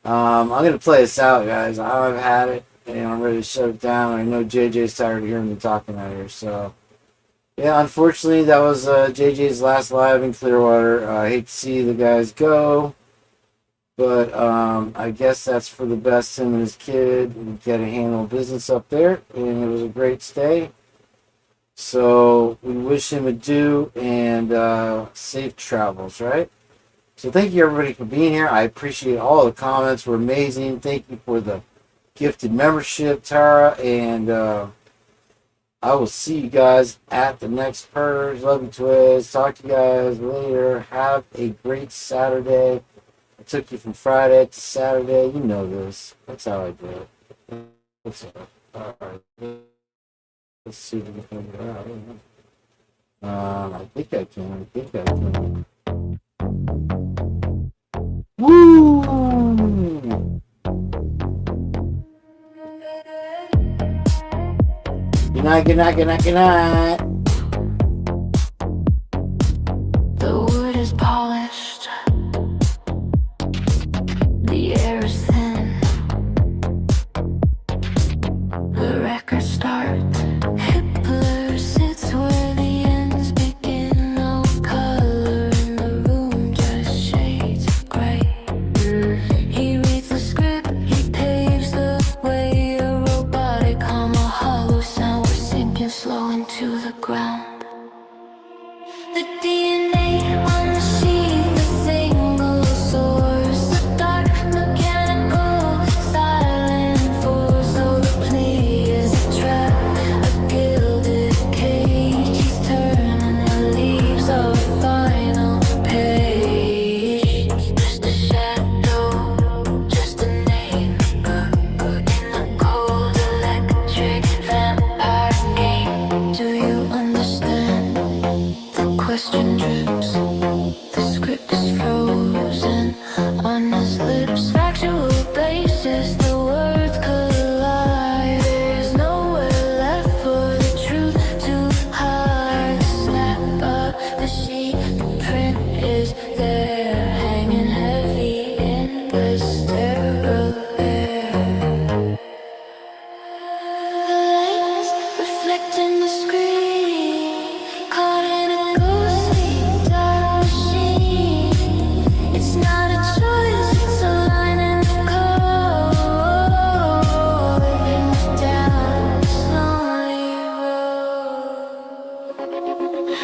I'm going to play this out, guys. I've had it, and I'm ready to shut it down. I know JJ's tired of hearing me talking out here, so... Yeah, unfortunately, that was JJ's last live in Clearwater. I hate to see the guys go. But I guess that's for the best. Him and his kid get to handle business up there, and it was a great stay. So we wish him adieu and safe travels, right? So thank you everybody for being here. I appreciate all the comments; were amazing. Thank you for the gifted membership, Tara, and I will see you guys at the next purge. Love you, Twiz. Talk to you guys later. Have a great Saturday. I took you from Friday to Saturday. You know this. That's how I do it. What's up? All right. Let's see if we can figure it out. I think I can. Woo! Good night, good night, good night, good night. The wood is polished. The air is thin. The record starts. Hitler sits where the ends begin. No color in the room, just shades of gray. He reads the script, he paves the way. A robotic hum, a hollow sound. We're sinking slow into the ground. The DNA on the sheet, the single source. The dark mechanical silent force. So the plea is a trap, a gilded cage. He's turning the leaves of a final page. Just a shadow, just a name. In the cold electric vampire game. Do you understand? The question drips, the script is frozen on his lips. Factual basis, the words collide. There's nowhere left for the truth to hide. The snap of the sheet, the print is there, hanging heavy in the sterile air. The lights reflecting the screen, caught in a ghostly dark machine. It's not a choice, it's a line in the code. Looking down this lonely road.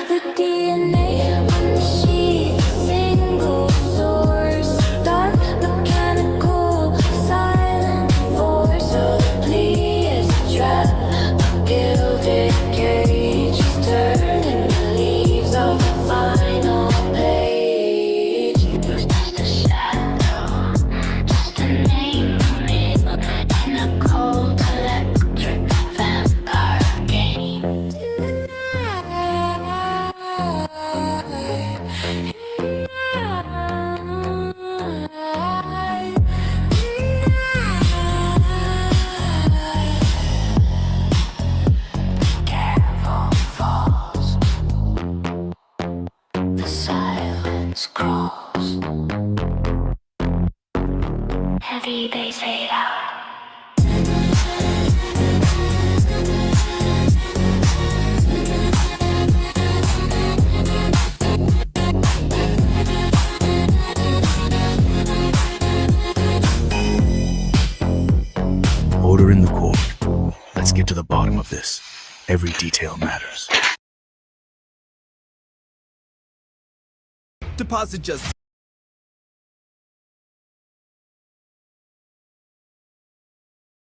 The DNA on the sheet, single source. Dark mechanical silent force. So the plea is a trap, a gilded cage. Turning the leaves of the final page. Just a shadow, just a name. In a cold electric vampire game. some of this. Every detail matters. Deposit just